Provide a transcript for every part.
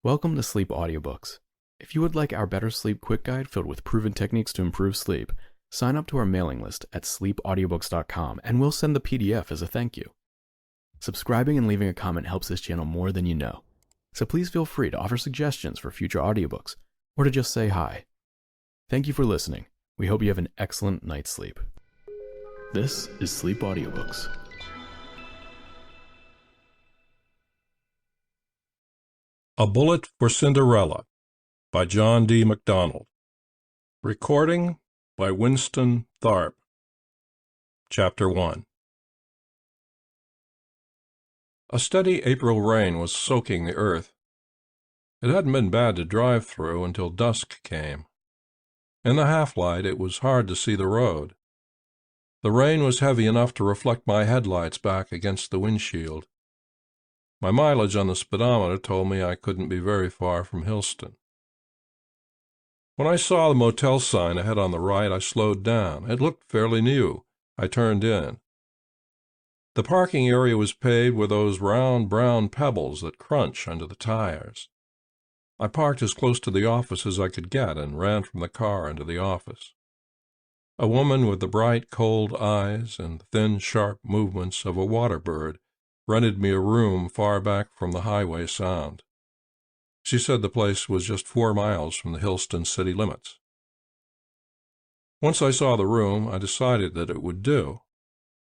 Welcome to Sleep Audiobooks. If you would like our Better Sleep Quick Guide filled with proven techniques to improve sleep, sign up to our mailing list at sleepaudiobooks.com and we'll send the PDF as a thank you. Subscribing and leaving a comment helps this channel more than you know, so please feel free to offer suggestions for future audiobooks or to just say hi. Thank you for listening. We hope you have an excellent night's sleep. This is Sleep Audiobooks. A Bullet for Cinderella by John D. MacDonald. Recording by Winston Tharp. Chapter 1. A steady April rain was soaking the earth. It hadn't been bad to drive through until dusk came. In the half-light it was hard to see the road. The rain was heavy enough to reflect my headlights back against the windshield. My mileage on the speedometer told me I couldn't be very far from Hillston. When I saw the motel sign ahead on the right, I slowed down. It looked fairly new. I turned in. The parking area was paved with those round brown pebbles that crunch under the tires. I parked as close to the office as I could get and ran from the car into the office. A woman with the bright, cold eyes and the thin, sharp movements of a water bird rented me a room far back from the highway sound. She said the place was just 4 miles from the Hillston city limits. Once I saw the room, I decided that it would do.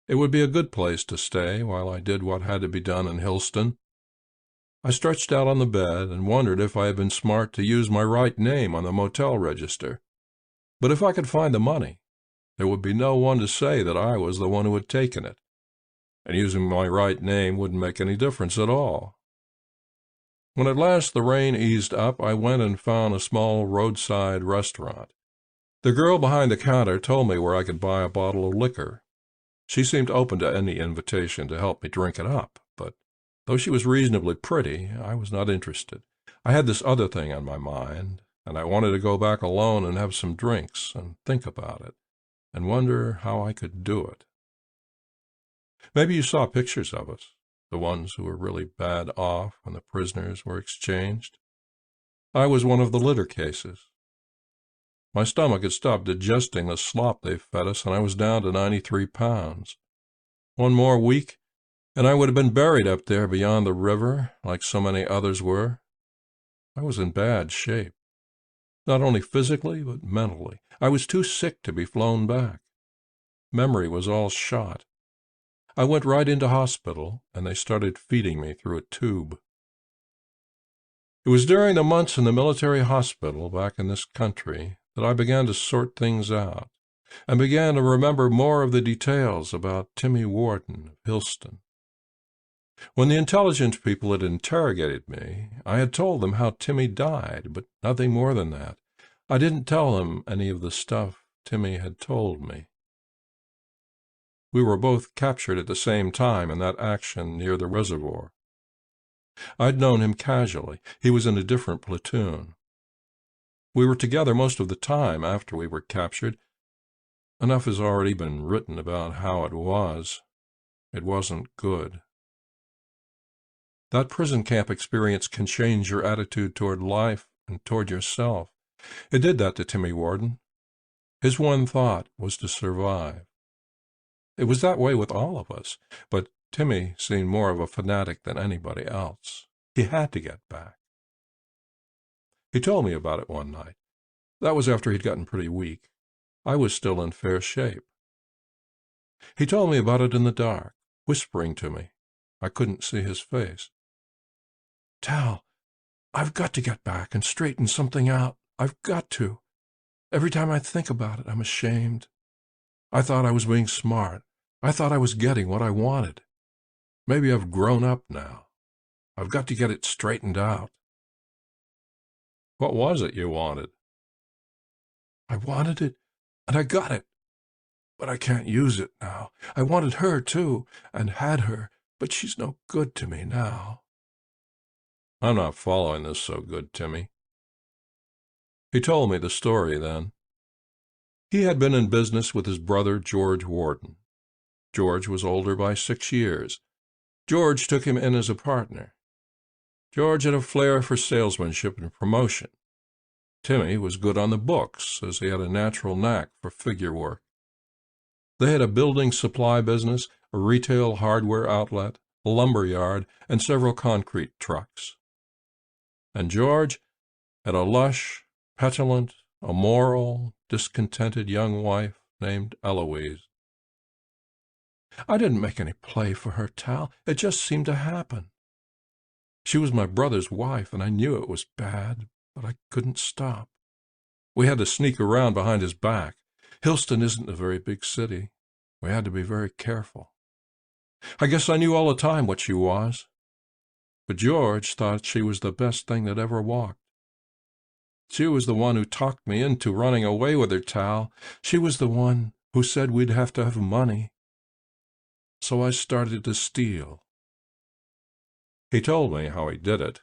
It would be a good place to stay while I did what had to be done in Hillston. I stretched out on the bed and wondered if I had been smart to use my right name on the motel register. But if I could find the money, there would be no one to say that I was the one who had taken it. And using my right name wouldn't make any difference at all. When at last the rain eased up, I went and found a small roadside restaurant. The girl behind the counter told me where I could buy a bottle of liquor. She seemed open to any invitation to help me drink it up, but though she was reasonably pretty, I was not interested. I had this other thing on my mind, and I wanted to go back alone and have some drinks and think about it, and wonder how I could do it. Maybe you saw pictures of us, the ones who were really bad off when the prisoners were exchanged. I was one of the litter cases. My stomach had stopped digesting the slop they fed us, and I was down to 93 pounds. 1 more week, and I would have been buried up there beyond the river, like so many others were. I was in bad shape, not only physically, but mentally. I was too sick to be flown back. Memory was all shot. I went right into hospital, and they started feeding me through a tube. It was during the months in the military hospital back in this country that I began to sort things out, and began to remember more of the details about Timmy Warden of Hillston. When the intelligence people had interrogated me, I had told them how Timmy died, but nothing more than that. I didn't tell them any of the stuff Timmy had told me. We were both captured at the same time in that action near the reservoir. I'd known him casually. He was in a different platoon. We were together most of the time after we were captured. Enough has already been written about how it was. It wasn't good. That prison camp experience can change your attitude toward life and toward yourself. It did that to Timmy Warden. His one thought was to survive. It was that way with all of us, but Timmy seemed more of a fanatic than anybody else. He had to get back. He told me about it one night. That was after he'd gotten pretty weak. I was still in fair shape. He told me about it in the dark, whispering to me. I couldn't see his face. "Tal, I've got to get back and straighten something out. I've got to. Every time I think about it, I'm ashamed. I thought I was being smart. I thought I was getting what I wanted. Maybe I've grown up now. I've got to get it straightened out." "What was it you wanted?" "I wanted it, and I got it. But I can't use it now. I wanted her, too, and had her, but she's no good to me now." "I'm not following this so good, Timmy." He told me the story then. He had been in business with his brother, George Warden. George was older by 6 years. George took him in as a partner. George had a flair for salesmanship and promotion. Timmy was good on the books, as he had a natural knack for figure work. They had a building supply business, a retail hardware outlet, a lumber yard, and several concrete trucks. And George had a lush, petulant, immoral, discontented young wife named Eloise. I didn't make any play for her, Tal. It just seemed to happen. She was my brother's wife, and I knew it was bad, but I couldn't stop. We had to sneak around behind his back. Hillston isn't a very big city. We had to be very careful. I guess I knew all the time what she was. But George thought she was the best thing that ever walked. She was the one who talked me into running away with her, Tal. She was the one who said we'd have to have money. So I started to steal. He told me how he did it.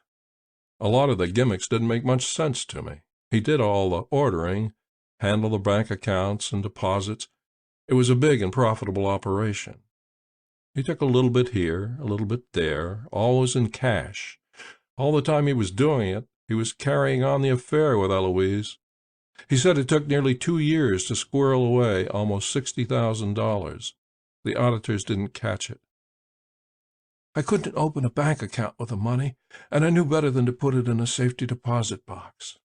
A lot of the gimmicks didn't make much sense to me. He did all the ordering, handled the bank accounts and deposits. It was a big and profitable operation. He took a little bit here, a little bit there, always in cash. All the time he was doing it, he was carrying on the affair with Eloise. He said it took nearly 2 years to squirrel away almost $60,000. The auditors didn't catch it. I couldn't open a bank account with the money, and I knew better than to put it in a safety deposit box.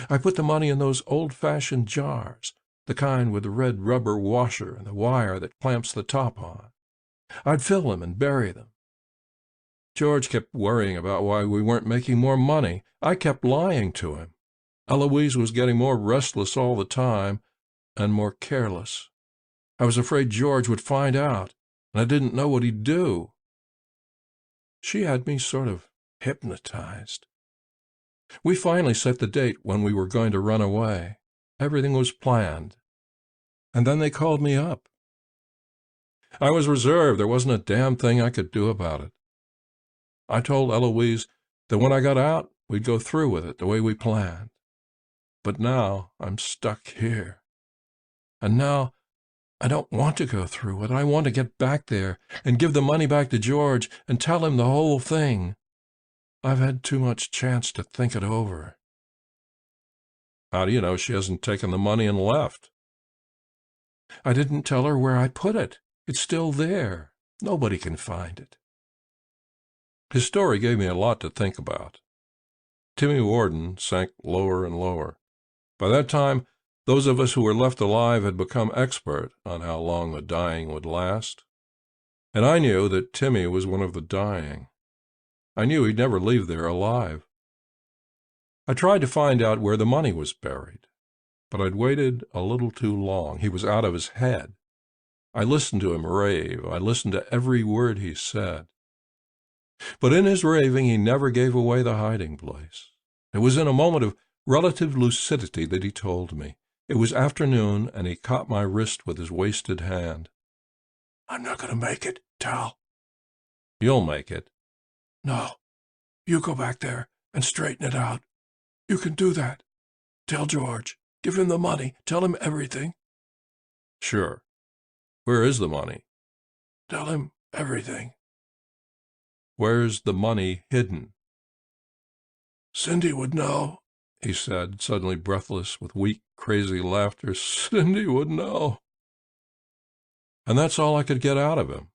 I put the money in those old-fashioned jars, the kind with the red rubber washer and the wire that clamps the top on. I'd fill them and bury them. George kept worrying about why we weren't making more money. I kept lying to him. Eloise was getting more restless all the time and more careless. I was afraid George would find out, and I didn't know what he'd do. She had me sort of hypnotized. We finally set the date when we were going to run away. Everything was planned. And then they called me up. I was reserved. There wasn't a damn thing I could do about it. I told Eloise that when I got out, we'd go through with it the way we planned. But now I'm stuck here. And now I don't want to go through with it. I want to get back there and give the money back to George and tell him the whole thing. I've had too much chance to think it over. How do you know she hasn't taken the money and left? I didn't tell her where I put it. It's still there. Nobody can find it. His story gave me a lot to think about. Timmy Warden sank lower and lower. By that time, those of us who were left alive had become expert on how long the dying would last. And I knew that Timmy was one of the dying. I knew he'd never leave there alive. I tried to find out where the money was buried, but I'd waited a little too long. He was out of his head. I listened to him rave. I listened to every word he said. But in his raving, he never gave away the hiding place. It was in a moment of relative lucidity that he told me. It was afternoon, and he caught my wrist with his wasted hand. "I'm not going to make it, Tal." "You'll make it." "No. You go back there and straighten it out. You can do that. Tell George. Give him the money. Tell him everything." "Sure. Where is the money?" "Tell him everything." "Where's the money hidden?" "Cindy would know," he said, suddenly breathless with weak, crazy laughter. "Cindy would know." And that's all I could get out of him.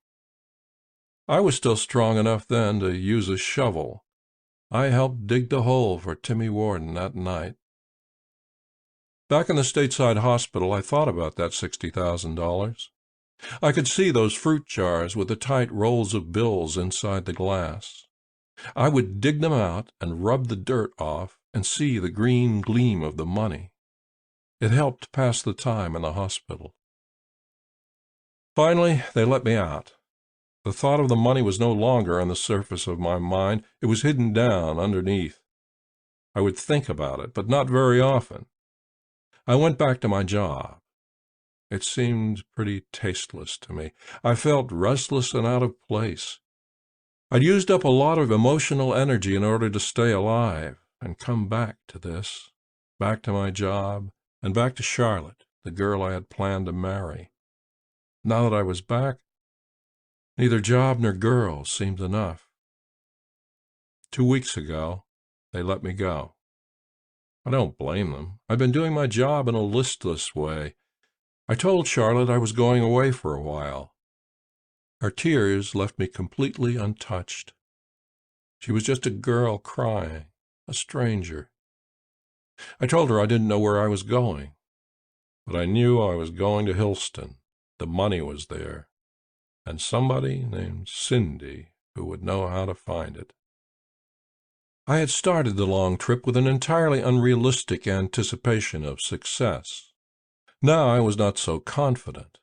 I was still strong enough then to use a shovel. I helped dig the hole for Timmy Warden that night. Back in the stateside hospital, I thought about that $60,000. I could see those fruit jars with the tight rolls of bills inside the glass. I would dig them out and rub the dirt off and see the green gleam of the money. It helped pass the time in the hospital. Finally, they let me out. The thought of the money was no longer on the surface of my mind. It was hidden down underneath. I would think about it, but not very often. I went back to my job. It seemed pretty tasteless to me. I felt restless and out of place. I'd used up a lot of emotional energy in order to stay alive and come back to this, back to my job, and back to Charlotte, the girl I had planned to marry. Now that I was back, neither job nor girl seemed enough. 2 weeks ago, they let me go. I don't blame them. I've been doing my job in a listless way. I told Charlotte I was going away for a while. Her tears left me completely untouched. She was just a girl crying, a stranger. I told her I didn't know where I was going, but I knew I was going to Hillston. The money was there, and somebody named Cindy who would know how to find it. I had started the long trip with an entirely unrealistic anticipation of success. Now I was not so confident.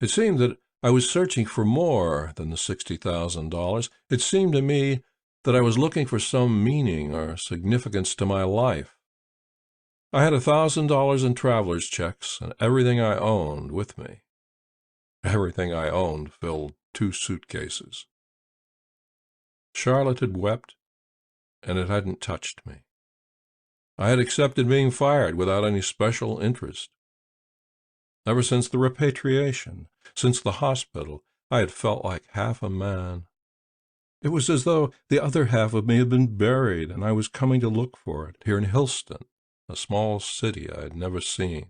It seemed that I was searching for more than the $60,000. It seemed to me that I was looking for some meaning or significance to my life. I had $1,000 in traveler's checks and everything I owned with me. Everything I owned filled 2 suitcases. Charlotte had wept, and it hadn't touched me. I had accepted being fired without any special interest. Ever since the repatriation, since the hospital, I had felt like half a man. It was as though the other half of me had been buried, and I was coming to look for it here in Hillston, a small city I had never seen.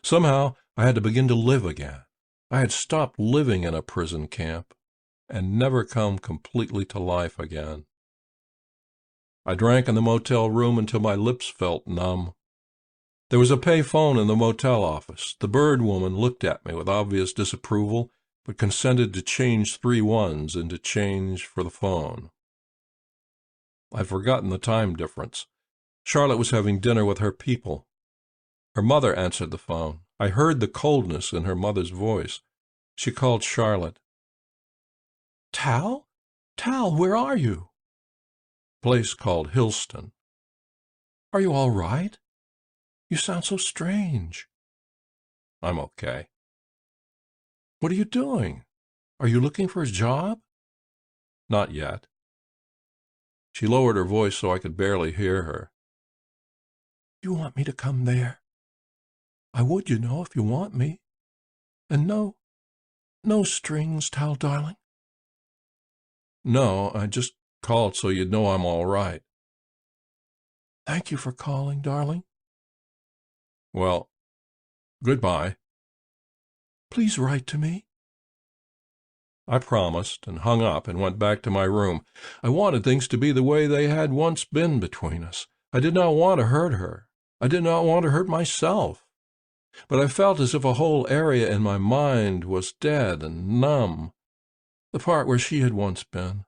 Somehow I had to begin to live again. I had stopped living in a prison camp and never come completely to life again. I drank in the motel room until my lips felt numb. There was a pay phone in the motel office. The bird woman looked at me with obvious disapproval, but consented to change 3 ones into change for the phone. I'd forgotten the time difference. Charlotte was having dinner with her people. Her mother answered the phone. I heard the coldness in her mother's voice. She called Charlotte. "Tal? Tal, where are you?" Place called Hillston. "Are you all right? You sound so strange." "I'm okay." "What are you doing? Are you looking for a job?" "Not yet." She lowered her voice so I could barely hear her. "You want me to come there? I would, you know, if you want me. And no strings, Tal, darling." "No, I just called so you'd know I'm all right." "Thank you for calling, darling." "Well, goodbye." "Please write to me." I promised and hung up and went back to my room. I wanted things to be the way they had once been between us. I did not want to hurt her. I did not want to hurt myself. But I felt as if a whole area in my mind was dead and numb, the part where she had once been.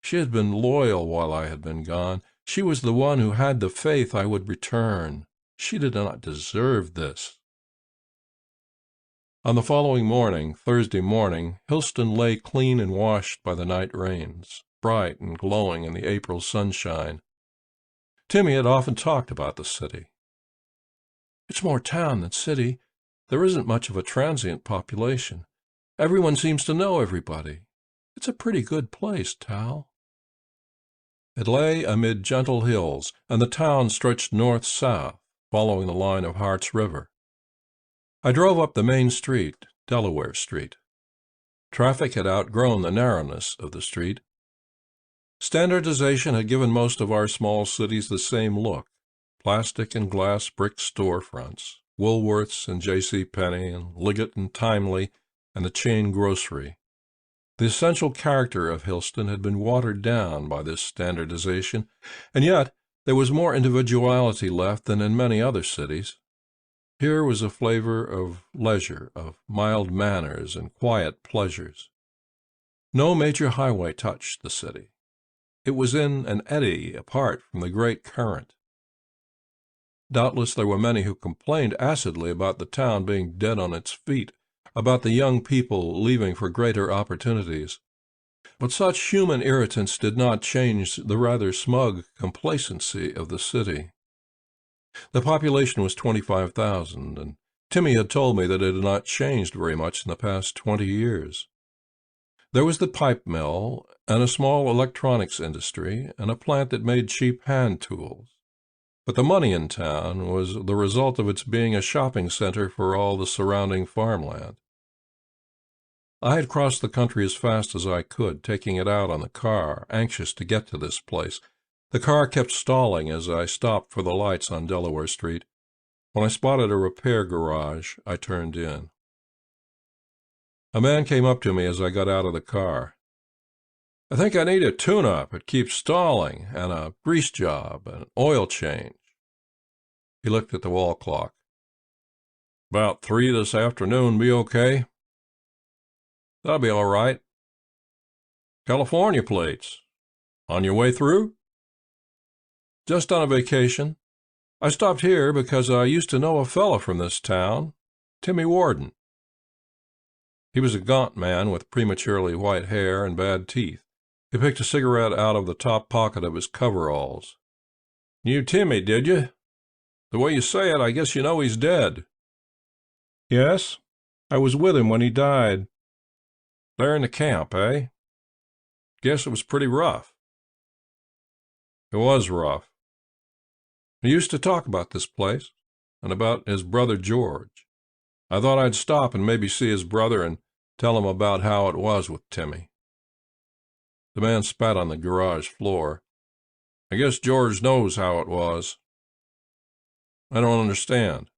She had been loyal while I had been gone. She was the one who had the faith I would return. She did not deserve this. On the following morning, Thursday morning, Hillston lay clean and washed by the night rains, bright and glowing in the April sunshine. Timmy had often talked about the city. "It's more town than city. There isn't much of a transient population. Everyone seems to know everybody. It's a pretty good place, Tal." It lay amid gentle hills, and the town stretched north-south, following the line of Hart's River. I drove up the main street, Delaware Street. Traffic had outgrown the narrowness of the street. Standardization had given most of our small cities the same look: plastic and glass brick storefronts, Woolworths and J.C. Penney and Liggett and Timely and the chain grocery. The essential character of Hillston had been watered down by this standardization, and yet there was more individuality left than in many other cities. Here was a flavor of leisure, of mild manners and quiet pleasures. No major highway touched the city. It was in an eddy apart from the great current. Doubtless there were many who complained acidly about the town being dead on its feet, about the young people leaving for greater opportunities. But such human irritants did not change the rather smug complacency of the city. The population was 25,000, and Timmy had told me that it had not changed very much in the past 20 years. There was the pipe mill, and a small electronics industry, and a plant that made cheap hand tools. But the money in town was the result of its being a shopping center for all the surrounding farmland. I had crossed the country as fast as I could, taking it out on the car, anxious to get to this place. The car kept stalling as I stopped for the lights on Delaware Street. When I spotted a repair garage, I turned in. A man came up to me as I got out of the car. "I think I need a tune-up. It keeps stalling, and a grease job, and an oil change." He looked at the wall clock. "About 3 this afternoon be okay?" "That'll be all right." "California plates. On your way through?" "Just on a vacation. I stopped here because I used to know a fellow from this town, Timmy Warden." He was a gaunt man with prematurely white hair and bad teeth. He picked a cigarette out of the top pocket of his coveralls. "Knew Timmy, did you? The way you say it, I guess you know he's dead." "Yes. I was with him when he died." "There in the camp, eh? Guess it was pretty rough." "It was rough. He used to talk about this place, and about his brother George. I thought I'd stop and maybe see his brother and tell him about how it was with Timmy." The man spat on the garage floor. "I guess George knows how it was." "I don't understand."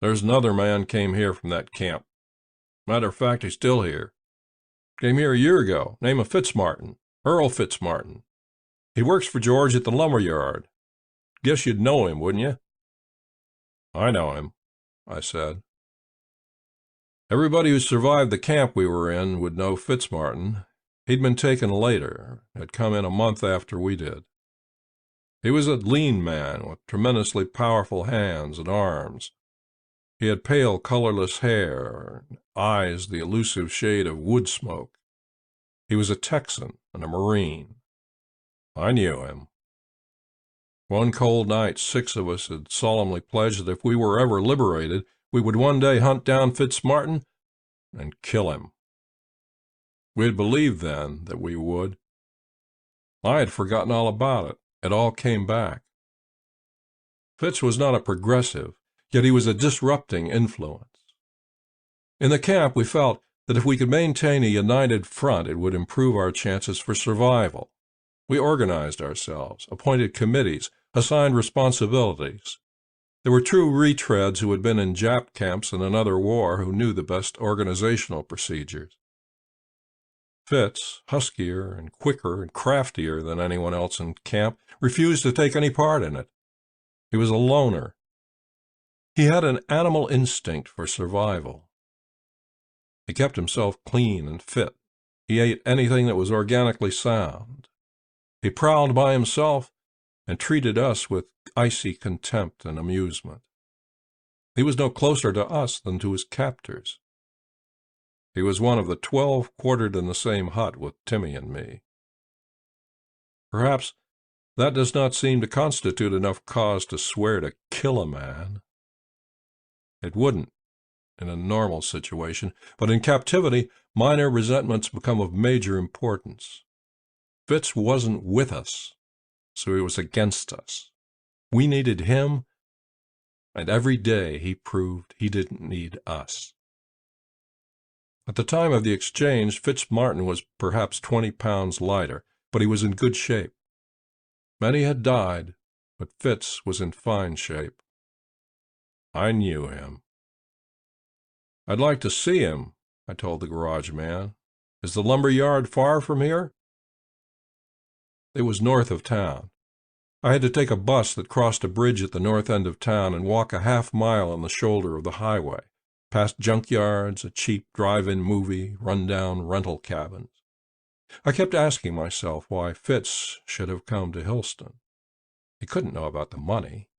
"There's another man came here from that camp. Matter of fact, he's still here. Came here a year ago, name of Fitzmartin, Earl Fitzmartin. He works for George at the lumber yard. Guess you'd know him, wouldn't you?" "I know him," I said. Everybody who survived the camp we were in would know Fitzmartin. He'd been taken later, had come in a month after we did. He was a lean man with tremendously powerful hands and arms. He had pale, colorless hair, and eyes the elusive shade of wood smoke. He was a Texan and a Marine. I knew him. One cold night, 6 of us had solemnly pledged that if we were ever liberated, we would one day hunt down Fitzmartin and kill him. We had believed then that we would. I had forgotten all about it. It all came back. Fitz was not a progressive, yet he was a disrupting influence. In the camp, we felt that if we could maintain a united front, it would improve our chances for survival. We organized ourselves, appointed committees, assigned responsibilities. There were true retreads who had been in Jap camps in another war who knew the best organizational procedures. Fitz, huskier and quicker and craftier than anyone else in camp, refused to take any part in it. He was a loner. He had an animal instinct for survival. He kept himself clean and fit. He ate anything that was organically sound. He prowled by himself and treated us with icy contempt and amusement. He was no closer to us than to his captors. He was one of the 12 quartered in the same hut with Timmy and me. Perhaps that does not seem to constitute enough cause to swear to kill a man. It wouldn't in a normal situation, but in captivity, minor resentments become of major importance. Fitz wasn't with us, so he was against us. We needed him, and every day he proved he didn't need us. At the time of the exchange, Fitzmartin was perhaps 20 pounds lighter, but he was in good shape. Many had died, but Fitz was in fine shape. I knew him. "I'd like to see him," I told the garage man. "Is the lumber yard far from here?" It was north of town. I had to take a bus that crossed a bridge at the north end of town and walk a half-mile on the shoulder of the highway, past junkyards, a cheap drive-in movie, run-down rental cabins. I kept asking myself why Fitz should have come to Hillston. He couldn't know about the money.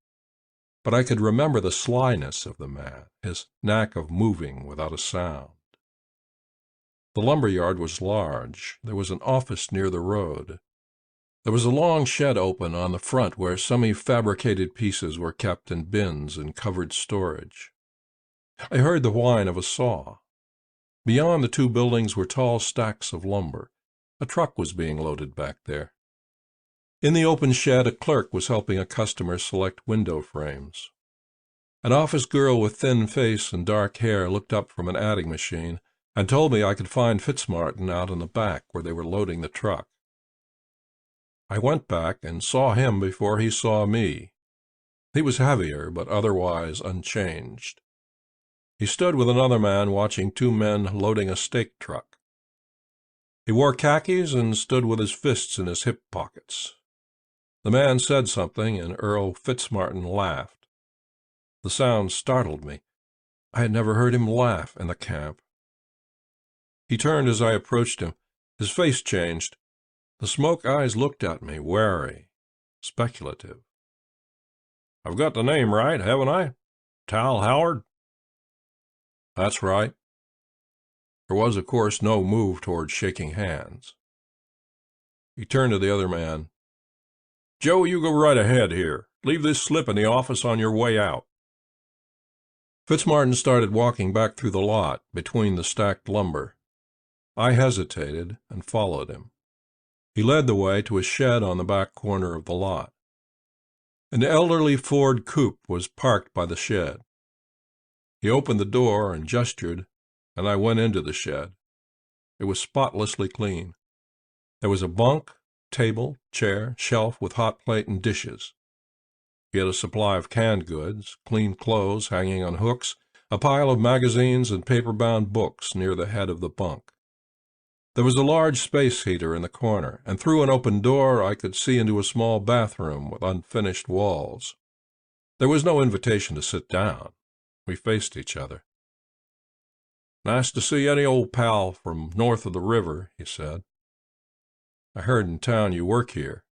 But I could remember the slyness of the man, his knack of moving without a sound. The lumber yard was large. There was an office near the road. There was a long shed open on the front where semi-fabricated pieces were kept in bins and covered storage. I heard the whine of a saw. Beyond the 2 buildings were tall stacks of lumber. A truck was being loaded back there. In the open shed, a clerk was helping a customer select window frames. An office girl with thin face and dark hair looked up from an adding machine and told me I could find Fitzmartin out in the back where they were loading the truck. I went back and saw him before he saw me. He was heavier, but otherwise unchanged. He stood with another man watching two men loading a steak truck. He wore khakis and stood with his fists in his hip pockets. The man said something, and Earl Fitzmartin laughed. The sound startled me. I had never heard him laugh in the camp. He turned as I approached him. His face changed. The smoke eyes looked at me, wary, speculative. "I've got the name right, haven't I? Tal Howard?" "That's right." There was, of course, no move toward shaking hands. He turned to the other man. "Joe, you go right ahead here. Leave this slip in the office on your way out." Fitzmartin started walking back through the lot, between the stacked lumber. I hesitated and followed him. He led the way to a shed on the back corner of the lot. An elderly Ford coupe was parked by the shed. He opened the door and gestured, and I went into the shed. It was spotlessly clean. There was a bunk, table, chair, shelf with hot plate and dishes. He had a supply of canned goods, clean clothes hanging on hooks, a pile of magazines and paper-bound books near the head of the bunk. There was a large space heater in the corner, and through an open door I could see into a small bathroom with unfinished walls. There was no invitation to sit down. We faced each other. "Nice to see any old pal from north of the river," he said. "I heard in town you work here."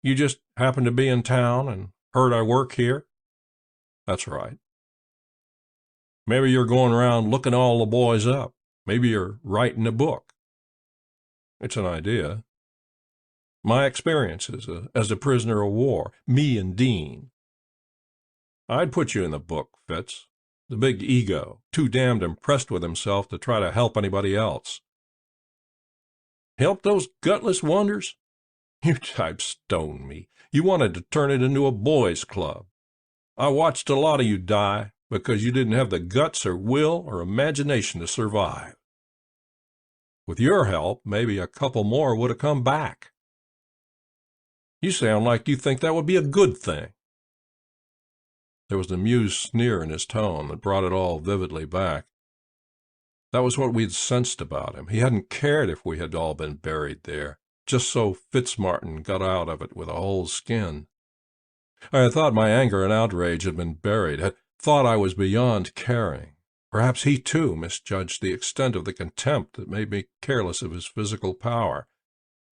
"You just happened to be in town and heard I work here?" "That's right." "Maybe you're going around looking all the boys up. Maybe you're writing a book." "It's an idea." "My experiences as a prisoner of war, me and Dean." "I'd put you in the book, Fitz. The big ego, too damned impressed with himself to try to help anybody else." "Help those gutless wonders? You types stoned me. You wanted to turn it into a boys' club. I watched a lot of you die because you didn't have the guts or will or imagination to survive. With your help, maybe a couple more would have come back. You sound like you think that would be a good thing." There was an amused sneer in his tone that brought it all vividly back. That was what we'd sensed about him. He hadn't cared if we had all been buried there, just so Fitzmartin got out of it with a whole skin. I had thought my anger and outrage had been buried, had thought I was beyond caring. Perhaps he, too, misjudged the extent of the contempt that made me careless of his physical power.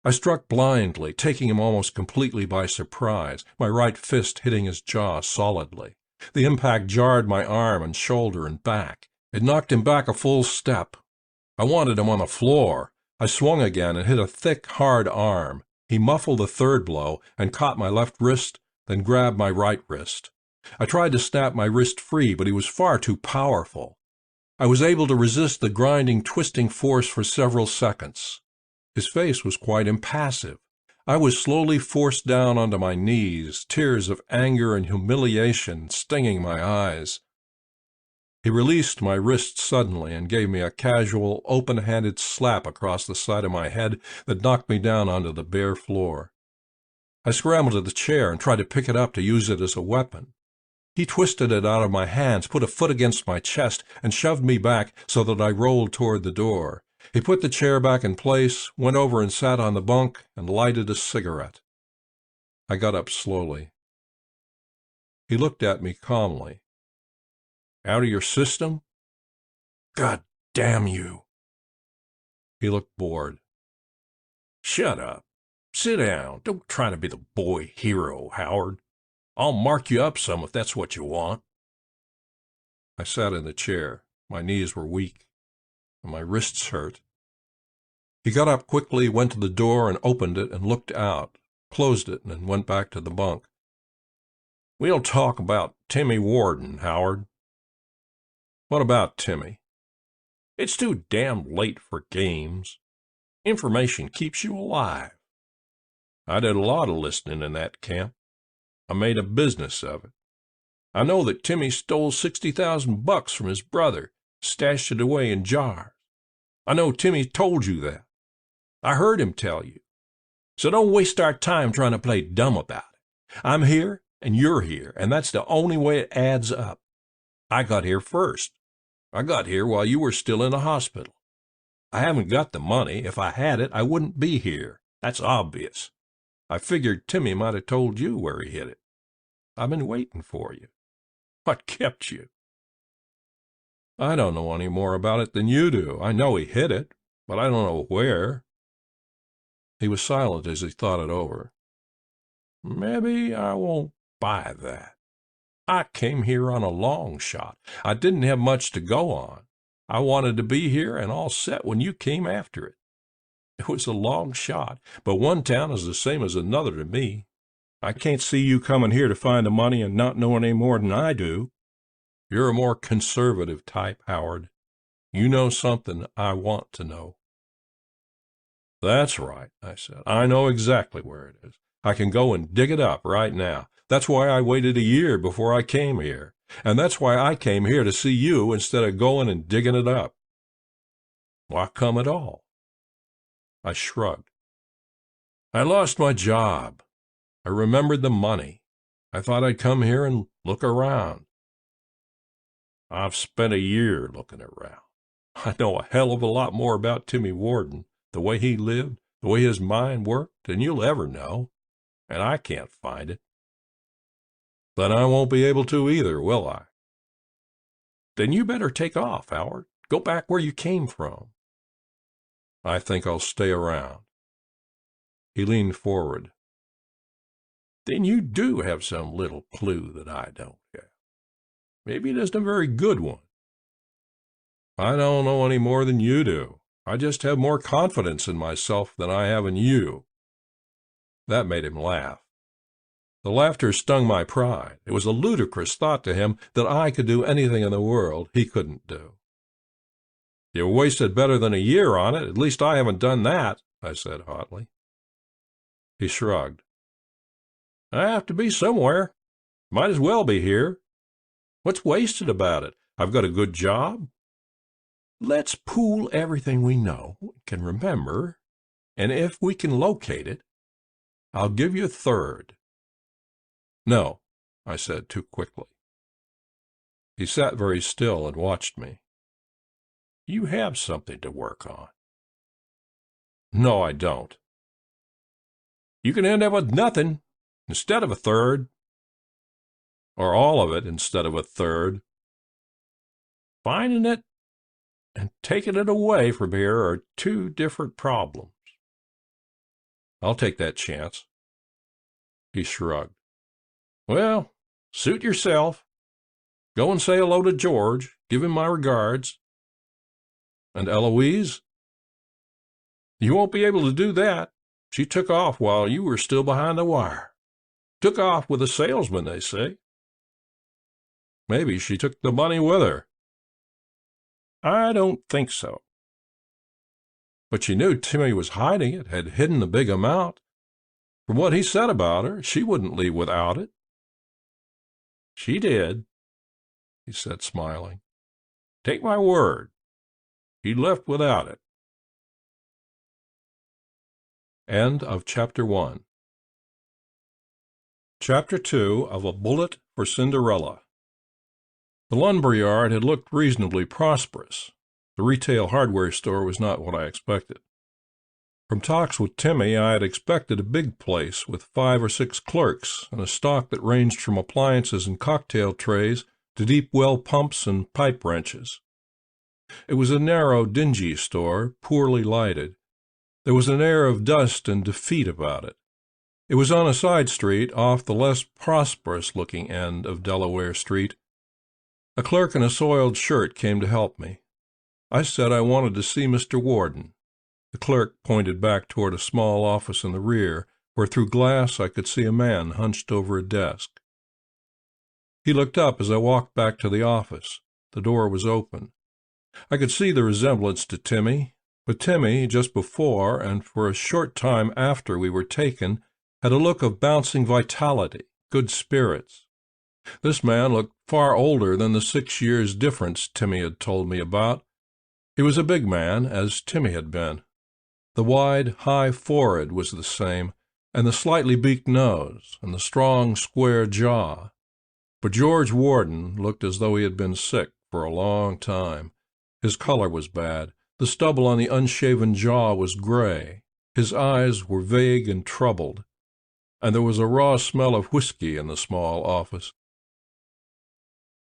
I struck blindly, taking him almost completely by surprise, my right fist hitting his jaw solidly. The impact jarred my arm and shoulder and back. It knocked him back a full step. I wanted him on the floor. I swung again and hit a thick, hard arm. He muffled the third blow and caught my left wrist, then grabbed my right wrist. I tried to snap my wrist free, but he was far too powerful. I was able to resist the grinding, twisting force for several seconds. His face was quite impassive. I was slowly forced down onto my knees, tears of anger and humiliation stinging my eyes. He released my wrist suddenly and gave me a casual, open-handed slap across the side of my head that knocked me down onto the bare floor. I scrambled to the chair and tried to pick it up to use it as a weapon. He twisted it out of my hands, put a foot against my chest, and shoved me back so that I rolled toward the door. He put the chair back in place, went over and sat on the bunk, and lighted a cigarette. I got up slowly. He looked at me calmly. "Out of your system?" "God damn you!" He looked bored. "Shut up. Sit down. Don't try to be the boy hero, Howard. I'll mark you up some if that's what you want." I sat in the chair. My knees were weak, and my wrists hurt. He got up quickly, went to the door and opened it and looked out, closed it, and went back to the bunk. "We'll talk about Timmy Warden, Howard." "What about Timmy?" "It's too damn late for games. Information keeps you alive. I did a lot of listening in that camp. I made a business of it. I know that Timmy stole $60,000 from his brother, stashed it away in jars. I know Timmy told you that. I heard him tell you. So don't waste our time trying to play dumb about it. I'm here, and you're here, and that's the only way it adds up. I got here first. I got here while you were still in the hospital. I haven't got the money. If I had it, I wouldn't be here. That's obvious. I figured Timmy might have told you where he hid it. I've been waiting for you. What kept you? I don't know any more about it than you do. I know he hid it, but I don't know where. He was silent as he thought it over. Maybe I won't buy that. I came here on a long shot. I didn't have much to go on. I wanted to be here and all set when you came after it. It was a long shot, but one town is the same as another to me. I can't see you coming here to find the money and not knowing any more than I do. You're a more conservative type, Howard. You know something I want to know. That's right, I said. I know exactly where it is. I can go and dig it up right now. That's why I waited a year before I came here. And that's why I came here to see you instead of going and digging it up. Why come at all? I shrugged. I lost my job. I remembered the money. I thought I'd come here and look around. I've spent a year looking around. I know a hell of a lot more about Timmy Warden, the way he lived, the way his mind worked, than you'll ever know, and I can't find it. Then I won't be able to either, will I? Then you better take off, Howard. Go back where you came from. I think I'll stay around. He leaned forward. Then you do have some little clue that I don't have. Maybe it isn't a very good one. I don't know any more than you do. I just have more confidence in myself than I have in you. That made him laugh. The laughter stung my pride. It was a ludicrous thought to him that I could do anything in the world he couldn't do. You wasted better than a year on it. At least I haven't done that, I said hotly. He shrugged. I have to be somewhere. Might as well be here. What's wasted about it? I've got a good job. Let's pool everything we know, can remember, and if we can locate it, I'll give you a third. No, I said too quickly. He sat very still and watched me. You have something to work on. No, I don't. You can end up with nothing instead of a third. Or all of it instead of a third. Finding it and taking it away from here are two different problems. I'll take that chance. He shrugged. Well, suit yourself. Go and say hello to George. Give him my regards. And Eloise? You won't be able to do that. She took off while you were still behind the wire. Took off with a salesman, they say. Maybe she took the money with her. I don't think so. But she knew Timmy was hiding it, had hidden the big amount. From what he said about her, she wouldn't leave without it. She did, he said, smiling. Take my word. He left without it. End of Chapter 1. Chapter 2 of A Bullet for Cinderella. The lumber yard had looked reasonably prosperous. The retail hardware store was not what I expected. From talks with Timmy, I had expected a big place with 5 or 6 clerks and a stock that ranged from appliances and cocktail trays to deep well pumps and pipe wrenches. It was a narrow, dingy store, poorly lighted. There was an air of dust and defeat about it. It was on a side street off the less prosperous-looking end of Delaware Street. A clerk in a soiled shirt came to help me. I said I wanted to see Mr. Warden. The clerk pointed back toward a small office in the rear, where through glass I could see a man hunched over a desk. He looked up as I walked back to the office. The door was open. I could see the resemblance to Timmy, but Timmy, just before and for a short time after we were taken, had a look of bouncing vitality, good spirits. This man looked far older than the 6 years' difference Timmy had told me about. He was a big man, as Timmy had been. The wide, high forehead was the same, and the slightly beaked nose, and the strong, square jaw. But George Warden looked as though he had been sick for a long time. His color was bad. The stubble on the unshaven jaw was gray. His eyes were vague and troubled, and there was a raw smell of whiskey in the small office.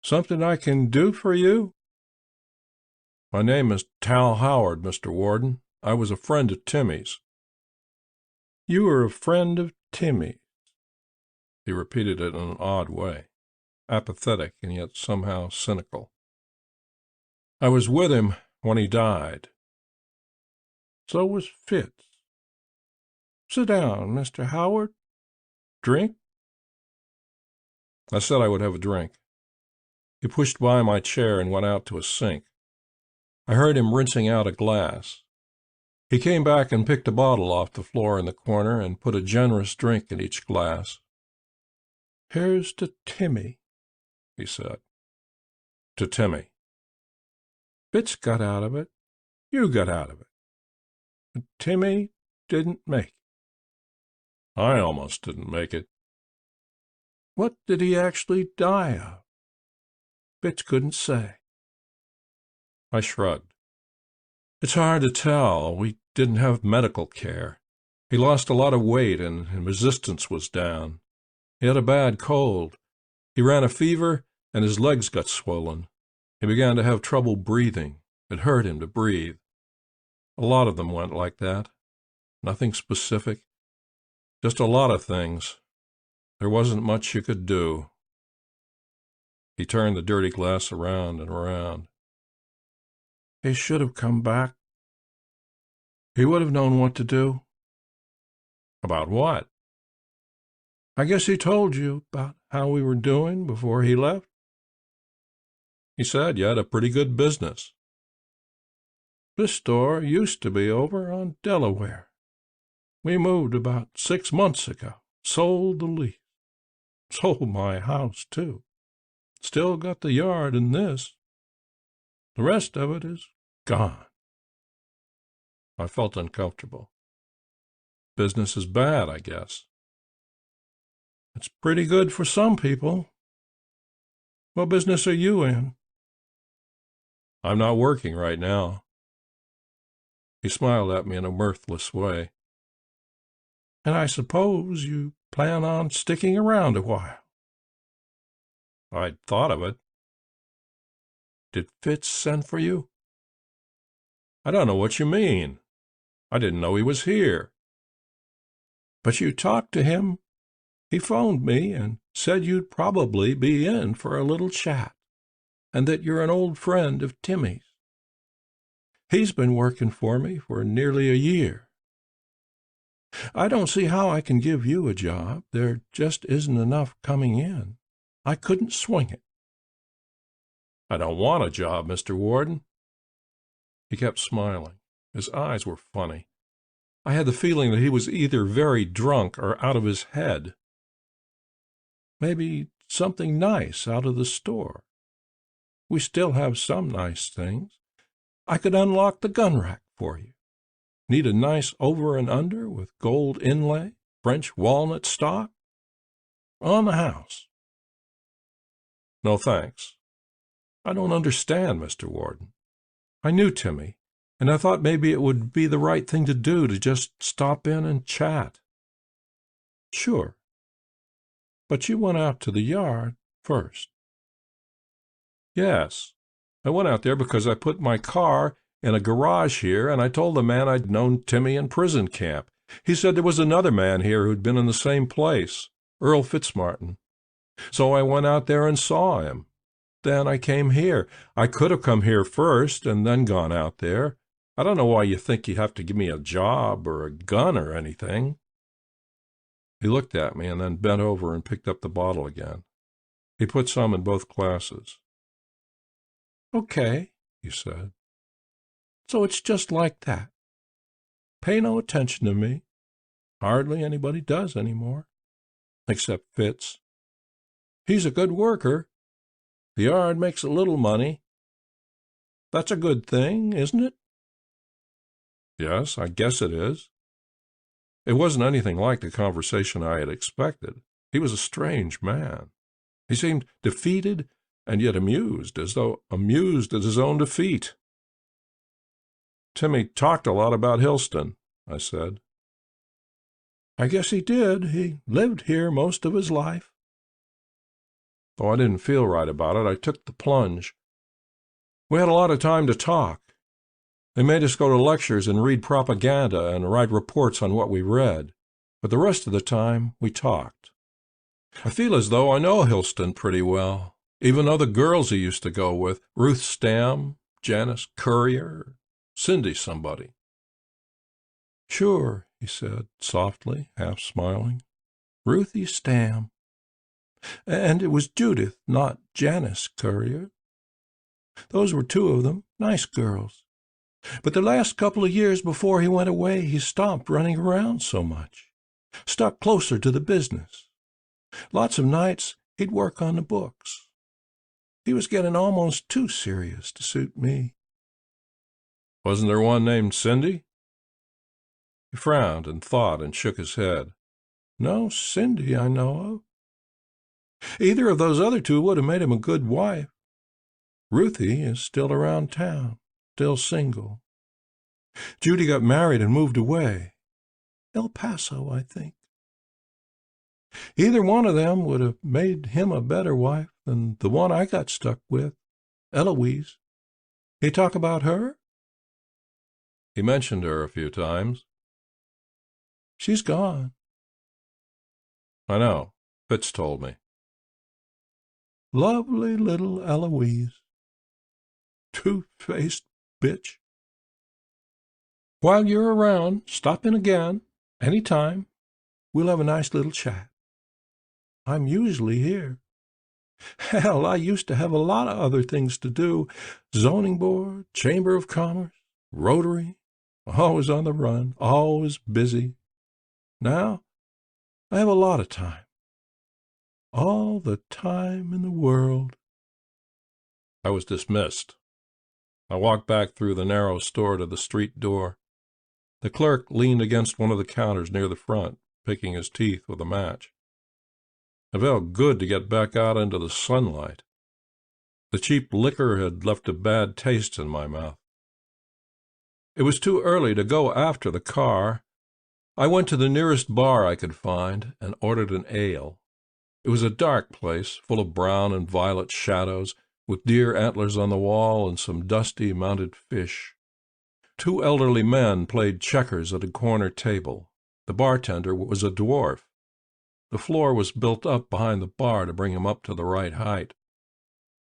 "Something I can do for you?" "My name is Tal Howard, Mr. Warden. I was a friend of Timmy's." "You were a friend of Timmy's?" He repeated it in an odd way, apathetic and yet somehow cynical. "I was with him when he died." "So was Fitz. Sit down, Mr. Howard. Drink?" I said I would have a drink. He pushed by my chair and went out to a sink. I heard him rinsing out a glass. He came back and picked a bottle off the floor in the corner and put a generous drink in each glass. "Here's to Timmy," he said. "To Timmy." "Fitz got out of it. You got out of it. But Timmy didn't make it." "I almost didn't make it." "What did he actually die of?" Fitz couldn't say. I shrugged. "It's hard to tell. We didn't have medical care. He lost a lot of weight and resistance was down. He had a bad cold. He ran a fever and his legs got swollen. He began to have trouble breathing. It hurt him to breathe. A lot of them went like that. Nothing specific. Just a lot of things. There wasn't much you could do." He turned the dirty glass around and around. "He should have come back. He would have known what to do." "About what?" "I guess he told you about how we were doing before he left?" "He said you had a pretty good business." "This store used to be over on Delaware. We moved about 6 months ago. Sold the lease. Sold my house, too. Still got the yard in this. The rest of it is gone." I felt uncomfortable. "Business is bad, I guess." "It's pretty good for some people. What business are you in?" "I'm not working right now." He smiled at me in a mirthless way. "And I suppose you plan on sticking around a while?" "I'd thought of it." "Did Fitz send for you?" "I don't know what you mean. I didn't know he was here." "But you talked to him. He phoned me and said you'd probably be in for a little chat, and that you're an old friend of Timmy's. He's been working for me for nearly a year. I don't see how I can give you a job. There just isn't enough coming in. I couldn't swing it." "I don't want a job, Mr. Warden." He kept smiling. His eyes were funny. I had the feeling that he was either very drunk or out of his head. "Maybe something nice out of the store. We still have some nice things. I could unlock the gun rack for you. Need a nice over and under with gold inlay, French walnut stock? On the house." "No, thanks. I don't understand, Mr. Warden. I knew Timmy, and I thought maybe it would be the right thing to do to just stop in and chat." "Sure. But you went out to the yard first." "Yes. I went out there because I put my car in a garage here, and I told the man I'd known Timmy in prison camp. He said there was another man here who'd been in the same place, Earl Fitzmartin. So I went out there and saw him. Then I came here. I could have come here first and then gone out there. I don't know why you think you have to give me a job or a gun or anything." He looked at me and then bent over and picked up the bottle again. He put some in both glasses. "Okay," he said. "So it's just like that. Pay no attention to me. Hardly anybody does any more, except Fitz. He's a good worker. The yard makes a little money. That's a good thing, isn't it?" "Yes, I guess it is." It wasn't anything like the conversation I had expected. He was a strange man. He seemed defeated and yet amused, as though amused at his own defeat. "Timmy talked a lot about Hillston," I said. "I guess he did. He lived here most of his life." Though I didn't feel right about it, I took the plunge. We had a lot of time to talk. They made us go to lectures and read propaganda and write reports on what we read, but the rest of the time we talked. I feel as though I know Hillston pretty well, even though the girls he used to go with, Ruth Stam, Janice Currier, Cindy somebody. "Sure," he said, softly, half smiling. "Ruthie Stam. And it was Judith, not Janice Currier. Those were two of them, nice girls. But the last couple of years before he went away, he stopped running around so much, stuck closer to the business. Lots of nights he'd work on the books. He was getting almost too serious to suit me." "Wasn't there one named Cindy?" He frowned and thought and shook his head. "No Cindy I know of. Either of those other two would have made him a good wife. Ruthie is still around town, still single. Judy got married and moved away. El Paso, I think. Either one of them would have made him a better wife than the one I got stuck with, Eloise. He talk about her?" "He mentioned her a few times." "She's gone." "I know. Fitz told me." "Lovely little Eloise. Two-faced bitch. While you're around, stop in again, any time. We'll have a nice little chat. I'm usually here. Hell, I used to have a lot of other things to do. Zoning board, Chamber of Commerce, Rotary. Always on the run, always busy. Now, I have a lot of time. All the time in the world." I was dismissed. I walked back through the narrow store to the street door. The clerk leaned against one of the counters near the front, picking his teeth with a match. It felt good to get back out into the sunlight. The cheap liquor had left a bad taste in my mouth. It was too early to go after the car. I went to the nearest bar I could find and ordered an ale. It was a dark place, full of brown and violet shadows, with deer antlers on the wall and some dusty mounted fish. Two elderly men played checkers at a corner table. The bartender was a dwarf. The floor was built up behind the bar to bring him up to the right height.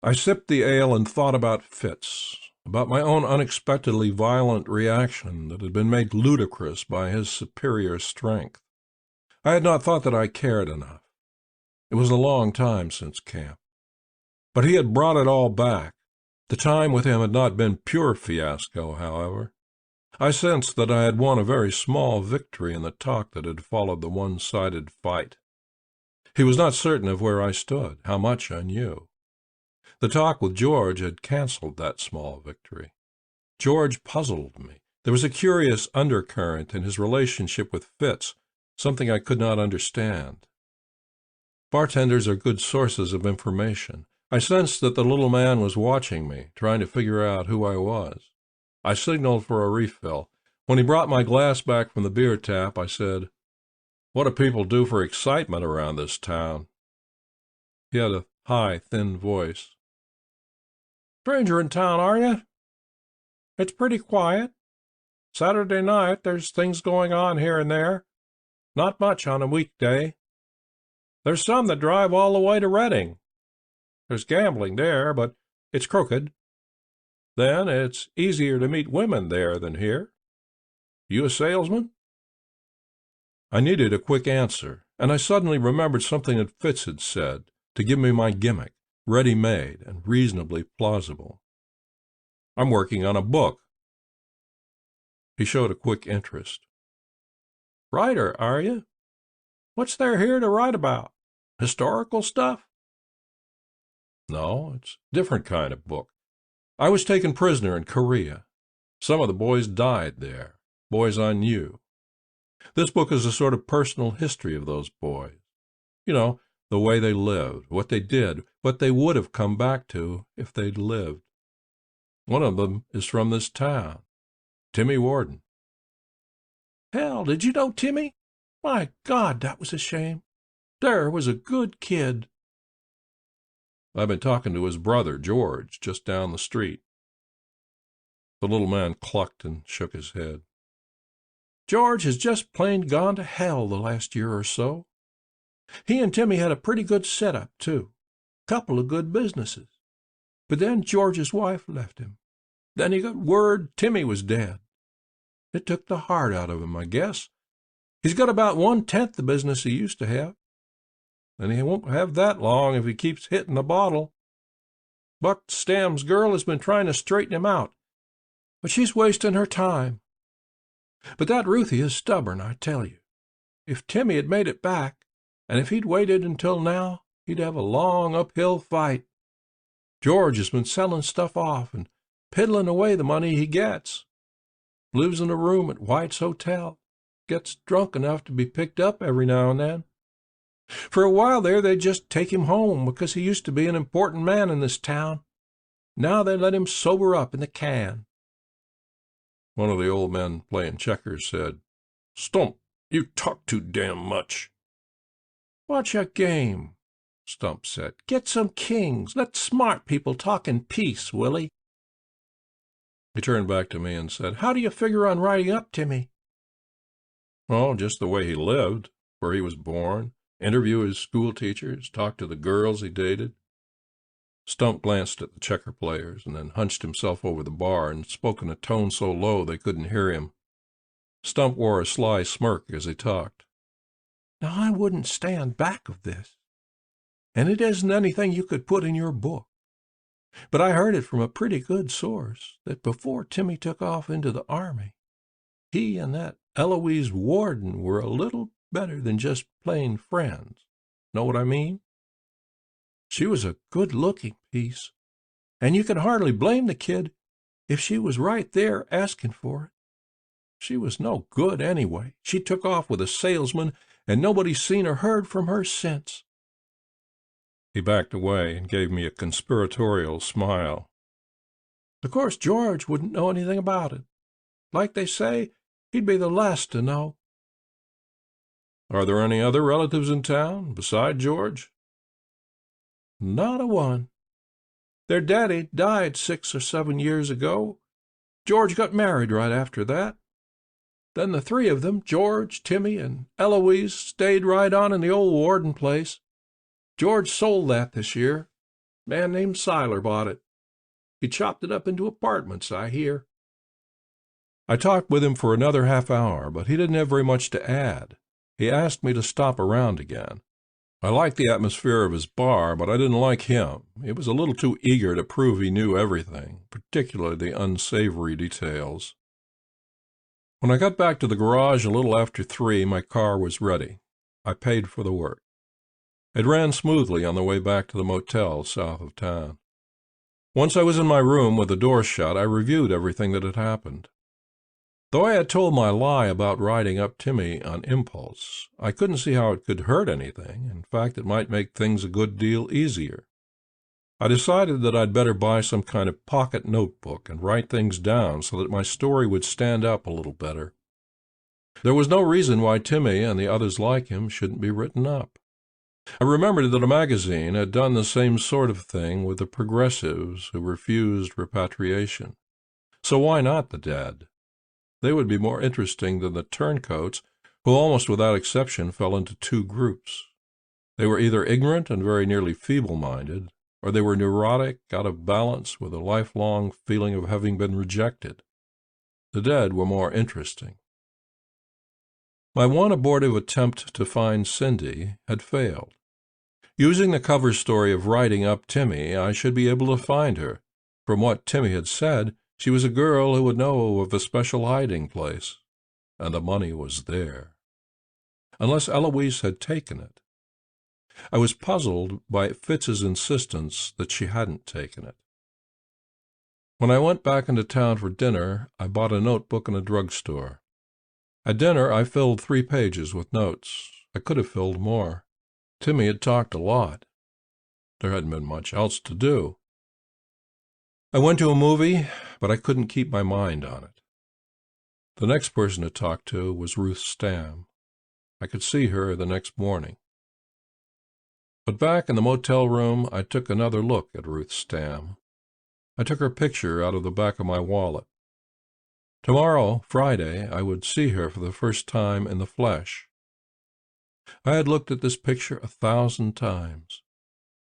I sipped the ale and thought about Fitz, about my own unexpectedly violent reaction that had been made ludicrous by his superior strength. I had not thought that I cared enough. It was a long time since camp. But he had brought it all back. The time with him had not been pure fiasco, however. I sensed that I had won a very small victory in the talk that had followed the one-sided fight. He was not certain of where I stood, how much I knew. The talk with George had canceled that small victory. George puzzled me. There was a curious undercurrent in his relationship with Fitz, something I could not understand. Bartenders are good sources of information. I sensed that the little man was watching me, trying to figure out who I was. I signaled for a refill. When he brought my glass back from the beer tap, I said, "What do people do for excitement around this town?" He had a high, thin voice. "Stranger in town, are you? It's pretty quiet. Saturday night there's things going on here and there. Not much on a weekday. There's some that drive all the way to Reading. There's gambling there, but it's crooked. Then it's easier to meet women there than here. You a salesman?" I needed a quick answer, and I suddenly remembered something that Fitz had said to give me my gimmick, ready-made and reasonably plausible. "I'm working on a book." He showed a quick interest. "Writer, are you? What's there here to write about? Historical stuff?" No, it's a different kind of book. I was taken prisoner in Korea. Some of the boys died there, boys I knew. This book is a sort of personal history of those boys. You know, the way they lived, what they did, what they would have come back to if they'd lived. One of them is from this town, Timmy Warden. Hell, did you know Timmy? My God, that was a shame. There was a good kid. I've been talking to his brother, George, just down the street. The little man clucked and shook his head. George has just plain gone to hell the last year or so. He and Timmy had a pretty good setup, too. Couple of good businesses. But then George's wife left him. Then he got word Timmy was dead. It took the heart out of him, I guess. He's got about 1/10 the business he used to have. And he won't have that long if he keeps hitting the bottle. Buck Stam's girl has been trying to straighten him out, but she's wasting her time. But that Ruthie is stubborn, I tell you. If Timmy had made it back, and if he'd waited until now, he'd have a long uphill fight. George has been selling stuff off and piddling away the money he gets. Lives in a room at White's Hotel. Gets drunk enough to be picked up every now and then. For a while there, they'd just take him home because he used to be an important man in this town. Now they let him sober up in the can. One of the old men playing checkers said, Stump, you talk too damn much. Watch a game, Stump said. Get some kings. Let smart people talk in peace, Willie. He turned back to me and said, How do you figure on writing up Timmy? Oh, just the way he lived, where he was born. Interview his school teachers, talk to the girls he dated. Stump glanced at the checker players and then hunched himself over the bar and spoke in a tone so low they couldn't hear him. Stump wore a sly smirk as he talked. Now, I wouldn't stand back of this, and it isn't anything you could put in your book. But I heard it from a pretty good source that before Timmy took off into the army, he and that Eloise Warden were a little better than just plain friends. Know what I mean? She was a good-looking piece, and you could hardly blame the kid if she was right there asking for it. She was no good anyway. She took off with a salesman, and nobody's seen or heard from her since. He backed away and gave me a conspiratorial smile. Of course, George wouldn't know anything about it. Like they say, he'd be the last to know. Are there any other relatives in town beside George? Not a one. Their daddy died 6 or 7 years ago. George got married right after that. Then the three of them, George, Timmy, and Eloise, stayed right on in the old Warden place. George sold that this year. A man named Seiler bought it. He chopped it up into apartments, I hear. I talked with him for another half hour, but he didn't have very much to add. He asked me to stop around again. I liked the atmosphere of his bar, but I didn't like him. He was a little too eager to prove he knew everything, particularly the unsavory details. When I got back to the garage a little after 3, my car was ready. I paid for the work. It ran smoothly on the way back to the motel south of town. Once I was in my room with the door shut, I reviewed everything that had happened. Though I had told my lie about riding up Timmy on impulse, I couldn't see how it could hurt anything. In fact, it might make things a good deal easier. I decided that I'd better buy some kind of pocket notebook and write things down so that my story would stand up a little better. There was no reason why Timmy and the others like him shouldn't be written up. I remembered that a magazine had done the same sort of thing with the progressives who refused repatriation. So why not the dead? They would be more interesting than the turncoats, who almost without exception fell into 2 groups. They were either ignorant and very nearly feeble-minded, or they were neurotic, out of balance, with a lifelong feeling of having been rejected. The dead were more interesting. My one abortive attempt to find Cindy had failed. Using the cover story of Riding Up Timmy, I should be able to find her. From what Timmy had said, she was a girl who would know of a special hiding place, and the money was there. Unless Eloise had taken it. I was puzzled by Fitz's insistence that she hadn't taken it. When I went back into town for dinner, I bought a notebook in a drugstore. At dinner, I filled 3 pages with notes. I could have filled more. Timmy had talked a lot. There hadn't been much else to do. I went to a movie, but I couldn't keep my mind on it. The next person to talk to was Ruth Stamm. I could see her the next morning. But back in the motel room, I took another look at Ruth Stamm. I took her picture out of the back of my wallet. Tomorrow, Friday, I would see her for the first time in the flesh. I had looked at this picture 1,000 times.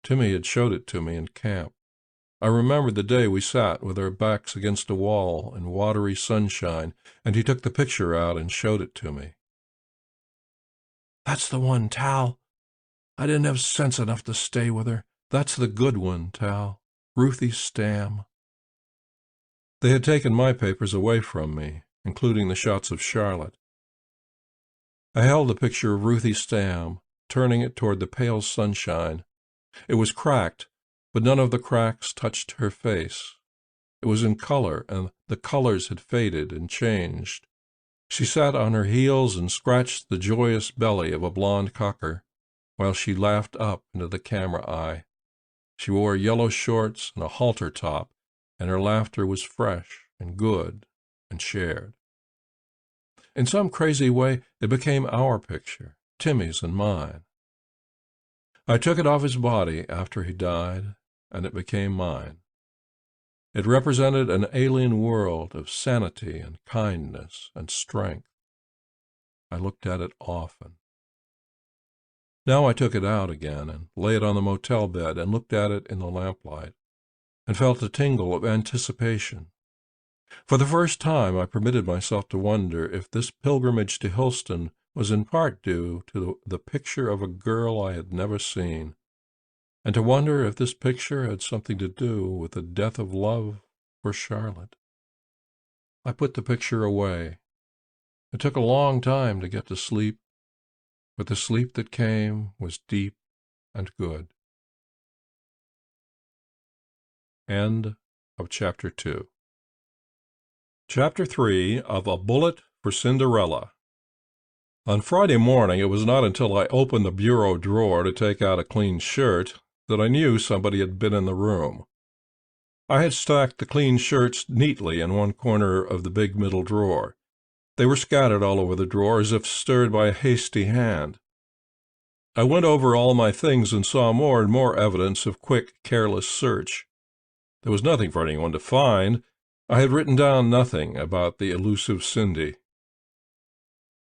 Timmy had showed it to me in camp. I remembered the day we sat with our backs against a wall in watery sunshine, and he took the picture out and showed it to me. "That's the one, Tal. I didn't have sense enough to stay with her. That's the good one, Tal. Ruthie Stamm." They had taken my papers away from me, including the shots of Charlotte. I held the picture of Ruthie Stamm, turning it toward the pale sunshine. It was cracked, but none of the cracks touched her face. It was in color, and the colors had faded and changed. She sat on her heels and scratched the joyous belly of a blonde cocker, while she laughed up into the camera eye. She wore yellow shorts and a halter top, and her laughter was fresh and good and shared. In some crazy way, it became our picture, Timmy's and mine. I took it off his body after he died, and it became mine. It represented an alien world of sanity and kindness and strength. I looked at it often. Now I took it out again and lay it on the motel bed and looked at it in the lamplight, and felt a tingle of anticipation. For the first time I permitted myself to wonder if this pilgrimage to Hillston was in part due to the picture of a girl I had never seen, and to wonder if this picture had something to do with the death of love for Charlotte. I put the picture away. It took a long time to get to sleep, but the sleep that came was deep and good. End of Chapter 2. Chapter 3 of A Bullet for Cinderella. On Friday morning, it was not until I opened the bureau drawer to take out a clean shirt that I knew somebody had been in the room. I had stacked the clean shirts neatly in one corner of the big middle drawer. They were scattered all over the drawer as if stirred by a hasty hand. I went over all my things and saw more and more evidence of quick, careless search. There was nothing for anyone to find. I had written down nothing about the elusive Cindy.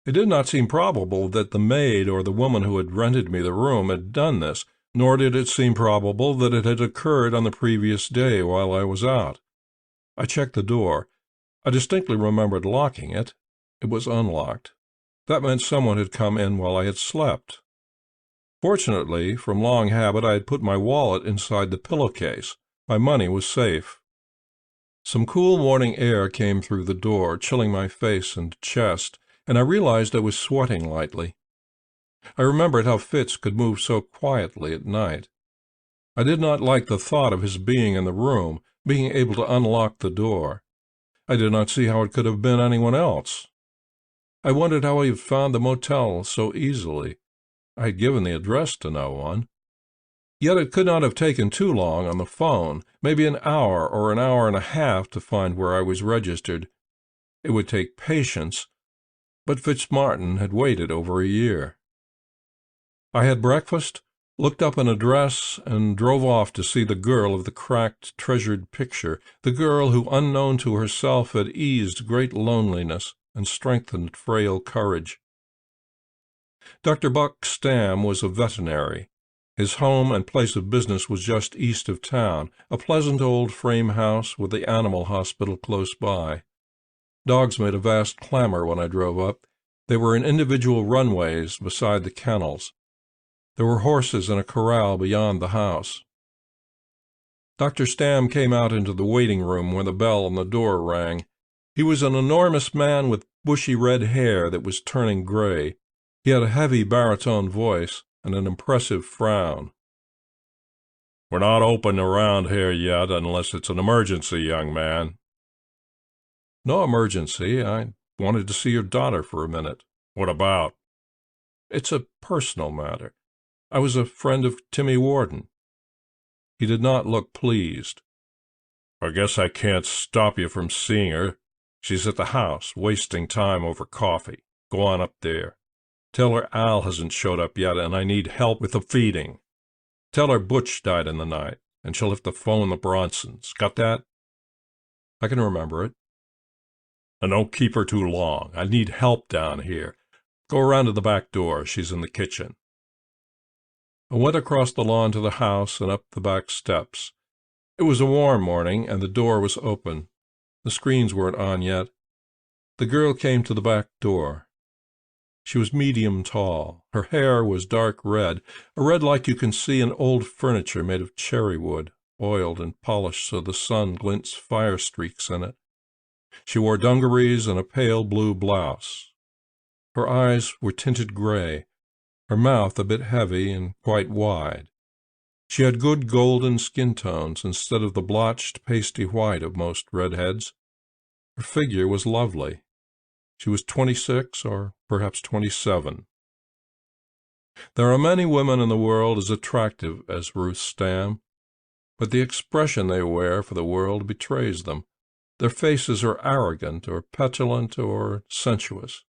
It did not seem probable that the maid or the woman who had rented me the room had done this, nor did it seem probable that it had occurred on the previous day while I was out. I checked the door. I distinctly remembered locking it. It was unlocked. That meant someone had come in while I had slept. Fortunately, from long habit, I had put my wallet inside the pillowcase. My money was safe. Some cool morning air came through the door, chilling my face and chest, and I realized I was sweating lightly. I remembered how Fitz could move so quietly at night. I did not like the thought of his being in the room, being able to unlock the door. I did not see how it could have been anyone else. I wondered how he had found the motel so easily. I had given the address to no one. Yet it could not have taken too long on the phone, maybe an hour or an hour and a half to find where I was registered. It would take patience, but Fitzmartin had waited over a year. I had breakfast, looked up an address, and drove off to see the girl of the cracked, treasured picture, the girl who, unknown to herself, had eased great loneliness and strengthened frail courage. Dr. Buck Stamm was a veterinary. His home and place of business was just east of town, a pleasant old frame house with the animal hospital close by. Dogs made a vast clamor when I drove up. They were in individual runways beside the kennels. There were horses in a corral beyond the house. Dr. Stamm came out into the waiting room when the bell on the door rang. He was an enormous man with bushy red hair that was turning gray. He had a heavy baritone voice. and an impressive frown. "We're not open around here yet unless it's an emergency, young man." "No emergency. I wanted to see your daughter for a minute." "What about?" "It's a personal matter. I was a friend of Timmy Warden." He did not look pleased. "I guess I can't stop you from seeing her. She's at the house, wasting time over coffee. Go on up there. Tell her Al hasn't showed up yet, and I need help with the feeding. Tell her Butch died in the night, and she'll have to phone the Bronsons. Got that?" "I can remember it." "And don't keep her too long. I need help down here. Go around to the back door. She's in the kitchen." I went across the lawn to the house and up the back steps. It was a warm morning, and the door was open. The screens weren't on yet. The girl came to the back door. She was medium tall. Her hair was dark red, a red like you can see in old furniture made of cherry wood, oiled and polished so the sun glints fire streaks in it. She wore dungarees and a pale blue blouse. Her eyes were tinted gray, her mouth a bit heavy and quite wide. She had good golden skin tones instead of the blotched, pasty white of most redheads. Her figure was lovely. She was 26 or perhaps 27. There are many women in the world as attractive as Ruth Stamm, but the expression they wear for the world betrays them. Their faces are arrogant or petulant or sensuous.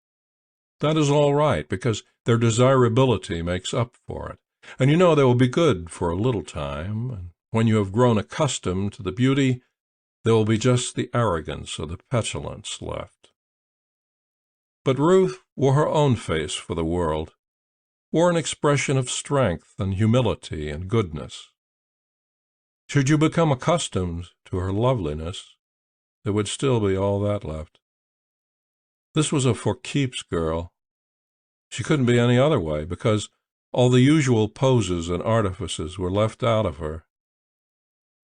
That is all right, because their desirability makes up for it. And you know they will be good for a little time, and when you have grown accustomed to the beauty, there will be just the arrogance or the petulance left. But Ruth wore her own face for the world, wore an expression of strength and humility and goodness. Should you become accustomed to her loveliness, there would still be all that left. This was a for-keeps girl. She couldn't be any other way, because all the usual poses and artifices were left out of her.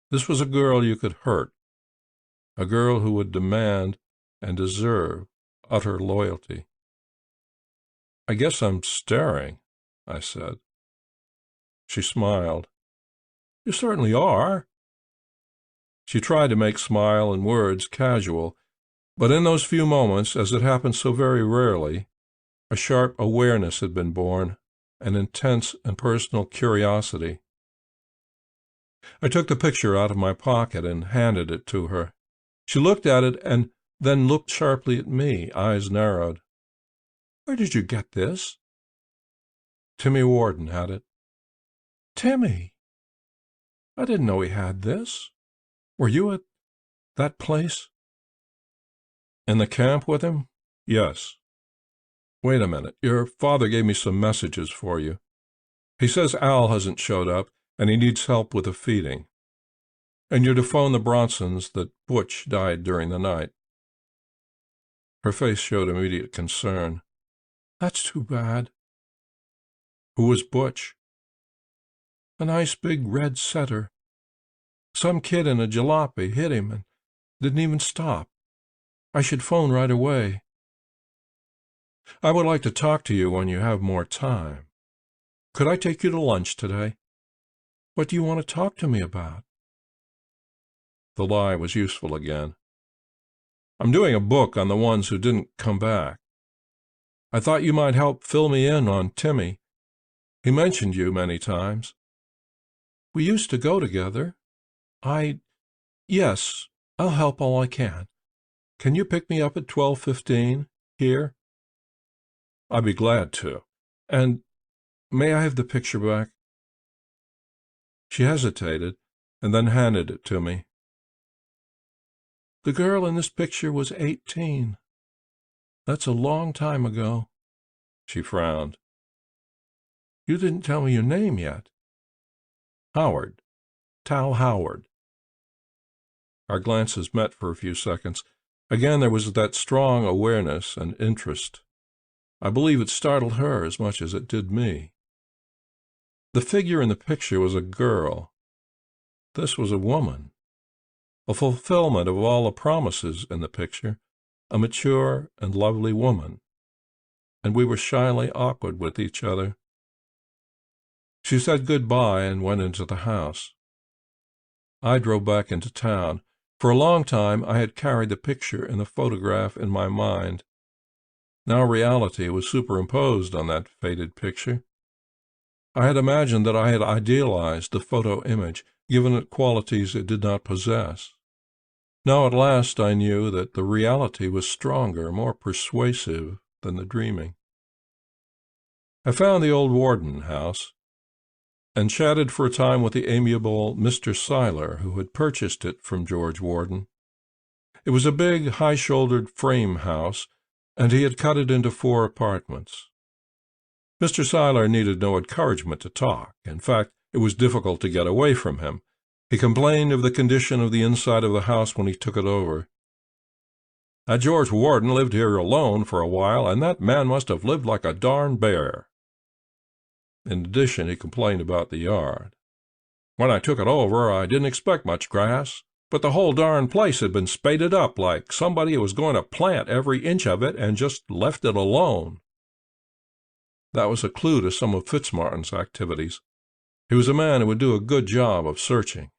This was a girl you could hurt, a girl who would demand and deserve utter loyalty. "I guess I'm staring," I said. She smiled. "You certainly are." She tried to make smile and words casual, but in those few moments, as it happens so very rarely, a sharp awareness had been born, an intense and personal curiosity. I took the picture out of my pocket and handed it to her. She looked at it and then looked sharply at me, eyes narrowed. "Where did you get this?" "Timmy Warden had it." "Timmy? I didn't know he had this. Were you at that place?" "In the camp with him? Yes. Wait a minute. Your father gave me some messages for you. He says Al hasn't showed up, and he needs help with the feeding. And you're to phone the Bronsons that Butch died during the night." Her face showed immediate concern. "That's too bad." "Who was Butch?" "A nice big red setter. Some kid in a jalopy hit him and didn't even stop. I should phone right away." "I would like to talk to you when you have more time. Could I take you to lunch today?" "What do you want to talk to me about?" The lie was useful again. "I'm doing a book on the ones who didn't come back. I thought you might help fill me in on Timmy. He mentioned you many times." "We used to go together. Yes, I'll help all I can. Can you pick me up at 12:15 here?" "I'd be glad to. And may I have the picture back?" She hesitated, and then handed it to me. "The girl in this picture was 18. That's a long time ago." She frowned. "You didn't tell me your name yet." "Howard. Tal Howard." Our glances met for a few seconds. Again there was that strong awareness and interest. I believe it startled her as much as it did me. The figure in the picture was a girl. This was a woman, a fulfillment of all the promises in the picture, a mature and lovely woman. And we were shyly awkward with each other. She said good-bye and went into the house. I drove back into town. For a long time I had carried the picture and the photograph in my mind. Now reality was superimposed on that faded picture. I had imagined that I had idealized the photo image, given it qualities it did not possess. Now at last I knew that the reality was stronger, more persuasive than the dreaming. I found the old Warden house, and chatted for a time with the amiable Mr. Seiler, who had purchased it from George Warden. It was a big, high-shouldered frame house, and he had cut it into 4 apartments. Mr. Seiler needed no encouragement to talk. In fact, it was difficult to get away from him. He complained of the condition of the inside of the house when he took it over. "That George Warden lived here alone for a while, and that man must have lived like a darn bear." In addition, he complained about the yard. "When I took it over, I didn't expect much grass, but the whole darn place had been spaded up like somebody was going to plant every inch of it and just left it alone." That was a clue to some of Fitzmartin's activities. He was a man who would do a good job of searching,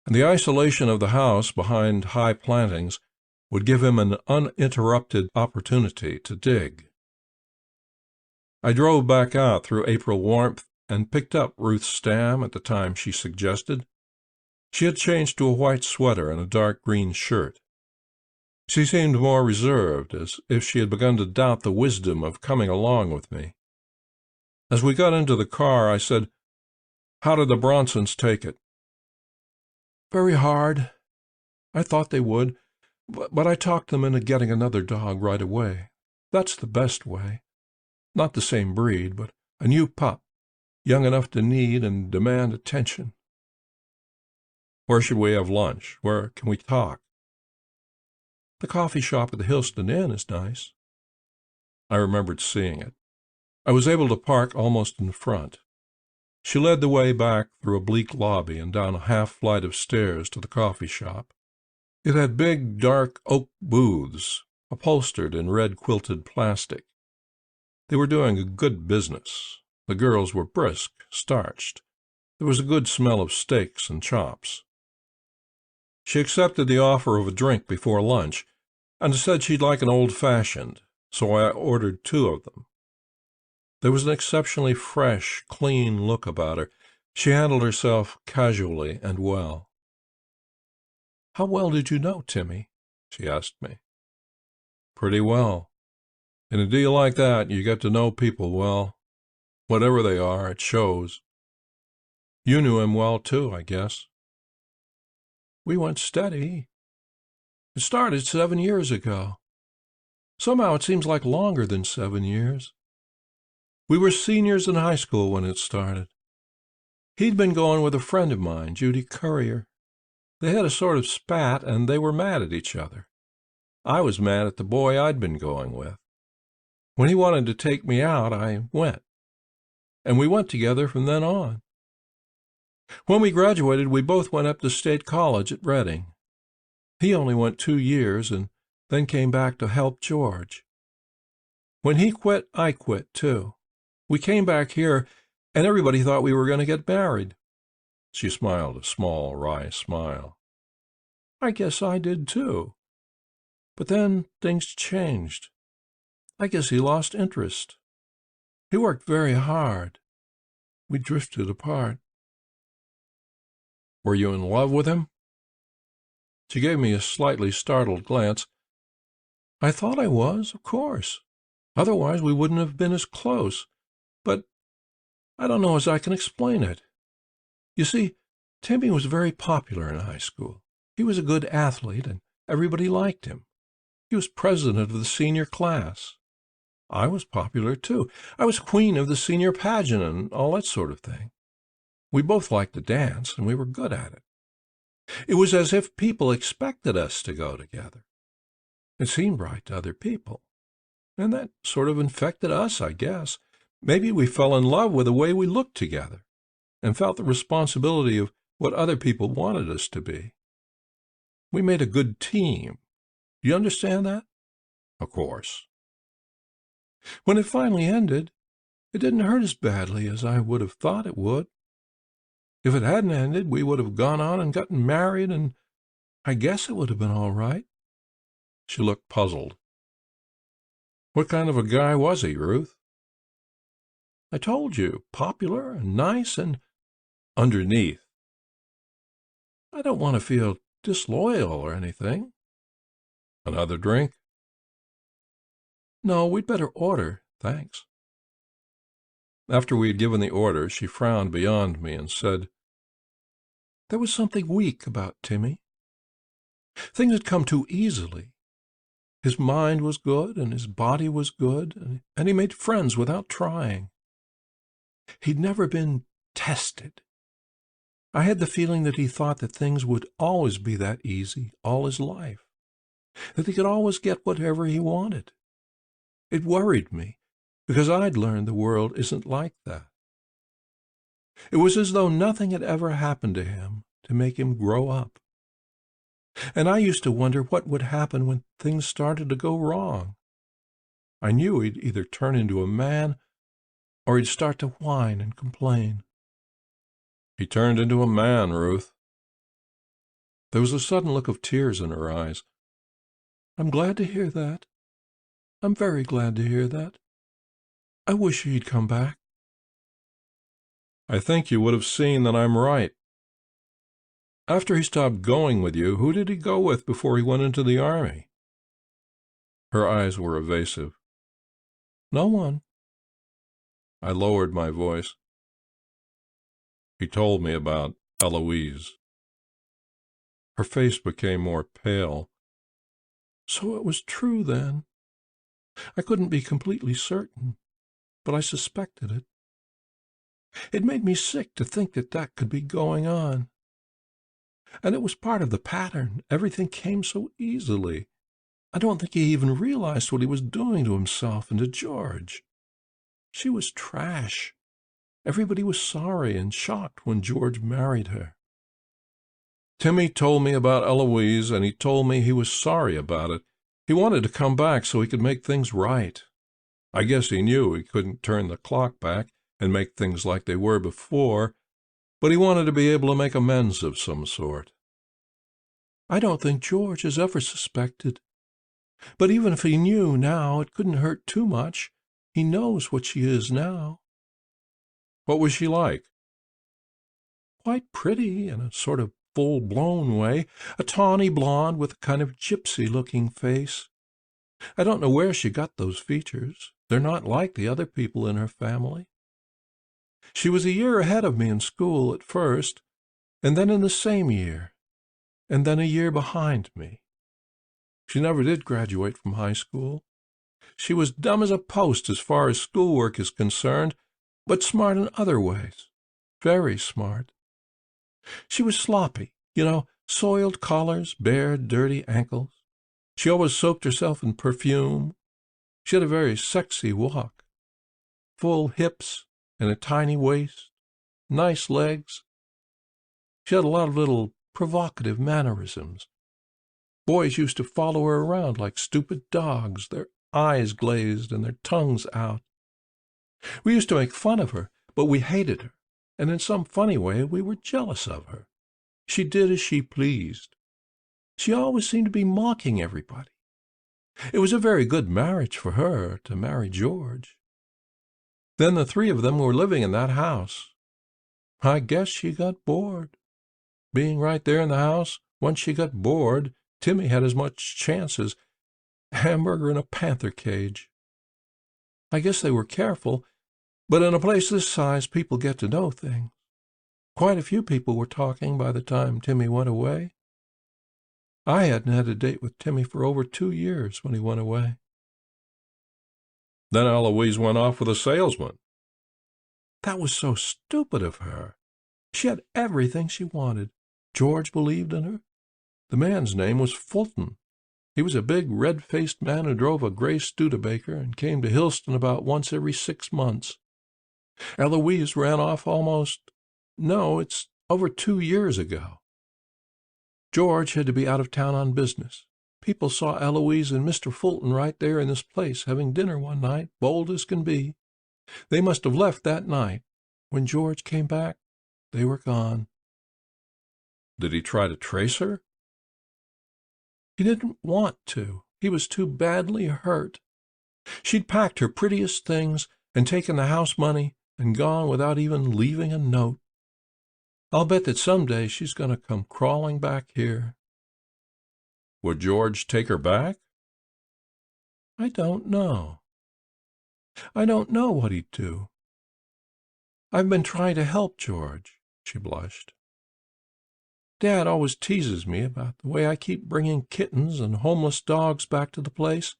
and the isolation of the house behind high plantings would give him an uninterrupted opportunity to dig. I drove back out through April warmth and picked up Ruth Stamm at the time she suggested. She had changed to a white sweater and a dark green shirt. She seemed more reserved, as if she had begun to doubt the wisdom of coming along with me. As we got into the car, I said, "How did the Bronsons take it?" "Very hard. I thought they would, but I talked them into getting another dog right away. That's the best way. Not the same breed, but a new pup, young enough to need and demand attention." "Where should we have lunch? Where can we talk?" "The coffee shop at the Hillston Inn is nice." I remembered seeing it. I was able to park almost in front. She led the way back through a bleak lobby and down a half-flight of stairs to the coffee shop. It had big, dark oak booths, upholstered in red quilted plastic. They were doing a good business. The girls were brisk, starched. There was a good smell of steaks and chops. She accepted the offer of a drink before lunch, and said she'd like an old-fashioned, so I ordered 2 of them. There was an exceptionally fresh, clean look about her. She handled herself casually and well. "How well did you know Timmy?" she asked me. "Pretty well. In a deal like that, you get to know people well. Whatever they are, it shows. You knew him well, too, I guess." "We went steady. It started 7 years ago. Somehow it seems like longer than 7 years. We were seniors in high school when it started. He'd been going with a friend of mine, Judy Currier. They had a sort of spat, and they were mad at each other. I was mad at the boy I'd been going with. When he wanted to take me out, I went. And we went together from then on. When we graduated, we both went up to State College at Reading. He only went 2 years and then came back to help George. When he quit, I quit, too. We came back here, and everybody thought we were going to get married." She smiled a small, wry smile. "I guess I did, too. But then things changed. I guess he lost interest. He worked very hard. We drifted apart." "Were you in love with him?" She gave me a slightly startled glance. "I thought I was, of course. Otherwise we wouldn't have been as close. But I don't know as I can explain it. You see, Timmy was very popular in high school. He was a good athlete, and everybody liked him. He was president of the senior class. I was popular, too. I was queen of the senior pageant and all that sort of thing. We both liked to dance, and we were good at it. It was as if people expected us to go together. It seemed right to other people, and that sort of infected us, I guess. Maybe we fell in love with the way we looked together and felt the responsibility of what other people wanted us to be. We made a good team. Do you understand that?" "Of course." "When it finally ended, It didn't hurt as badly as I would have thought it would. If it hadn't ended, we would have gone on and gotten married, and I guess it would have been all right." She looked puzzled. "What kind of a guy was he, Ruth?" "I told you, popular and nice and underneath. I don't want to feel disloyal or anything." "Another drink?" "No, we'd better order, thanks." After we had given the order, she frowned beyond me and said, "There was something weak about Timmy. Things had come too easily. His mind was good, and his body was good, and he made friends without trying. He'd never been tested. I had the feeling that he thought that things would always be that easy all his life, that he could always get whatever he wanted. It worried me, because I'd learned the world isn't like that. It was as though nothing had ever happened to him to make him grow up. And I used to wonder what would happen when things started to go wrong. I knew he'd either turn into a man or he'd start to whine and complain." "He turned into a man, Ruth." There was a sudden look of tears in her eyes. "I'm glad to hear that. I'm very glad to hear that. I wish he'd come back." "I think you would have seen that I'm right. After he stopped going with you, who did he go with before he went into the army?" Her eyes were evasive. "No one." I lowered my voice. "He told me about Eloise." Her face became more pale. "So it was true, then. I couldn't be completely certain, but I suspected it. It made me sick to think that that could be going on. And it was part of the pattern. Everything came so easily. I don't think he even realized what he was doing to himself and to George. She was trash. Everybody was sorry and shocked when George married her. Timmy told me about Eloise, and he told me he was sorry about it. He wanted to come back so he could make things right. I guess he knew he couldn't turn the clock back and make things like they were before, but he wanted to be able to make amends of some sort. I don't think George has ever suspected. But even if he knew now, it couldn't hurt too much. He knows what she is now." "What was she like?" "Quite pretty in a sort of full-blown way, a tawny blonde with a kind of gypsy-looking face. I don't know where she got those features. They're not like the other people in her family. She was a year ahead of me in school at first, and then in the same year, and then a year behind me. She never did graduate from high school. She was dumb as a post as far as schoolwork is concerned, but smart in other ways. Very smart. She was sloppy, soiled collars, bare, dirty ankles. She always soaked herself in perfume. She had a very sexy walk. Full hips and a tiny waist, nice legs. She had a lot of little provocative mannerisms. Boys used to follow her around like stupid dogs, their eyes glazed and their tongues out. We used to make fun of her, but we hated her, and in some funny way we were jealous of her. She did as she pleased. She always seemed to be mocking everybody. It was a very good marriage for her to marry George. Then the three of them were living in that house. I guess she got bored. Being right there in the house, once she got bored, Timmy had as much chance as a hamburger in a panther cage. I guess they were careful, but in a place this size, people get to know things. Quite a few people were talking by the time Timmy went away. I hadn't had a date with Timmy for over 2 years when he went away." "Then Eloise went off with a salesman." "That was so stupid of her. She had everything she wanted. George believed in her. The man's name was Fulton. He was a big, red-faced man who drove a gray Studebaker and came to Hillston about once every 6 months. Eloise ran off it's over 2 years ago. George had to be out of town on business. People saw Eloise and Mr. Fulton right there in this place having dinner one night, bold as can be. They must have left that night. When George came back, they were gone. Did he try to trace her? He didn't want to. He was too badly hurt. She'd packed her prettiest things and taken the house money and gone without even leaving a note. I'll bet that someday she's going to come crawling back here. Would George take her back? I don't know. I don't know what he'd do. I've been trying to help George, she blushed. Dad always teases me about the way I keep bringing kittens and homeless dogs back to the place.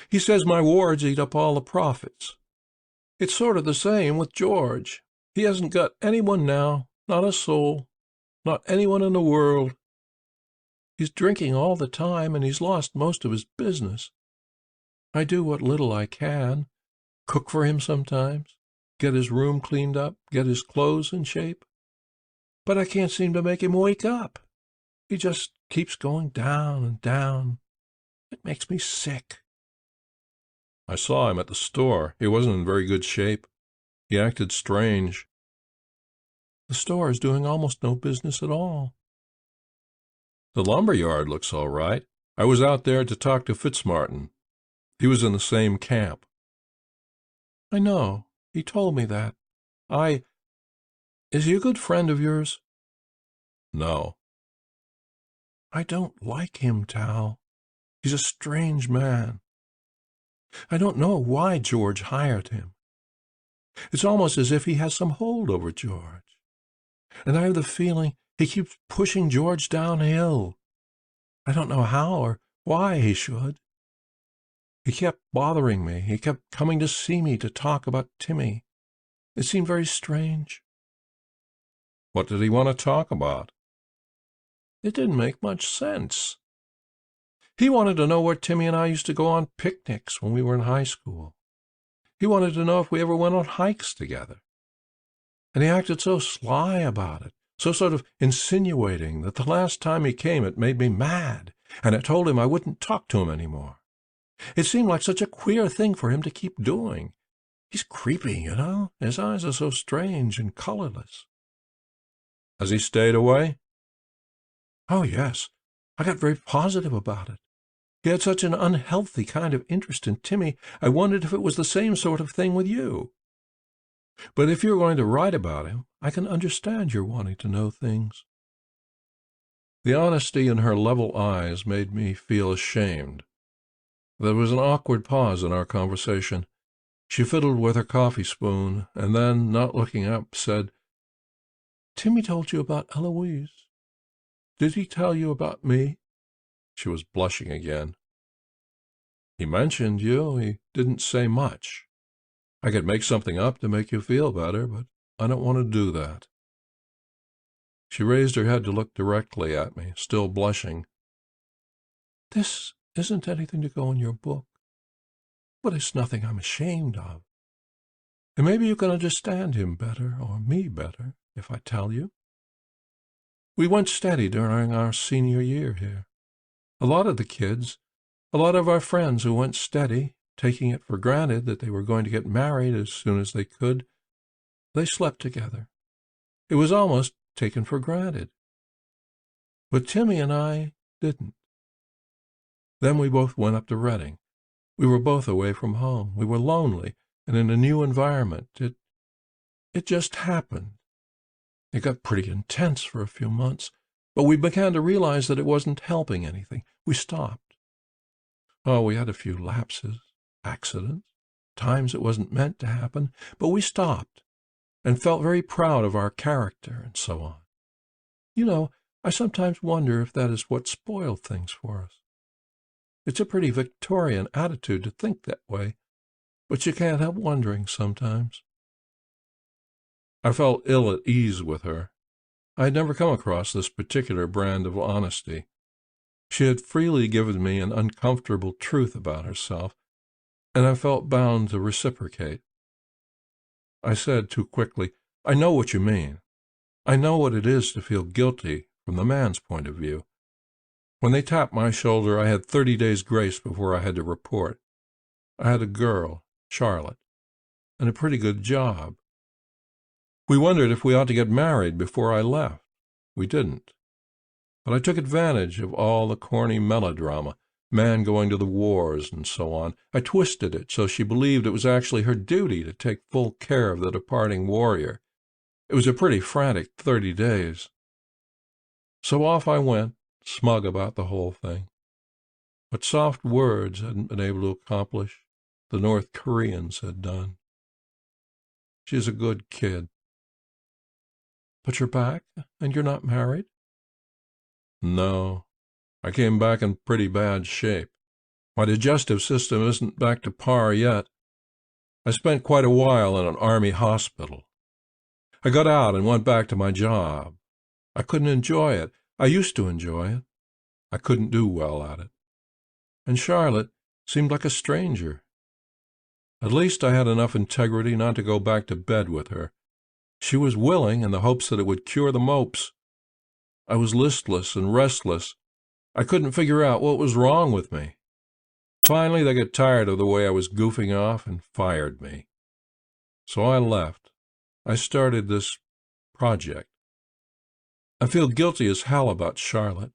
He says my wards eat up all the profits. It's sort of the same with George. He hasn't got anyone now, not a soul, not anyone in the world. He's drinking all the time, and he's lost most of his business. I do what little I can, cook for him sometimes, get his room cleaned up, get his clothes in shape. But I can't seem to make him wake up. He just keeps going down and down. It makes me sick. I saw him at the store. He wasn't in very good shape. He acted strange. The store is doing almost no business at all. The lumber yard looks all right. I was out there to talk to Fitzmartin. He was in the same camp. I know. He told me that. Is he a good friend of yours? No. I don't like him, Tal. He's a strange man. I don't know why George hired him. It's almost as if he has some hold over George. And I have the feeling he keeps pushing George downhill. I don't know how or why he should. He kept bothering me. He kept coming to see me to talk about Timmy. It seemed very strange. What did he want to talk about? It didn't make much sense. He wanted to know where Timmy and I used to go on picnics when we were in high school. He wanted to know if we ever went on hikes together. And he acted so sly about it, so sort of insinuating, that the last time he came it made me mad, and I told him I wouldn't talk to him any more. It seemed like such a queer thing for him to keep doing. He's creepy, you know. His eyes are so strange and colorless. Has he stayed away? Oh, yes. I got very positive about it. He had such an unhealthy kind of interest in Timmy, I wondered if it was the same sort of thing with you. But if you're going to write about him, I can understand your wanting to know things. The honesty in her level eyes made me feel ashamed. There was an awkward pause in our conversation. She fiddled with her coffee spoon, and then, not looking up, said, Timmy told you about Eloise. Did he tell you about me? She was blushing again. He mentioned you. He didn't say much. I could make something up to make you feel better, but I don't want to do that. She raised her head to look directly at me, still blushing. This isn't anything to go in your book, but it's nothing I'm ashamed of. And maybe you can understand him better, or me better, if I tell you. We went steady during our senior year here. A lot of the kids, a lot of our friends who went steady, taking it for granted that they were going to get married as soon as they could, they slept together. It was almost taken for granted. But Timmy and I didn't. Then we both went up to Reading. We were both away from home. We were lonely and in a new environment. It just happened. It got pretty intense for a few months, but we began to realize that it wasn't helping anything. We stopped. Oh, we had a few lapses, accidents, times it wasn't meant to happen, but we stopped and felt very proud of our character and so on. You know, I sometimes wonder if that is what spoiled things for us. It's a pretty Victorian attitude to think that way, but you can't help wondering sometimes. I felt ill at ease with her. I had never come across this particular brand of honesty. She had freely given me an uncomfortable truth about herself, and I felt bound to reciprocate. I said too quickly, I know what you mean. I know what it is to feel guilty from the man's point of view. When they tapped my shoulder, I had 30 days' grace before I had to report. I had a girl, Charlotte. and a pretty good job. We wondered if we ought to get married before I left. We didn't. But I took advantage of all the corny melodrama, man going to the wars and so on. I twisted it so she believed it was actually her duty to take full care of the departing warrior. It was a pretty frantic 30 days. So off I went, smug about the whole thing. What soft words hadn't been able to accomplish, the North Koreans had done. She's a good kid. But you're back, and you're not married? No. I came back in pretty bad shape. My digestive system isn't back to par yet. I spent quite a while in an army hospital. I got out and went back to my job. I couldn't enjoy it. I used to enjoy it. I couldn't do well at it. And Charlotte seemed like a stranger. At least I had enough integrity not to go back to bed with her. She was willing in the hopes that it would cure the mopes. I was listless and restless. I couldn't figure out what was wrong with me. Finally, they got tired of the way I was goofing off and fired me. So I left. I started this project. I feel guilty as hell about Charlotte.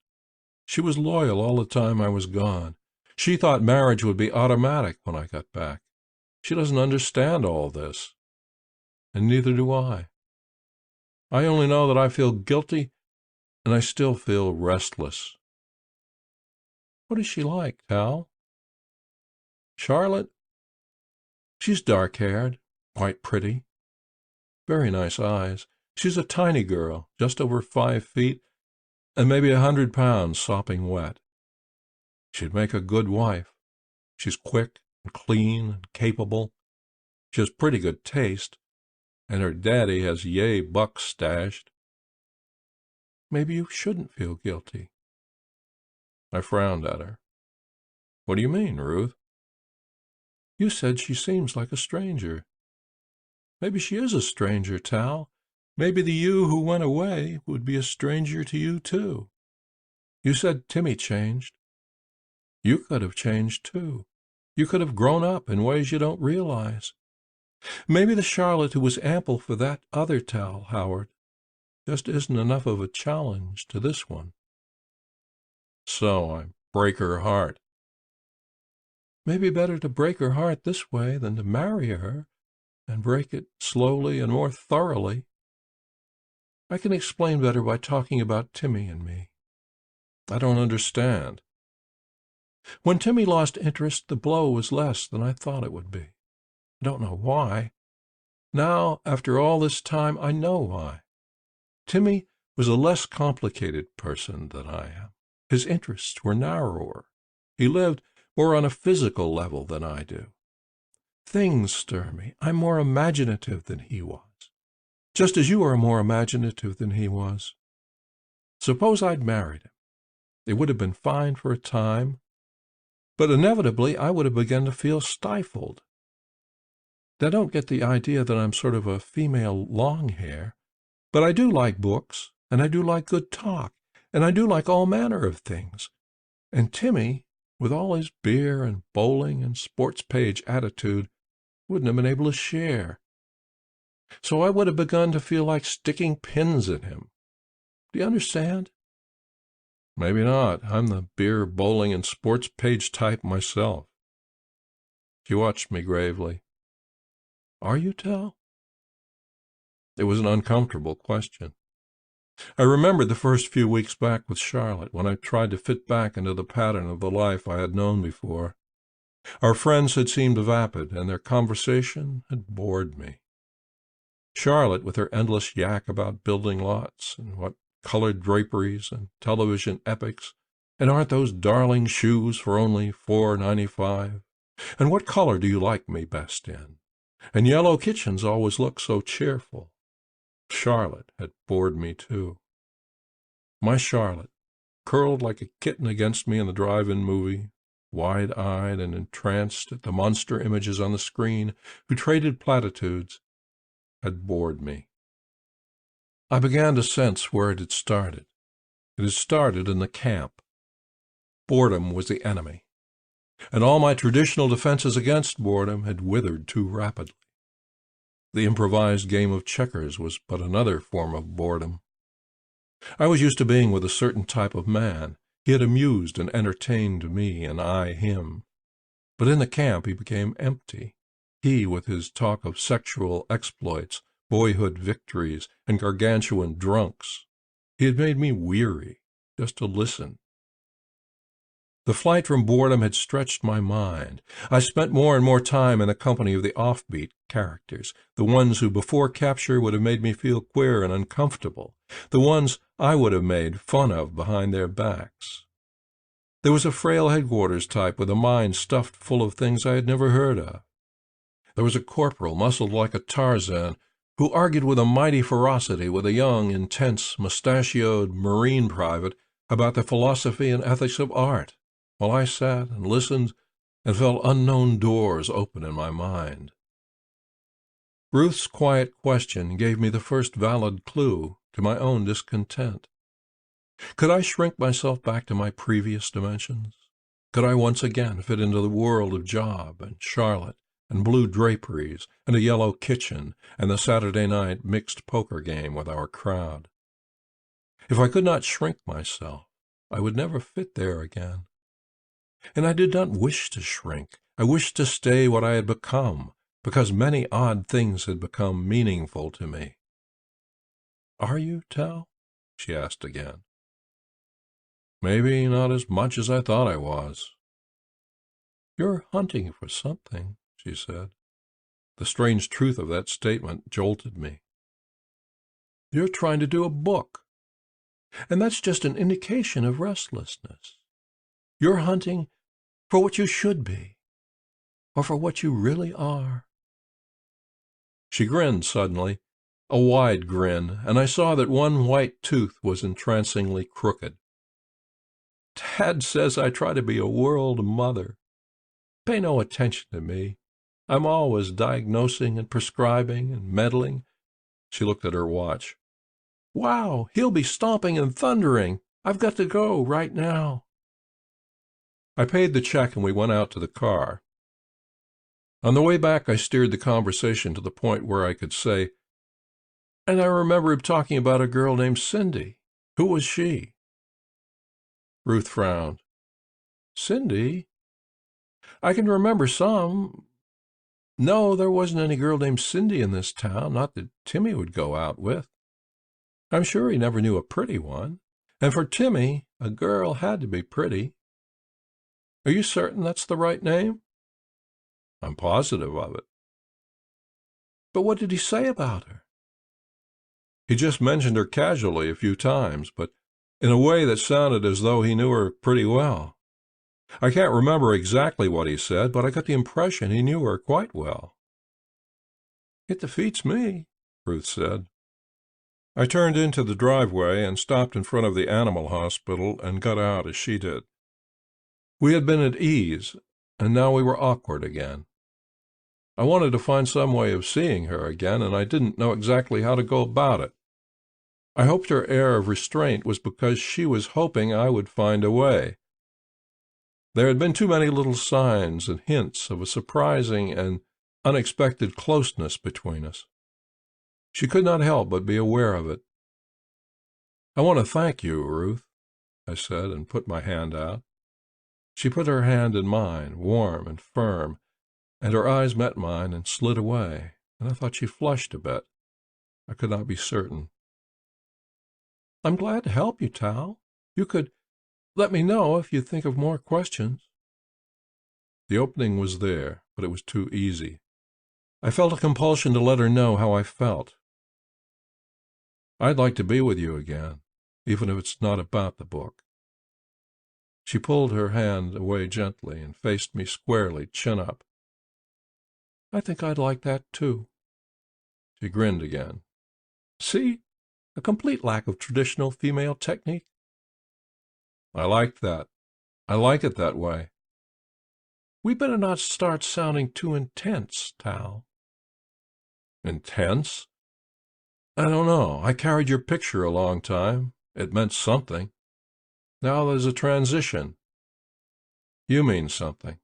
She was loyal all the time I was gone. She thought marriage would be automatic when I got back. She doesn't understand all this. And neither do I. I only know that I feel guilty, and I still feel restless. What is she like, Tal? Charlotte? She's dark-haired, quite pretty. Very nice eyes. She's a tiny girl, just over 5 feet, and maybe 100 pounds sopping wet. She'd make a good wife. She's quick and clean and capable. She has pretty good taste, and her daddy has yay bucks stashed. Maybe you shouldn't feel guilty. I frowned at her. What do you mean, Ruth? You said she seems like a stranger. Maybe she is a stranger, Tal. Maybe the you who went away would be a stranger to you, too. You said Timmy changed. You could have changed, too. You could have grown up in ways you don't realize. Maybe the Charlotte who was ample for that other Tal, Howard, just isn't enough of a challenge to this one. So I break her heart. Maybe better to break her heart this way than to marry her and break it slowly and more thoroughly. I can explain better by talking about Timmy and me. I don't understand. When Timmy lost interest, the blow was less than I thought it would be. I don't know why. Now, after all this time, I know why. Timmy was a less complicated person than I am. His interests were narrower. He lived more on a physical level than I do. Things stir me. I'm more imaginative than he was, just as you are more imaginative than he was. Suppose I'd married him. It would have been fine for a time, but inevitably I would have begun to feel stifled. Now, don't get the idea that I'm sort of a female long-hair, but I do like books, and I do like good talk, and I do like all manner of things. And Timmy, with all his beer and bowling and sports page attitude, wouldn't have been able to share. So I would have begun to feel like sticking pins in him. Do you understand? Maybe not. I'm the beer, bowling, and sports page type myself. She watched me gravely. Are you, Tal? It was an uncomfortable question. I remembered the first few weeks back with Charlotte, when I tried to fit back into the pattern of the life I had known before. Our friends had seemed vapid, and their conversation had bored me. Charlotte, with her endless yak about building lots, and what colored draperies and television epics, and aren't those darling shoes for only $4.95? And what color do you like me best in? And yellow kitchens always look so cheerful. Charlotte had bored me, too. My Charlotte, curled like a kitten against me in the drive-in movie, wide-eyed and entranced at the monster images on the screen, who traded platitudes, had bored me. I began to sense where it had started. It had started in the camp. Boredom was the enemy, and all my traditional defenses against boredom had withered too rapidly. The improvised game of checkers was but another form of boredom. I was used to being with a certain type of man. He had amused and entertained me, and I him. But in the camp he became empty. He, with his talk of sexual exploits, boyhood victories, and gargantuan drunks. He had made me weary just to listen. The flight from boredom had stretched my mind. I spent more and more time in the company of the offbeat characters, the ones who before capture would have made me feel queer and uncomfortable, the ones I would have made fun of behind their backs. There was a frail headquarters type with a mind stuffed full of things I had never heard of. There was a corporal, muscled like a Tarzan, who argued with a mighty ferocity with a young, intense, mustachioed Marine private about the philosophy and ethics of art, while I sat and listened and felt unknown doors open in my mind. Ruth's quiet question gave me the first valid clue to my own discontent. Could I shrink myself back to my previous dimensions? Could I once again fit into the world of Job and Charlotte and blue draperies and a yellow kitchen and the Saturday night mixed poker game with our crowd? If I could not shrink myself, I would never fit there again. And I did not wish to shrink. I wished to stay what I had become, because many odd things had become meaningful to me. "Are you, Tal?" she asked again. "Maybe not as much as I thought I was." "You're hunting for something," she said. The strange truth of that statement jolted me. "You're trying to do a book, and that's just an indication of restlessness. You're hunting for what you should be, or for what you really are." She grinned suddenly, a wide grin, and I saw that one white tooth was entrancingly crooked. "Dad says I try to be a world mother. Pay no attention to me. I'm always diagnosing and prescribing and meddling." She looked at her watch. "Wow, he'll be stomping and thundering. I've got to go right now." I paid the check and we went out to the car. On the way back, I steered the conversation to the point where I could say, "And I remember him talking about a girl named Cindy. Who was she?" Ruth frowned. "Cindy? I can remember some. No, there wasn't any girl named Cindy in this town, not that Timmy would go out with. I'm sure he never knew a pretty one, and for Timmy, a girl had to be pretty. Are you certain that's the right name?" "I'm positive of it." "But what did he say about her?" "He just mentioned her casually a few times, but in a way that sounded as though he knew her pretty well. I can't remember exactly what he said, but I got the impression he knew her quite well." "It defeats me," Ruth said. I turned into the driveway and stopped in front of the animal hospital and got out as she did. We had been at ease, and now we were awkward again. I wanted to find some way of seeing her again, and I didn't know exactly how to go about it. I hoped her air of restraint was because she was hoping I would find a way. There had been too many little signs and hints of a surprising and unexpected closeness between us. She could not help but be aware of it. "I want to thank you, Ruth," I said, and put my hand out. She put her hand in mine, warm and firm, and her eyes met mine and slid away, and I thought she flushed a bit. I could not be certain. "I'm glad to help you, Tal. You could let me know if you think of more questions." The opening was there, but it was too easy. I felt a compulsion to let her know how I felt. "I'd like to be with you again, even if it's not about the book." She pulled her hand away gently and faced me squarely, chin up. "I think I'd like that, too." She grinned again. "See? A complete lack of traditional female technique." I liked that. I like it that way. "We better not start sounding too intense, Tal." "Intense? I don't know. I carried your picture a long time. It meant something. Now there's a transition. You mean something."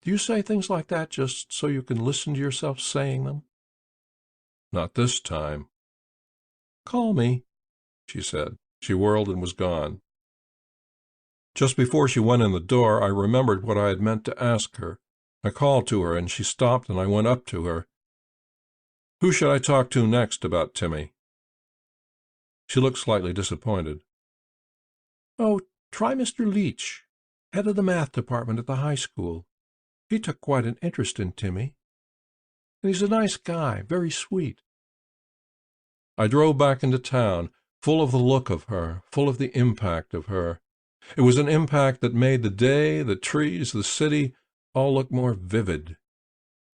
"Do you say things like that just so you can listen to yourself saying them?" Not this time. "Call me," she said. She whirled and was gone. Just before she went in the door, I remembered what I had meant to ask her. I called to her, and she stopped, and I went up to her. "Who should I talk to next about Timmy?" She looked slightly disappointed. "Oh, try Mr. Leach, head of the math department at the high school. He took quite an interest in Timmy. And he's a nice guy, very sweet." I drove back into town, full of the look of her, full of the impact of her. It was an impact that made the day, the trees, the city, all look more vivid.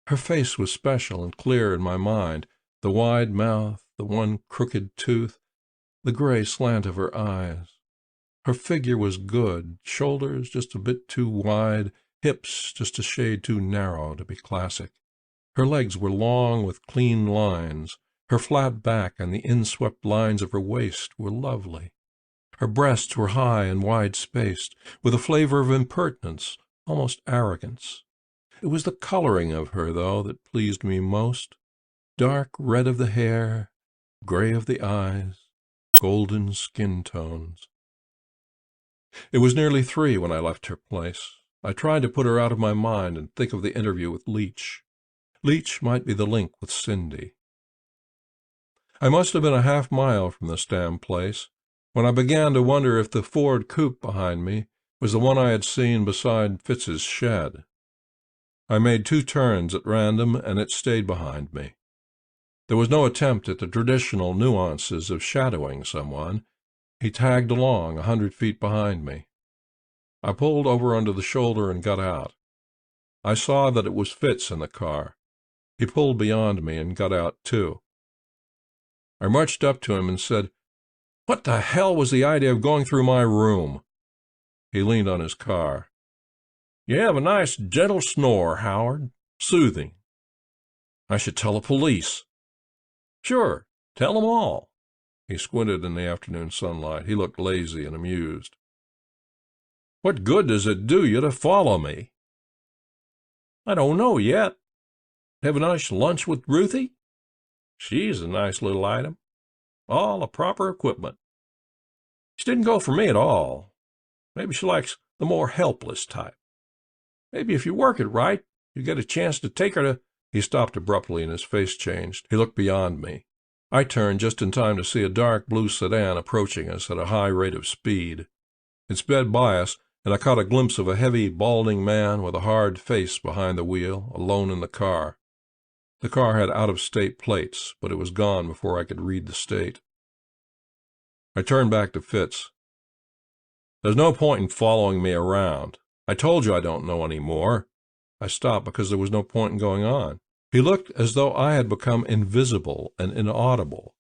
Her face was special and clear in my mind, the wide mouth, the one crooked tooth, the gray slant of her eyes. Her figure was good, shoulders just a bit too wide, hips just a shade too narrow to be classic. Her legs were long with clean lines. Her flat back and the inswept lines of her waist were lovely. Her breasts were high and wide-spaced, with a flavor of impertinence, almost arrogance. It was the coloring of her, though, that pleased me most. Dark red of the hair, gray of the eyes, golden skin tones. It was nearly 3 when I left her place. I tried to put her out of my mind and think of the interview with Leach. Leach might be the link with Cindy. I must have been a half-mile from the Stam place when I began to wonder if the Ford coupe behind me was the one I had seen beside Fitz's shed. I made 2 turns at random, and it stayed behind me. There was no attempt at the traditional nuances of shadowing someone. He tagged along 100 feet behind me. I pulled over under the shoulder and got out. I saw that it was Fitz in the car. He pulled beyond me and got out, too. I marched up to him and said, "What the hell was the idea of going through my room?" He leaned on his car. "You have a nice, gentle snore, Howard. Soothing." "I should tell the police." "Sure, tell them all." He squinted in the afternoon sunlight. He looked lazy and amused. "What good does it do you to follow me?" "I don't know yet. Have a nice lunch with Ruthie? She's a nice little item. All the proper equipment. She didn't go for me at all. Maybe she likes the more helpless type. Maybe if you work it right, you get a chance to take her to—" He stopped abruptly and his face changed. He looked beyond me. I turned just in time to see a dark blue sedan approaching us at a high rate of speed. It sped by us, and I caught a glimpse of a heavy, balding man with a hard face behind the wheel, alone in the car. The car had out-of-state plates, but it was gone before I could read the state. I turned back to Fitz. "There's no point in following me around. I told you I don't know any more." I stopped because there was no point in going on. He looked as though I had become invisible and inaudible.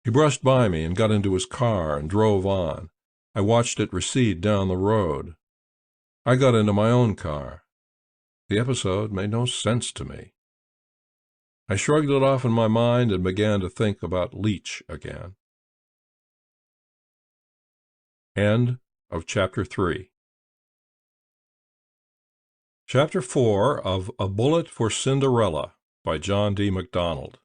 He brushed by me and got into his car and drove on. I watched it recede down the road. I got into my own car. The episode made no sense to me. I shrugged it off in my mind and began to think about Leach again. End of Chapter 3. Chapter 4 of A Bullet for Cinderella by John D. MacDonald.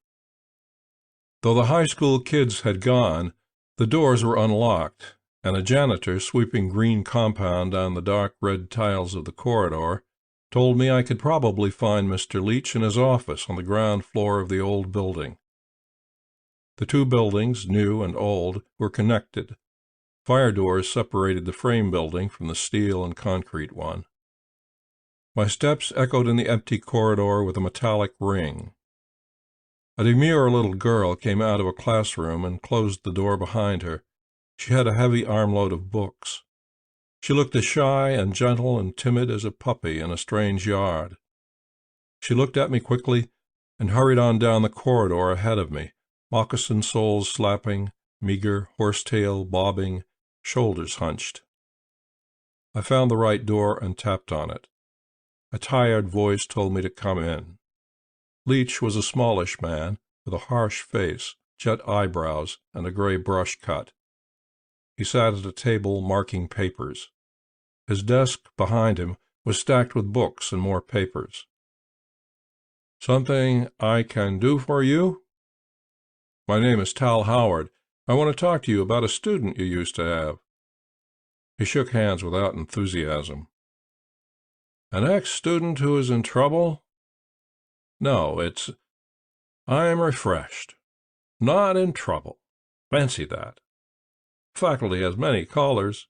Though the high school kids had gone, the doors were unlocked, and a janitor sweeping green compound down the dark red tiles of the corridor told me I could probably find Mr. Leach in his office on the ground floor of the old building. The 2 buildings, new and old, were connected. Fire doors separated the frame building from the steel and concrete one. My steps echoed in the empty corridor with a metallic ring. A demure little girl came out of a classroom and closed the door behind her. She had a heavy armload of books. She looked as shy and gentle and timid as a puppy in a strange yard. She looked at me quickly and hurried on down the corridor ahead of me, moccasin soles slapping, meager, horsetail bobbing, shoulders hunched. I found the right door and tapped on it. A tired voice told me to come in. Leach was a smallish man with a harsh face, jet eyebrows, and a gray brush cut. He sat at a table marking papers. His desk behind him was stacked with books and more papers. "Something I can do for you?" My name is Tal Howard. I want to talk to you about a student you used to have." He shook hands without enthusiasm. "An ex-student who is in trouble? No, I'm refreshed. Not in trouble. Fancy that. Faculty has many callers.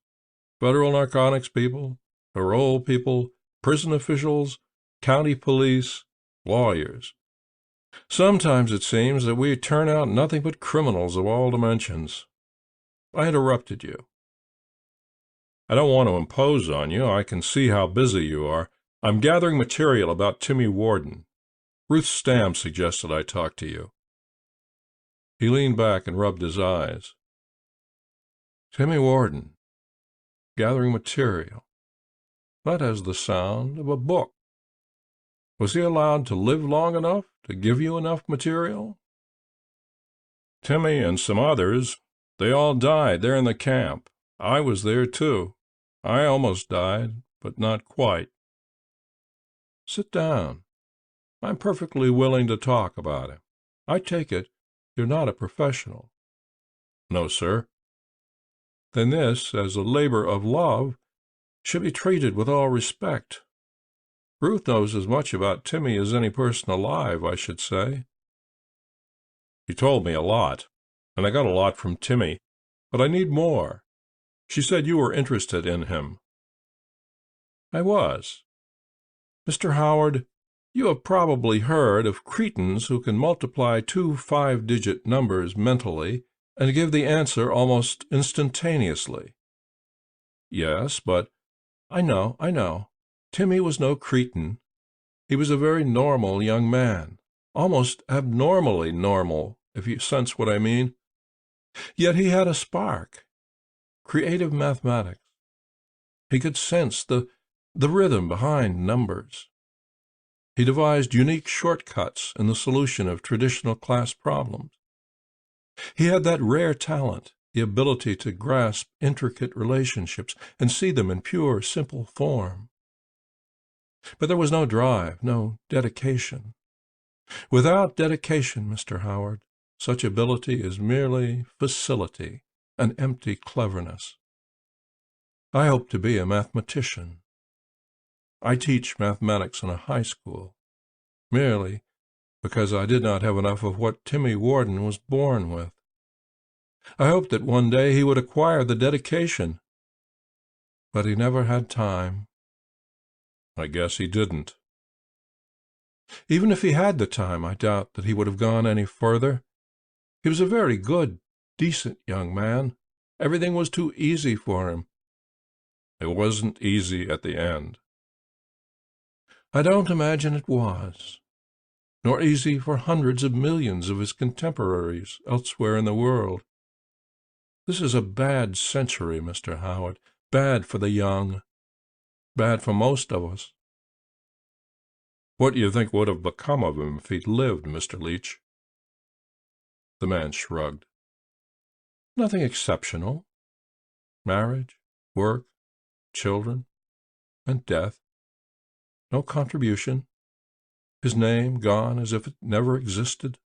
Federal narcotics people, parole people, prison officials, county police, lawyers. Sometimes it seems that we turn out nothing but criminals of all dimensions. I interrupted you. I don't want to impose on you. I can see how busy you are. I'm gathering material about Timmy Warden. Ruth Stam suggested I talk to you." He leaned back and rubbed his eyes. "Timmy Warden. Gathering material. That has the sound of a book. Was he allowed to live long enough to give you enough material?" "Timmy and some others. They all died there in the camp. I was there, too. I almost died, but not quite." "Sit down. I'm perfectly willing to talk about him. I take it you're not a professional." "No, sir." "Then this, as a labor of love, should be treated with all respect. Ruth knows as much about Timmy as any person alive, I should say." "She told me a lot, and I got a lot from Timmy, but I need more. She said you were interested in him." "I was. Mr. Howard, you have probably heard of cretins who can multiply two 5-digit numbers mentally and give the answer almost instantaneously." "Yes, but—" I know. Timmy was no cretin. He was a very normal young man, almost abnormally normal, if you sense what I mean. Yet he had a spark. Creative mathematics. He could sense the rhythm behind numbers. He devised unique shortcuts in the solution of traditional class problems. He had that rare talent, the ability to grasp intricate relationships and see them in pure, simple form. But there was no drive, no dedication. Without dedication, Mr. Howard, such ability is merely facility, an empty cleverness. I hope to be a mathematician. I teach mathematics in a high school, merely because I did not have enough of what Timmy Warden was born with. I hoped that one day he would acquire the dedication, but he never had time. I guess he didn't. Even if he had the time, I doubt that he would have gone any further. He was a very good, decent young man. Everything was too easy for him. It wasn't easy at the end. I don't imagine it was, nor easy for hundreds of millions of his contemporaries elsewhere in the world. This is a bad century, Mr. Howard, bad for the young, bad for most of us. What do you think would have become of him if he'd lived, Mr. Leach?" The man shrugged. "Nothing exceptional. Marriage, work, children, and death. No contribution. His name gone as if it never existed.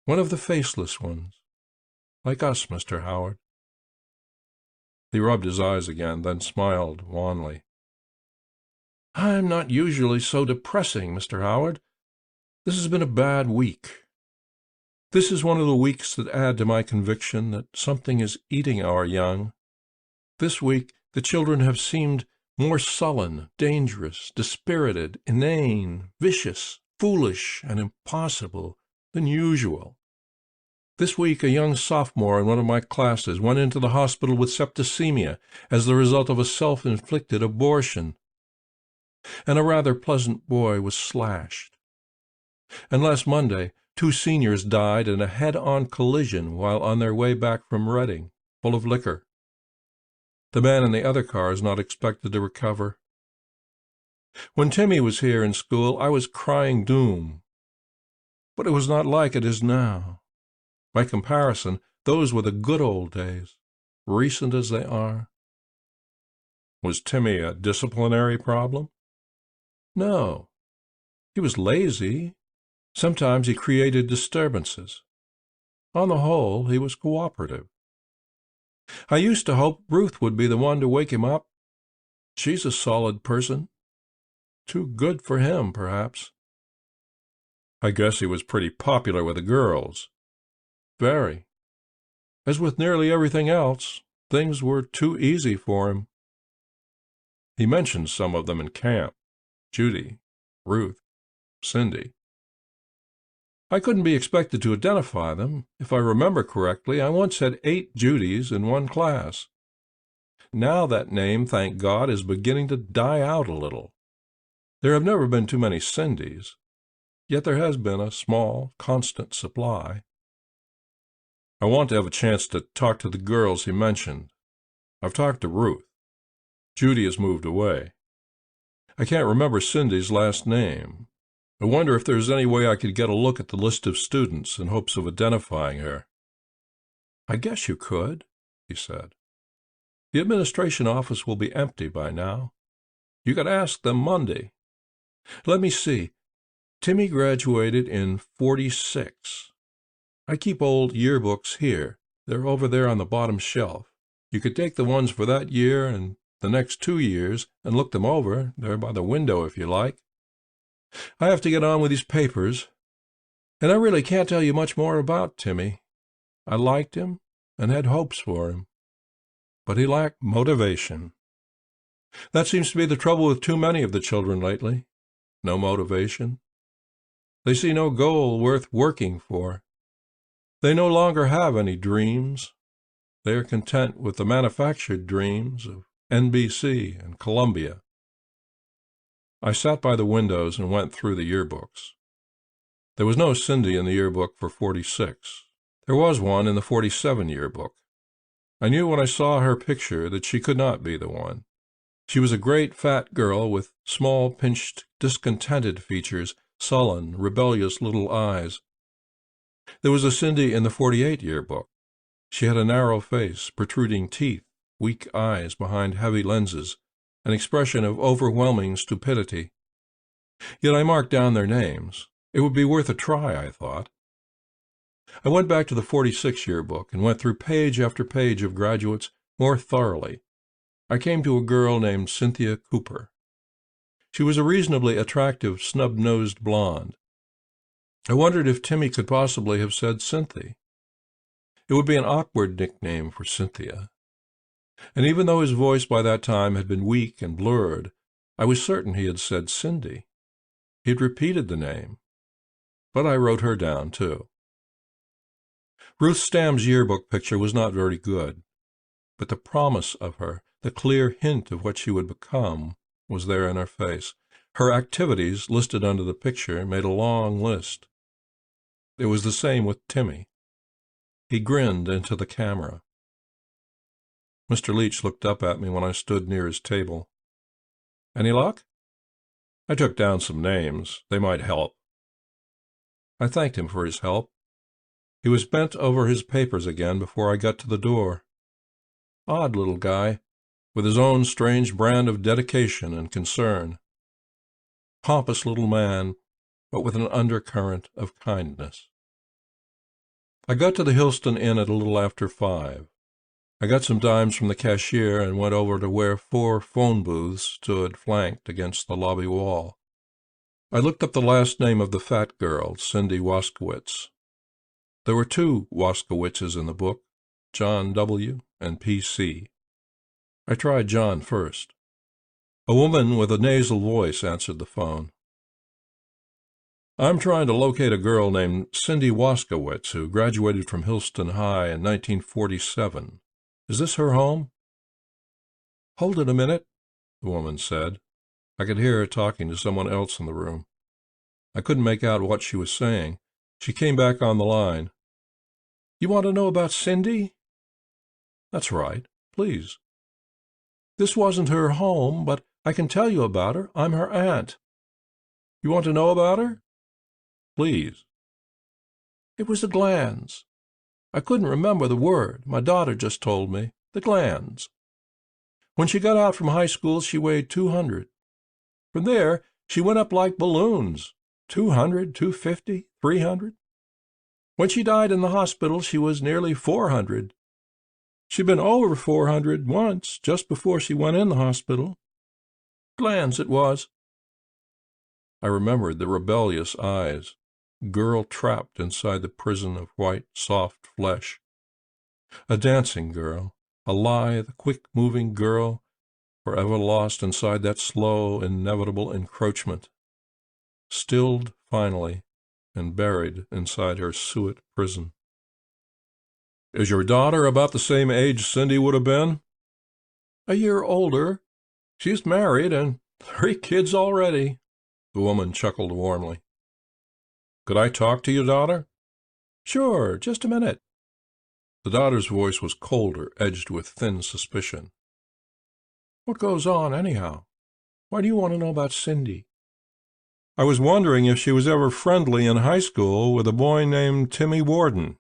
One of the faceless ones, like us, Mr. Howard." He rubbed his eyes again, then smiled wanly. "I'm not usually so depressing, Mr. Howard. This has been a bad week. This is one of the weeks that add to my conviction that something is eating our young. This week the children have seemed more sullen, dangerous, dispirited, inane, vicious, foolish, and impossible than usual. This week a young sophomore in one of my classes went into the hospital with septicemia as the result of a self-inflicted abortion. And a rather pleasant boy was slashed. And last Monday, 2 seniors died in a head-on collision while on their way back from Reading, full of liquor. The man in the other car is not expected to recover. When Timmy was here in school, I was crying doom. But it was not like it is now. By comparison, those were the good old days, recent as they are. Was Timmy a disciplinary problem? No. He was lazy. Sometimes he created disturbances. On the whole, he was cooperative. I used to hope Ruth would be the one to wake him up. She's a solid person. Too good for him, perhaps. I guess he was pretty popular with the girls. Very. As with nearly everything else, things were too easy for him. He mentioned some of them in camp: Judy, Ruth, Cindy. I couldn't be expected to identify them. If I remember correctly, I once had 8 Judys in one class. Now that name, thank God, is beginning to die out a little. There have never been too many Cindys, yet there has been a small, constant supply. I want to have a chance to talk to the girls he mentioned. I've talked to Ruth. Judy has moved away. I can't remember Cindy's last name. I wonder if there's any way I could get a look at the list of students in hopes of identifying her. I guess you could, he said. The administration office will be empty by now. You could ask them Monday. Let me see. Timmy graduated in '46. I keep old yearbooks here. They're over there on the bottom shelf. You could take the ones for that year and the next 2 years and look them over. They're by the window if you like. I have to get on with these papers, and I really can't tell you much more about Timmy. I liked him and had hopes for him, but he lacked motivation. That seems to be the trouble with too many of the children lately. No motivation. They see no goal worth working for. They no longer have any dreams. They are content with the manufactured dreams of NBC and Columbia. I sat by the windows and went through the yearbooks. There was no Cindy in the yearbook for '46. There was one in the '47 yearbook. I knew when I saw her picture that she could not be the one. She was a great fat girl with small, pinched, discontented features, sullen, rebellious little eyes. There was a Cindy in the '48 yearbook. She had a narrow face, protruding teeth, weak eyes behind heavy lenses, an expression of overwhelming stupidity. Yet I marked down their names. It would be worth a try, I thought. I went back to the '46 yearbook and went through page after page of graduates more thoroughly. I came to a girl named Cynthia Cooper. She was a reasonably attractive, snub-nosed blonde. I wondered if Timmy could possibly have said Cynthia. It would be an awkward nickname for Cynthia. And even though his voice by that time had been weak and blurred, I was certain he had said Cindy. He had repeated the name. But I wrote her down, too. Ruth Stam's yearbook picture was not very good, but the promise of her, the clear hint of what she would become, was there in her face. Her activities, listed under the picture, made a long list. It was the same with Timmy. He grinned into the camera. Mr. Leach looked up at me when I stood near his table. "Any luck?" I took down some names. They might help. I thanked him for his help. He was bent over his papers again before I got to the door. Odd little guy, with his own strange brand of dedication and concern. Pompous little man, but with an undercurrent of kindness. I got to the Hillston Inn at a little after 5. I got some dimes from the cashier and went over to where 4 phone booths stood flanked against the lobby wall. I looked up the last name of the fat girl, Cindy Waskowitz. There were 2 Waskowitzes in the book, John W. and P.C. I tried John first. A woman with a nasal voice answered the phone. "I'm trying to locate a girl named Cindy Waskowitz who graduated from Hillston High in 1947. Is this her home?" "Hold it a minute," the woman said. I could hear her talking to someone else in the room. I couldn't make out what she was saying. She came back on the line. "You want to know about Cindy?" "That's right. Please." "This wasn't her home, but I can tell you about her. I'm her aunt." "You want to know about her?" "Please." "It was the glands. I couldn't remember the word. My daughter just told me. The glands. When she got out from high school, she weighed 200. From there, she went up like balloons. 200, 250, 300. When she died in the hospital, she was nearly 400. She'd been over 400 once, just before she went in the hospital. Glands, it was. I remembered the rebellious eyes, girl trapped inside the prison of white, soft flesh. A dancing girl, a lithe, quick-moving girl, forever lost inside that slow, inevitable encroachment, stilled finally and buried inside her suet prison. Is your daughter about the same age Cindy would have been? A year older. She's married and 3 kids already. The woman chuckled warmly. Could I talk to your daughter? Sure, just a minute. The daughter's voice was colder, edged with thin suspicion. What goes on, anyhow? Why do you want to know about Cindy? I was wondering if she was ever friendly in high school with a boy named Timmy Warden.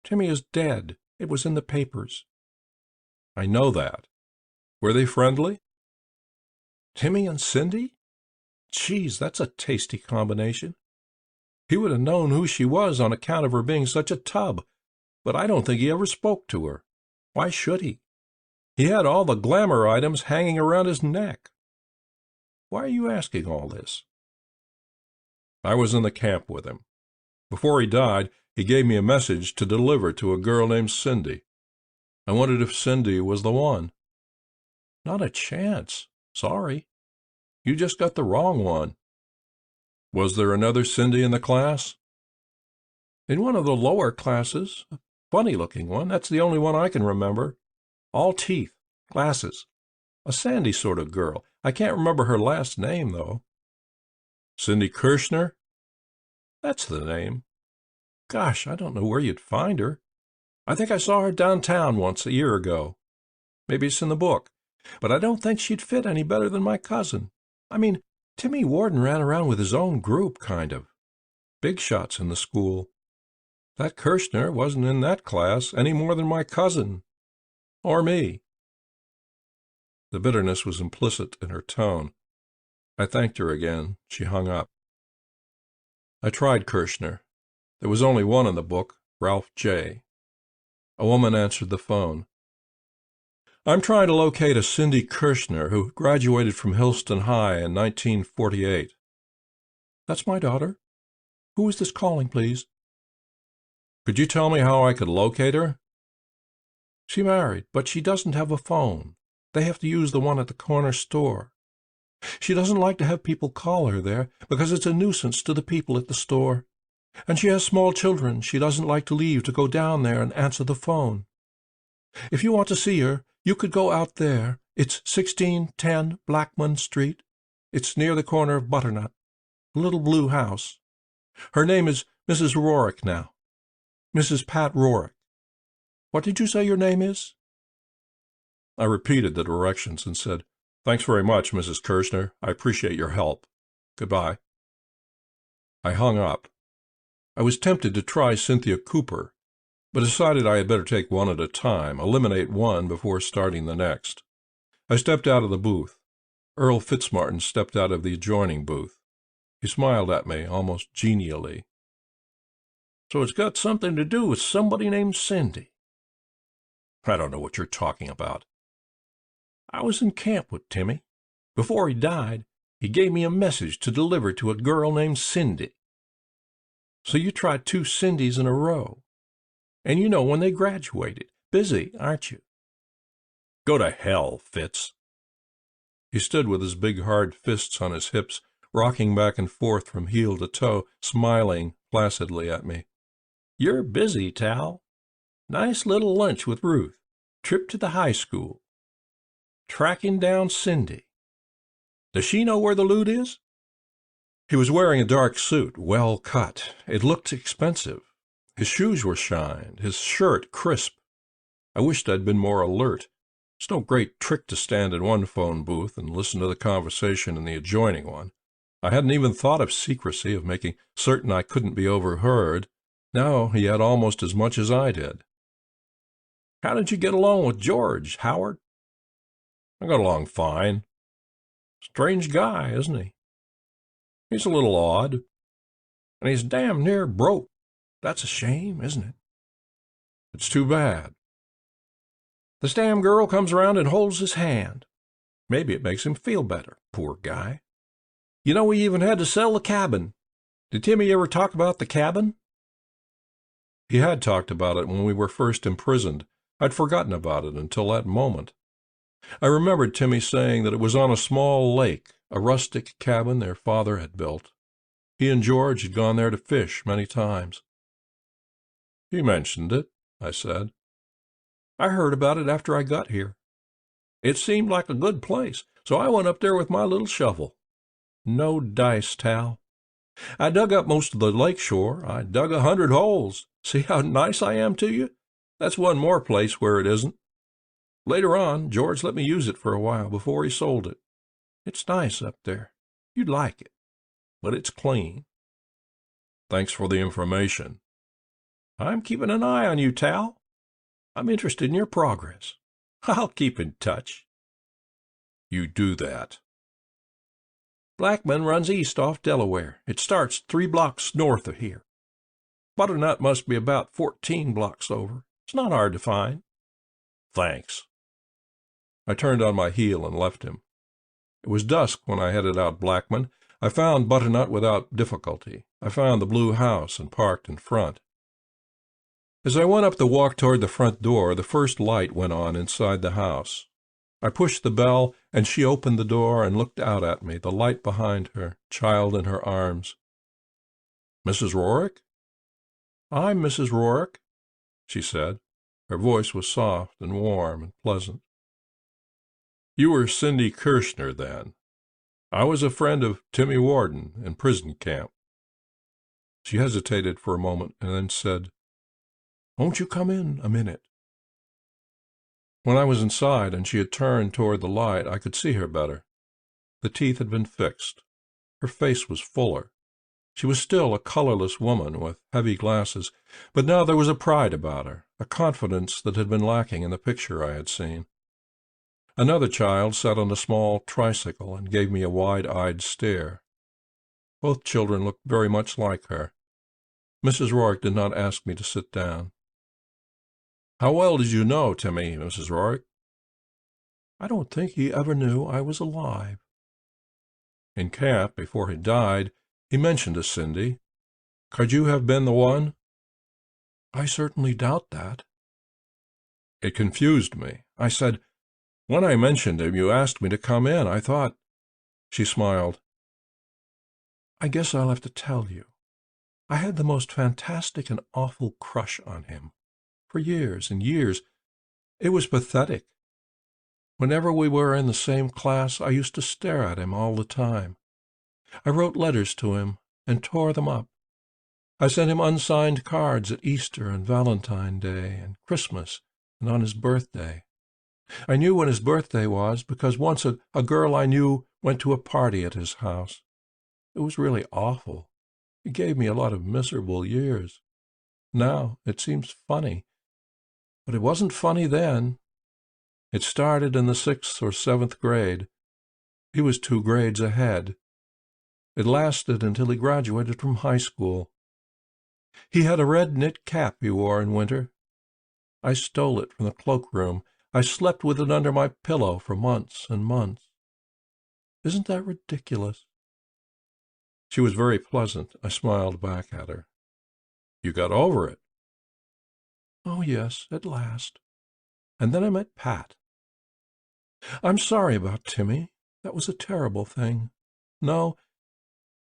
Timmy is dead. It was in the papers. I know that. Were they friendly? Timmy and Cindy? Geez, that's a tasty combination. He would have known who she was on account of her being such a tub, but I don't think he ever spoke to her. Why should he? He had all the glamour items hanging around his neck. Why are you asking all this? I was in the camp with him. Before he died, he gave me a message to deliver to a girl named Cindy. I wondered if Cindy was the one. Not a chance. Sorry. You just got the wrong one. Was there another Cindy in the class? In one of the lower classes. A funny-looking one. That's the only one I can remember. All teeth. Glasses. A sandy sort of girl. I can't remember her last name, though. Cindy Kirshner? That's the name. Gosh, I don't know where you'd find her. I think I saw her downtown once a year ago. Maybe it's in the book. But I don't think she'd fit any better than my cousin. I mean, Timmy Warden ran around with his own group, kind of. Big shots in the school. That Kirshner wasn't in that class any more than my cousin. Or me. The bitterness was implicit in her tone. I thanked her again. She hung up. I tried Kirshner. There was only one in the book, Ralph J. A woman answered the phone. I'm trying to locate a Cindy Kirshner who graduated from Hillston High in 1948. That's my daughter. Who is this calling, please? Could you tell me how I could locate her? She married, but she doesn't have a phone. They have to use the one at the corner store. She doesn't like to have people call her there because it's a nuisance to the people at the store. And she has small children she doesn't like to leave to go down there and answer the phone. If you want to see her, you could go out there. It's 1610 Blackman Street. It's near the corner of Butternut. A little blue house. Her name is Mrs. Rorick now. Mrs. Pat Rorick. What did you say your name is? I repeated the directions and said, Thanks very much, Mrs. Kirshner. I appreciate your help. Goodbye. I hung up. I was tempted to try Cynthia Cooper, but decided I had better take one at a time, eliminate one before starting the next. I stepped out of the booth. Earl Fitzmartin stepped out of the adjoining booth. He smiled at me, almost genially. So it's got something to do with somebody named Cindy. I don't know what you're talking about. I was in camp with Timmy. Before he died, he gave me a message to deliver to a girl named Cindy. So you tried 2 Cindys in a row. And you know when they graduated. Busy, aren't you? Go to hell, Fitz. He stood with his big hard fists on his hips, rocking back and forth from heel to toe, smiling placidly at me. You're busy, Tal. Nice little lunch with Ruth. Trip to the high school. Tracking down Cindy. Does she know where the loot is? He was wearing a dark suit, well cut. It looked expensive. His shoes were shined, his shirt crisp. I wished I'd been more alert. It's no great trick to stand in one phone booth and listen to the conversation in the adjoining one. I hadn't even thought of secrecy, of making certain I couldn't be overheard. Now he had almost as much as I did. How did you get along with George, Howard? I got along fine. Strange guy, isn't he? He's a little odd, and he's damn near broke. That's a shame, isn't it? It's too bad. This damn girl comes around and holds his hand. Maybe it makes him feel better, poor guy. You know, we even had to sell the cabin. Did Timmy ever talk about the cabin? He had talked about it when we were first imprisoned. I'd forgotten about it until that moment. I remembered Timmy saying that it was on a small lake, a rustic cabin their father had built. He and George had gone there to fish many times. He mentioned it, I said. I heard about it after I got here. It seemed like a good place, so I went up there with my little shovel. No dice, Tal. I dug up most of the lake shore. I dug 100 holes. See how nice I am to you? That's one more place where it isn't. Later on, George let me use it for a while before he sold it. It's nice up there. You'd like it. But it's clean. Thanks for the information. I'm keeping an eye on you, Tal. I'm interested in your progress. I'll keep in touch. You do that. Blackman runs east off Delaware. It starts 3 blocks north of here. Butternut must be about 14 blocks over. It's not hard to find. Thanks. I turned on my heel and left him. It was dusk when I headed out Blackman. I found Butternut without difficulty. I found the blue house and parked in front. As I went up the walk toward the front door, the first light went on inside the house. I pushed the bell, and she opened the door and looked out at me, the light behind her, child in her arms. Mrs. Rourke? I'm Mrs. Rourke, she said. Her voice was soft and warm and pleasant. You were Cindy Kirshner, then. I was a friend of Timmy Warden in prison camp. She hesitated for a moment and then said, Won't you come in a minute? When I was inside and she had turned toward the light, I could see her better. The teeth had been fixed. Her face was fuller. She was still a colorless woman with heavy glasses, but now there was a pride about her, a confidence that had been lacking in the picture I had seen. Another child sat on a small tricycle and gave me a wide-eyed stare. Both children looked very much like her. Mrs. Rourke did not ask me to sit down. How well did you know Timmy, Mrs. Rourke? I don't think he ever knew I was alive. In camp, before he died, he mentioned a Cindy. Could you have been the one? I certainly doubt that. It confused me. I said, When I mentioned him, you asked me to come in. I thought... She smiled. I guess I'll have to tell you. I had the most fantastic and awful crush on him. For years and years. It was pathetic. Whenever we were in the same class, I used to stare at him all the time. I wrote letters to him and tore them up. I sent him unsigned cards at Easter and Valentine's Day and Christmas and on his birthday. I knew when his birthday was because once a girl I knew went to a party at his house. It was really awful. It gave me a lot of miserable years. Now it seems funny. But it wasn't funny then. It started in the 6th or 7th grade. He was 2 grades ahead. It lasted until he graduated from high school. He had a red knit cap he wore in winter. I stole it from the cloakroom. I slept with it under my pillow for months and months. Isn't that ridiculous? She was very pleasant. I smiled back at her. You got over it? Oh, yes, at last. And then I met Pat. I'm sorry about Timmy. That was a terrible thing. No,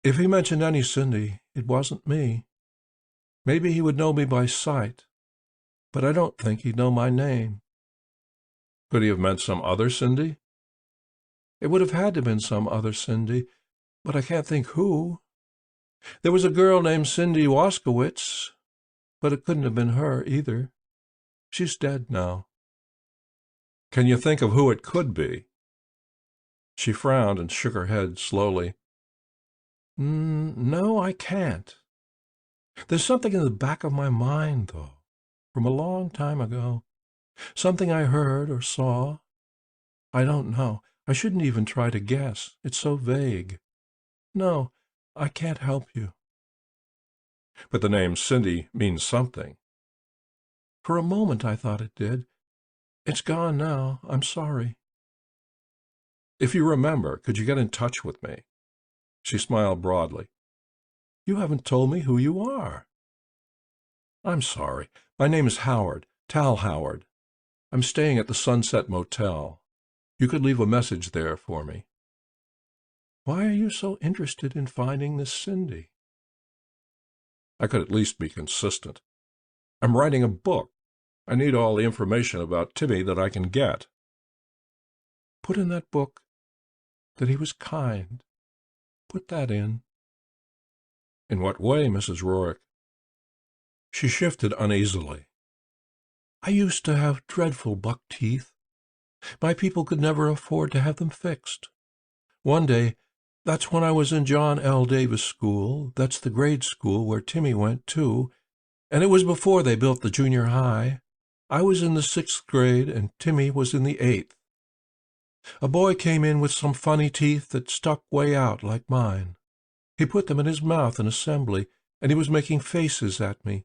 if he mentioned any Cindy, it wasn't me. Maybe he would know me by sight, but I don't think he'd know my name. Could he have meant some other Cindy? It would have had to have been some other Cindy, but I can't think who. There was a girl named Cindy Waskowitz, but it couldn't have been her either. She's dead now. Can you think of who it could be? She frowned and shook her head slowly. No, I can't. There's something in the back of my mind, though, from a long time ago. Something I heard or saw. I don't know. I shouldn't even try to guess. It's so vague. No, I can't help you. But the name Cindy means something. For a moment I thought it did. It's gone now. I'm sorry. If you remember, could you get in touch with me? She smiled broadly. You haven't told me who you are. I'm sorry. My name is Howard, Tal Howard. I'm staying at the Sunset Motel. You could leave a message there for me. Why are you so interested in finding this Cindy? I could at least be consistent. I'm writing a book. I need all the information about Timmy that I can get. Put in that book that he was kind. Put that in. In what way, Mrs. Rourke? She shifted uneasily. I used to have dreadful buck teeth. My people could never afford to have them fixed. One day, that's when I was in John L. Davis School, that's the grade school where Timmy went too, and it was before they built the junior high. I was in the 6th grade, and Timmy was in the 8th. A boy came in with some funny teeth that stuck way out like mine. He put them in his mouth in assembly, and he was making faces at me.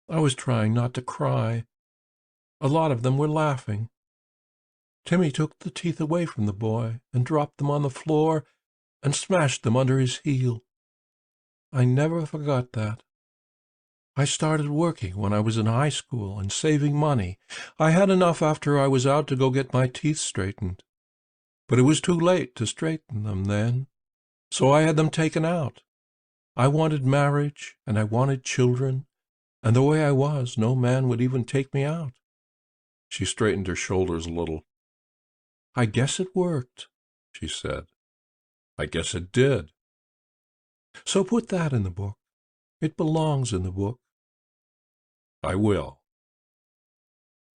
I was trying not to cry. A lot of them were laughing. Timmy took the teeth away from the boy and dropped them on the floor and smashed them under his heel. I never forgot that. I started working when I was in high school and saving money. I had enough after I was out to go get my teeth straightened. But it was too late to straighten them then, so I had them taken out. I wanted marriage, and I wanted children, and the way I was, no man would even take me out. She straightened her shoulders a little. I guess it worked, she said. I guess it did. So put that in the book. It belongs in the book. I will.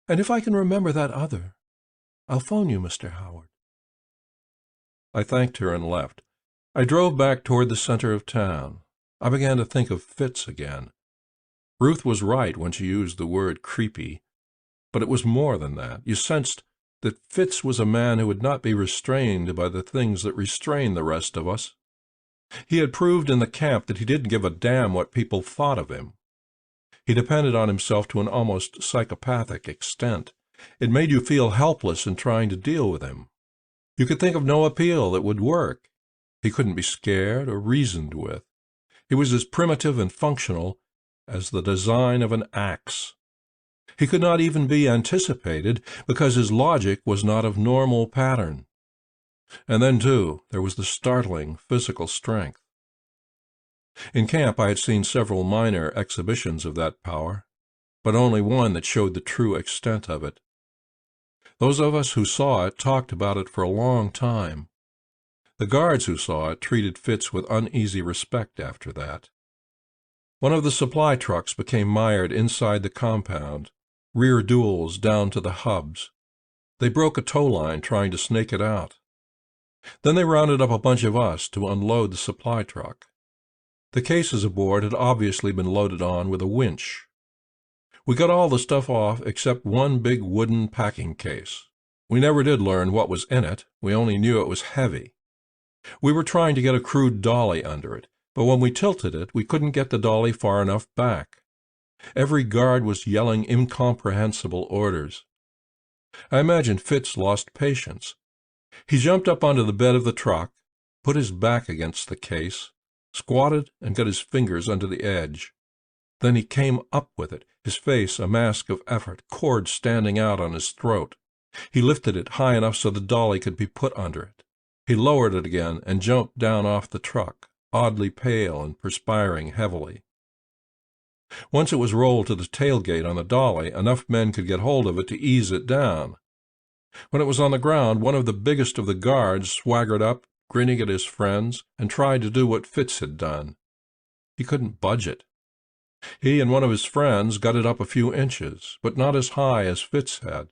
And if I can remember that other, I'll phone you, Mr. Howard. I thanked her and left. I drove back toward the center of town. I began to think of Fitz again. Ruth was right when she used the word creepy, but it was more than that. You sensed that Fitz was a man who would not be restrained by the things that restrain the rest of us. He had proved in the camp that he didn't give a damn what people thought of him. He depended on himself to an almost psychopathic extent. It made you feel helpless in trying to deal with him. You could think of no appeal that would work. He couldn't be scared or reasoned with. He was as primitive and functional as the design of an axe. He could not even be anticipated because his logic was not of normal pattern. And then, too, there was the startling physical strength. In camp I had seen several minor exhibitions of that power, but only one that showed the true extent of it. Those of us who saw it talked about it for a long time. The guards who saw it treated Fitz with uneasy respect after that. One of the supply trucks became mired inside the compound, rear duels down to the hubs. They broke a tow line trying to snake it out. Then they rounded up a bunch of us to unload the supply truck. The cases aboard had obviously been loaded on with a winch. We got all the stuff off except one big wooden packing case. We never did learn what was in it. We only knew it was heavy. We were trying to get a crude dolly under it, but when we tilted it, we couldn't get the dolly far enough back. Every guard was yelling incomprehensible orders. I imagine Fitz lost patience. He jumped up onto the bed of the truck, put his back against the case, squatted and got his fingers under the edge. Then he came up with it, his face a mask of effort, cords standing out on his throat. He lifted it high enough so the dolly could be put under it. He lowered it again and jumped down off the truck, oddly pale and perspiring heavily. Once it was rolled to the tailgate on the dolly, enough men could get hold of it to ease it down. When it was on the ground, one of the biggest of the guards swaggered up, grinning at his friends, and tried to do what Fitz had done. He couldn't budge it. He and one of his friends got it up a few inches, but not as high as Fitz had.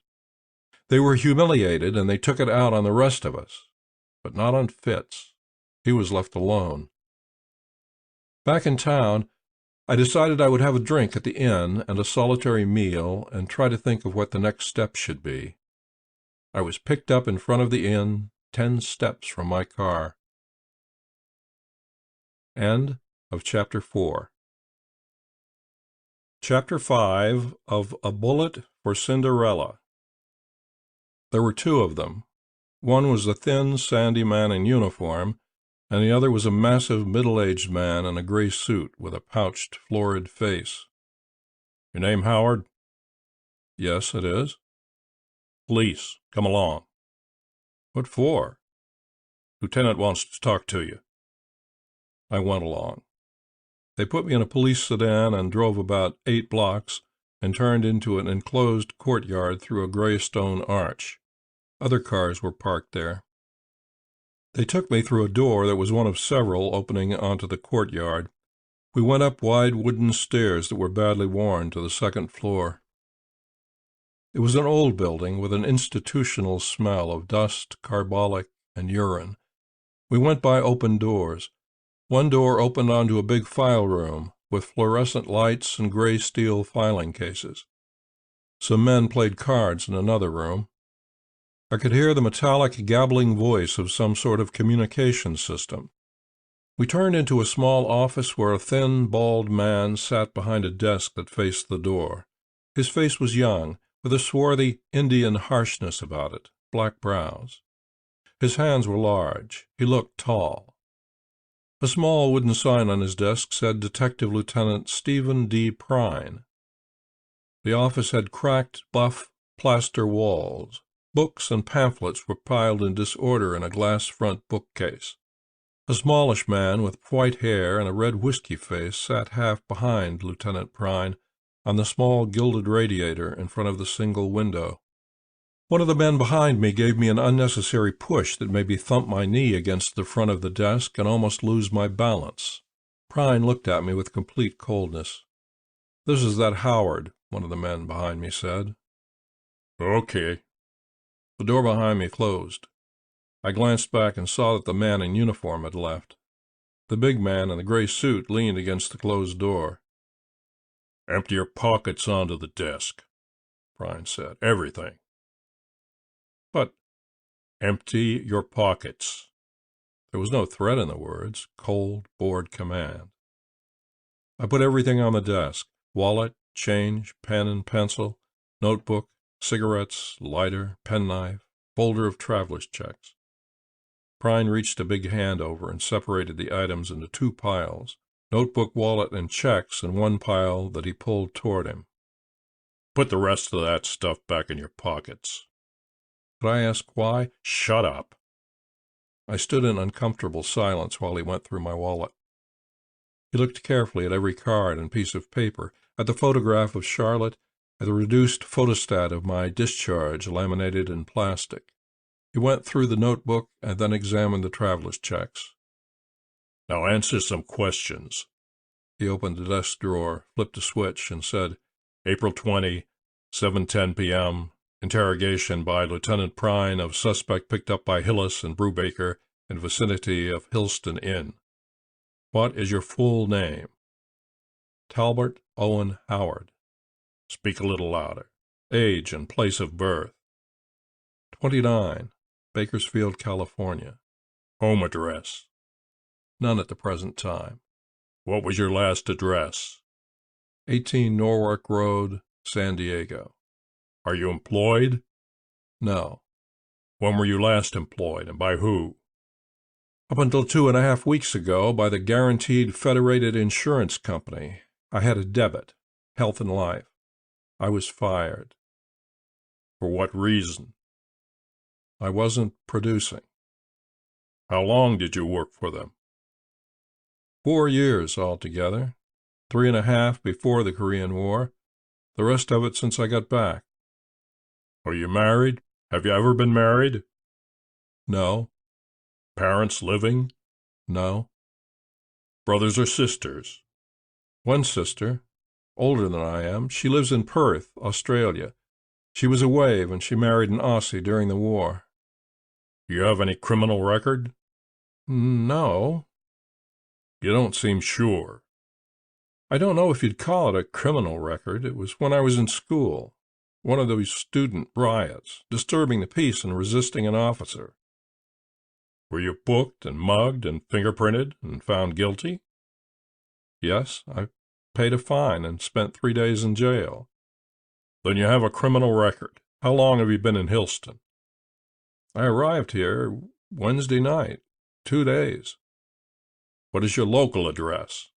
They were humiliated, and they took it out on the rest of us, but not on Fitz. He was left alone. Back in town, I decided I would have a drink at the inn and a solitary meal and try to think of what the next step should be. I was picked up in front of the inn, 10 steps from my car. End of chapter 4. Chapter 5 of A Bullet for Cinderella. There were two of them. One was a thin, sandy man in uniform, and the other was a massive, middle-aged man in a gray suit with a pouched, florid face. "Your name Howard?" "Yes, it is." "Police. Come along." "What for?" "Lieutenant wants to talk to you." I went along. They put me in a police sedan and drove about 8 blocks and turned into an enclosed courtyard through a gray stone arch. Other cars were parked there. They took me through a door that was one of several opening onto the courtyard. We went up wide wooden stairs that were badly worn to the second floor. It was an old building with an institutional smell of dust, carbolic, and urine. We went by open doors. One door opened onto a big file room with fluorescent lights and gray steel filing cases. Some men played cards in another room. I could hear the metallic gabbling voice of some sort of communication system. We turned into a small office where a thin, bald man sat behind a desk that faced the door. His face was young, with a swarthy Indian harshness about it, black brows. His hands were large. He looked tall. A small wooden sign on his desk said Detective Lieutenant Stephen D. Prine. The office had cracked, buff, plaster walls. Books and pamphlets were piled in disorder in a glass front bookcase. A smallish man with white hair and a red whiskey face sat half behind Lieutenant Prine on the small gilded radiator in front of the single window. One of the men behind me gave me an unnecessary push that made me thump my knee against the front of the desk and almost lose my balance. Prine looked at me with complete coldness. "This is that Howard," one of the men behind me said. "Okay." The door behind me closed. I glanced back and saw that the man in uniform had left. The big man in the gray suit leaned against the closed door. "Empty your pockets onto the desk," Prine said. "Everything." "But—" "Empty your pockets." There was no threat in the words, cold, bored command. I put everything on the desk: wallet, change, pen and pencil, notebook, cigarettes, lighter, penknife, folder of traveler's checks. Prine reached a big hand over and separated the items into 2 piles, notebook, wallet, and checks in one pile that he pulled toward him. "Put the rest of that stuff back in your pockets." Could I ask why? "Shut up." I stood in uncomfortable silence while he went through my wallet. He looked carefully at every card and piece of paper, at the photograph of Charlotte, at the reduced photostat of my discharge laminated in plastic. He went through the notebook and then examined the traveler's checks. "Now answer some questions." He opened the desk drawer, flipped a switch, and said, "April 20, 7:10 p.m., interrogation by Lieutenant Prine of suspect picked up by Hillis and Brubaker in vicinity of Hillston Inn. What is your full name?" "Talbot Owen Howard." "Speak a little louder. Age and place of birth." 29, Bakersfield, California. "Home address." "None at the present time." "What was your last address?" 18 Norwalk Road, San Diego. "Are you employed?" "No." "When were you last employed, and by who?" "Up until 2.5 weeks ago, by the Guaranteed Federated Insurance Company. I had a debit, health and life. I was fired." "For what reason?" "I wasn't producing." "How long did you work for them?" 4 years altogether. 3.5 before the Korean War. The rest of it since I got back." "Are you married? Have you ever been married?" "No." "Parents living?" "No." "Brothers or sisters?" "One sister, older than I am. She lives in Perth, Australia. She was away when she married an Aussie during the war." "Do you have any criminal record?" "No." "You don't seem sure." "I don't know if you'd call it a criminal record. It was when I was in school. One of those student riots, disturbing the peace and resisting an officer." "Were you booked and mugged and fingerprinted and found guilty?" "Yes, paid a fine, and spent 3 days in jail. Then you have a criminal record. How long have you been in Hillston? I arrived here Wednesday night. 2 days. What is your local address?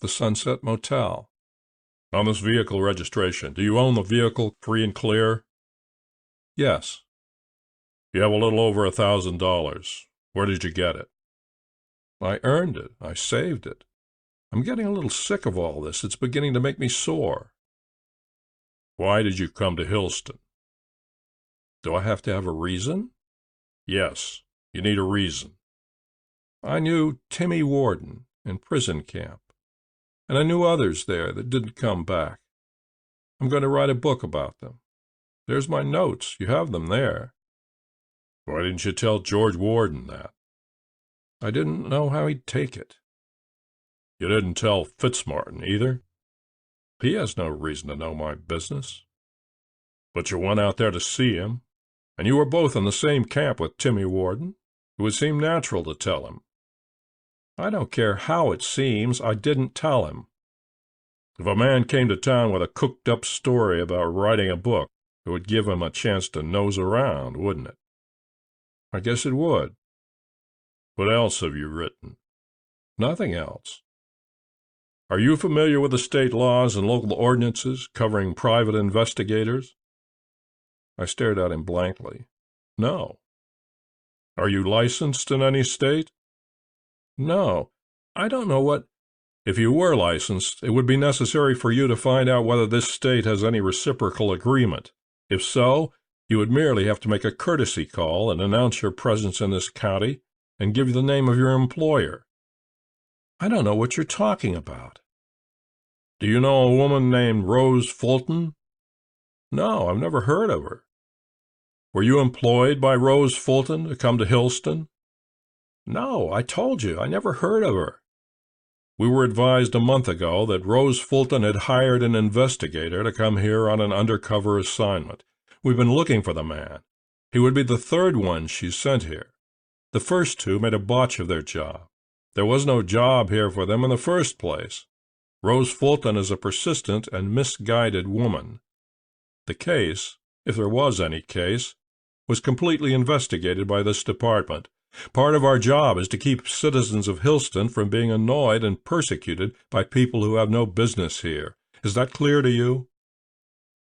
The Sunset Motel. On this vehicle registration, do you own the vehicle free and clear? Yes. You have a little over $1,000. Where did you get it? I earned it. I saved it. I'm getting a little sick of all this. It's beginning to make me sore. Why did you come to Hillston? Do I have to have a reason? Yes, you need a reason. I knew Timmy Warden in prison camp, and I knew others there that didn't come back. I'm going to write a book about them. There's my notes. You have them there. Why didn't you tell George Warden that? I didn't know how he'd take it. You didn't tell Fitzmartin either? He has no reason to know my business. But you went out there to see him, and you were both in the same camp with Timmy Warden. It would seem natural to tell him. I don't care how it seems, I didn't tell him. If a man came to town with a cooked-up story about writing a book, it would give him a chance to nose around, wouldn't it? I guess it would. What else have you written? Nothing else. Are you familiar with the state laws and local ordinances covering private investigators? I stared at him blankly. No. Are you licensed in any state? No. I don't know what... If you were licensed, it would be necessary for you to find out whether this state has any reciprocal agreement. If so, you would merely have to make a courtesy call and announce your presence in this county and give the name of your employer. I don't know what you're talking about. Do you know a woman named Rose Fulton? No, I've never heard of her. Were you employed by Rose Fulton to come to Hillston? No, I told you, I never heard of her. We were advised a month ago that Rose Fulton had hired an investigator to come here on an undercover assignment. We've been looking for the man. He would be the third one she sent here. The first two made a botch of their job. There was no job here for them in the first place. Rose Fulton is a persistent and misguided woman. The case, if there was any case, was completely investigated by this department. Part of our job is to keep citizens of Hillston from being annoyed and persecuted by people who have no business here. Is that clear to you?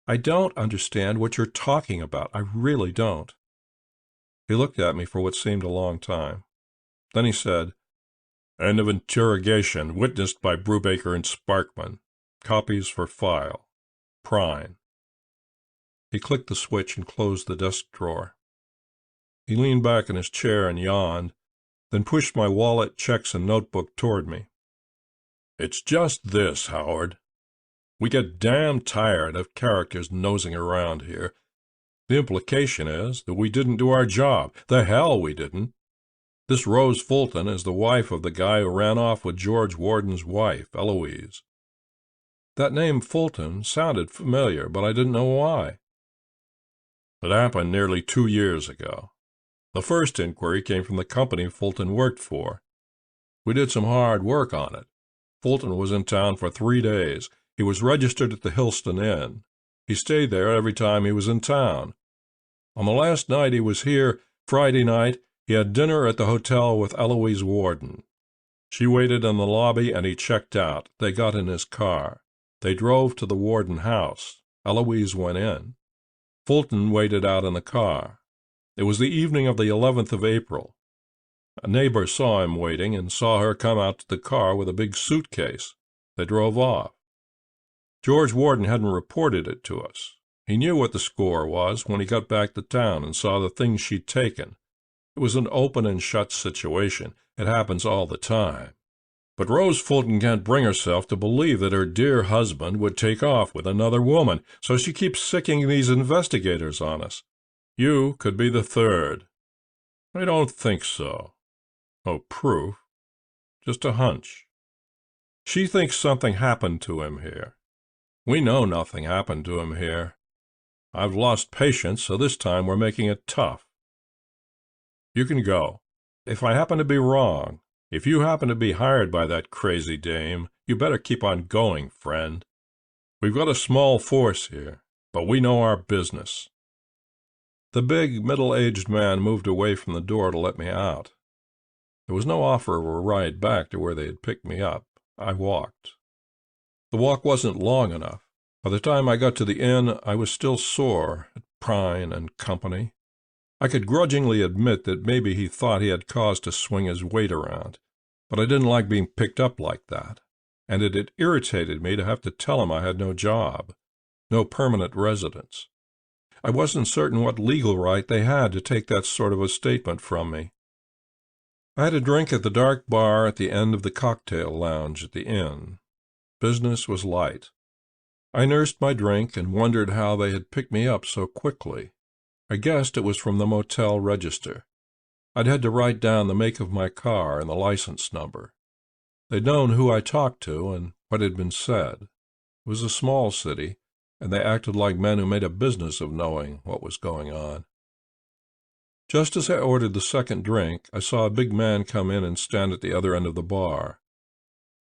I don't understand what you're talking about. I really don't. He looked at me for what seemed a long time. Then he said, End of interrogation witnessed by Brubaker and Sparkman. Copies for file. Prine. He clicked the switch and closed the desk drawer. He leaned back in his chair and yawned, then pushed my wallet, checks, and notebook toward me. It's just this, Howard. We get damn tired of characters nosing around here. The implication is that we didn't do our job. The hell we didn't. This Rose Fulton is the wife of the guy who ran off with George Warden's wife, Eloise. That name Fulton sounded familiar, but I didn't know why. It happened nearly 2 years ago. The first inquiry came from the company Fulton worked for. We did some hard work on it. Fulton was in town for 3 days. He was registered at the Hillston Inn. He stayed there every time he was in town. On the last night he was here, Friday night, he had dinner at the hotel with Eloise Warden. She waited in the lobby and he checked out. They got in his car. They drove to the Warden house. Eloise went in. Fulton waited out in the car. It was the evening of the 11th of April. A neighbor saw him waiting and saw her come out to the car with a big suitcase. They drove off. George Warden hadn't reported it to us. He knew what the score was when he got back to town and saw the things she'd taken. It was an open and shut situation. It happens all the time. But Rose Fulton can't bring herself to believe that her dear husband would take off with another woman, so she keeps sicking these investigators on us. You could be the third. I don't think so. No proof. Just a hunch. She thinks something happened to him here. We know nothing happened to him here. I've lost patience, so this time we're making it tough. You can go. If I happen to be wrong, if you happen to be hired by that crazy dame, You better keep on going, friend. We've got a small force here, but we know our business." The big, middle-aged man moved away from the door to let me out. There was no offer of a ride back to where they had picked me up. I walked. The walk wasn't long enough. By the time I got to the inn, I was still sore at Prine and company. I could grudgingly admit that maybe he thought he had cause to swing his weight around, but I didn't like being picked up like that, and it had irritated me to have to tell him I had no job, no permanent residence. I wasn't certain what legal right they had to take that sort of a statement from me. I had a drink at the dark bar at the end of the cocktail lounge at the inn. Business was light. I nursed my drink and wondered how they had picked me up so quickly. I guessed it was from the motel register. I'd had to write down the make of my car and the license number. They'd known who I talked to and what had been said. It was a small city, and they acted like men who made a business of knowing what was going on. Just as I ordered the second drink, I saw a big man come in and stand at the other end of the bar.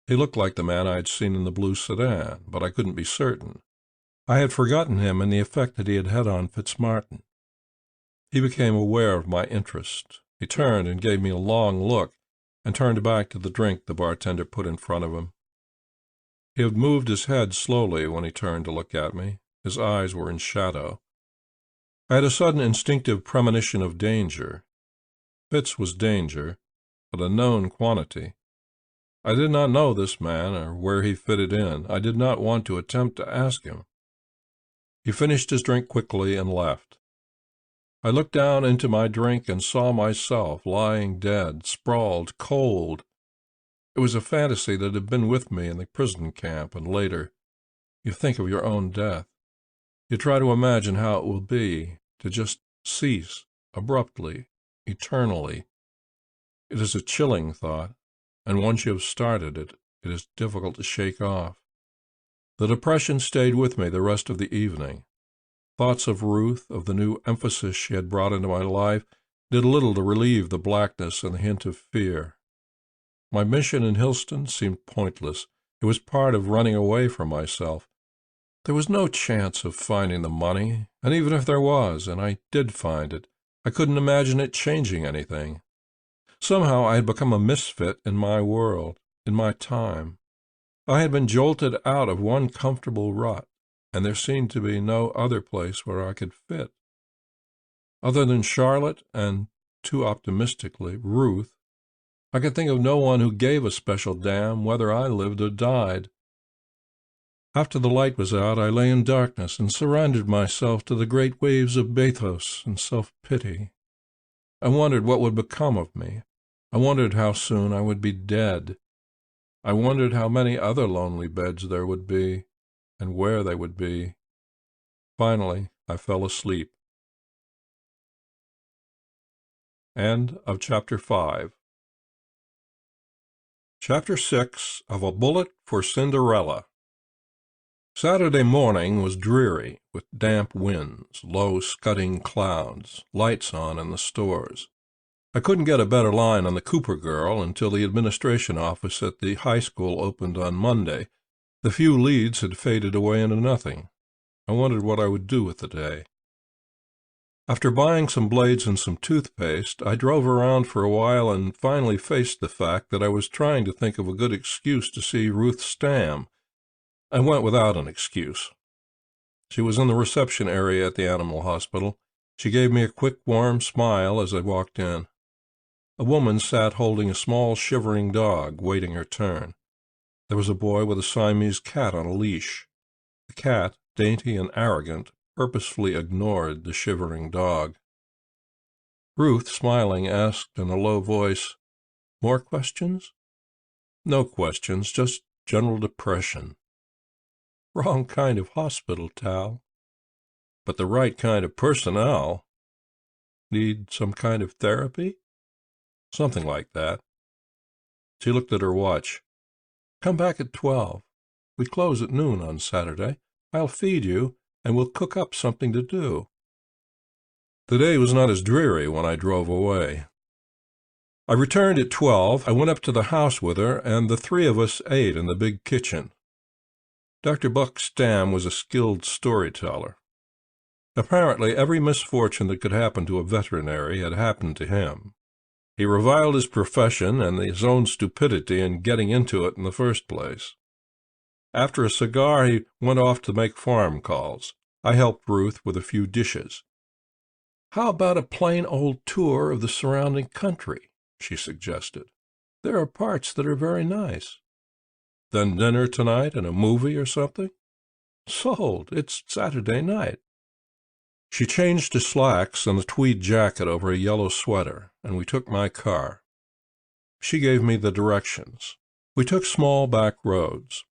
He looked like the man I had seen in the blue sedan, but I couldn't be certain. I had forgotten him and the effect that he had had on Fitzmartin. He became aware of my interest. He turned and gave me a long look, and turned back to the drink the bartender put in front of him. He had moved his head slowly when he turned to look at me. His eyes were in shadow. I had a sudden instinctive premonition of danger. Fitz was danger, but a known quantity. I did not know this man or where he fitted in. I did not want to attempt to ask him. He finished his drink quickly and left. I looked down into my drink and saw myself lying dead, sprawled, cold. It was a fantasy that had been with me in the prison camp and later. You think of your own death. You try to imagine how it will be, to just cease, abruptly, eternally. It is a chilling thought, and once you have started it, it is difficult to shake off. The depression stayed with me the rest of the evening. Thoughts of Ruth, of the new emphasis she had brought into my life, did little to relieve the blackness and the hint of fear. My mission in Hillston seemed pointless. It was part of running away from myself. There was no chance of finding the money, and even if there was, and I did find it, I couldn't imagine it changing anything. Somehow I had become a misfit in my world, in my time. I had been jolted out of one comfortable rut, and there seemed to be no other place where I could fit. Other than Charlotte and, too optimistically, Ruth, I could think of no one who gave a special damn whether I lived or died. After the light was out, I lay in darkness and surrendered myself to the great waves of bathos and self-pity. I wondered what would become of me. I wondered how soon I would be dead. I wondered how many other lonely beds there would be, and where they would be. Finally, I fell asleep. End of Chapter 5. Chapter 6 of A Bullet for Cinderella. Saturday morning was dreary, with damp winds, low scudding clouds, lights on in the stores. I couldn't get a better line on the Cooper girl until the administration office at the high school opened on Monday. The few leads had faded away into nothing. I wondered what I would do with the day. After buying some blades and some toothpaste, I drove around for a while and finally faced the fact that I was trying to think of a good excuse to see Ruth Stamm. I went without an excuse. She was in the reception area at the animal hospital. She gave me a quick, warm smile as I walked in. A woman sat holding a small, shivering dog, waiting her turn. There was a boy with a Siamese cat on a leash. The cat, dainty and arrogant, purposefully ignored the shivering dog. Ruth, smiling, asked in a low voice, "More questions?" "No questions, just general depression." "Wrong kind of hospital, Tal." "But the right kind of personnel." "Need some kind of therapy?" "Something like that." She looked at her watch. "Come back at 12. We close at noon on Saturday. I'll feed you, and we'll cook up something to do." The day was not as dreary when I drove away. I returned at 12. I went up to the house with her, and the three of us ate in the big kitchen. Dr. Buck Stam was a skilled storyteller. Apparently, every misfortune that could happen to a veterinary had happened to him. He reviled his profession and his own stupidity in getting into it in the first place. After a cigar, he went off to make farm calls. I helped Ruth with a few dishes. "How about a plain old tour of the surrounding country?" she suggested. "There are parts that are very nice." "Then dinner tonight and a movie or something?" "Sold. It's Saturday night." She changed to slacks and a tweed jacket over a yellow sweater, and we took my car. She gave me the directions. We took small back roads.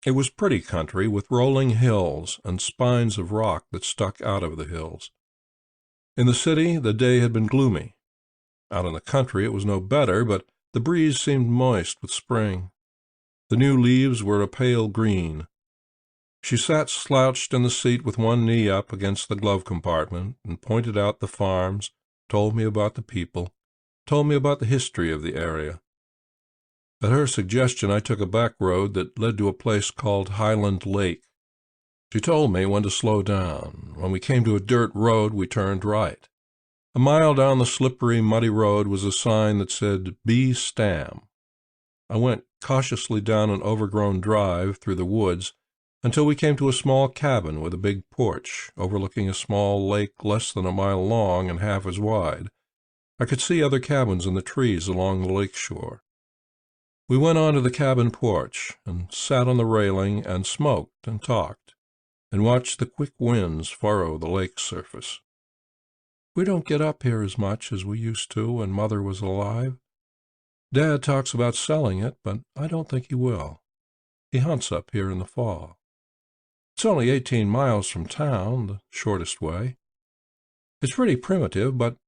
It was pretty country, with rolling hills and spines of rock that stuck out of the hills. In the city, the day had been gloomy. Out in the country, it was no better, but the breeze seemed moist with spring. The new leaves were a pale green. She sat slouched in the seat with one knee up against the glove compartment and pointed out the farms, told me about the people, told me about the history of the area. At her suggestion, I took a back road that led to a place called Highland Lake. She told me when to slow down. When we came to a dirt road, we turned right. A mile down the slippery, muddy road was a sign that said, "B. Stam." I went cautiously down an overgrown drive through the woods until we came to a small cabin with a big porch overlooking a small lake less than a mile long and half as wide. I could see other cabins in the trees along the lake shore. We went on to the cabin porch and sat on the railing and smoked and talked and watched the quick winds furrow the lake surface. "We don't get up here as much as we used to when Mother was alive. Dad talks about selling it, but I don't think he will. He hunts up here in the fall. It's only 18 miles from town, the shortest way. It's pretty primitive, but,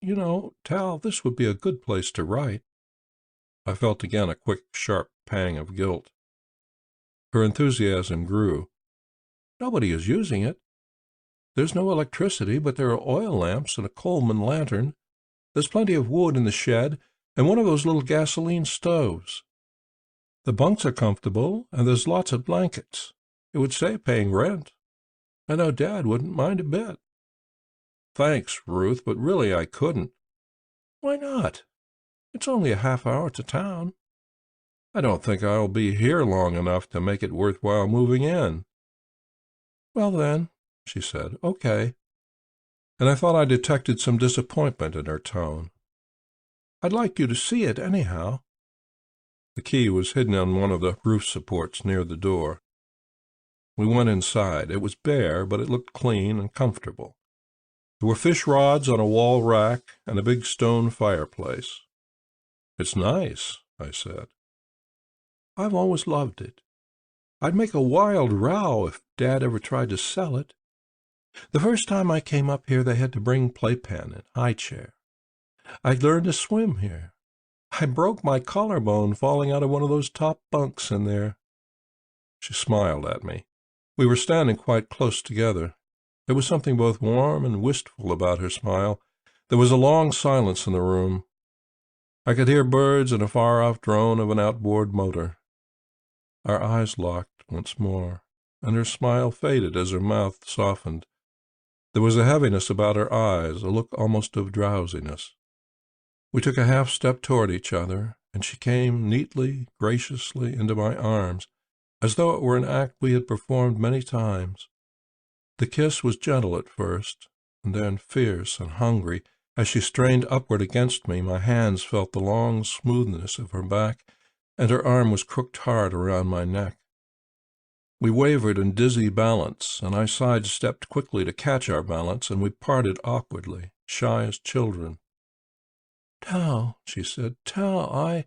Tal, this would be a good place to write." I felt again a quick, sharp pang of guilt. Her enthusiasm grew. "Nobody is using it. There's no electricity, but there are oil lamps and a Coleman lantern. There's plenty of wood in the shed, and one of those little gasoline stoves. The bunks are comfortable, and there's lots of blankets. It would save paying rent. I know Dad wouldn't mind a bit." "Thanks, Ruth, but really I couldn't." "Why not? It's only a half hour to town." "I don't think I'll be here long enough to make it worthwhile moving in." "Well, then," she said, "okay." And I thought I detected some disappointment in her tone. "I'd like you to see it, anyhow." The key was hidden on one of the roof supports near the door. We went inside. It was bare, but it looked clean and comfortable. There were fish rods on a wall rack and a big stone fireplace. "It's nice," I said. "I've always loved it. I'd make a wild row if Dad ever tried to sell it. The first time I came up here, they had to bring playpen and high chair. I learned to swim here. I broke my collarbone falling out of one of those top bunks in there." She smiled at me. We were standing quite close together. There was something both warm and wistful about her smile. There was a long silence in the room. I could hear birds and a far-off drone of an outboard motor. Our eyes locked once more, and her smile faded as her mouth softened. There was a heaviness about her eyes, a look almost of drowsiness. We took a half-step toward each other, and she came neatly, graciously into my arms, as though it were an act we had performed many times. The kiss was gentle at first, and then fierce and hungry. As she strained upward against me, my hands felt the long smoothness of her back, and her arm was crooked hard around my neck. We wavered in dizzy balance, and I sidestepped quickly to catch our balance, and we parted awkwardly, shy as children. "Tal," she said, "Tal,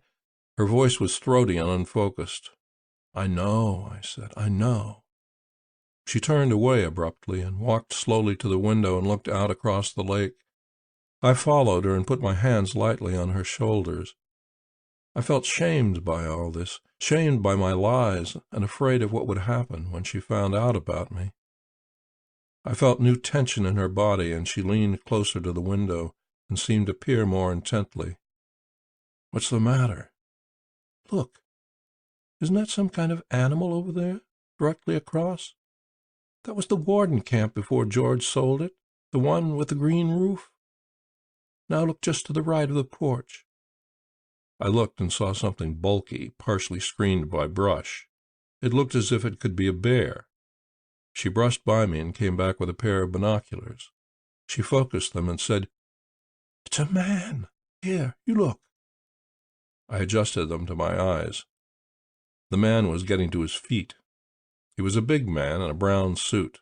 Her voice was throaty and unfocused. "I know," I said, "I know." She turned away abruptly and walked slowly to the window and looked out across the lake. I followed her and put my hands lightly on her shoulders. I felt shamed by all this, shamed by my lies, and afraid of what would happen when she found out about me. I felt new tension in her body, and she leaned closer to the window and seemed to peer more intently. What's the matter? Look, isn't that some kind of animal over there, directly across? That was the Warden camp before George sold it, the one with the green roof. Now look just to the right of the porch. I looked and saw something bulky, partially screened by brush. It looked as if it could be a bear. She brushed by me and came back with a pair of binoculars. She focused them and said, "It's a man. Here, you look." I adjusted them to my eyes. The man was getting to his feet. He was a big man in a brown suit.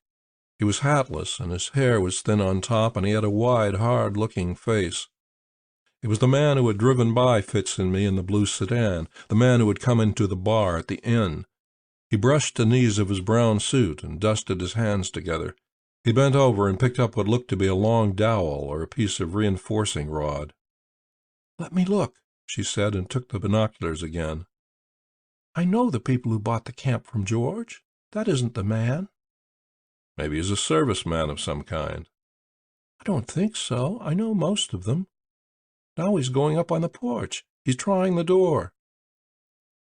He was hatless, and his hair was thin on top, and he had a wide, hard-looking face. It was the man who had driven by Fitz and me in the blue sedan, the man who had come into the bar at the inn. He brushed the knees of his brown suit and dusted his hands together. He bent over and picked up what looked to be a long dowel or a piece of reinforcing rod. "Let me look," she said, and took the binoculars again. "I know the people who bought the camp from George. That isn't the man." "Maybe he's a service man of some kind." "I don't think so. I know most of them. Now he's going up on the porch. He's trying the door.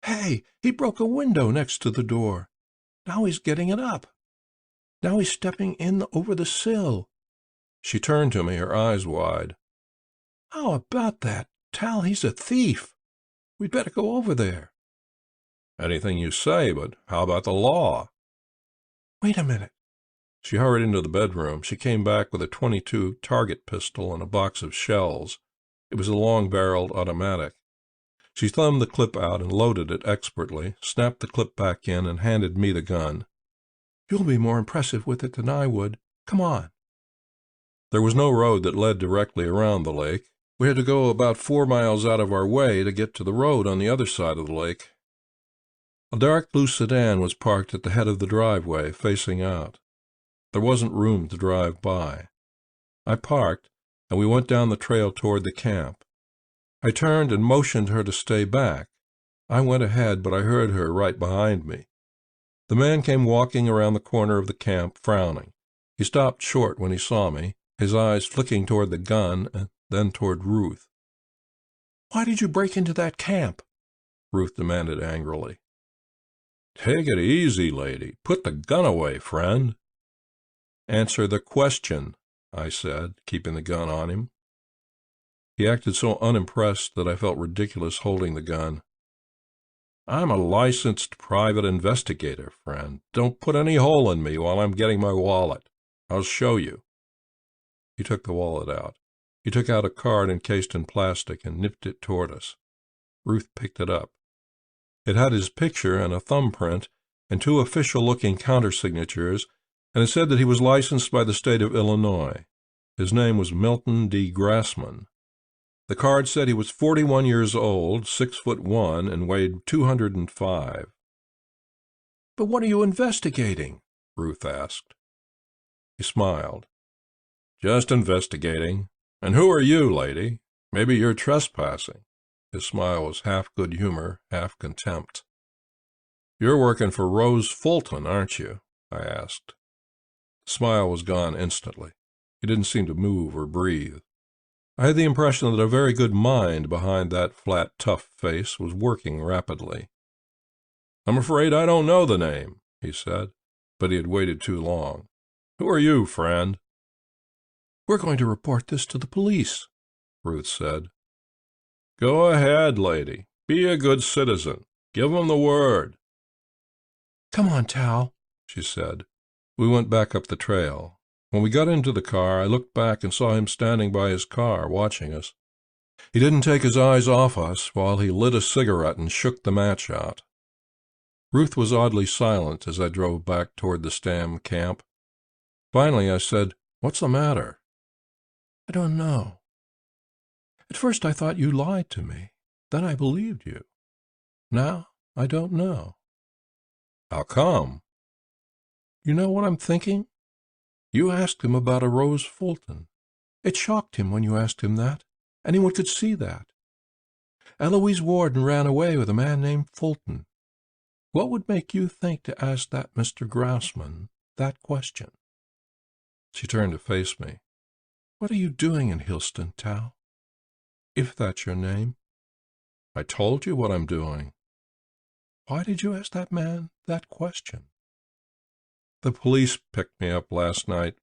Hey, he broke a window next to the door. Now he's getting it up. Now he's stepping in over the sill." She turned to me, her eyes wide. "How about that, Tal? He's a thief. We'd better go over there." "Anything you say, but how about the law?" "Wait a minute." She hurried into the bedroom. She came back with a .22 target pistol and a box of shells. It was a long-barreled automatic. She thumbed the clip out and loaded it expertly, snapped the clip back in, and handed me the gun. "You'll be more impressive with it than I would. Come on." There was no road that led directly around the lake. We had to go about 4 miles out of our way to get to the road on the other side of the lake. A dark blue sedan was parked at the head of the driveway, facing out. There wasn't room to drive by. I parked, and we went down the trail toward the camp. I turned and motioned her to stay back. I went ahead, but I heard her right behind me. The man came walking around the corner of the camp, frowning. He stopped short when he saw me, his eyes flicking toward the gun and then toward Ruth. "Why did you break into that camp?" Ruth demanded angrily. "Take it easy, lady. Put the gun away, friend." "Answer the question," I said, keeping the gun on him. He acted so unimpressed that I felt ridiculous holding the gun. "I'm a licensed private investigator, friend. Don't put any hole in me while I'm getting my wallet. I'll show you." He took the wallet out. He took out a card encased in plastic and nipped it toward us. Ruth picked it up. It had his picture and a thumbprint and 2 official-looking countersignatures, and it said that he was licensed by the state of Illinois. His name was Milton D. Grassman. The card said he was 41 years old, 6'1", and weighed 205. "But what are you investigating?" Ruth asked. He smiled. "Just investigating. And who are you, lady? Maybe you're trespassing." His smile was half good humor, half contempt. "You're working for Rose Fulton, aren't you?" I asked. The smile was gone instantly. He didn't seem to move or breathe. I had the impression that a very good mind behind that flat, tough face was working rapidly. "I'm afraid I don't know the name," he said, but he had waited too long. "Who are you, friend?" "We're going to report this to the police," Ruth said. "Go ahead, lady. Be a good citizen. Give 'em the word." "Come on, Tal," she said. We went back up the trail. When we got into the car, I looked back and saw him standing by his car, watching us. He didn't take his eyes off us while he lit a cigarette and shook the match out. Ruth was oddly silent as I drove back toward the Stam camp. Finally, I said, "What's the matter?" "I don't know. At first I thought you lied to me. Then I believed you. Now I don't know." "How come?" "You know what I'm thinking? You asked him about a Rose Fulton. It shocked him when you asked him that. Anyone could see that. Eloise Warden ran away with a man named Fulton. What would make you think to ask that Mr. Grassman that question?" She turned to face me. "What are you doing in Hillston, Tal? If that's your name." I told you what I'm doing. Why did you ask that man that question? The police picked me up last night.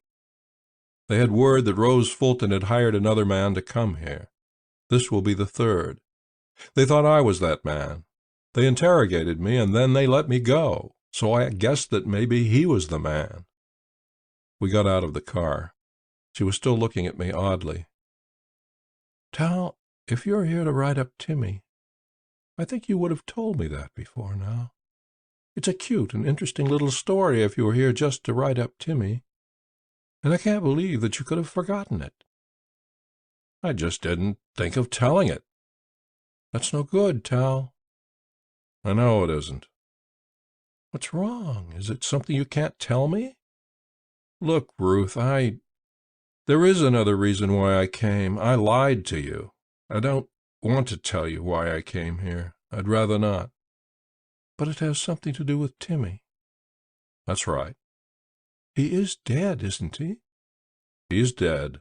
They had word that Rose Fulton had hired another man to come here. This will be the third. They thought I was that man. They interrogated me, and then they let me go, so I guessed that maybe he was the man. We got out of the car. She was still looking at me oddly. Tal, if you're here to write up Timmy, I think you would have told me that before now. It's a cute and interesting little story if you were here just to write up Timmy, and I can't believe that you could have forgotten it. I just didn't think of telling it. That's no good, Tal. I know it isn't. What's wrong? Is it something you can't tell me? Look, Ruth, there is another reason why I came. I lied to you. I don't want to tell you why I came here. I'd rather not. But it has something to do with Timmy. That's right. He is dead, isn't he? He's dead.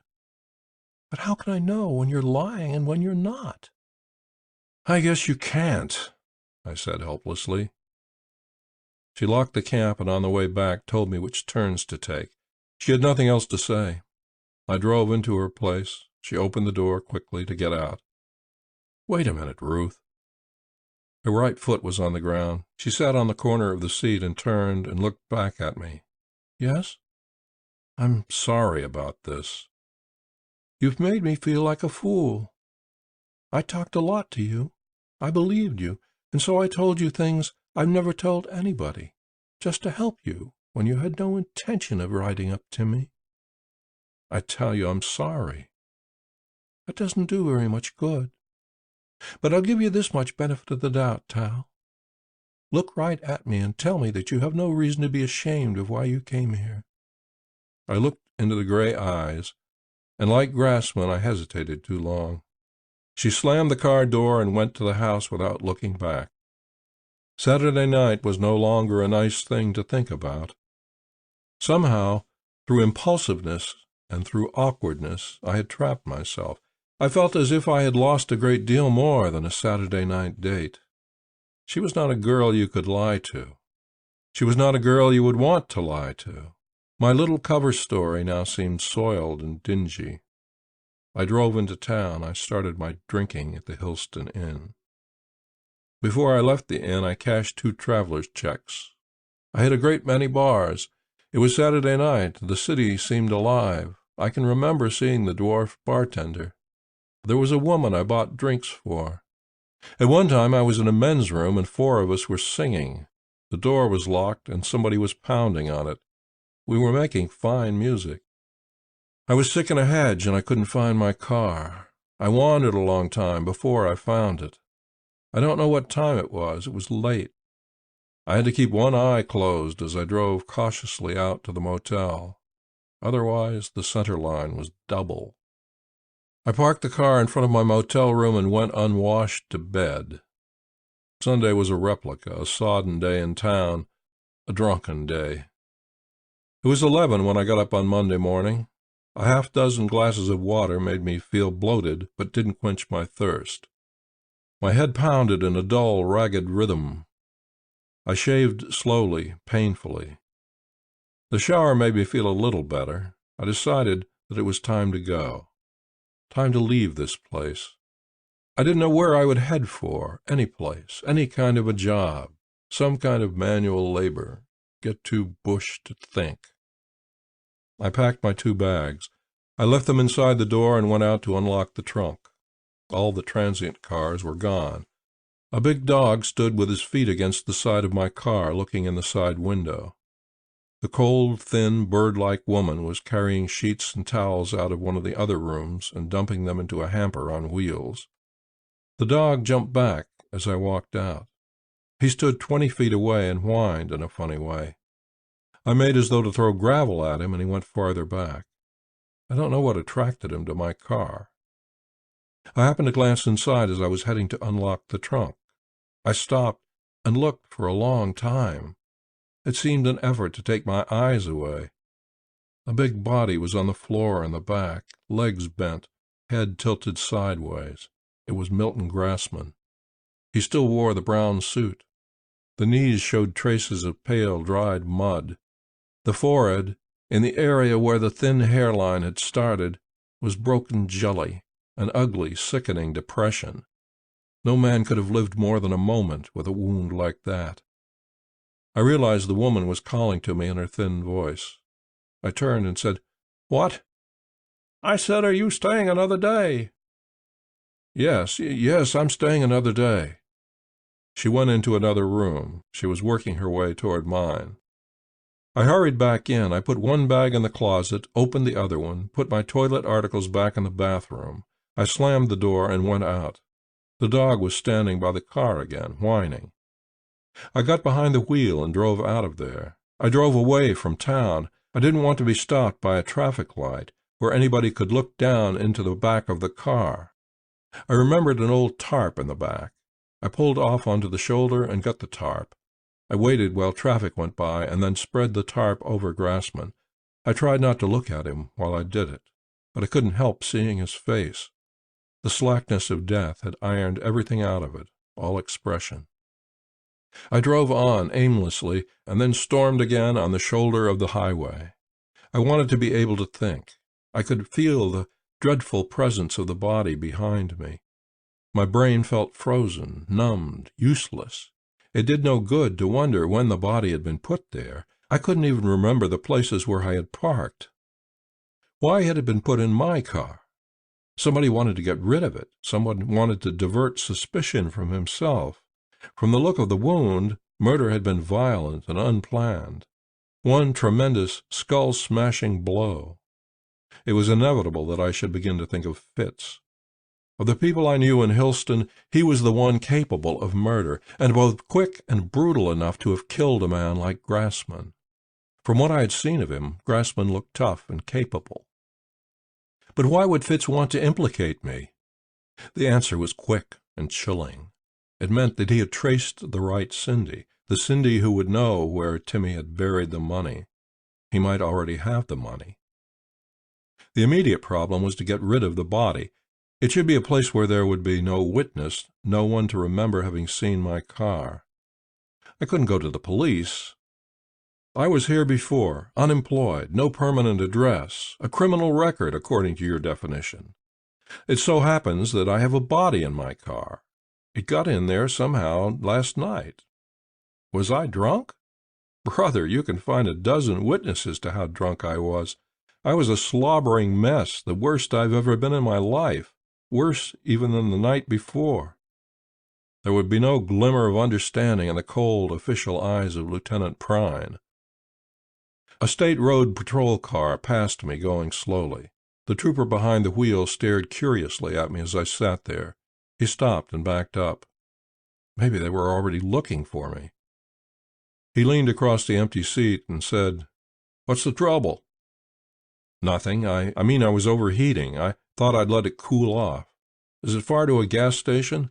But how can I know when you're lying and when you're not? I guess you can't, I said helplessly. She locked the camp and on the way back told me which turns to take. She had nothing else to say. I drove into her place. She opened the door quickly to get out. Wait a minute, Ruth. Her right foot was on the ground. She sat on the corner of the seat and turned and looked back at me. Yes? I'm sorry about this. You've made me feel like a fool. I talked a lot to you. I believed you, and so I told you things I've never told anybody, just to help you when you had no intention of writing up Timmy. I tell you I'm sorry. That doesn't do very much good. But I'll give you this much benefit of the doubt, Tal. Look right at me and tell me that you have no reason to be ashamed of why you came here. I looked into the gray eyes, and like Grassman, I hesitated too long. She slammed the car door and went to the house without looking back. Saturday night was no longer a nice thing to think about. Somehow, through impulsiveness and through awkwardness, I had trapped myself. I felt as if I had lost a great deal more than a Saturday night date. She was not a girl you could lie to. She was not a girl you would want to lie to. My little cover story now seemed soiled and dingy. I drove into town. I started my drinking at the Hillston Inn. Before I left the inn, I cashed 2 traveler's checks. I hit a great many bars. It was Saturday night. The city seemed alive. I can remember seeing the dwarf bartender. There was a woman I bought drinks for. At one time I was in a men's room and 4 of us were singing. The door was locked and somebody was pounding on it. We were making fine music. I was sick in a hedge and I couldn't find my car. I wandered a long time before I found it. I don't know what time it was. It was late. I had to keep one eye closed as I drove cautiously out to the motel. Otherwise, the center line was double. I parked the car in front of my motel room and went unwashed to bed. Sunday was a replica, a sodden day in town, a drunken day. It was 11 when I got up on Monday morning. A half-dozen glasses of water made me feel bloated, but didn't quench my thirst. My head pounded in a dull, ragged rhythm. I shaved slowly, painfully. The shower made me feel a little better. I decided that it was time to go. Time to leave this place. I didn't know where I would head for, any place, any kind of a job, some kind of manual labor, get too bush to think. I packed my 2 bags. I left them inside the door and went out to unlock the trunk. All the transient cars were gone. A big dog stood with his feet against the side of my car, looking in the side window. The cold, thin, bird-like woman was carrying sheets and towels out of one of the other rooms and dumping them into a hamper on wheels. The dog jumped back as I walked out. He stood 20 feet away and whined in a funny way. I made as though to throw gravel at him, and he went farther back. I don't know what attracted him to my car. I happened to glance inside as I was heading to unlock the trunk. I stopped and looked for a long time. It seemed an effort to take my eyes away. A big body was on the floor in the back, legs bent, head tilted sideways. It was Milton Grassman. He still wore the brown suit. The knees showed traces of pale, dried mud. The forehead, in the area where the thin hairline had started, was broken jelly, an ugly, sickening depression. No man could have lived more than a moment with a wound like that. I realized the woman was calling to me in her thin voice. I turned and said, "What?" "I said, are you staying another day?" Yes, I'm staying another day." She went into another room. She was working her way toward mine. I hurried back in. I put one bag in the closet, opened the other one, put my toilet articles back in the bathroom. I slammed the door and went out. The dog was standing by the car again, whining. I got behind the wheel and drove out of there. I drove away from town. I didn't want to be stopped by a traffic light where anybody could look down into the back of the car. I remembered an old tarp in the back. I pulled off onto the shoulder and got the tarp. I waited while traffic went by and then spread the tarp over Grassman. I tried not to look at him while I did it, but I couldn't help seeing his face. The slackness of death had ironed everything out of it, all expression. I drove on aimlessly and then stormed again on the shoulder of the highway. I wanted to be able to think. I could feel the dreadful presence of the body behind me. My brain felt frozen, numbed, useless. It did no good to wonder when the body had been put there. I couldn't even remember the places where I had parked. Why had it been put in my car? Somebody wanted to get rid of it. Someone wanted to divert suspicion from himself. From the look of the wound, murder had been violent and unplanned. One tremendous, skull-smashing blow. It was inevitable that I should begin to think of Fitz. Of the people I knew in Hillston, he was the one capable of murder, and both quick and brutal enough to have killed a man like Grassman. From what I had seen of him, Grassman looked tough and capable. But why would Fitz want to implicate me? The answer was quick and chilling. It meant that he had traced the right Cindy, the Cindy who would know where Timmy had buried the money. He might already have the money. The immediate problem was to get rid of the body. It should be a place where there would be no witness, no one to remember having seen my car. I couldn't go to the police. I was here before, unemployed, no permanent address, a criminal record according to your definition. It so happens that I have a body in my car. It got in there somehow last night. Was I drunk? Brother, you can find a dozen witnesses to how drunk I was. I was a slobbering mess, the worst I've ever been in my life, worse even than the night before. There would be no glimmer of understanding in the cold, official eyes of Lieutenant Prine. A state road patrol car passed me going slowly. The trooper behind the wheel stared curiously at me as I sat there. He stopped and backed up. Maybe they were already looking for me. He leaned across the empty seat and said, "What's the trouble?" "Nothing. I mean I was overheating. I thought I'd let it cool off. Is it far to a gas station?"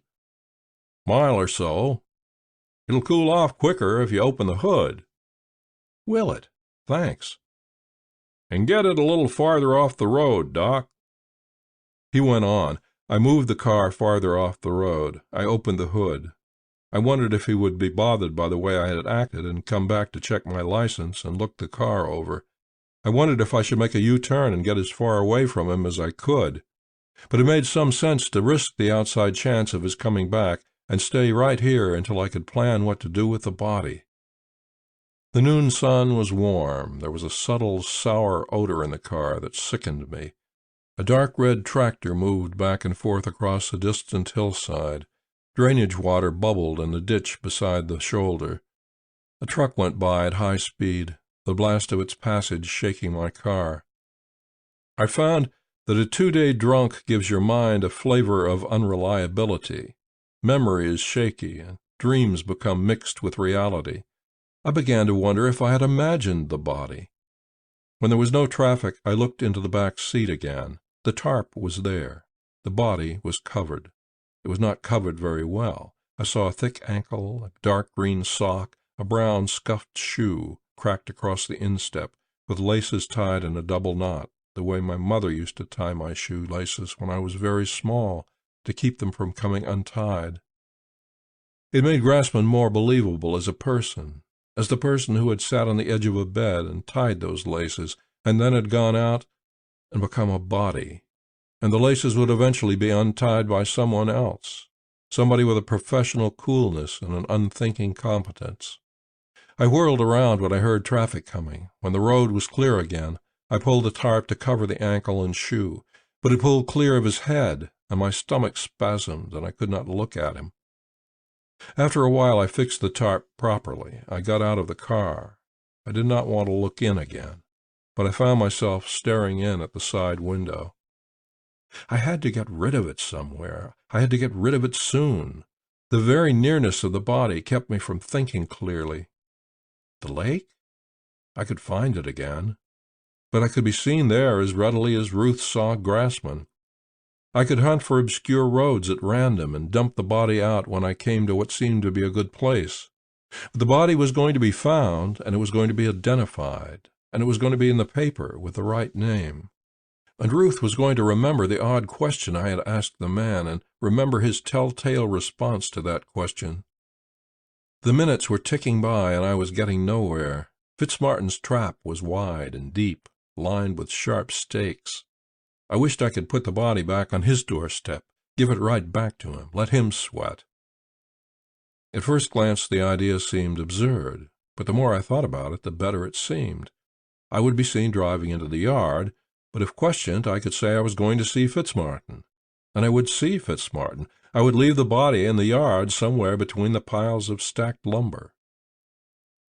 "Mile or so. It'll cool off quicker if you open the hood." "Will it? Thanks." "And get it a little farther off the road, Doc." He went on. I moved the car farther off the road. I opened the hood. I wondered if he would be bothered by the way I had acted and come back to check my license and look the car over. I wondered if I should make a U-turn and get as far away from him as I could. But it made some sense to risk the outside chance of his coming back and stay right here until I could plan what to do with the body. The noon sun was warm. There was a subtle, sour odor in the car that sickened me. A dark red tractor moved back and forth across a distant hillside. Drainage water bubbled in the ditch beside the shoulder. A truck went by at high speed, the blast of its passage shaking my car. I found that a 2-day drunk gives your mind a flavor of unreliability. Memory is shaky, and dreams become mixed with reality. I began to wonder if I had imagined the body. When there was no traffic, I looked into the back seat again. The tarp was there. The body was covered. It was not covered very well. I saw a thick ankle, a dark green sock, a brown scuffed shoe cracked across the instep, with laces tied in a double knot, the way my mother used to tie my shoelaces when I was very small, to keep them from coming untied. It made Grassman more believable as a person, as the person who had sat on the edge of a bed and tied those laces, and then had gone out and become a body, and the laces would eventually be untied by someone else, somebody with a professional coolness and an unthinking competence. I whirled around when I heard traffic coming. When the road was clear again, I pulled the tarp to cover the ankle and shoe, but it pulled clear of his head, and my stomach spasmed, and I could not look at him. After a while I fixed the tarp properly. I got out of the car. I did not want to look in again, but I found myself staring in at the side window. I had to get rid of it somewhere. I had to get rid of it soon. The very nearness of the body kept me from thinking clearly. The lake? I could find it again, but I could be seen there as readily as Ruth saw Grassman. I could hunt for obscure roads at random and dump the body out when I came to what seemed to be a good place. The body was going to be found, and it was going to be identified, and it was going to be in the paper with the right name. And Ruth was going to remember the odd question I had asked the man, and remember his telltale response to that question. The minutes were ticking by, and I was getting nowhere. Fitzmartin's trap was wide and deep, lined with sharp stakes. I wished I could put the body back on his doorstep, give it right back to him, let him sweat. At first glance the idea seemed absurd, but the more I thought about it, the better it seemed. I would be seen driving into the yard, but if questioned, I could say I was going to see Fitzmartin. And I would see Fitzmartin. I would leave the body in the yard somewhere between the piles of stacked lumber.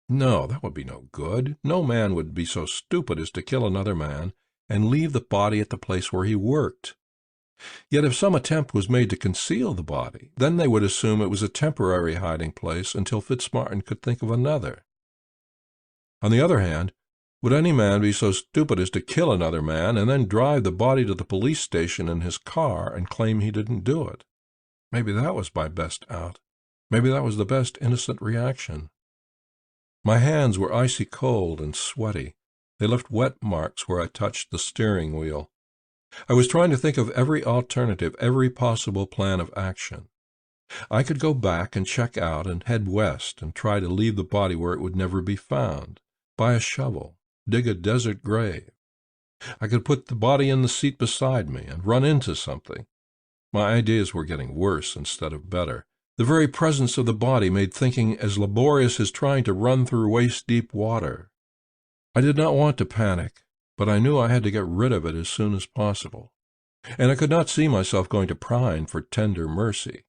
No, that would be no good. No man would be so stupid as to kill another man and leave the body at the place where he worked. Yet if some attempt was made to conceal the body, then they would assume it was a temporary hiding place until Fitzmartin could think of another. On the other hand, would any man be so stupid as to kill another man and then drive the body to the police station in his car and claim he didn't do it? Maybe that was my best out. Maybe that was the best innocent reaction. My hands were icy cold and sweaty. They left wet marks where I touched the steering wheel. I was trying to think of every alternative, every possible plan of action. I could go back and check out and head west and try to leave the body where it would never be found, buy a shovel, dig a desert grave. I could put the body in the seat beside me and run into something. My ideas were getting worse instead of better. The very presence of the body made thinking as laborious as trying to run through waist-deep water. I did not want to panic, but I knew I had to get rid of it as soon as possible, and I could not see myself going to Prine for tender mercy.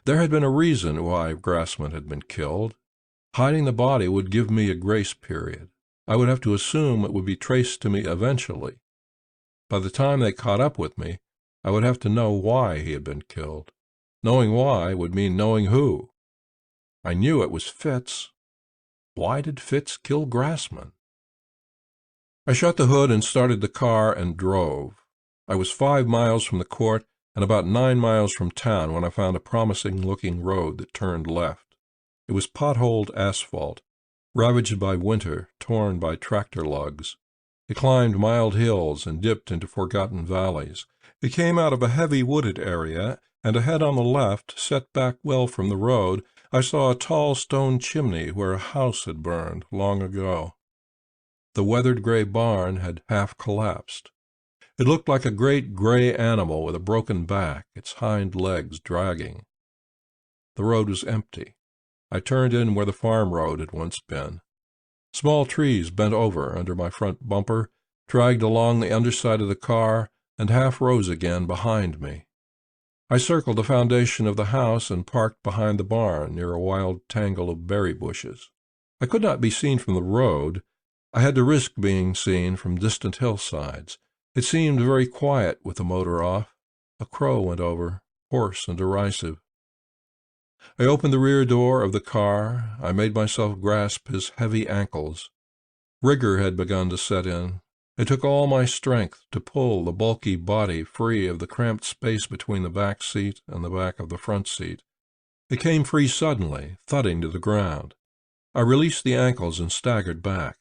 There had been a reason why Grassman had been killed. Hiding the body would give me a grace period. I would have to assume it would be traced to me eventually. By the time they caught up with me, I would have to know why he had been killed. Knowing why would mean knowing who. I knew it was Fitz. Why did Fitz kill Grassman? I shut the hood and started the car and drove. I was 5 miles from the court and about 9 miles from town when I found a promising-looking road that turned left. It was potholed asphalt, ravaged by winter, torn by tractor lugs. It climbed mild hills and dipped into forgotten valleys. It came out of a heavy wooded area, and ahead on the left, set back well from the road, I saw a tall stone chimney where a house had burned long ago. The weathered gray barn had half collapsed. It looked like a great gray animal with a broken back, its hind legs dragging. The road was empty. I turned in where the farm road had once been. Small trees bent over under my front bumper, dragged along the underside of the car, and half rose again behind me. I circled the foundation of the house and parked behind the barn near a wild tangle of berry bushes. I could not be seen from the road. I had to risk being seen from distant hillsides. It seemed very quiet with the motor off. A crow went over, hoarse and derisive. I opened the rear door of the car. I made myself grasp his heavy ankles. Rigor had begun to set in. It took all my strength to pull the bulky body free of the cramped space between the back seat and the back of the front seat. It came free suddenly, thudding to the ground. I released the ankles and staggered back.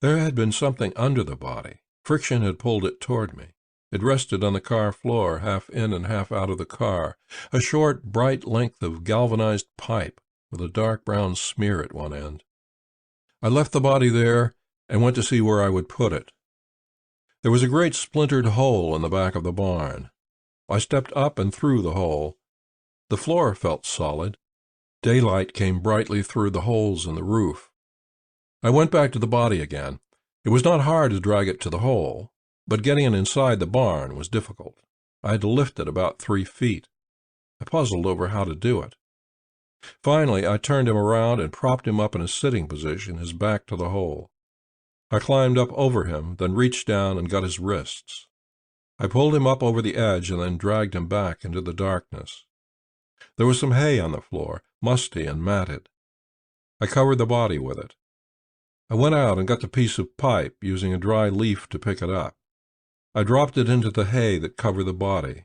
There had been something under the body. Friction had pulled it toward me. It rested on the car floor, half in and half out of the car, a short, bright length of galvanized pipe with a dark brown smear at one end. I left the body there and went to see where I would put it. There was a great splintered hole in the back of the barn. I stepped up and through the hole. The floor felt solid. Daylight came brightly through the holes in the roof. I went back to the body again. It was not hard to drag it to the hole, but getting it inside the barn was difficult. I had to lift it about 3 feet. I puzzled over how to do it. Finally, I turned him around and propped him up in a sitting position, his back to the hole. I climbed up over him, then reached down and got his wrists. I pulled him up over the edge and then dragged him back into the darkness. There was some hay on the floor, musty and matted. I covered the body with it. I went out and got the piece of pipe, using a dry leaf to pick it up. I dropped it into the hay that covered the body.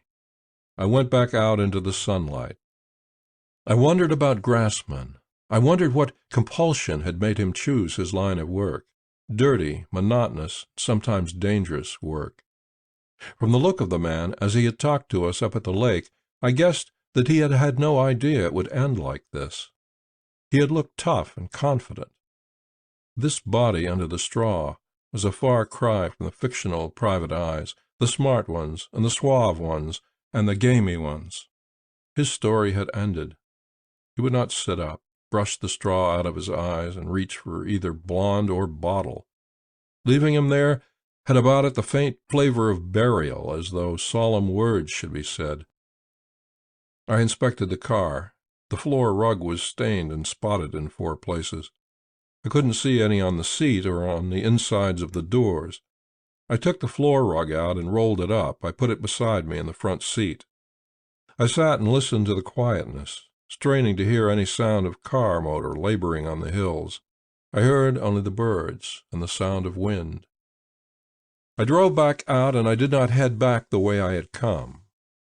I went back out into the sunlight. I wondered about Grassman. I wondered what compulsion had made him choose his line of work. Dirty, monotonous, sometimes dangerous work. From the look of the man, as he had talked to us up at the lake, I guessed that he had had no idea it would end like this. He had looked tough and confident. This body under the straw was a far cry from the fictional private eyes, the smart ones, and the suave ones, and the gamey ones. His story had ended. He would not sit up, brush the straw out of his eyes, and reach for either blonde or bottle. Leaving him there had about it the faint flavor of burial, as though solemn words should be said. I inspected the car. The floor rug was stained and spotted in 4 places. I couldn't see any on the seat or on the insides of the doors. I took the floor rug out and rolled it up. I put it beside me in the front seat. I sat and listened to the quietness, straining to hear any sound of car motor laboring on the hills. I heard only the birds and the sound of wind. I drove back out, and I did not head back the way I had come.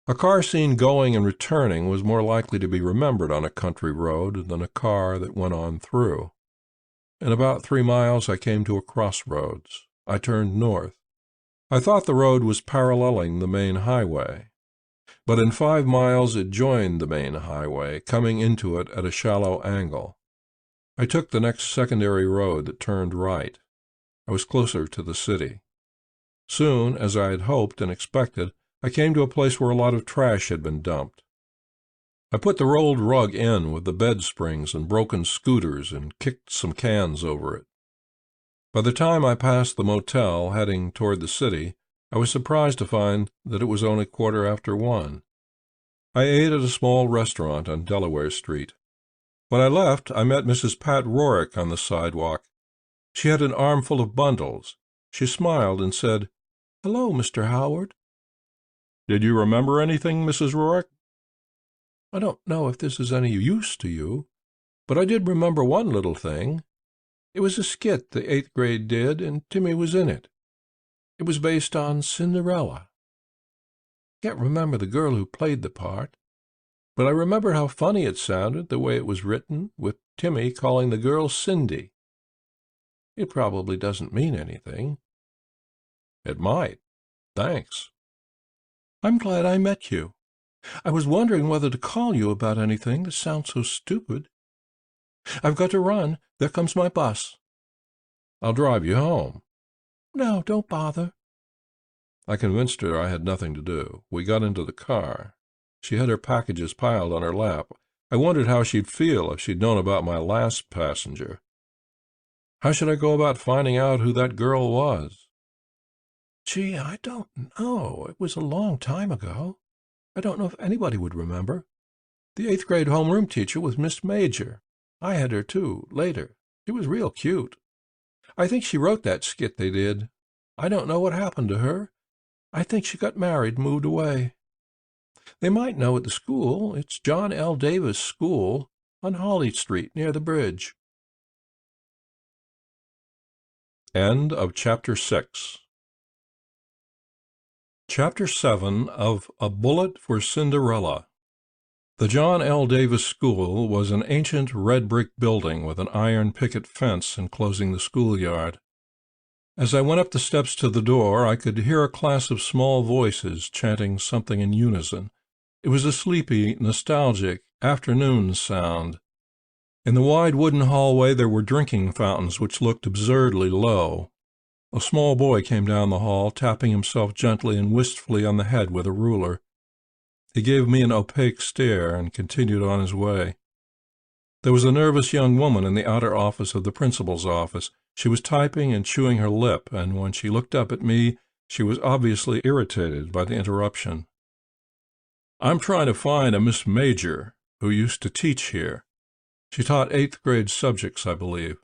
A car seen going and returning was more likely to be remembered on a country road than a car that went on through. In about 3 miles I came to a crossroads. I turned north. I thought the road was paralleling the main highway, but in 5 miles it joined the main highway, coming into it at a shallow angle. I took the next secondary road that turned right. I was closer to the city. Soon, as I had hoped and expected, I came to a place where a lot of trash had been dumped. I put the rolled rug in with the bed springs and broken scooters and kicked some cans over it. By the time I passed the motel heading toward the city, I was surprised to find that it was only 1:15. I ate at a small restaurant on Delaware Street. When I left, I met Mrs. Pat Rorick on the sidewalk. She had an armful of bundles. She smiled and said, "Hello, Mr. Howard." "Did you remember anything, Mrs. Rorick?" "I don't know if this is any use to you, but I did remember one little thing. It was a skit the 8th grade did, and Timmy was in it. It was based on Cinderella. I can't remember the girl who played the part, but I remember how funny it sounded, the way it was written, with Timmy calling the girl Cindy. It probably doesn't mean anything." "It might. Thanks." "I'm glad I met you. I was wondering whether to call you about anything that sounds so stupid. I've got to run. There comes my bus." "I'll drive you home." "No, don't bother." I convinced her I had nothing to do. We got into the car. She had her packages piled on her lap. I wondered how she'd feel if she'd known about my last passenger. How should I go about finding out who that girl was? "Gee, I don't know. It was a long time ago. I don't know if anybody would remember. The 8th grade homeroom teacher was Miss Major. I had her, too, later. She was real cute. I think she wrote that skit they did. I don't know what happened to her. I think she got married and moved away. They might know at the school. It's John L. Davis School on Holly Street near the bridge." End of Chapter 6. Chapter 7 of A Bullet for Cinderella. The John L. Davis School was an ancient red-brick building with an iron picket fence enclosing the schoolyard. As I went up the steps to the door, I could hear a class of small voices chanting something in unison. It was a sleepy, nostalgic, afternoon sound. In the wide wooden hallway there were drinking fountains which looked absurdly low. A small boy came down the hall, tapping himself gently and wistfully on the head with a ruler. He gave me an opaque stare and continued on his way. There was a nervous young woman in the outer office of the principal's office. She was typing and chewing her lip, and when she looked up at me, she was obviously irritated by the interruption. "I'm trying to find a Miss Major who used to teach here. She taught 8th grade subjects, I believe."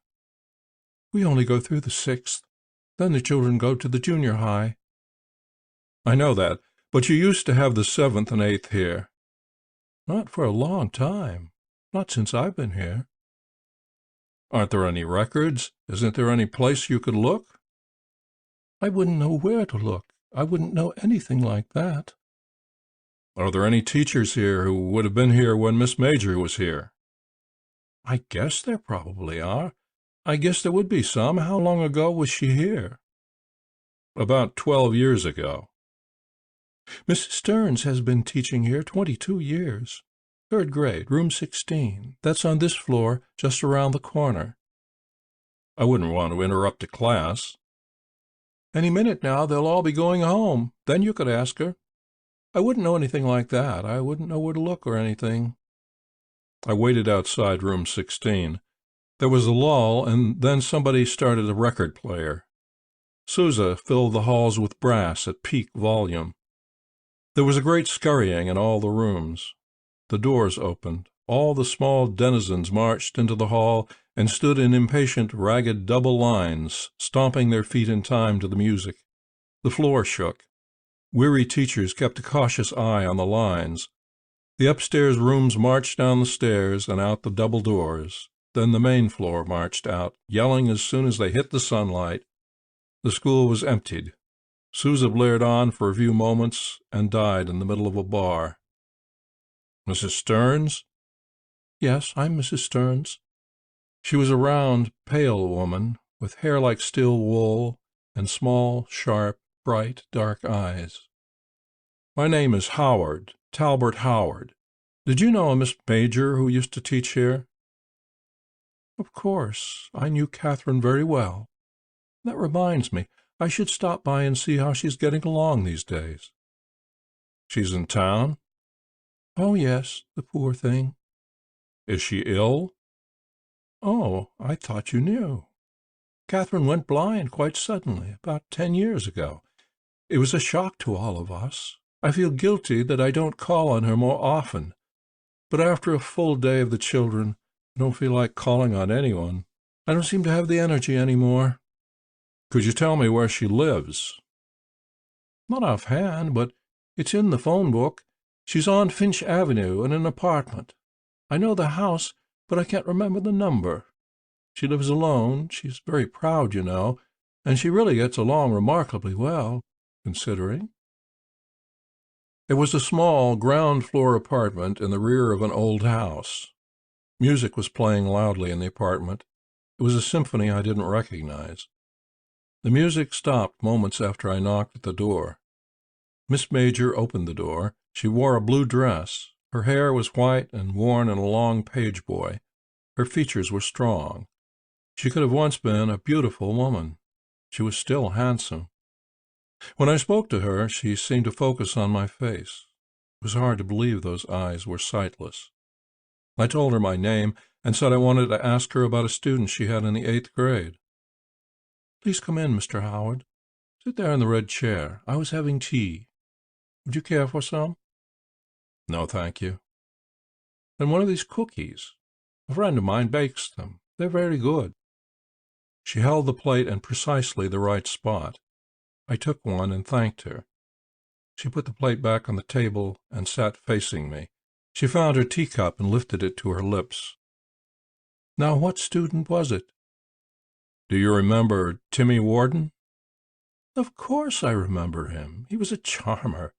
"We only go through the 6th. Then the children go to the junior high." "I know that, but you used to have the 7th and 8th here." "Not for a long time. Not since I've been here." "Aren't there any records? Isn't there any place you could look?" "I wouldn't know where to look. I wouldn't know anything like that." "Are there any teachers here who would have been here when Miss Major was here?" "I guess there probably are. I guess there would be some. How long ago was she here?" "About 12 years ago." "Mrs. Stearns has been teaching here 22 years. 3rd grade, room 16. That's on this floor, just around the corner." "I wouldn't want to interrupt a class." "Any minute now they'll all be going home. Then you could ask her." "I wouldn't know anything like that. I wouldn't know where to look or anything." I waited outside room 16. There was a lull, and then somebody started a record player. Sousa filled the halls with brass at peak volume. There was a great scurrying in all the rooms. The doors opened. All the small denizens marched into the hall and stood in impatient, ragged double lines, stomping their feet in time to the music. The floor shook. Weary teachers kept a cautious eye on the lines. The upstairs rooms marched down the stairs and out the double doors. Then the main floor marched out, yelling as soon as they hit the sunlight. The school was emptied. Sousa blared on for a few moments and died in the middle of a bar. "Mrs. Stearns?" "Yes, I'm Mrs. Stearns." She was a round, pale woman, with hair like steel wool and small, sharp, bright, dark eyes. "My name is Howard, Talbert Howard. Did you know a Miss Major who used to teach here?" "Of course. I knew Catherine very well. That reminds me, I should stop by and see how she's getting along these days." "She's in town?" "Oh, yes, the poor thing." "Is she ill?" "Oh, I thought you knew. Catherine went blind quite suddenly, about 10 years ago. It was a shock to all of us. I feel guilty that I don't call on her more often. But after a full day of the children, I don't feel like calling on anyone. I don't seem to have the energy any more." "Could you tell me where she lives?" "Not offhand, but it's in the phone book. She's on Finch Avenue in an apartment. I know the house, but I can't remember the number. She lives alone. She's very proud, you know, and she really gets along remarkably well, considering." It was a small ground-floor apartment in the rear of an old house. Music was playing loudly in the apartment. It was a symphony I didn't recognize. The music stopped moments after I knocked at the door. Miss Major opened the door. She wore a blue dress. Her hair was white and worn in a long page-boy. Her features were strong. She could have once been a beautiful woman. She was still handsome. When I spoke to her, she seemed to focus on my face. It was hard to believe those eyes were sightless. I told her my name and said I wanted to ask her about a student she had in the 8th grade. "Please come in, Mr. Howard. Sit there in the red chair. I was having tea. Would you care for some?" "No, thank you." "Then one of these cookies. A friend of mine bakes them. They're very good." She held the plate in precisely the right spot. I took one and thanked her. She put the plate back on the table and sat facing me. She found her teacup and lifted it to her lips. "Now, what student was it?" "Do you remember Timmy Warden?" "Of course I remember him. He was a charmer.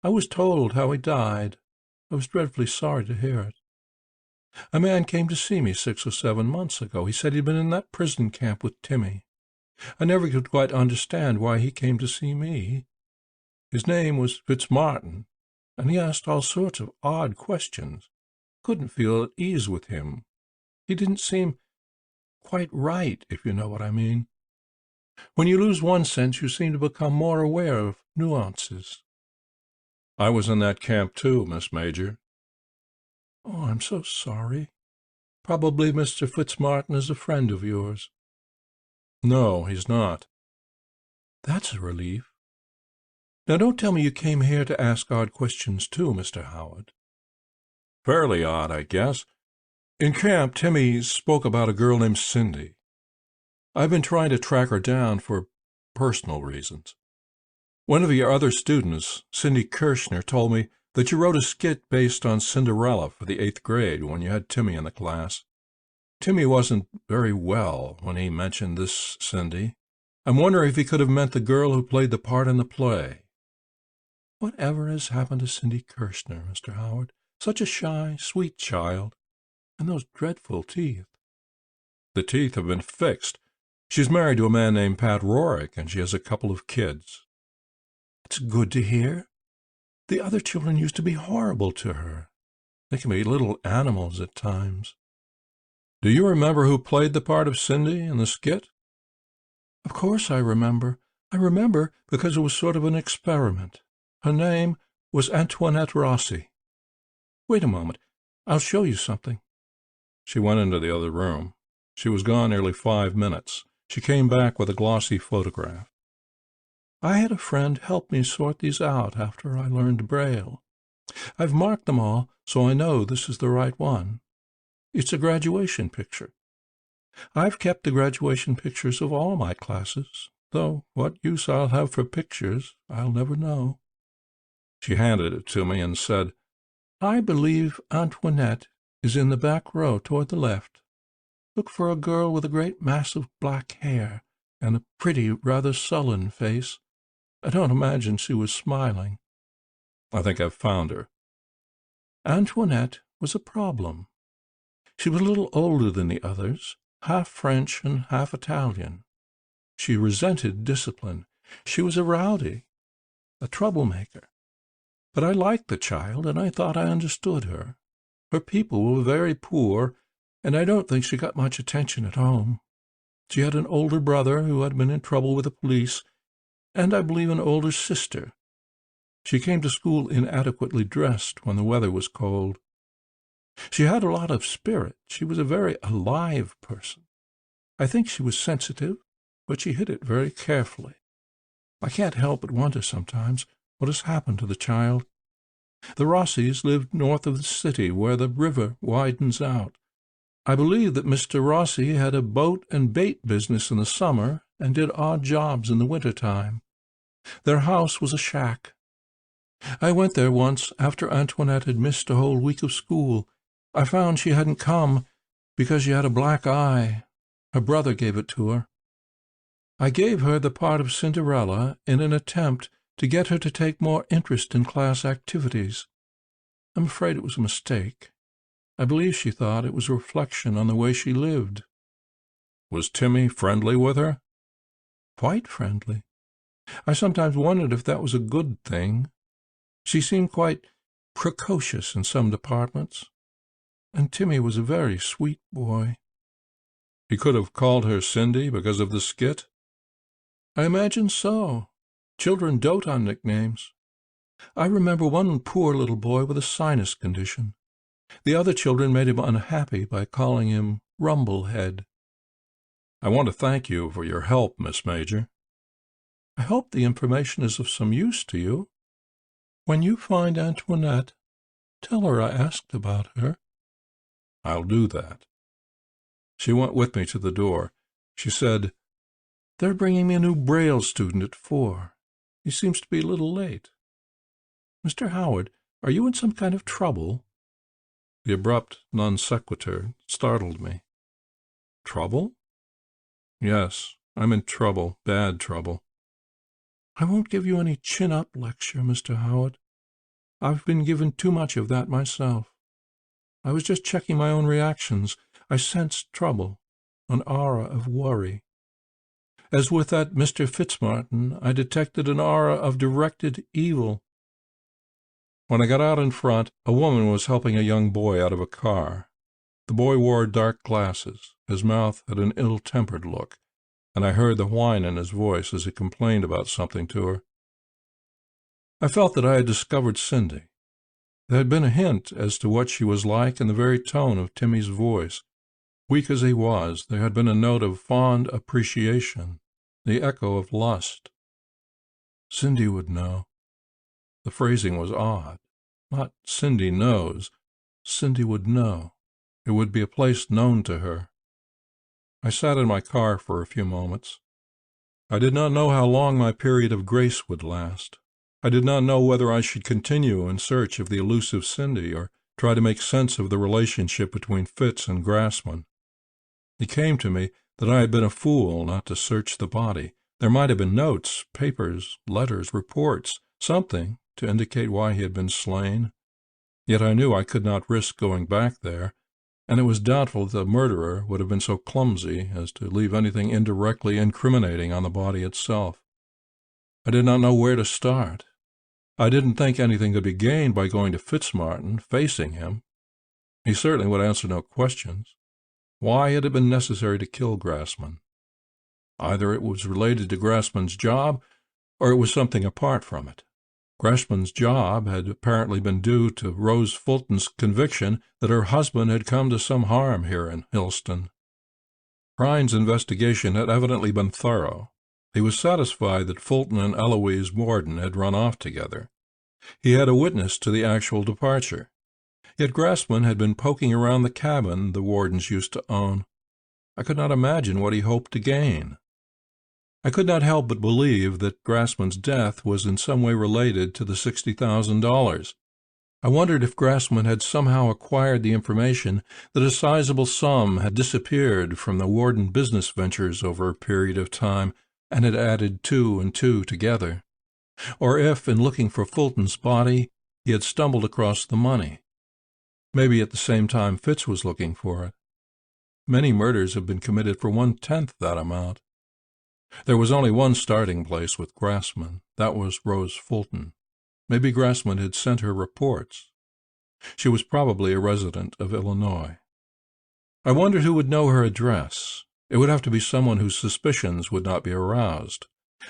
I was told how he died. I was dreadfully sorry to hear it. A man came to see me 6 or 7 months ago. He said he'd been in that prison camp with Timmy. I never could quite understand why he came to see me. His name was Fitzmartin, and he asked all sorts of odd questions. Couldn't feel at ease with him. He didn't seem quite right, if you know what I mean. When you lose one sense, you seem to become more aware of nuances. I was in that camp too, Miss Major. Oh, I'm so sorry. Probably Mr. Fitzmartin is a friend of yours. No, he's not. That's a relief. Now, don't tell me you came here to ask odd questions too, Mr. Howard. Fairly odd, I guess. In camp, Timmy spoke about a girl named Cindy. I've been trying to track her down for personal reasons. One of your other students, Cindy Kirshner, told me that you wrote a skit based on Cinderella for the 8th grade when you had Timmy in the class. Timmy wasn't very well when he mentioned this Cindy. I'm wondering if he could have meant the girl who played the part in the play. Whatever has happened to Cindy Kirshner, Mr. Howard? Such a shy, sweet child. And those dreadful teeth. The teeth have been fixed. She's married to a man named Pat Rorick, and she has a couple of kids. It's good to hear. The other children used to be horrible to her. They can be little animals at times. Do you remember who played the part of Cindy in the skit? Of course I remember. I remember because it was sort of an experiment. Her name was Antoinette Rossi. Wait a moment. I'll show you something. She went into the other room. She was gone nearly 5 minutes. She came back with a glossy photograph. I had a friend help me sort these out after I learned Braille. I've marked them all, so I know this is the right one. It's a graduation picture. I've kept the graduation pictures of all my classes, though what use I'll have for pictures I'll never know. She handed it to me and said, I believe Antoinette is in the back row toward the left. Look for a girl with a great mass of black hair and a pretty, rather sullen face. I don't imagine she was smiling. I think I've found her. Antoinette was a problem. She was a little older than the others, half French and half Italian. She resented discipline. She was a rowdy, a troublemaker. But I liked the child, and I thought I understood her. Her people were very poor, and I don't think she got much attention at home. She had an older brother who had been in trouble with the police, and I believe an older sister. She came to school inadequately dressed when the weather was cold. She had a lot of spirit. She was a very alive person. I think she was sensitive, but she hid it very carefully. I can't help but wonder sometimes what has happened to the child. The Rossis lived north of the city, where the river widens out. I believe that Mr. Rossi had a boat and bait business in the summer and did odd jobs in the winter time. Their house was a shack. I went there once after Antoinette had missed a whole week of school. I found she hadn't come because she had a black eye. Her brother gave it to her. I gave her the part of Cinderella in an attempt to get her to take more interest in class activities. I'm afraid it was a mistake. I believe she thought it was a reflection on the way she lived. Was Timmy friendly with her? Quite friendly. I sometimes wondered if that was a good thing. She seemed quite precocious in some departments, and Timmy was a very sweet boy. He could have called her Cindy because of the skit? I imagine so. Children dote on nicknames. I remember one poor little boy with a sinus condition. The other children made him unhappy by calling him Rumblehead. I want to thank you for your help, Miss Major. I hope the information is of some use to you. When you find Antoinette, tell her I asked about her. I'll do that. She went with me to the door. She said, They're bringing me a new Braille student at 4. He seems to be a little late. Mr. Howard, are you in some kind of trouble? The abrupt non sequitur startled me. Trouble? Yes, I'm in trouble, bad trouble. I won't give you any chin-up lecture, Mr. Howard. I've been given too much of that myself. I was just checking my own reactions. I sensed trouble, an aura of worry. As with that Mr. Fitzmartin, I detected an aura of directed evil. When I got out in front, a woman was helping a young boy out of a car. The boy wore dark glasses. His mouth had an ill-tempered look, and I heard the whine in his voice as he complained about something to her. I felt that I had discovered Cindy. There had been a hint as to what she was like in the very tone of Timmy's voice. Weak as he was, there had been a note of fond appreciation, the echo of lust. Cindy would know. The phrasing was odd. Not Cindy knows. Cindy would know. It would be a place known to her. I sat in my car for a few moments. I did not know how long my period of grace would last. I did not know whether I should continue in search of the elusive Cindy or try to make sense of the relationship between Fitz and Grassman. It came to me that I had been a fool not to search the body. There might have been notes, papers, letters, reports, something to indicate why he had been slain. Yet I knew I could not risk going back there, and it was doubtful that the murderer would have been so clumsy as to leave anything indirectly incriminating on the body itself. I did not know where to start. I didn't think anything could be gained by going to Fitzmartin, facing him. He certainly would answer no questions. Why had it been necessary to kill Grassman? Either it was related to Grassman's job, or it was something apart from it. Grassman's job had apparently been due to Rose Fulton's conviction that her husband had come to some harm here in Hillston. Rhine's investigation had evidently been thorough. He was satisfied that Fulton and Eloise Warden had run off together. He had a witness to the actual departure. Yet Grassman had been poking around the cabin the Wardens used to own. I could not imagine what he hoped to gain. I could not help but believe that Grassman's death was in some way related to the $60,000. I wondered if Grassman had somehow acquired the information that a sizable sum had disappeared from the Warden business ventures over a period of time, and had added 2 and 2 together, or if, in looking for Fulton's body, he had stumbled across the money. Maybe at the same time Fitz was looking for it. Many murders have been committed for 1/10 that amount. There was only one starting place with Grassman. That was Rose Fulton. Maybe Grassman had sent her reports. She was probably a resident of Illinois. I wondered who would know her address. It would have to be someone whose suspicions would not be aroused.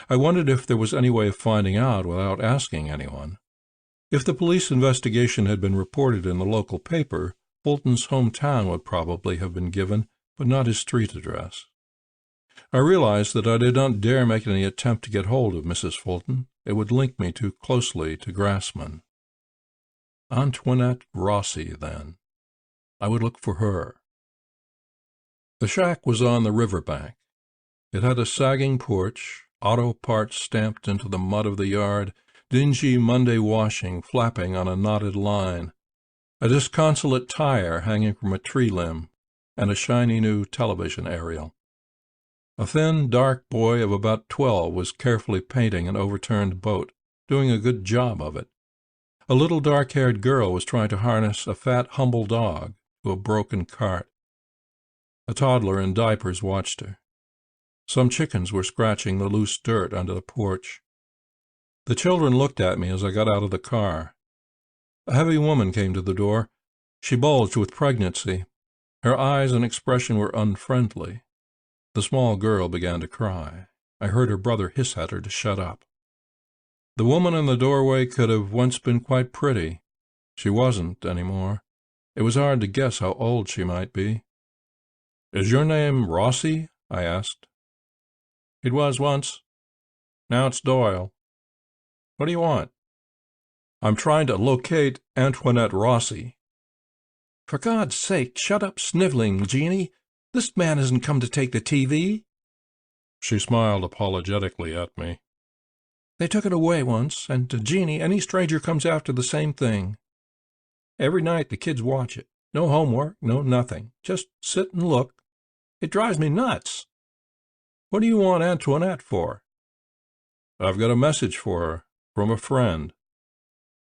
I wondered if there was any way of finding out without asking anyone. If the police investigation had been reported in the local paper, Fulton's hometown would probably have been given, but not his street address. I realized that I did not dare make any attempt to get hold of Mrs. Fulton. It would link me too closely to Grassman. Antoinette Rossi, then. I would look for her. The shack was on the riverbank. It had a sagging porch, auto parts stamped into the mud of the yard, dingy Monday washing flapping on a knotted line, a disconsolate tire hanging from a tree limb, and a shiny new television aerial. A thin, dark boy of about 12 was carefully painting an overturned boat, doing a good job of it. A little dark-haired girl was trying to harness a fat, humble dog to a broken cart. A toddler in diapers watched her. Some chickens were scratching the loose dirt under the porch. The children looked at me as I got out of the car. A heavy woman came to the door. She bulged with pregnancy. Her eyes and expression were unfriendly. The small girl began to cry. I heard her brother hiss at her to shut up. The woman in the doorway could have once been quite pretty. She wasn't any more. It was hard to guess how old she might be. "Is your name Rossi?" I asked. "It was once. Now it's Doyle. What do you want?" "I'm trying to locate Antoinette Rossi." "For God's sake, shut up sniveling, Jeannie. This man hasn't come to take the TV." She smiled apologetically at me. "They took it away once, and to Jeannie, any stranger comes after the same thing. Every night the kids watch it. No homework, no nothing. Just sit and look. It drives me nuts. What do you want Antoinette for?" "I've got a message for her, from a friend."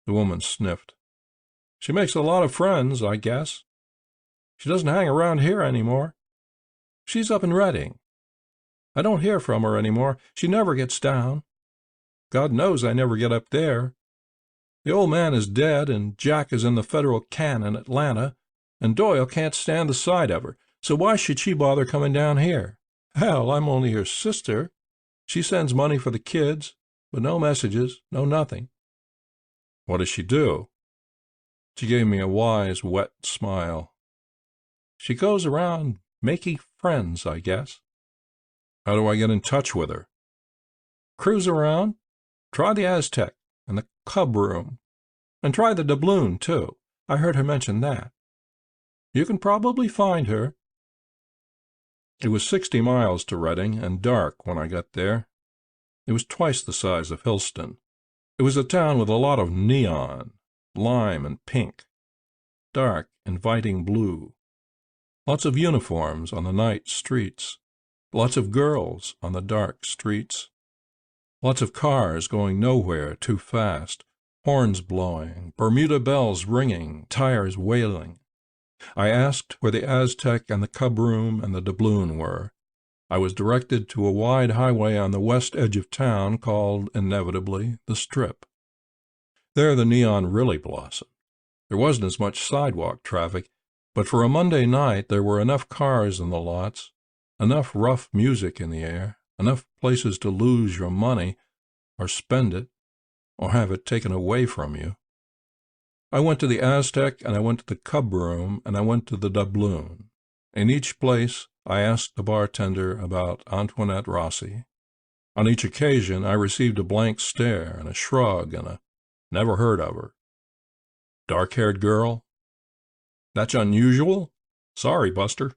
The woman sniffed. "She makes a lot of friends, I guess. She doesn't hang around here any more. She's up in Reading." I don't hear from her any more. She never gets down. God knows I never get up there. The old man is dead, and Jack is in the federal can in Atlanta, and Doyle can't stand the sight of her, so why should she bother coming down here? Hell, I'm only her sister. She sends money for the kids, but no messages, no nothing. What does she do? She gave me a wise, wet smile. She goes around making friends, I guess. How do I get in touch with her? Cruise around. Try the Aztec and the Cub Room. And try the doubloon, too. I heard her mention that. You can probably find her. It was 60 miles to Reading, and dark when I got there. It was twice the size of Hillston. It was a town with a lot of neon, lime and pink, dark, inviting blue. Lots of uniforms on the night streets. Lots of girls on the dark streets. Lots of cars going nowhere too fast, horns blowing, Bermuda bells ringing, tires wailing. I asked where the Aztec and the Cub Room and the doubloon were. I was directed to a wide highway on the west edge of town called, inevitably, the Strip. There the neon really blossomed. There wasn't as much sidewalk traffic, but for a Monday night there were enough cars in the lots, enough rough music in the air, enough places to lose your money, or spend it, or have it taken away from you. I went to the Aztec, and I went to the Cub Room, and I went to the doubloon. In each place I asked the bartender about Antoinette Rossi. On each occasion I received a blank stare and a shrug and a "never heard of her." Dark-haired girl? That's unusual? Sorry, Buster.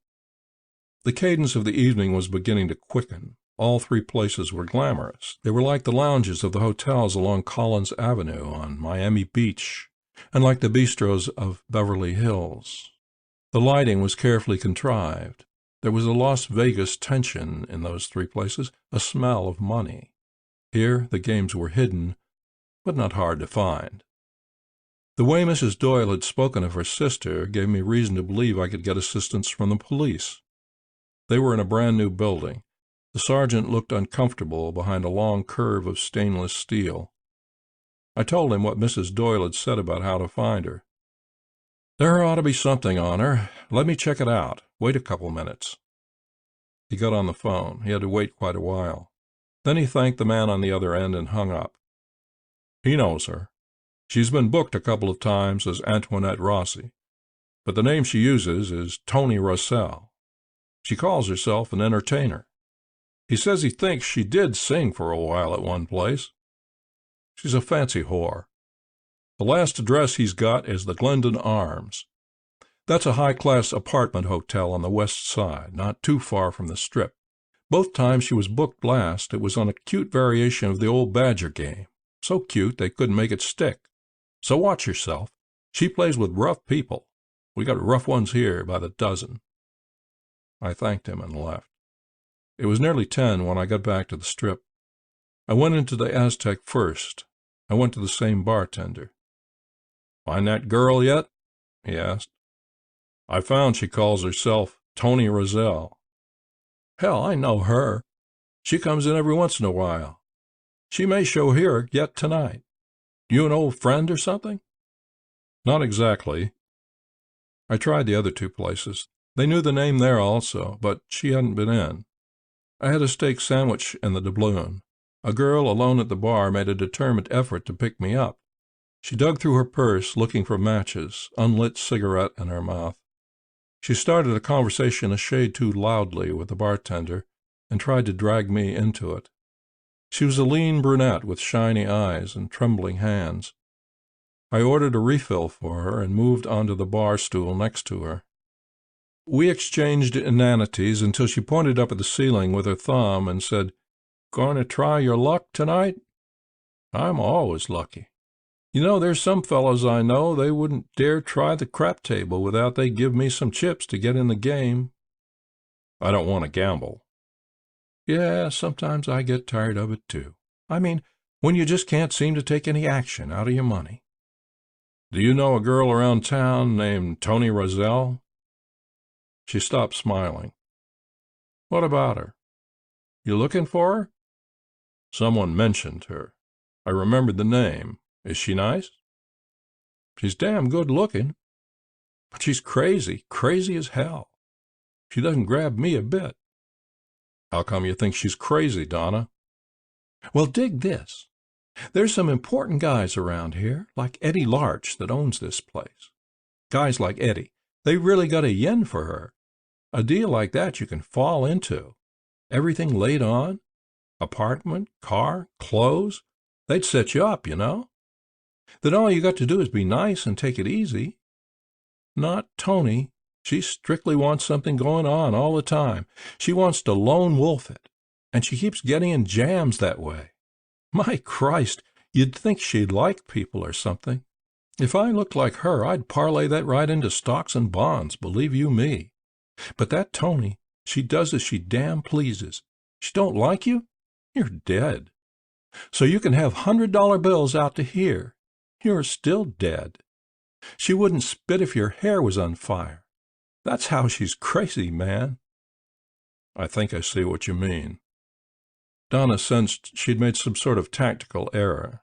The cadence of the evening was beginning to quicken. All three places were glamorous. They were like the lounges of the hotels along Collins Avenue on Miami Beach, and like the bistros of Beverly Hills. The lighting was carefully contrived. There was a Las Vegas tension in those three places, a smell of money. Here the games were hidden, but not hard to find. The way Mrs. Doyle had spoken of her sister gave me reason to believe I could get assistance from the police. They were in a brand-new building. The sergeant looked uncomfortable behind a long curve of stainless steel. I told him what Mrs. Doyle had said about how to find her. "There ought to be something on her. Let me check it out. Wait a couple minutes." He got on the phone. He had to wait quite a while. Then he thanked the man on the other end and hung up. He knows her. She's been booked a couple of times as Antoinette Rossi, but the name she uses is Tony Russell. She calls herself an entertainer. He says he thinks she did sing for a while at one place. She's a fancy whore. The last address he's got is the Glendon Arms. That's a high-class apartment hotel on the west side, not too far from the Strip. Both times she was booked last, it was on a cute variation of the old Badger game. So cute they couldn't make it stick. So watch yourself. She plays with rough people. We got rough ones here by the dozen. I thanked him and left. It was nearly 10 when I got back to the Strip. I went into the Aztec first. I went to the same bartender. "Find that girl yet?" he asked. "I found she calls herself Tony Rosell." "Hell, I know her. She comes in every once in a while. She may show here yet tonight. You an old friend or something?" "Not exactly." I tried the other two places. They knew the name there also, but she hadn't been in. I had a steak sandwich in the doubloon. A girl alone at the bar made a determined effort to pick me up. She dug through her purse looking for matches, unlit cigarette in her mouth. She started a conversation a shade too loudly with the bartender and tried to drag me into it. She was a lean brunette with shiny eyes and trembling hands. I ordered a refill for her and moved onto the bar stool next to her. We exchanged inanities until she pointed up at the ceiling with her thumb and said, "Going to try your luck tonight?" "I'm always lucky. You know, there's some fellows I know, they wouldn't dare try the crap table without they give me some chips to get in the game." "I don't want to gamble." "Yeah, sometimes I get tired of it, too. I mean, when you just can't seem to take any action out of your money." "Do you know a girl around town named Tony Rosell?" She stopped smiling. "What about her?" You looking for her?" "Someone mentioned her. I remembered the name. Is she nice?" "She's damn good looking. But she's crazy, crazy as hell. She doesn't grab me a bit." "How come you think she's crazy, Donna?" "Well, dig this. There's some important guys around here, like Eddie Larch that owns this place. Guys like Eddie, they really got a yen for her. A deal like that you can fall into. Everything laid on. Apartment, car, clothes. They'd set you up, you know. Then all you got to do is be nice and take it easy. Not Tony. She strictly wants something going on all the time. She wants to lone wolf it, and she keeps getting in jams that way. My Christ, you'd think she'd like people or something. If I looked like her, I'd parlay that right into stocks and bonds, believe you me. But that Tony, she does as she damn pleases. She don't like you? You're dead. So you can have $100 bills out to here. You're still dead. She wouldn't spit if your hair was on fire. That's how she's crazy, man." "I think I see what you mean." Donna sensed she'd made some sort of tactical error.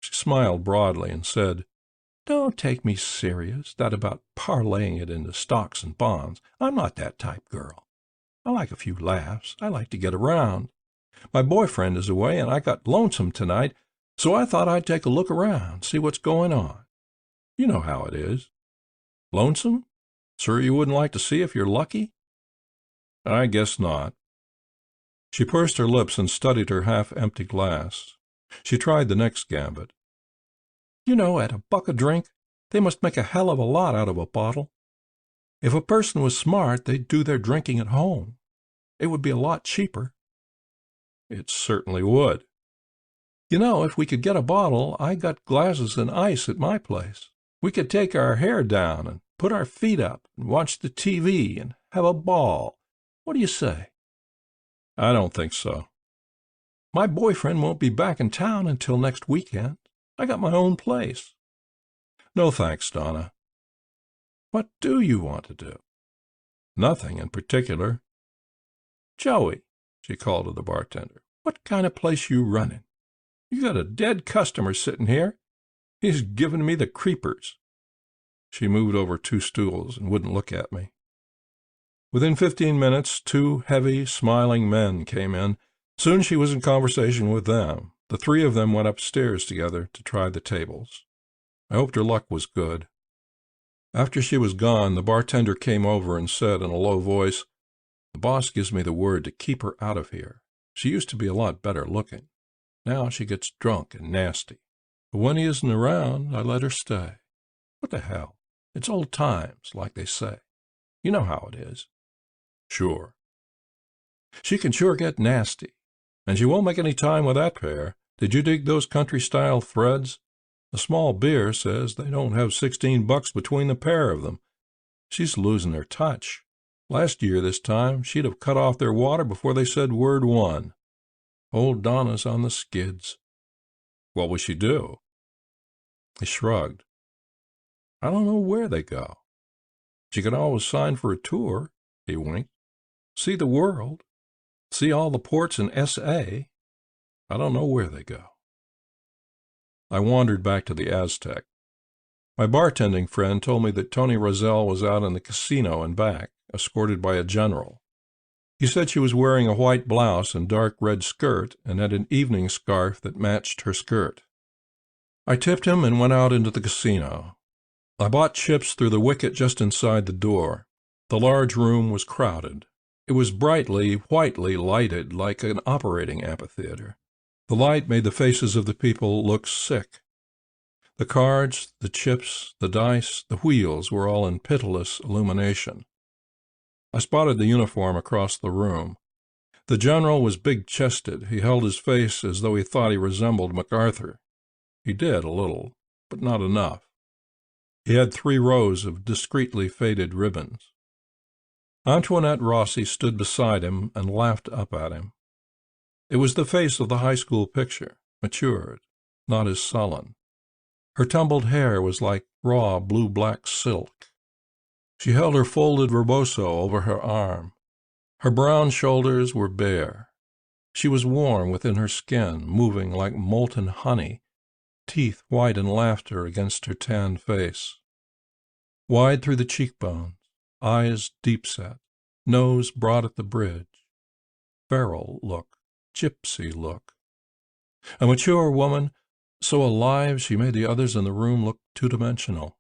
She smiled broadly and said, "Don't take me serious, that about parlaying it into stocks and bonds. I'm not that type girl. I like a few laughs. I like to get around. My boyfriend is away, and I got lonesome tonight, so I thought I'd take a look around, see what's going on. You know how it is. Lonesome? Sure you wouldn't like to see if you're lucky?" "I guess not." She pursed her lips and studied her half-empty glass. She tried the next gambit. "You know, at $1 a drink, they must make a hell of a lot out of a bottle. If a person was smart, they'd do their drinking at home. It would be a lot cheaper." "It certainly would." "You know, if we could get a bottle, I got glasses and ice at my place. We could take our hair down and put our feet up and watch the TV and have a ball. What do you say?" "I don't think so." "My boyfriend won't be back in town until next weekend. I got my own place." "No thanks, Donna." "What do you want to do?" "Nothing in particular." "Joey," she called to the bartender, "what kind of place you running? You got a dead customer sitting here. He's giving me the creepers." She moved over 2 stools and wouldn't look at me. Within 15 minutes, 2 heavy, smiling men came in. Soon she was in conversation with them. The 3 of them went upstairs together to try the tables. I hoped her luck was good. After she was gone, the bartender came over and said in a low voice, "The boss gives me the word to keep her out of here. She used to be a lot better looking. Now she gets drunk and nasty. But when he isn't around, I let her stay. What the hell? It's old times, like they say. You know how it is." "Sure." "She can sure get nasty. And she won't make any time with that pair. Did you dig those country-style threads? A small beer says they don't have $16 between the pair of them. She's losing her touch. Last year this time she'd have cut off their water before they said word one. Old Donna's on the skids." "What will she do?" He shrugged. "I don't know where they go. She can always sign for a tour," he winked. "See the world. See all the ports in S.A. I don't know where they go." I wandered back to the Aztec. My bartending friend told me that Tony Roselle was out in the casino and back, escorted by a general. He said she was wearing a white blouse and dark red skirt and had an evening scarf that matched her skirt. I tipped him and went out into the casino. I bought chips through the wicket just inside the door. The large room was crowded. It was brightly, whitely lighted like an operating amphitheater. The light made the faces of the people look sick. The cards, the chips, the dice, the wheels were all in pitiless illumination. I spotted the uniform across the room. The general was big-chested. He held his face as though he thought he resembled MacArthur. He did, a little, but not enough. He had 3 rows of discreetly faded ribbons. Antoinette Rossi stood beside him and laughed up at him. It was the face of the high school picture, matured, not as sullen. Her tumbled hair was like raw blue-black silk. She held her folded rebozo over her arm. Her brown shoulders were bare. She was warm within her skin, moving like molten honey, teeth white in laughter against her tanned face. Wide through the cheekbones, eyes deep-set, nose broad at the bridge. Feral look, gypsy look. A mature woman, so alive she made the others in the room look two-dimensional,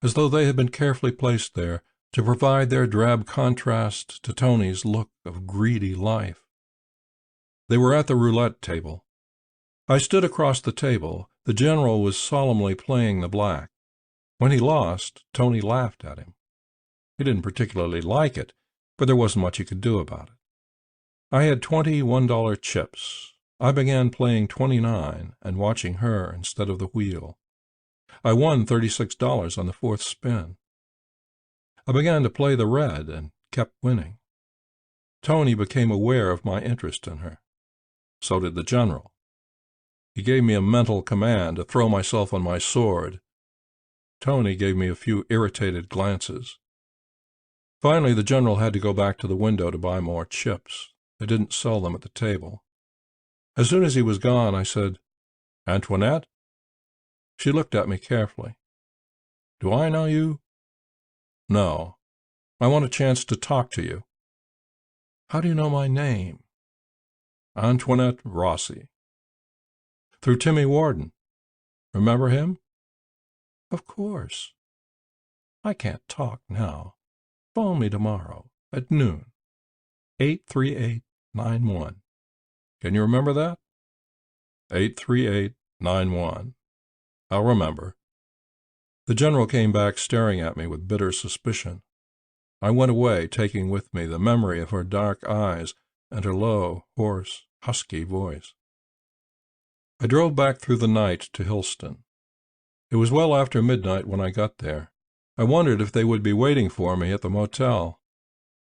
as though they had been carefully placed there to provide their drab contrast to Tony's look of greedy life. They were at the roulette table. I stood across the table. The general was solemnly playing the black. When he lost, Tony laughed at him. He didn't particularly like it, but there wasn't much he could do about it. I had 20 $1 chips. I began playing 29 and watching her instead of the wheel. I won $36 on the fourth spin. I began to play the red and kept winning. Tony became aware of my interest in her. So did the general. He gave me a mental command to throw myself on my sword. Tony gave me a few irritated glances. Finally, the general had to go back to the window to buy more chips. They didn't sell them at the table. As soon as he was gone, I said, "Antoinette?" She looked at me carefully. "Do I know you?" "No. I want a chance to talk to you." "How do you know my name?" "Antoinette Rossi." "Through Timmy Warden. Remember him?" "Of course." "I can't talk now. Phone me tomorrow at noon. 83891. Can you remember that?" 83891. I'll remember. The general came back staring at me with bitter suspicion. I went away, taking with me the memory of her dark eyes and her low, hoarse, husky voice. I drove back through the night to Hillston. It was well after midnight when I got there. I wondered if they would be waiting for me at the motel,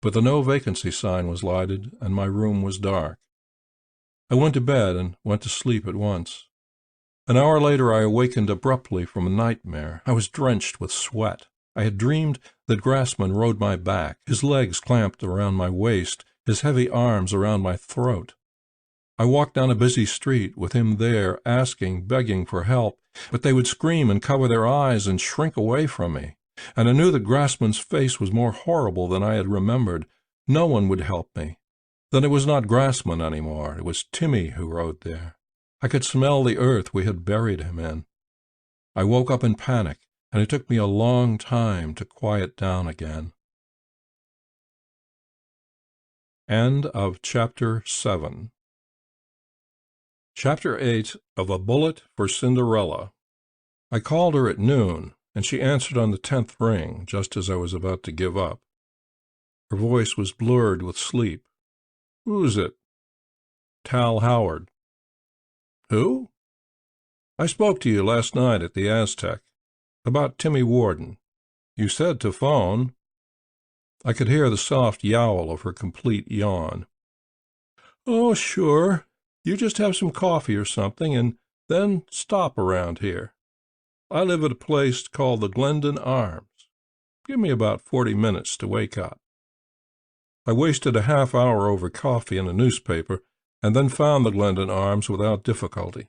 but the no vacancy sign was lighted and my room was dark. I went to bed and went to sleep at once. An hour later I awakened abruptly from a nightmare. I was drenched with sweat. I had dreamed that Grassman rode my back, his legs clamped around my waist, his heavy arms around my throat. I walked down a busy street with him there, asking, begging for help, but they would scream and cover their eyes and shrink away from me. And I knew that Grassman's face was more horrible than I had remembered. No one would help me. Then it was not Grassman any more. It was Timmy who rode there. I could smell the earth we had buried him in. I woke up in panic, and it took me a long time to quiet down again. End of Chapter 7. Chapter 8 of A Bullet for Cinderella. I called her at noon, and she answered on the 10th ring, just as I was about to give up. Her voice was blurred with sleep. "Who's it?" "Tal Howard." "Who?" "I spoke to you last night at the Aztec. About Timmy Warden. You said to phone." I could hear the soft yowl of her complete yawn. "Oh, sure. You just have some coffee or something, and then stop around here. I live at a place called the Glendon Arms. Give me about 40 minutes to wake up." I wasted a half hour over coffee and a newspaper, and then found the Glendon Arms without difficulty.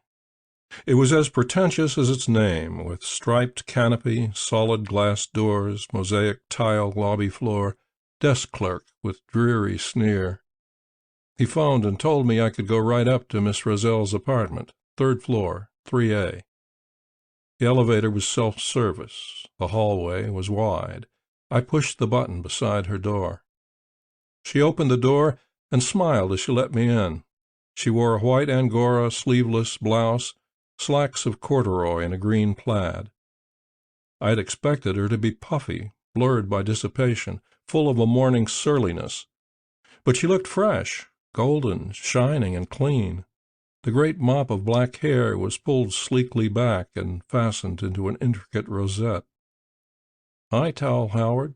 It was as pretentious as its name, with striped canopy, solid glass doors, mosaic tile lobby floor, desk clerk with dreary sneer. He phoned and told me I could go right up to Miss Rozelle's apartment, 3rd floor, 3A. The elevator was self-service. The hallway was wide. I pushed the button beside her door. She opened the door and smiled as she let me in. She wore a white Angora sleeveless blouse, slacks of corduroy, and a green plaid. I had expected her to be puffy, blurred by dissipation, full of a morning surliness. But she looked fresh, golden, shining, and clean. The great mop of black hair was pulled sleekly back and fastened into an intricate rosette. "Hi, Tal Howard.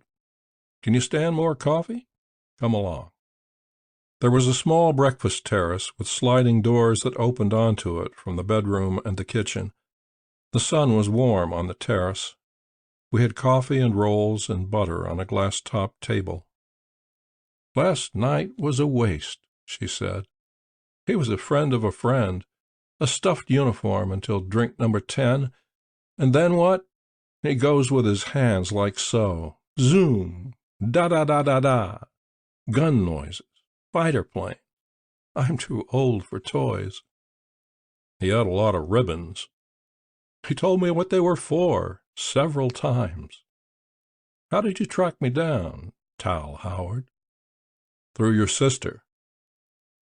Can you stand more coffee? Come along." There was a small breakfast terrace with sliding doors that opened onto it from the bedroom and the kitchen. The sun was warm on the terrace. We had coffee and rolls and butter on a glass-topped table. "Last night was a waste," she said. He was a friend of a friend, a stuffed uniform until drink number 10, and then what? He goes with his hands like so. Zoom, da-da-da-da-da, gun noises, fighter plane. I'm too old for toys. He had a lot of ribbons. He told me what they were for, several times. How did you track me down, Tal Howard? Through your sister.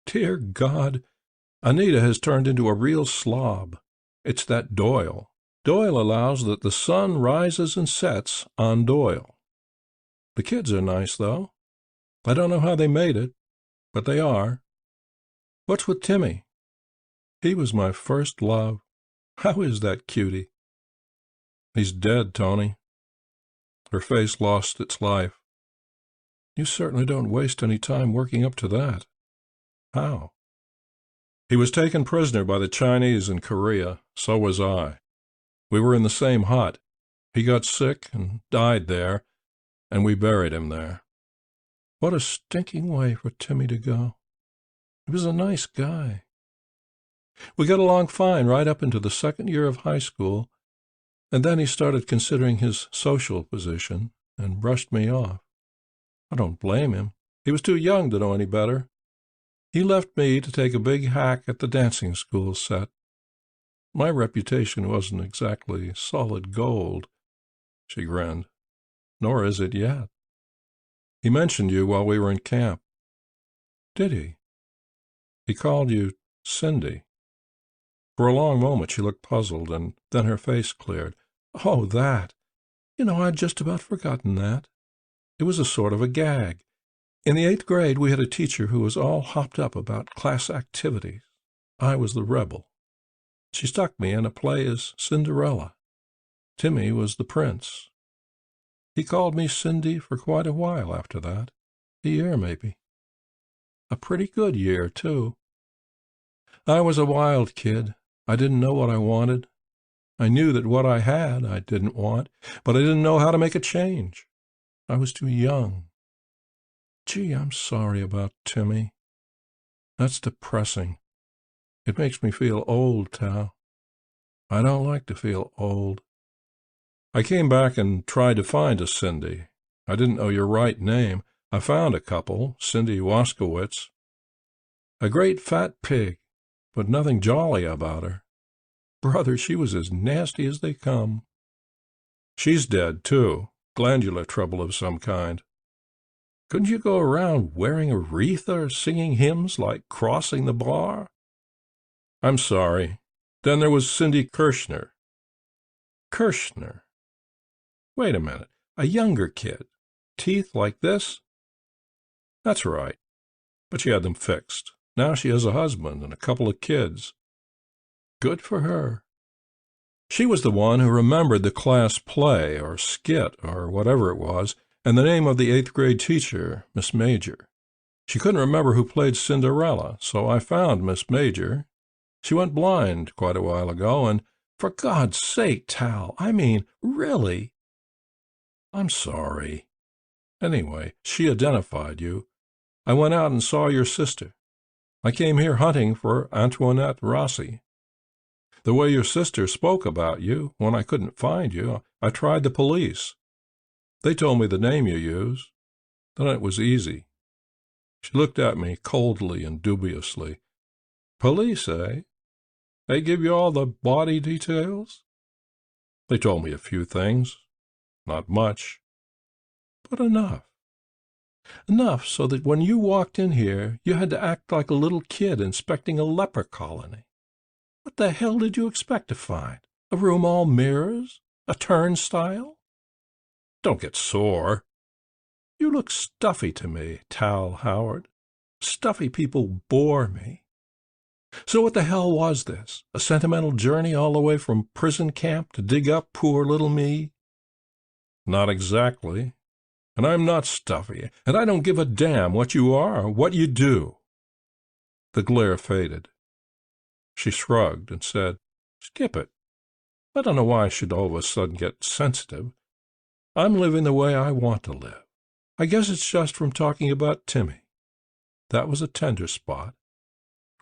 Dear God, Anita has turned into a real slob. It's that Doyle. Doyle allows that the sun rises and sets on Doyle. The kids are nice, though. I don't know how they made it, but they are. What's with Timmy? He was my first love. How is that cutie? He's dead, Tony. Her face lost its life. You certainly don't waste any time working up to that. How? He was taken prisoner by the Chinese in Korea. So was I. We were in the same hut. He got sick and died there, and we buried him there. What a stinking way for Timmy to go. He was a nice guy. We got along fine right up into the second year of high school, and then he started considering his social position and brushed me off. I don't blame him. He was too young to know any better. He left me to take a big hack at the dancing school set. My reputation wasn't exactly solid gold, she grinned. Nor is it yet. He mentioned you while we were in camp. Did he? He called you Cindy. For a long moment she looked puzzled, and then her face cleared. Oh, that! I'd just about forgotten that. It was a sort of a gag. In the 8th grade, we had a teacher who was all hopped up about class activities. I was the rebel. She stuck me in a play as Cinderella. Timmy was the prince. He called me Cindy for quite a while after that. A year, maybe. A pretty good year, too. I was a wild kid. I didn't know what I wanted. I knew that what I had I didn't want, but I didn't know how to make a change. I was too young. Gee, I'm sorry about Timmy. That's depressing. It makes me feel old, Tal. I don't like to feel old. I came back and tried to find a Cindy. I didn't know your right name. I found a couple, Cindy Waskowitz. A great fat pig, but nothing jolly about her. Brother, she was as nasty as they come. She's dead, too. Glandular trouble of some kind. Couldn't you go around wearing a wreath or singing hymns like Crossing the Bar? I'm sorry. Then there was Cindy Kirshner. Kirshner? Wait a minute. A younger kid. Teeth like this? That's right. But she had them fixed. Now she has a husband and a couple of kids. Good for her. She was the one who remembered the class play or skit or whatever it was, and the name of the 8th grade teacher, Miss Major. She couldn't remember who played Cinderella, so I found Miss Major. She went blind quite a while ago, and for God's sake, Tal, I mean, really? I'm sorry. Anyway, she identified you. I went out and saw your sister. I came here hunting for Antoinette Rossi. The way your sister spoke about you, when I couldn't find you, I tried the police. They told me the name you used. Then it was easy. She looked at me coldly and dubiously. Police, eh? They give you all the body details? They told me a few things. Not much. But enough. Enough so that when you walked in here, you had to act like a little kid inspecting a leper colony. What the hell did you expect to find? A room all mirrors? A turnstile? Don't get sore. You look stuffy to me, Tal Howard. Stuffy people bore me. So what the hell was this? A sentimental journey all the way from prison camp to dig up poor little me? Not exactly. And I'm not stuffy, and I don't give a damn what you are or what you do. The glare faded. She shrugged and said, Skip it. I don't know why I should all of a sudden get sensitive. I'm living the way I want to live. I guess it's just from talking about Timmy. That was a tender spot.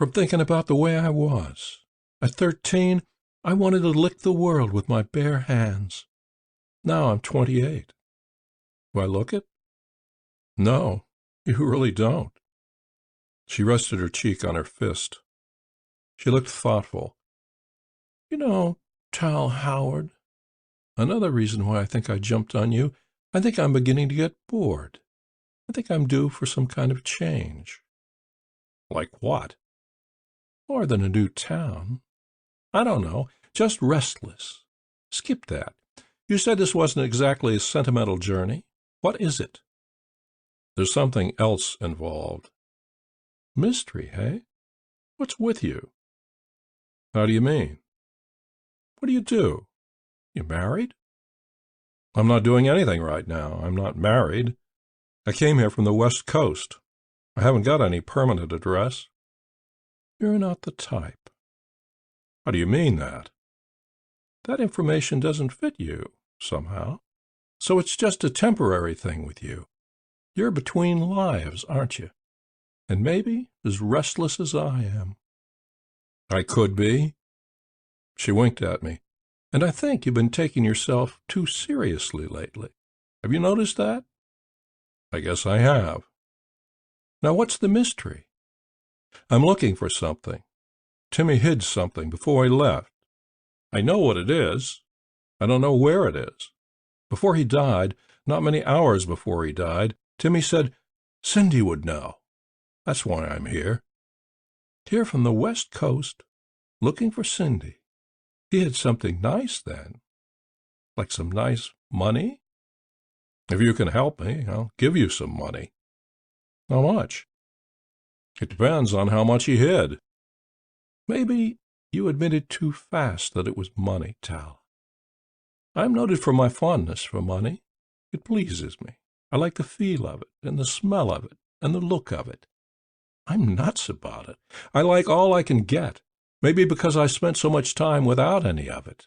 from thinking about the way I was. At 13, I wanted to lick the world with my bare hands. Now I'm 28. Do I look it? No, you really don't. She rested her cheek on her fist. She looked thoughtful. You know, Tal Howard, another reason why I think I jumped on you, I think I'm beginning to get bored. I think I'm due for some kind of change. Like what? More than a new town. I don't know, just restless. Skip that. You said this wasn't exactly a sentimental journey. What is it? There's something else involved. Mystery, hey? What's with you? How do you mean? What do you do? You married? I'm not doing anything right now. I'm not married. I came here from the West Coast. I haven't got any permanent address. You're not the type. How do you mean that? That information doesn't fit you, somehow. So it's just a temporary thing with you. You're between lives, aren't you? And maybe as restless as I am. I could be. She winked at me. And I think you've been taking yourself too seriously lately. Have you noticed that? I guess I have. Now what's the mystery? I'm looking for something. Timmy hid something before he left. I know what it is. I don't know where it is. Before he died, not many hours before he died, Timmy said, Cindy would know. That's why I'm here. Here from the West Coast, looking for Cindy. He had something nice then. Like some nice money? If you can help me, I'll give you some money. How much? It depends on how much he hid. Maybe you admitted too fast that it was money, Tal. I'm noted for my fondness for money. It pleases me. I like the feel of it, and the smell of it, and the look of it. I'm nuts about it. I like all I can get, maybe because I spent so much time without any of it.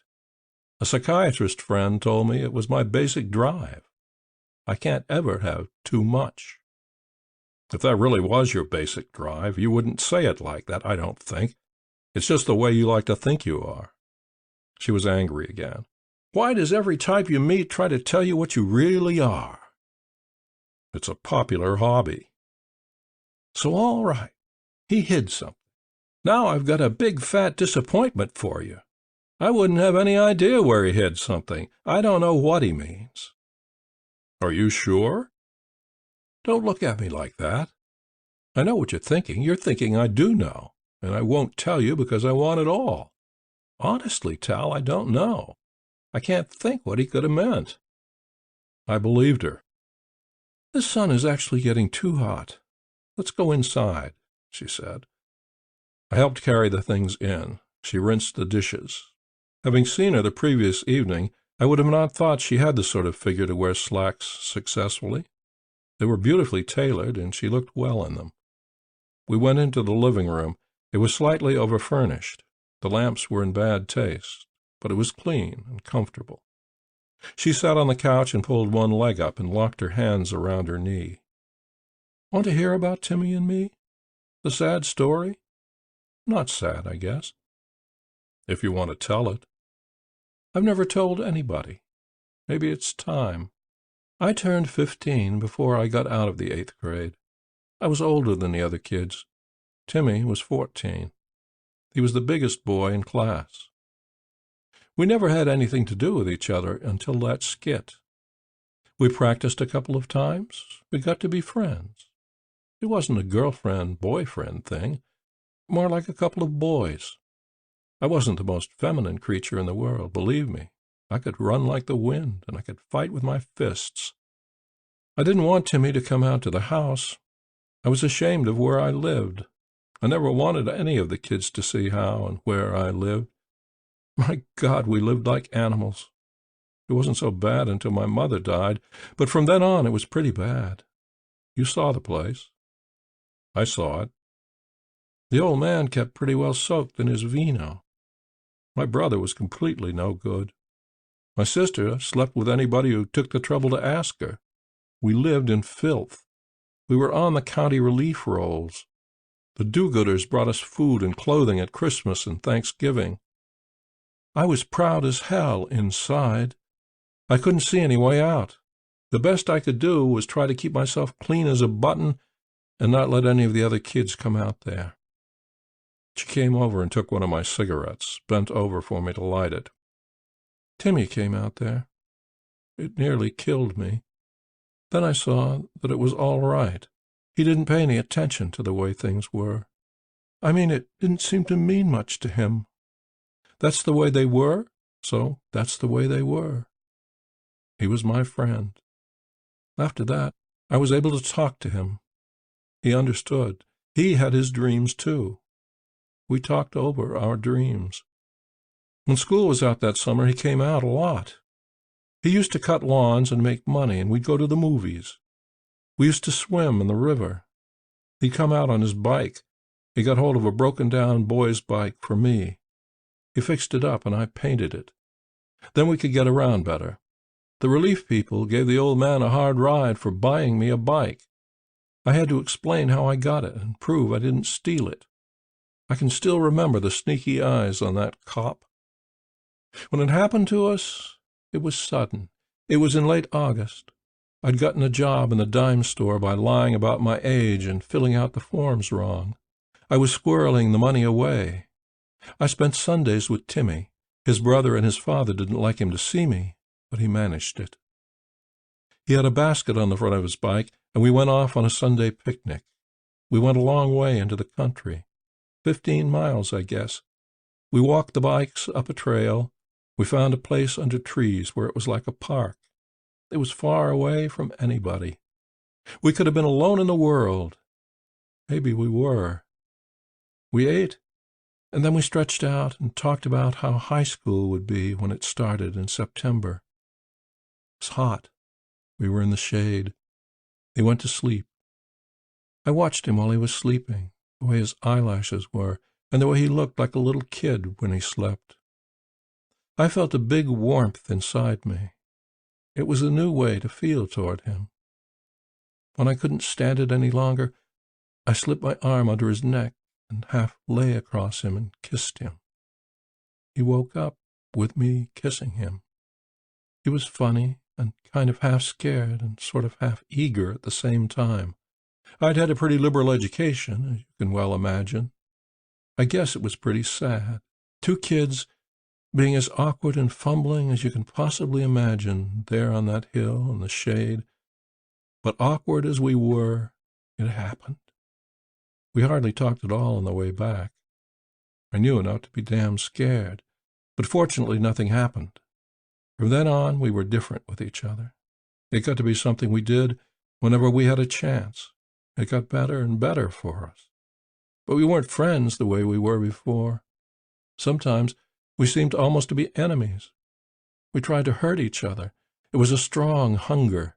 A psychiatrist friend told me it was my basic drive. I can't ever have too much. If that really was your basic drive, you wouldn't say it like that, I don't think. It's just the way you like to think you are. She was angry again. Why does every type you meet try to tell you what you really are? It's a popular hobby. So all right, he hid something. Now I've got a big fat disappointment for you. I wouldn't have any idea where he hid something. I don't know what he means. Are you sure? Don't look at me like that. I know what you're thinking. You're thinking I do know, and I won't tell you because I want it all. Honestly, Tal, I don't know. I can't think what he could have meant. I believed her. The sun is actually getting too hot. Let's go inside, she said. I helped carry the things in. She rinsed the dishes. Having seen her the previous evening, I would have not thought she had the sort of figure to wear slacks successfully. They were beautifully tailored, and she looked well in them. We went into the living room. It was slightly overfurnished. The lamps were in bad taste, but it was clean and comfortable. She sat on the couch and pulled one leg up and locked her hands around her knee. Want to hear about Timmy and me? The sad story? Not sad, I guess. If you want to tell it. I've never told anybody. Maybe it's time. I turned 15 before I got out of the 8th grade. I was older than the other kids. Timmy was 14. He was the biggest boy in class. We never had anything to do with each other until that skit. We practiced a couple of times. We got to be friends. It wasn't a girlfriend-boyfriend thing, more like a couple of boys. I wasn't the most feminine creature in the world, believe me. I could run like the wind, and I could fight with my fists. I didn't want Timmy to come out to the house. I was ashamed of where I lived. I never wanted any of the kids to see how and where I lived. My God, we lived like animals. It wasn't so bad until my mother died, but from then on it was pretty bad. You saw the place. I saw it. The old man kept pretty well soaked in his vino. My brother was completely no good. My sister slept with anybody who took the trouble to ask her. We lived in filth. We were on the county relief rolls. The do-gooders brought us food and clothing at Christmas and Thanksgiving. I was proud as hell inside. I couldn't see any way out. The best I could do was try to keep myself clean as a button and not let any of the other kids come out there. She came over and took one of my cigarettes, bent over for me to light it. Timmy came out there. It nearly killed me. Then I saw that it was all right. He didn't pay any attention to the way things were. I mean, it didn't seem to mean much to him. That's the way they were, so that's the way they were. He was my friend. After that, I was able to talk to him. He understood. He had his dreams, too. We talked over our dreams. When school was out that summer, he came out a lot. He used to cut lawns and make money, and we'd go to the movies. We used to swim in the river. He'd come out on his bike. He got hold of a broken-down boy's bike for me. He fixed it up, and I painted it. Then we could get around better. The relief people gave the old man a hard ride for buying me a bike. I had to explain how I got it and prove I didn't steal it. I can still remember the sneaky eyes on that cop. When it happened to us, it was sudden. It was in late August. I'd gotten a job in the dime store by lying about my age and filling out the forms wrong. I was squirreling the money away. I spent Sundays with Timmy. His brother and his father didn't like him to see me, but he managed it. He had a basket on the front of his bike, and we went off on a Sunday picnic. We went a long way into the country, 15 miles, I guess. We walked the bikes up a trail. We found a place under trees where it was like a park. It was far away from anybody. We could have been alone in the world. Maybe we were. We ate, and then we stretched out and talked about how high school would be when it started in September. It was hot. We were in the shade. He went to sleep. I watched him while he was sleeping, the way his eyelashes were, and the way he looked like a little kid when he slept. I felt a big warmth inside me. It was a new way to feel toward him. When I couldn't stand it any longer, I slipped my arm under his neck and half lay across him and kissed him. He woke up with me kissing him. He was funny and kind of half scared and sort of half eager at the same time. I'd had a pretty liberal education, as you can well imagine. I guess it was pretty sad. 2 kids being as awkward and fumbling as you can possibly imagine there on that hill in the shade. But awkward as we were, it happened. We hardly talked at all on the way back. I knew enough to be damn scared, but fortunately nothing happened. From then on, we were different with each other. It got to be something we did whenever we had a chance. It got better and better for us. But we weren't friends the way we were before. Sometimes we seemed almost to be enemies. We tried to hurt each other. It was a strong hunger.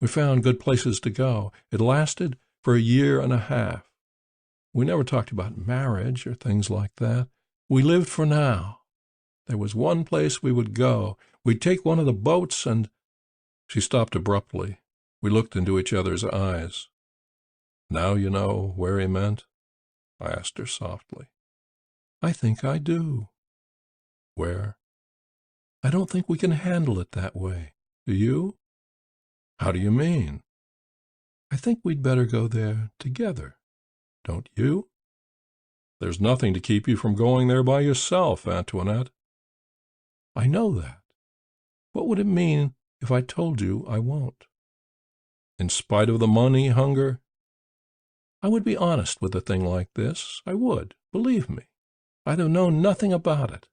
We found good places to go. It lasted for 1.5 years. We never talked about marriage or things like that. We lived for now. There was one place we would go. We'd take one of the boats and— She stopped abruptly. We looked into each other's eyes. "Now you know where he meant?" I asked her softly. "I think I do." "Where?" "I don't think we can handle it that way. Do you?" "How do you mean?" "I think we'd better go there together. Don't you?" "There's nothing to keep you from going there by yourself, Antoinette." "I know that. What would it mean if I told you I won't?" "In spite of the money hunger?" "I would be honest with a thing like this. I would, believe me. I'd have known nothing about it.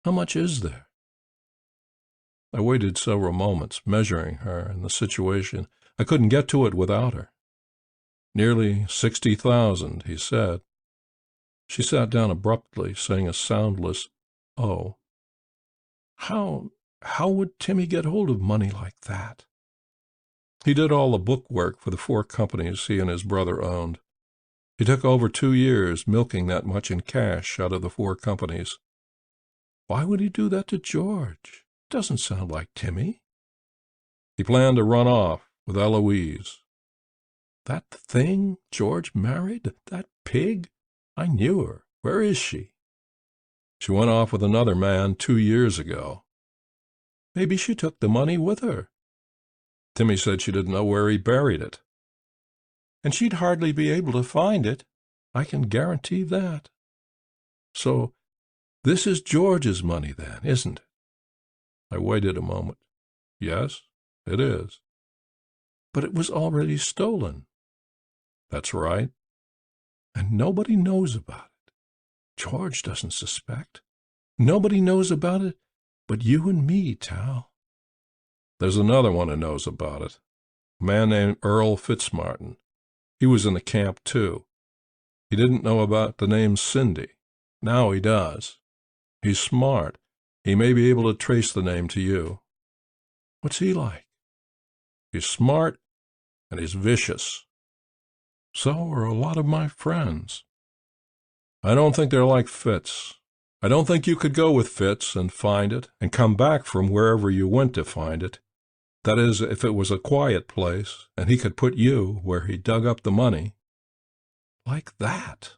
How much is there?" I waited several moments, measuring her and the situation. I couldn't get to it without her. "Nearly 60,000, he said. She sat down abruptly, saying a soundless, "Oh." How would Timmy get hold of money like that?" "He did all the book work for the 4 companies he and his brother owned. He took over 2 years milking that much in cash out of the 4 companies." "Why would he do that to George? It doesn't sound like Timmy." "He planned to run off with Eloise." That thing George married? That pig? I knew her. Where is she? She went off with another man 2 years ago. Maybe she took the money with her. Timmy said she didn't know where he buried it. And she'd hardly be able to find it. I can guarantee that. So this is George's money then, isn't it? I waited a moment. Yes, it is. But it was already stolen. That's right. And nobody knows about it. George doesn't suspect. Nobody knows about it but you and me, Tal. There's another one who knows about it. A man named Earl Fitzmartin. He was in the camp, too. He didn't know about the name Cindy. Now he does. He's smart. He may be able to trace the name to you. What's he like? He's smart, and he's vicious. So are a lot of my friends. I don't think they're like Fitz. I don't think you could go with Fitz and find it, and come back from wherever you went to find it. That is, if it was a quiet place, and he could put you where he dug up the money. Like that?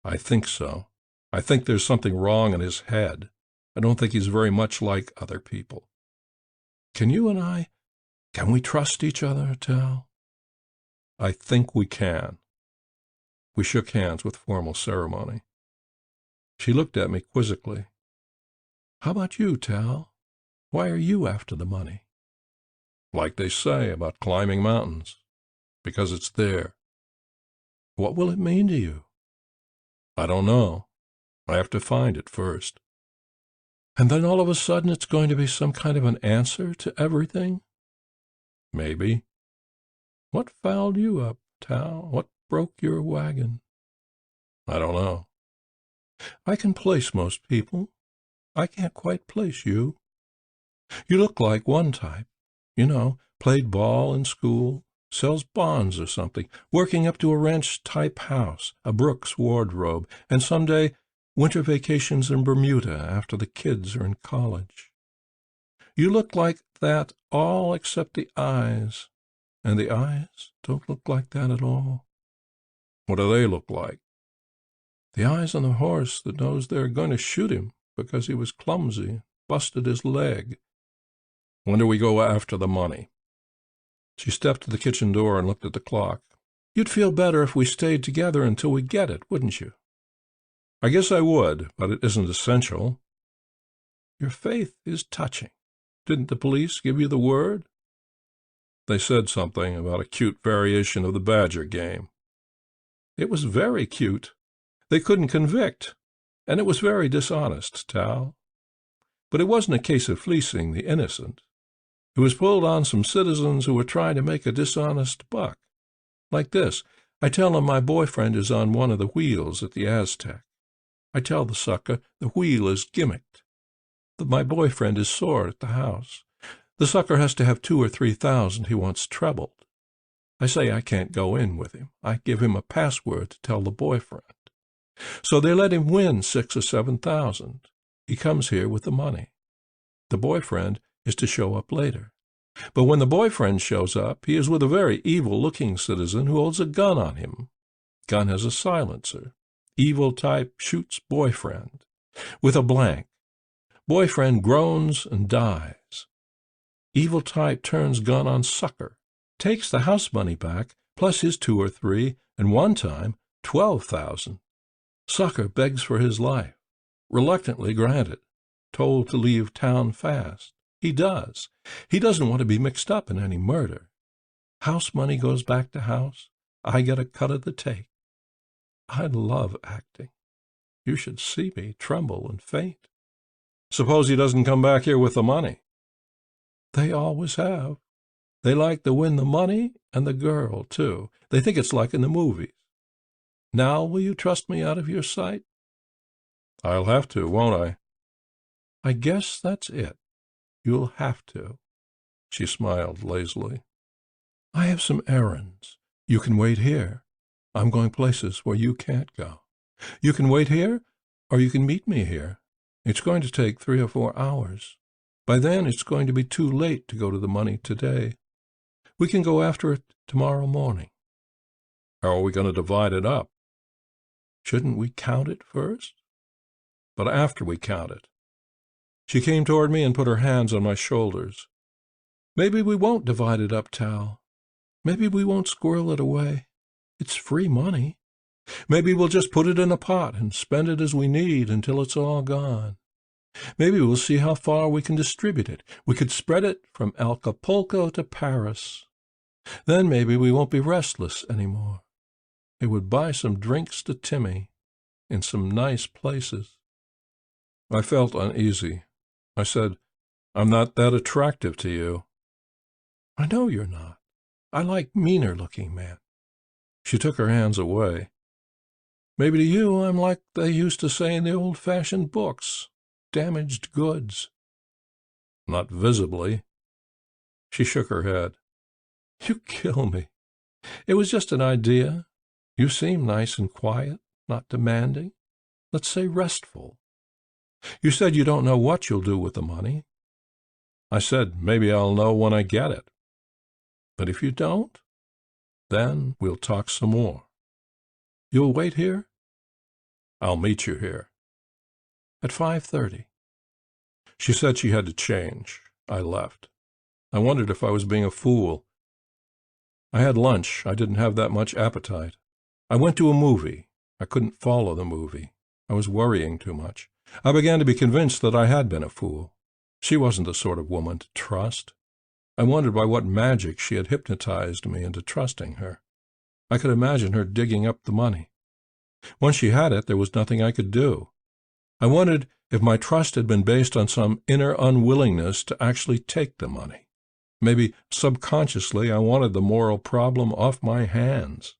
I think so. I think there's something wrong in his head. I don't think he's very much like other people. Can we trust each other, Tal? I think we can. We shook hands with formal ceremony. She looked at me quizzically. How about you, Tal? Why are you after the money? Like they say about climbing mountains, because it's there. What will it mean to you? I don't know. I have to find it first. And then all of a sudden it's going to be some kind of an answer to everything? Maybe. What fouled you up, Tal? What broke your wagon? I don't know. I can place most people. I can't quite place you. You look like one type. You know, played ball in school, sells bonds or something, working up to a ranch-type house, a Brooks wardrobe, and someday winter vacations in Bermuda after the kids are in college. You look like that all except the eyes, and the eyes don't look like that at all. What do they look like? The eyes on the horse that knows they're going to shoot him because he was clumsy, busted his leg. When do we go after the money? She stepped to the kitchen door and looked at the clock. You'd feel better if we stayed together until we get it, wouldn't you? I guess I would, but it isn't essential. Your faith is touching. Didn't the police give you the word? They said something about a cute variation of the Badger game. It was very cute. They couldn't convict, and it was very dishonest, Tal. But it wasn't a case of fleecing the innocent. It was pulled on some citizens who were trying to make a dishonest buck. Like this, I tell him my boyfriend is on one of the wheels at the Aztec. I tell the sucker the wheel is gimmicked, that my boyfriend is sore at the house. The sucker has to have 2,000 or 3,000 he wants trebled. I say I can't go in with him. I give him a password to tell the boyfriend. So they let him win 6,000 or 7,000. He comes here with the money. The boyfriend is to show up later. But when the boyfriend shows up, he is with a very evil-looking citizen who holds a gun on him. Gun has a silencer. Evil type shoots boyfriend with a blank. Boyfriend groans and dies. Evil type turns gun on sucker, takes the house money back, plus his 2 or 3, and one time 12,000. Sucker begs for his life, reluctantly granted, told to leave town fast. He does. He doesn't want to be mixed up in any murder. House money goes back to house. I get a cut of the take. I love acting. You should see me tremble and faint. Suppose he doesn't come back here with the money? They always have. They like to win the money and the girl, too. They think it's like in the movies. Now will you trust me out of your sight? I'll have to, won't I? I guess that's it. You'll have to. She smiled lazily. I have some errands. You can wait here. I'm going places where you can't go. You can wait here, or you can meet me here. It's going to take 3 or 4 hours. By then, it's going to be too late to go to the money today. We can go after it tomorrow morning." "How are we going to divide it up?" "Shouldn't we count it first?" "But after we count it." She came toward me and put her hands on my shoulders. "Maybe we won't divide it up, Tal. Maybe we won't squirrel it away. It's free money. Maybe we'll just put it in a pot and spend it as we need until it's all gone. Maybe we'll see how far we can distribute it. We could spread it from Acapulco to Paris. Then maybe we won't be restless anymore. It would buy some drinks to Timmy in some nice places." I felt uneasy. I said, "I'm not that attractive to you." "I know you're not. I like meaner-looking men." She took her hands away. "Maybe to you I'm like they used to say in the old-fashioned books, damaged goods." "Not visibly." She shook her head. "You kill me. It was just an idea. You seem nice and quiet, not demanding. Let's say restful. You said you don't know what you'll do with the money." I said, "Maybe I'll know when I get it." "But if you don't, then we'll talk some more. You'll wait here?" "I'll meet you here." "At 5:30. She said she had to change. I left. I wondered if I was being a fool. I had lunch. I didn't have that much appetite. I went to a movie. I couldn't follow the movie. I was worrying too much. I began to be convinced that I had been a fool. She wasn't the sort of woman to trust. I wondered by what magic she had hypnotized me into trusting her. I could imagine her digging up the money. Once she had it, there was nothing I could do. I wondered if my trust had been based on some inner unwillingness to actually take the money. Maybe subconsciously I wanted the moral problem off my hands.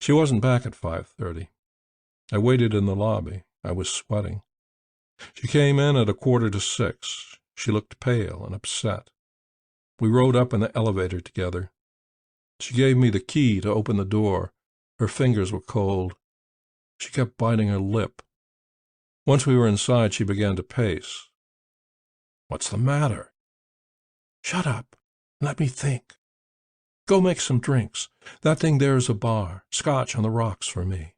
She wasn't back at 5:30. I waited in the lobby. I was sweating. She came in at 5:45. She looked pale and upset. We rode up in the elevator together. She gave me the key to open the door. Her fingers were cold. She kept biting her lip. Once we were inside, she began to pace. "What's the matter?" "Shut up. Let me think. Go make some drinks. That thing there is a bar. Scotch on the rocks for me."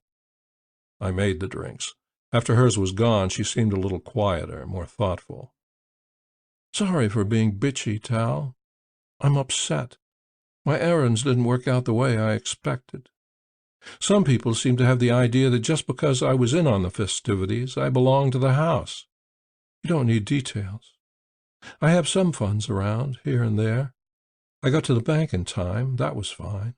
I made the drinks. After hers was gone, she seemed a little quieter, more thoughtful. "Sorry for being bitchy, Tal. I'm upset. My errands didn't work out the way I expected. Some people seem to have the idea that just because I was in on the festivities, I belong to the house. You don't need details. I have some funds around, here and there. I got to the bank in time. That was fine.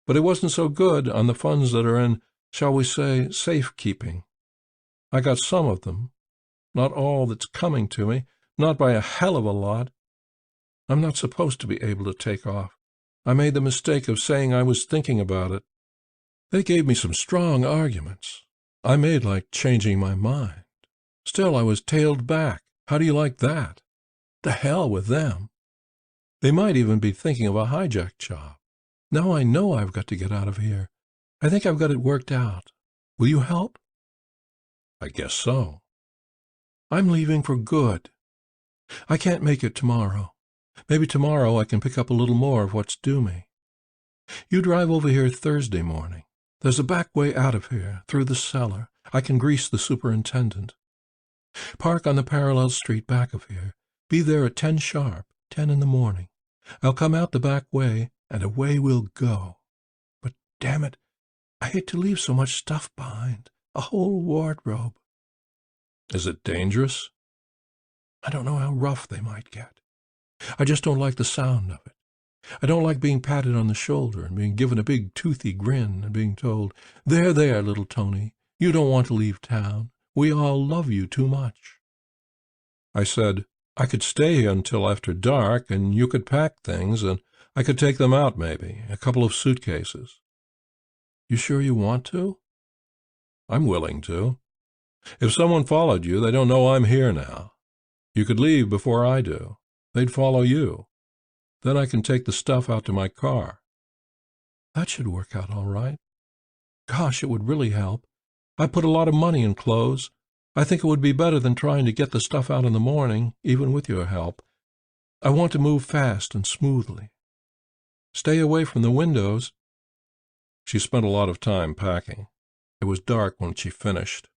But it wasn't so good on the funds that are in, shall we say, safekeeping. I got some of them. Not all that's coming to me. Not by a hell of a lot. I'm not supposed to be able to take off. I made the mistake of saying I was thinking about it. They gave me some strong arguments. I made like changing my mind. Still, I was tailed back. How do you like that? The hell with them. They might even be thinking of a hijack job. Now I know I've got to get out of here. I think I've got it worked out. Will you help?" "I guess so." "I'm leaving for good. I can't make it tomorrow. Maybe tomorrow I can pick up a little more of what's due me. You drive over here Thursday morning. There's a back way out of here, through the cellar. I can grease the superintendent. Park on the parallel street back of here. Be there at 10 sharp, 10 in the morning. I'll come out the back way, and away we'll go. But damn it, I hate to leave so much stuff behind. A whole wardrobe." "Is it dangerous?" "I don't know how rough they might get. I just don't like the sound of it. I don't like being patted on the shoulder and being given a big toothy grin and being told, 'There, there, little Tony, you don't want to leave town. We all love you too much.'" I said, "I could stay here until after dark, and you could pack things, and I could take them out maybe, a couple of suitcases." "You sure you want to?" "I'm willing to. If someone followed you, they don't know I'm here now. You could leave before I do. They'd follow you. Then I can take the stuff out to my car." "That should work out all right. Gosh, it would really help. I put a lot of money in clothes. I think it would be better than trying to get the stuff out in the morning, even with your help. I want to move fast and smoothly." Stay away from the windows." She spent a lot of time packing. It was dark when she finished.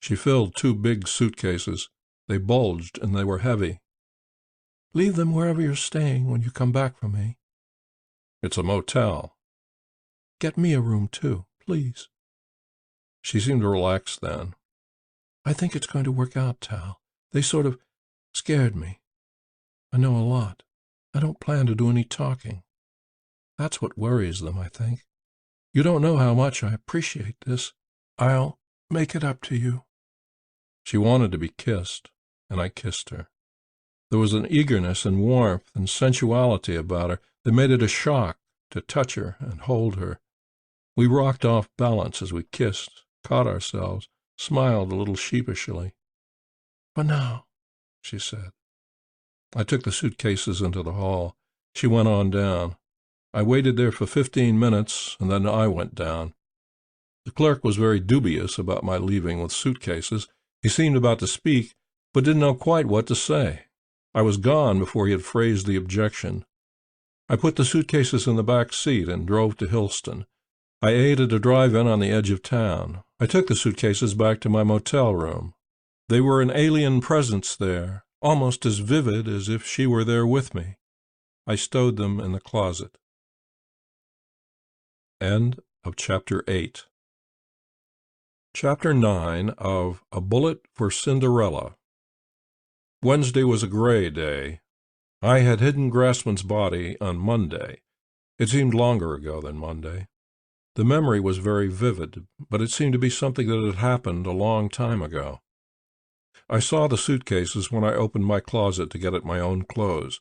She filled 2 big suitcases. They bulged and they were heavy. "Leave them wherever you're staying when you come back from me." "It's a motel." "Get me a room, too, please." She seemed relaxed then. "I think it's going to work out, Tal. They sort of scared me. I know a lot. I don't plan to do any talking. That's what worries them, I think. You don't know how much I appreciate this. I'll make it up to you." She wanted to be kissed, and I kissed her. There was an eagerness and warmth and sensuality about her that made it a shock to touch her and hold her. We rocked off balance as we kissed, caught ourselves, smiled a little sheepishly. "For now," she said. I took the suitcases into the hall. She went on down. I waited there for 15 minutes, and then I went down. The clerk was very dubious about my leaving with suitcases. He seemed about to speak, but didn't know quite what to say. I was gone before he had phrased the objection. I put the suitcases in the back seat and drove to Hillston. I ate at a drive-in on the edge of town. I took the suitcases back to my motel room. They were an alien presence there, almost as vivid as if she were there with me. I stowed them in the closet. End of Chapter 8. Chapter 9 of A Bullet for Cinderella. Wednesday was a gray day. I had hidden Grassman's body on Monday. It seemed longer ago than Monday. The memory was very vivid, but it seemed to be something that had happened a long time ago. I saw the suitcases when I opened my closet to get at my own clothes.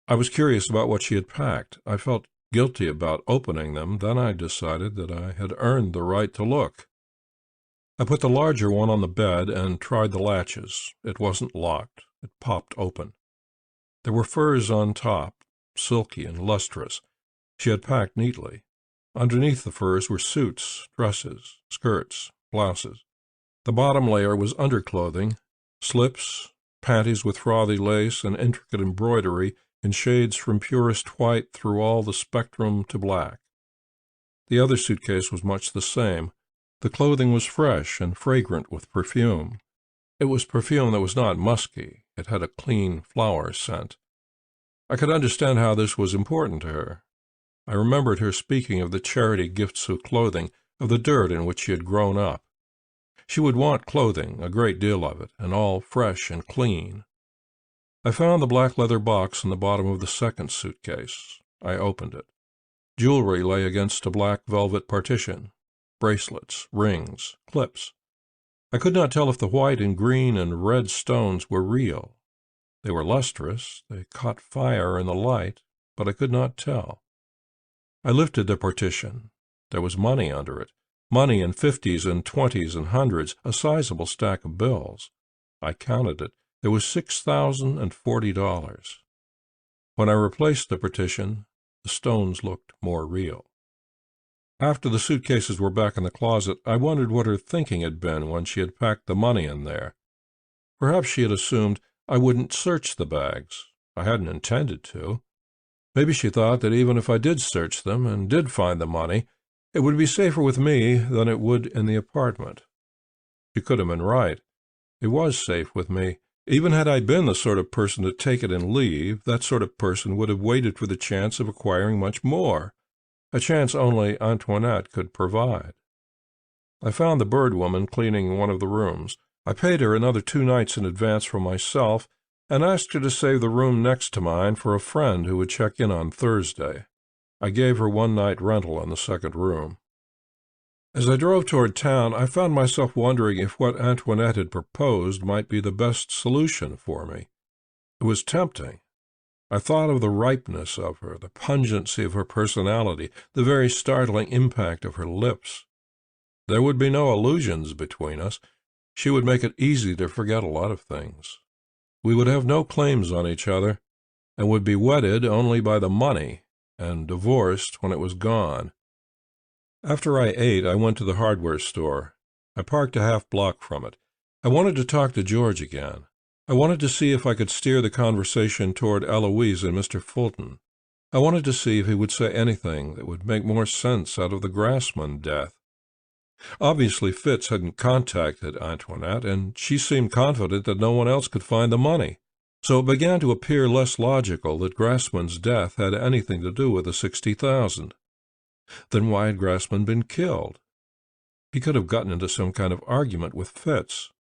I was curious about what she had packed. I felt guilty about opening them. Then I decided that I had earned the right to look. I put the larger one on the bed and tried the latches. It wasn't locked. It popped open. There were furs on top, silky and lustrous. She had packed neatly. Underneath the furs were suits, dresses, skirts, blouses. The bottom layer was underclothing, slips, panties with frothy lace and intricate embroidery in shades from purest white through all the spectrum to black. The other suitcase was much the same. The clothing was fresh and fragrant with perfume. It was perfume that was not musky. It had a clean flower scent. I could understand how this was important to her. I remembered her speaking of the charity gifts of clothing, of the dirt in which she had grown up. She would want clothing, a great deal of it, and all fresh and clean. I found the black leather box in the bottom of the second suitcase. I opened it. Jewelry lay against a black velvet partition. Bracelets, rings, clips. I could not tell if the white and green and red stones were real. They were lustrous, they caught fire in the light, but I could not tell. I lifted the partition. There was money under it, money in 50s and 20s and hundreds, a sizable stack of bills. I counted it. There was $6,040. When I replaced the partition, the stones looked more real. After the suitcases were back in the closet, I wondered what her thinking had been when she had packed the money in there. Perhaps she had assumed I wouldn't search the bags. I hadn't intended to. Maybe she thought that even if I did search them and did find the money, it would be safer with me than it would in the apartment. She could have been right. It was safe with me. Even had I been the sort of person to take it and leave, that sort of person would have waited for the chance of acquiring much more, a chance only Antoinette could provide. I found the bird woman cleaning one of the rooms. I paid her another 2 nights in advance for myself, and asked her to save the room next to mine for a friend who would check in on Thursday. I gave her 1-night rental in the second room. As I drove toward town, I found myself wondering if what Antoinette had proposed might be the best solution for me. It was tempting. I thought of the ripeness of her, the pungency of her personality, the very startling impact of her lips. There would be no illusions between us. She would make it easy to forget a lot of things. We would have no claims on each other, and would be wedded only by the money, and divorced when it was gone. After I ate, I went to the hardware store. I parked a half-block from it. I wanted to talk to George again. I wanted to see if I could steer the conversation toward Eloise and Mr. Fulton. I wanted to see if he would say anything that would make more sense out of the Grassman death. Obviously, Fitz hadn't contacted Antoinette, and she seemed confident that no one else could find the money. So it began to appear less logical that Grassman's death had anything to do with the $60,000. Then why had Grassman been killed? He could have gotten into some kind of argument with Fitz.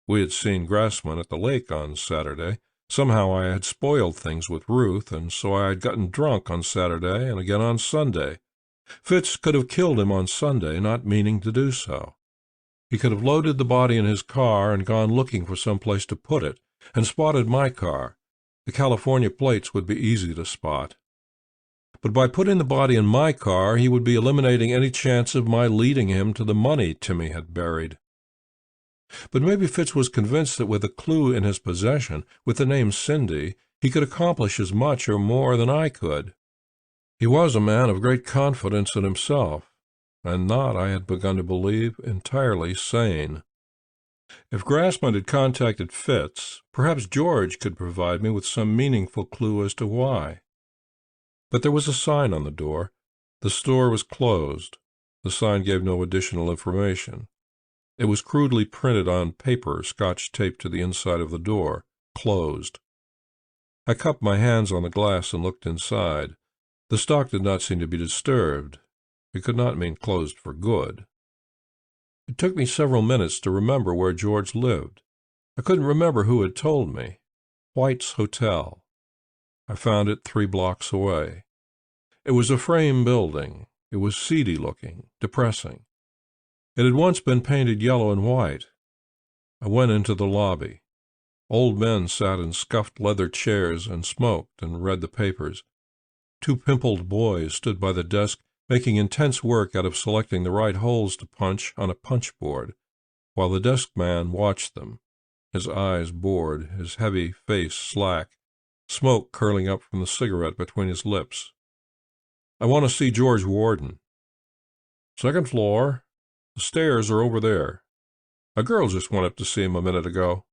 We had seen Grassman at the lake on Saturday. Somehow I had spoiled things with Ruth, and so I had gotten drunk on Saturday and again on Sunday. Fitz could have killed him on Sunday, not meaning to do so. He could have loaded the body in his car and gone looking for some place to put it, and spotted my car. The California plates would be easy to spot. But by putting the body in my car, he would be eliminating any chance of my leading him to the money Timmy had buried. But maybe Fitz was convinced that with a clue in his possession, with the name Cindy, he could accomplish as much or more than I could. He was a man of great confidence in himself, and not, I had begun to believe, entirely sane. If Grassman had contacted Fitz, perhaps George could provide me with some meaningful clue as to why. But there was a sign on the door. The store was closed. The sign gave no additional information. It was crudely printed on paper, scotch-taped to the inside of the door, closed. I cupped my hands on the glass and looked inside. The stock did not seem to be disturbed. It could not mean closed for good. It took me several minutes to remember where George lived. I couldn't remember who had told me. White's Hotel. I found it 3 blocks away. It was a frame building. It was seedy-looking, depressing. It had once been painted yellow and white. I went into the lobby. Old men sat in scuffed leather chairs and smoked and read the papers. 2 pimpled boys stood by the desk, making intense work out of selecting the right holes to punch on a punch-board, while the desk man watched them, his eyes bored, his heavy face slack, smoke curling up from the cigarette between his lips. "I want to see George Warden." "Second floor. The stairs are over there. A girl just went up to see him a minute ago."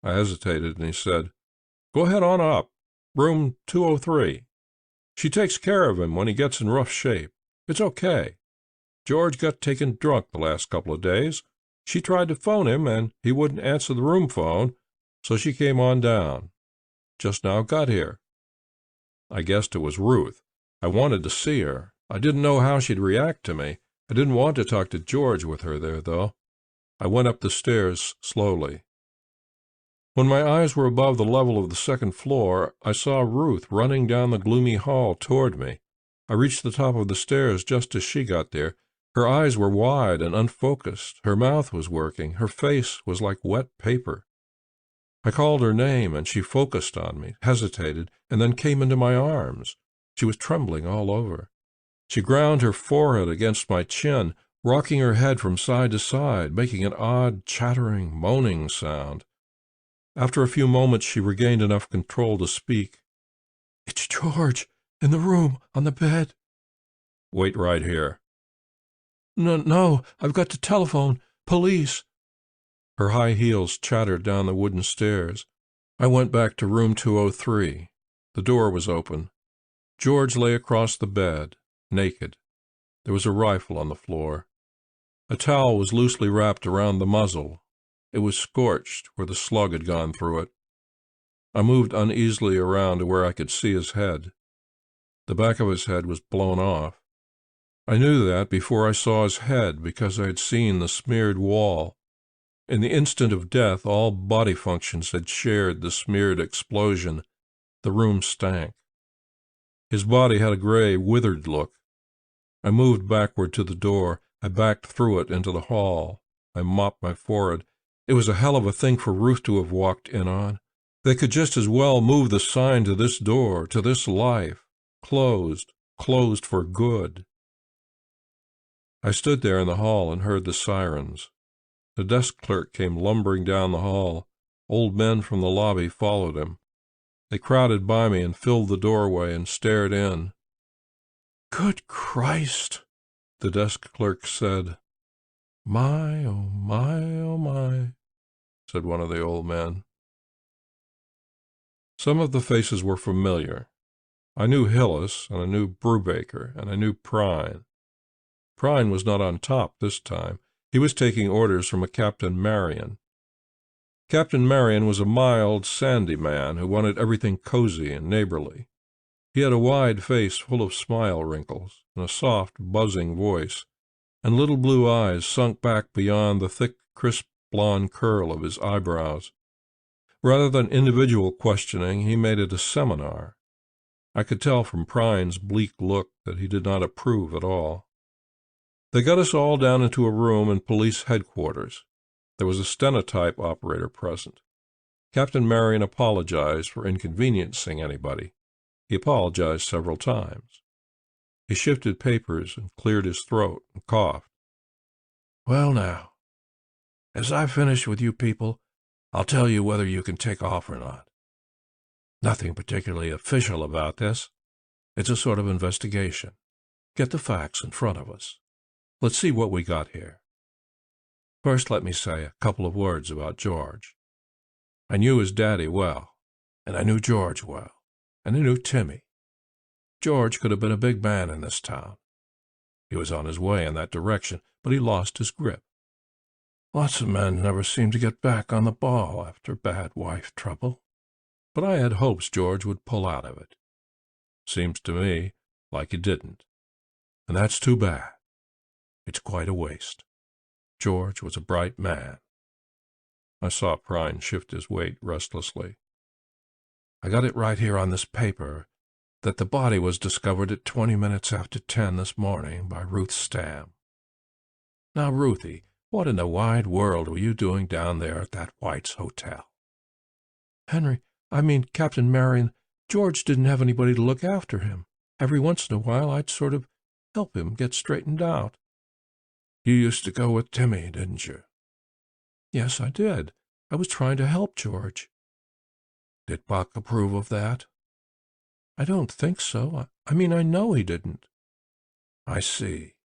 I hesitated, and he said, "Go ahead on up. Room 203. She takes care of him when he gets in rough shape. It's okay. George got taken drunk the last couple of days. She tried to phone him, and he wouldn't answer the room phone, so she came on down. Just now got here." I guessed it was Ruth. I wanted to see her. I didn't know how she'd react to me. I didn't want to talk to George with her there, though. I went up the stairs slowly. When my eyes were above the level of the second floor, I saw Ruth running down the gloomy hall toward me. I reached the top of the stairs just as she got there. Her eyes were wide and unfocused. Her mouth was working. Her face was like wet paper. I called her name, and she focused on me, hesitated, and then came into my arms. She was trembling all over. She ground her forehead against my chin, rocking her head from side to side, making an odd, chattering, moaning sound. After a few moments she regained enough control to speak. "It's George, in the room, on the bed." "Wait right here." No, I've got to telephone. Police." Her high heels chattered down the wooden stairs. I went back to room 203. The door was open. George lay across the bed, naked. There was a rifle on the floor. A towel was loosely wrapped around the muzzle. It was scorched where the slug had gone through it. I moved uneasily around to where I could see his head. The back of his head was blown off. I knew that before I saw his head because I had seen the smeared wall. In the instant of death, all body functions had shared the smeared explosion. The room stank. His body had a gray, withered look. I moved backward to the door. I backed through it into the hall. I mopped my forehead. It was a hell of a thing for Ruth to have walked in on. They could just as well move the sign to this door, to this life. Closed for good. I stood there in the hall and heard the sirens. The desk clerk came lumbering down the hall. Old men from the lobby followed him. They crowded by me and filled the doorway and stared in. "Good Christ," the desk clerk said. "My, oh my," said one of the old men. Some of the faces were familiar. I knew Hillis, and I knew Brubaker, and I knew Prine. Prine was not on top this time. He was taking orders from a Captain Marion. Captain Marion was a mild, sandy man who wanted everything cozy and neighborly. He had a wide face full of smile wrinkles, and a soft, buzzing voice, and little blue eyes sunk back beyond the thick, crisp blond curl of his eyebrows. Rather than individual questioning, he made it a seminar. I could tell from Prine's bleak look that he did not approve at all. They got us all down into a room in police headquarters. There was a stenotype operator present. Captain Marion apologized for inconveniencing anybody. He apologized several times. He shifted papers and cleared his throat and coughed. "Well, now, as I've finished with you people, I'll tell you whether you can take off or not. Nothing particularly official about this. It's a sort of investigation. Get the facts in front of us. Let's see what we got here. First, let me say a couple of words about George. I knew his daddy well, and I knew George well, and I knew Timmy. George could have been a big man in this town. He was on his way in that direction, but he lost his grip. Lots of men never seem to get back on the ball after bad wife trouble. But I had hopes George would pull out of it. Seems to me like he didn't. And that's too bad. It's quite a waste. George was a bright man." I saw Prine shift his weight restlessly. "I got it right here on this paper that the body was discovered at 20 minutes after 10 this morning by Ruth Stam. Now, Ruthie, what in the wide world were you doing down there at that White's Hotel?" Captain Marion, George didn't have anybody to look after him. Every once in a while I'd sort of help him get straightened out." "You used to go with Timmy, didn't you?" "Yes, I did. I was trying to help George." "Did Buck approve of that?" "I don't think so. I know he didn't." "I see.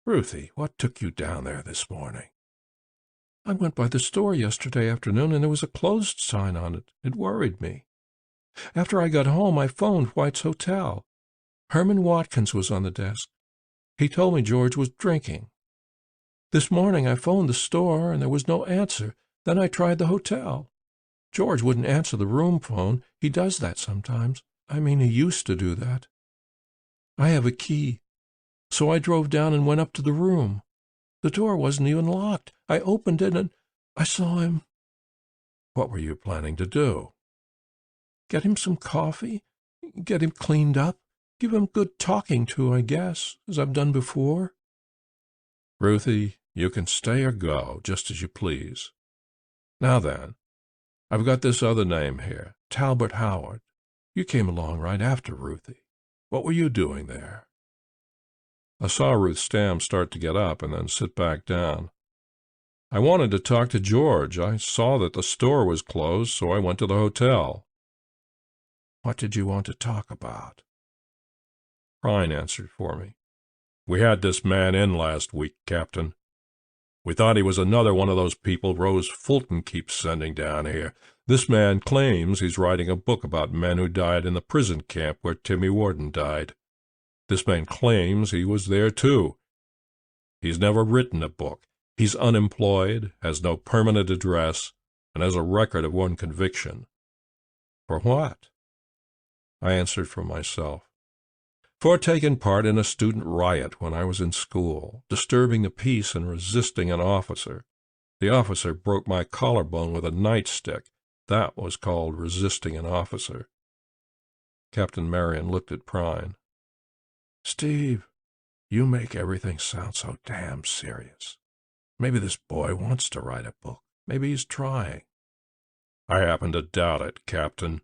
Ruthie, what took you down there this morning?" "I went by the store yesterday afternoon, and there was a closed sign on it. It worried me. After I got home, I phoned White's Hotel. Herman Watkins was on the desk. He told me George was drinking. This morning I phoned the store, and there was no answer. Then I tried the hotel. George wouldn't answer the room phone. He does that sometimes. He used to do that. I have a key, so I drove down and went up to the room. The door wasn't even locked. I opened it, and I saw him." "What were you planning to do?" "Get him some coffee, get him cleaned up, give him good talking to, I guess, as I've done before." "Ruthie, you can stay or go, just as you please. Now then, I've got this other name here, Talbot Howard. You came along right after Ruthie. What were you doing there?" I saw Ruth Stam start to get up and then sit back down. "I wanted to talk to George. I saw that the store was closed, so I went to the hotel." "What did you want to talk about?" Prine answered for me. "We had this man in last week, Captain. We thought he was another one of those people Rose Fulton keeps sending down here. This man claims he's writing a book about men who died in the prison camp where Timmy Warden died. This man claims he was there, too. He's never written a book. He's unemployed, has no permanent address, and has a record of one conviction." "For what?" I answered for myself. "For taking part in a student riot when I was in school, disturbing the peace and resisting an officer. The officer broke my collarbone with a nightstick. That was called resisting an officer." Captain Marion looked at Prine. "Steve, you make everything sound so damn serious. Maybe this boy wants to write a book. Maybe he's trying." "I happen to doubt it, Captain,"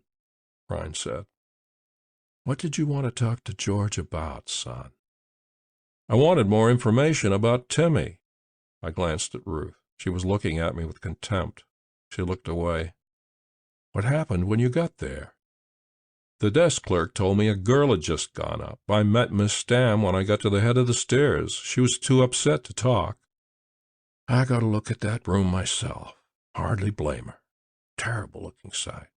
Prine said. "What did you want to talk to George about, son?" "I wanted more information about Timmy." I glanced at Ruth. She was looking at me with contempt. She looked away. "What happened when you got there?" "The desk clerk told me a girl had just gone up. I met Miss Stam when I got to the head of the stairs. She was too upset to talk." "I got a look at that room myself. Hardly blame her. Terrible-looking sight."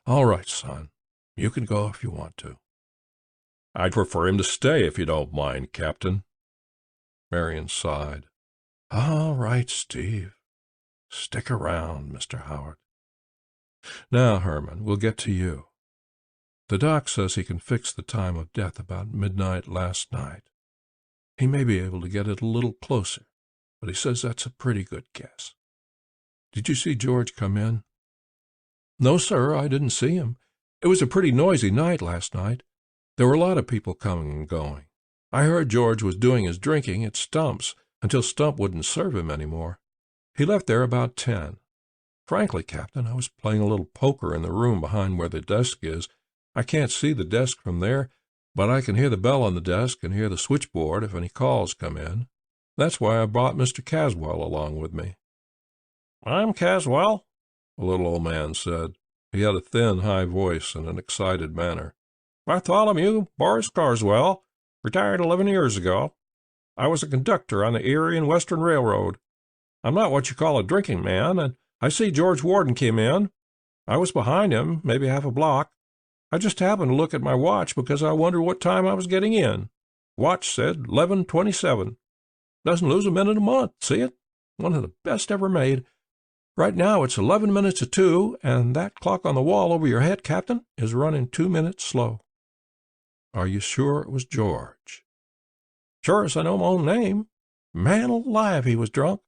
"All right, son. You can go if you want to." "I'd prefer him to stay, if you don't mind, Captain." Marion sighed. "All right, Steve. Stick around, Mr. Howard. Now, Herman, we'll get to you. The doc says he can fix the time of death about midnight last night. He may be able to get it a little closer, but he says that's a pretty good guess. Did you see George come in?" "No, sir, I didn't see him. It was a pretty noisy night last night. There were a lot of people coming and going. I heard George was doing his drinking at Stump's until Stump wouldn't serve him any more. He left there about 10. Frankly, Captain, I was playing a little poker in the room behind where the desk is. I can't see the desk from there, but I can hear the bell on the desk and hear the switchboard if any calls come in. That's why I brought Mr. Caswell along with me." "I'm Caswell," the little old man said. He had a thin, high voice and an excited manner. "Bartholomew Boris Carswell, retired 11 years ago. I was a conductor on the Erie and Western Railroad. I'm not what you call a drinking man, and I see George Warden came in. I was behind him, maybe half a block. I just happened to look at my watch because I wondered what time I was getting in. Watch said 11:27. Doesn't lose a minute a month, see it? One of the best ever made. Right now it's 11 minutes to 2, and that clock on the wall over your head, Captain, is running 2 minutes slow." "Are you sure it was George?" "Sure as I know my own name. Man alive, he was drunk.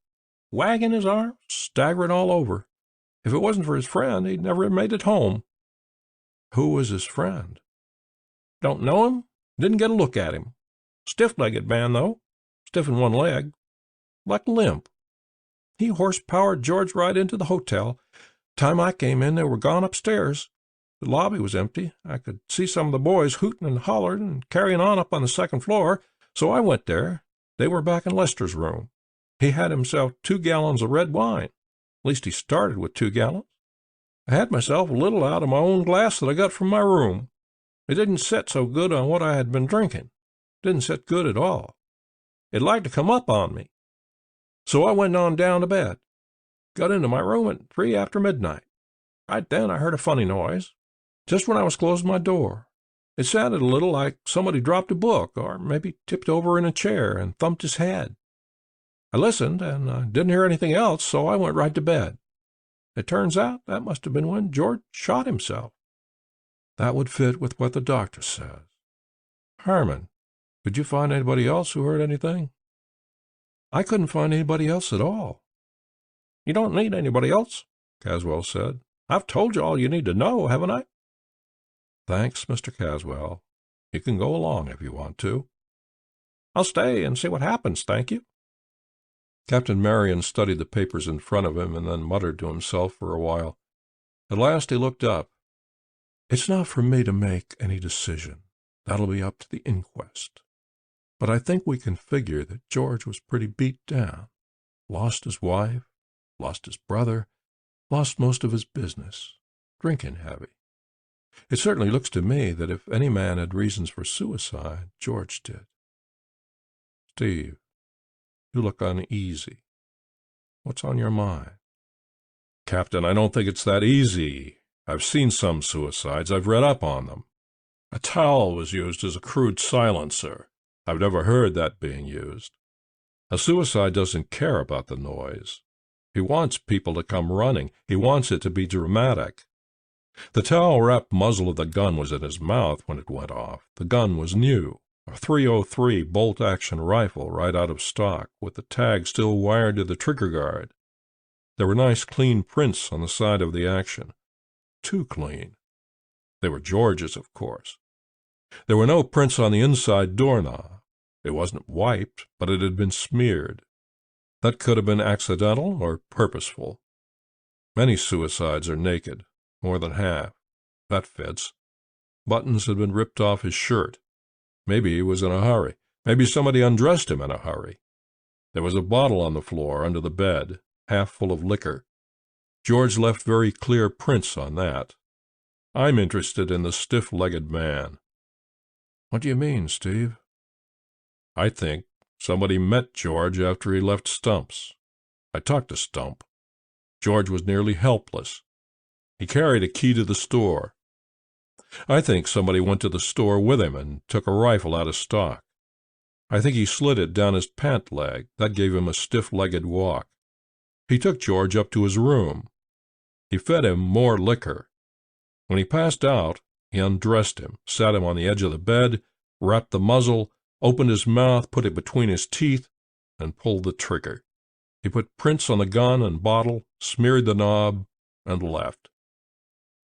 Wagging his arms, staggering all over. If it wasn't for his friend, he'd never have made it home." "Who was his friend?" "Don't know him. Didn't get a look at him. Stiff-legged man, though. Stiff in one leg. Like limp. He horse-powered George right into the hotel. Time I came in, they were gone upstairs. The lobby was empty. I could see some of the boys hooting and hollering and carrying on up on the second floor, so I went there. They were back in Lester's room. He had himself 2 gallons of red wine. At least he started with 2 gallons. I had myself a little out of my own glass that I got from my room. It didn't set so good on what I had been drinking. Didn't set good at all. It liked to come up on me. So I went on down to bed. Got into my room at 3 after midnight. Right then I heard a funny noise, just when I was closing my door. It sounded a little like somebody dropped a book, or maybe tipped over in a chair and thumped his head. I listened, and I didn't hear anything else, so I went right to bed. It turns out that must have been when George shot himself." "That would fit with what the doctor says. Herman, could you find anybody else who heard anything?" "I couldn't find anybody else at all." "You don't need anybody else," Caswell said. "I've told you all you need to know, haven't I?" "Thanks, Mr. Caswell. You can go along if you want to." "I'll stay and see what happens, thank you." Captain Marion studied the papers in front of him and then muttered to himself for a while. At last he looked up. "It's not for me to make any decision. That'll be up to the inquest. But I think we can figure that George was pretty beat down. Lost his wife, lost his brother, lost most of his business. Drinking heavy. It certainly looks to me that if any man had reasons for suicide, George did. Steve, you look uneasy. What's on your mind?" "Captain, I don't think it's that easy. I've seen some suicides. I've read up on them. A towel was used as a crude silencer. I've never heard that being used. A suicide doesn't care about the noise. He wants people to come running. He wants it to be dramatic. The towel-wrapped muzzle of the gun was in his mouth when it went off. The gun was new, a .303 bolt-action rifle right out of stock, with the tag still wired to the trigger guard. There were nice clean prints on the side of the action. Too clean. They were George's, of course. There were no prints on the inside doorknob. It wasn't wiped, but it had been smeared. That could have been accidental or purposeful. Many suicides are naked, more than half. That fits. Buttons had been ripped off his shirt. Maybe he was in a hurry. Maybe somebody undressed him in a hurry. There was a bottle on the floor under the bed, half full of liquor. George left very clear prints on that. I'm interested in the stiff-legged man." "What do you mean, Steve?" "I think somebody met George after he left Stump's. I talked to Stump. George was nearly helpless. He carried a key to the store. I think somebody went to the store with him and took a rifle out of stock. I think he slid it down his pant leg. That gave him a stiff-legged walk. He took George up to his room. He fed him more liquor. When he passed out, he undressed him, sat him on the edge of the bed, wrapped the muzzle, opened his mouth, put it between his teeth, and pulled the trigger. He put prints on the gun and bottle, smeared the knob, and left.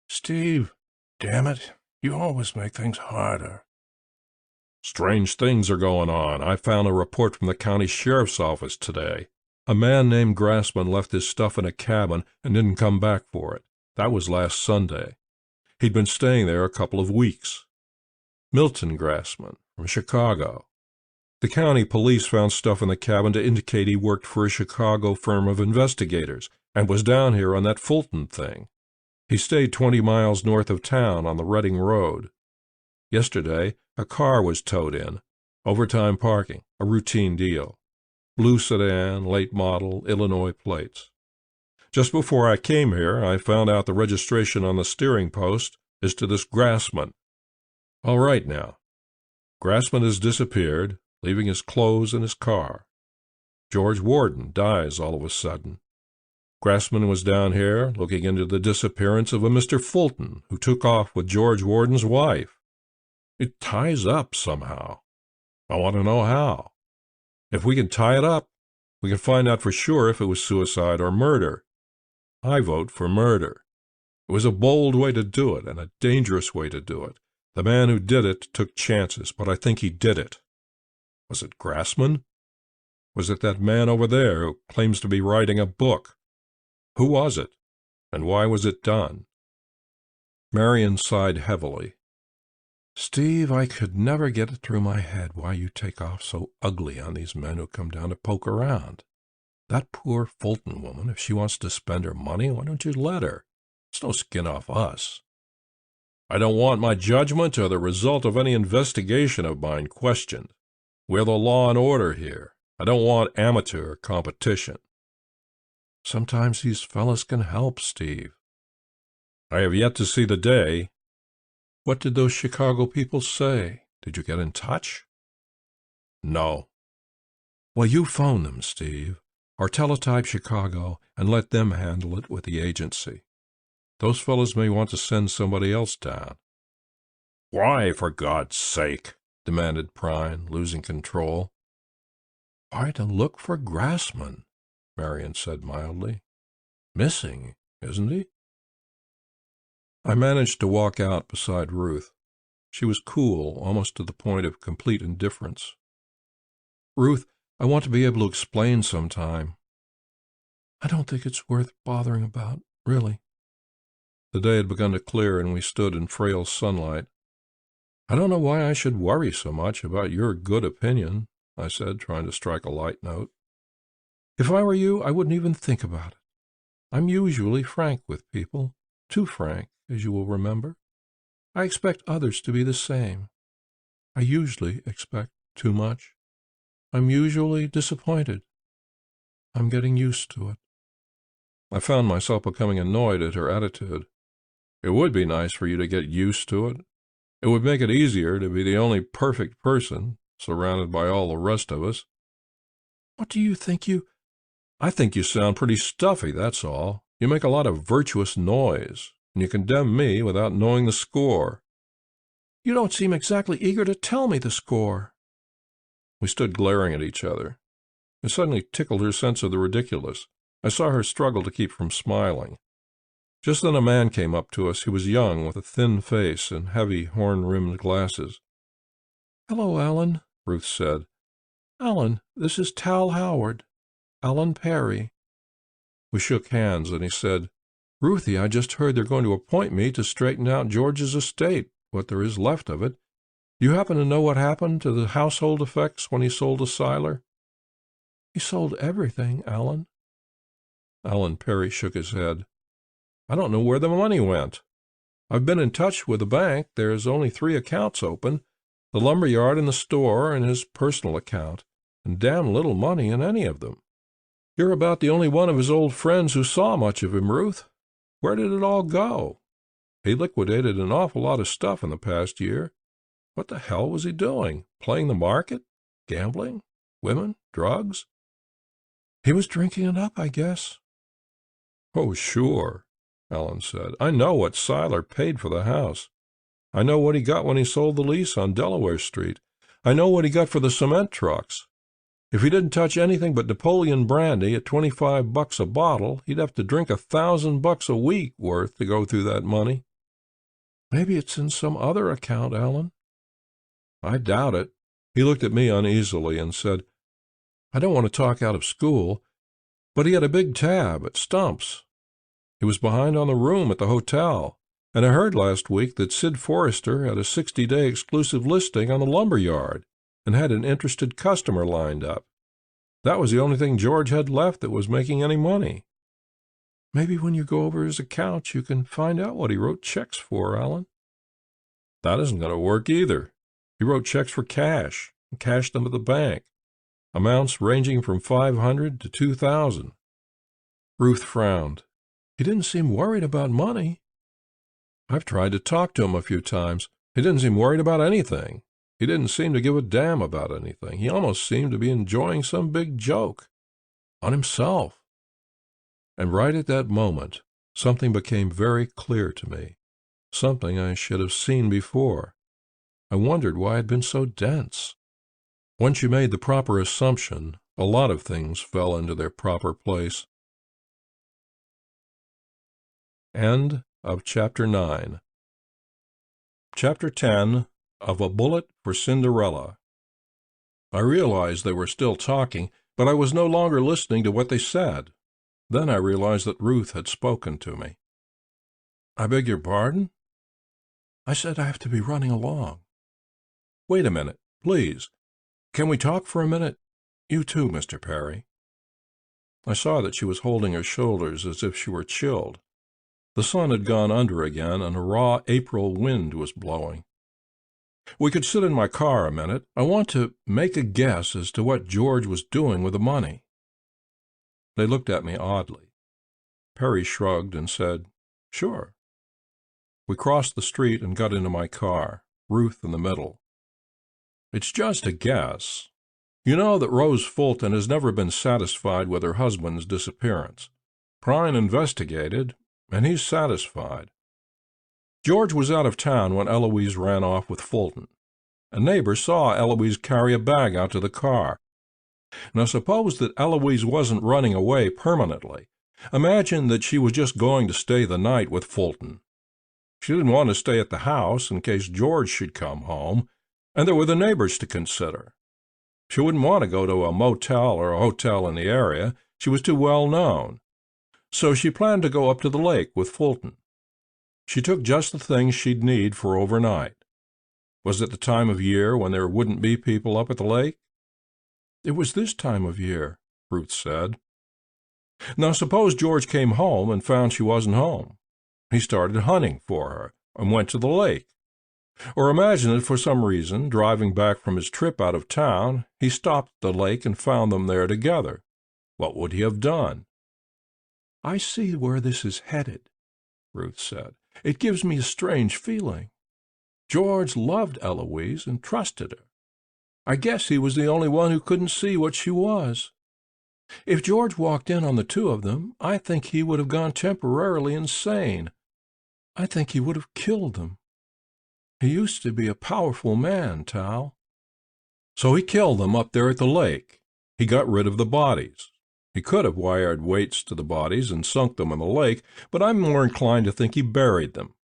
Steve, damn it, you always make things harder. Strange things are going on. I found a report from the county sheriff's office today. A man named Grassman left his stuff in a cabin and didn't come back for it. That was last Sunday. He'd been staying there a couple of weeks. Milton Grassman, from Chicago. The county police found stuff in the cabin to indicate he worked for a Chicago firm of investigators and was down here on that Fulton thing. He stayed 20 miles north of town on the Reading Road. Yesterday, a car was towed in. Overtime parking, a routine deal. Blue sedan, late model, Illinois plates. Just before I came here, I found out the registration on the steering post is to this Grassman. All right now. Grassman has disappeared, leaving his clothes in his car. George Warden dies all of a sudden. Grassman was down here looking into the disappearance of a Mr. Fulton who took off with George Warden's wife. It ties up somehow. I want to know how. If we can tie it up, we can find out for sure if it was suicide or murder. I vote for murder. It was a bold way to do it and a dangerous way to do it. The man who did it took chances, but I think he did it. Was it Grassman? Was it that man over there who claims to be writing a book? Who was it, and why was it done? Marion sighed heavily. Steve, I could never get it through my head why you take off so ugly on these men who come down to poke around. That poor Fulton woman, if she wants to spend her money, why don't you let her? It's no skin off us. I don't want my judgment or the result of any investigation of mine questioned. We're the law and order here. I don't want amateur competition. Sometimes these fellas can help, Steve. I have yet to see the day. What did those Chicago people say? Did you get in touch? No. Well, you phone them, Steve, or teletype Chicago and let them handle it with the agency. Those fellas may want to send somebody else down. Why, for God's sake? Demanded Prine, losing control. Why, to look for Grassman, Marion said mildly. Missing, isn't he? I managed to walk out beside Ruth. She was cool, almost to the point of complete indifference. Ruth, I want to be able to explain sometime. I don't think it's worth bothering about, really. The day had begun to clear, and we stood in frail sunlight. I don't know why I should worry so much about your good opinion, I said, trying to strike a light note. If I were you, I wouldn't even think about it. I'm usually frank with people, too frank, as you will remember. I expect others to be the same. I usually expect too much. I'm usually disappointed. I'm getting used to it. I found myself becoming annoyed at her attitude. It would be nice for you to get used to it. It would make it easier to be the only perfect person, surrounded by all the rest of us. What do you think I think you sound pretty stuffy, that's all. You make a lot of virtuous noise, and you condemn me without knowing the score. You don't seem exactly eager to tell me the score. We stood glaring at each other. It suddenly tickled her sense of the ridiculous. I saw her struggle to keep from smiling. Just then a man came up to us. He was young, with a thin face and heavy, horn-rimmed glasses. "Hello, Alan," Ruth said. "Alan, this is Tal Howard. Alan Perry." We shook hands, and he said, "Ruthie, I just heard they're going to appoint me to straighten out George's estate, what there is left of it. Do you happen to know what happened to the household effects when he sold the Siler?" "He sold everything, Alan." Alan Perry shook his head. "I don't know where the money went. I've been in touch with the bank. There's only 3 accounts open, the lumber yard and the store and his personal account, and damn little money in any of them. You're about the only one of his old friends who saw much of him, Ruth. Where did it all go?" He liquidated an awful lot of stuff in the past year. What the hell was he doing? Playing the market? Gambling? Women? Drugs? He was drinking it up, I guess. Oh, sure, Ellen said. I know what Seiler paid for the house. I know what he got when he sold the lease on Delaware Street. I know what he got for the cement trucks. If he didn't touch anything but Napoleon brandy at $25 a bottle, he'd have to drink $1,000 a week worth to go through that money. Maybe it's in some other account, Ellen. I doubt it. He looked at me uneasily and said, I don't want to talk out of school, but he had a big tab at Stump's. He was behind on the room at the hotel, and I heard last week that Sid Forrester had a 60-day exclusive listing on the lumber yard and had an interested customer lined up. That was the only thing George had left that was making any money. Maybe when you go over his accounts, you can find out what he wrote checks for, Ellen. That isn't going to work either. He wrote checks for cash and cashed them at the bank, amounts ranging from $500 to $2,000. Ruth frowned. He didn't seem worried about money. I've tried to talk to him a few times. He didn't seem worried about anything. He didn't seem to give a damn about anything. He almost seemed to be enjoying some big joke on himself. And right at that moment, something became very clear to me, something I should have seen before. I wondered why I'd been so dense. Once you made the proper assumption, a lot of things fell into their proper place. End of Chapter 9. Chapter 10 of A Bullet for Cinderella. I realized they were still talking, but I was no longer listening to what they said. Then I realized that Ruth had spoken to me. I beg your pardon? I said I have to be running along. Wait a minute, please. Can we talk for a minute? You too, Mr. Perry. I saw that she was holding her shoulders as if she were chilled. The sun had gone under again, and a raw April wind was blowing. We could sit in my car a minute. I want to make a guess as to what George was doing with the money. They looked at me oddly. Perry shrugged and said, Sure. We crossed the street and got into my car, Ruth in the middle. It's just a guess. You know that Rose Fulton has never been satisfied with her husband's disappearance. Prine investigated, and he's satisfied. George was out of town when Eloise ran off with Fulton. A neighbor saw Eloise carry a bag out to the car. Now suppose that Eloise wasn't running away permanently. Imagine that she was just going to stay the night with Fulton. She didn't want to stay at the house in case George should come home, and there were the neighbors to consider. She wouldn't want to go to a motel or a hotel in the area. She was too well known. So she planned to go up to the lake with Fulton. She took just the things she'd need for overnight. Was it the time of year when there wouldn't be people up at the lake? It was this time of year, Ruth said. Now suppose George came home and found she wasn't home. He started hunting for her and went to the lake. Or imagine that for some reason, driving back from his trip out of town, he stopped at the lake and found them there together. What would he have done? I see where this is headed, Ruth said. It gives me a strange feeling. George loved Eloise and trusted her. I guess he was the only one who couldn't see what she was. If George walked in on the two of them, I think he would have gone temporarily insane. I think he would have killed them. He used to be a powerful man, Tal. So he killed them up there at the lake. He got rid of the bodies. He could have wired weights to the bodies and sunk them in the lake, but I'm more inclined to think he buried them.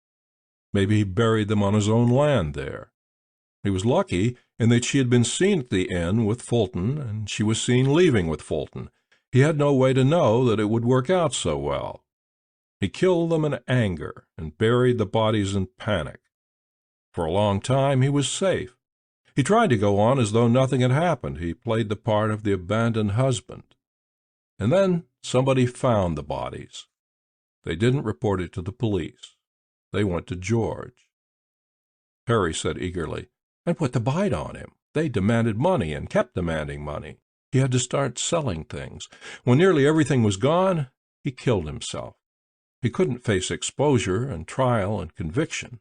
Maybe he buried them on his own land there. He was lucky in that she had been seen at the inn with Fulton, and she was seen leaving with Fulton. He had no way to know that it would work out so well. He killed them in anger and buried the bodies in panic. For a long time he was safe. He tried to go on as though nothing had happened. He played the part of the abandoned husband. And then somebody found the bodies. They didn't report it to the police. They went to George. Perry said eagerly, and put the bite on him. They demanded money and kept demanding money. He had to start selling things. When nearly everything was gone, he killed himself. He couldn't face exposure and trial and conviction.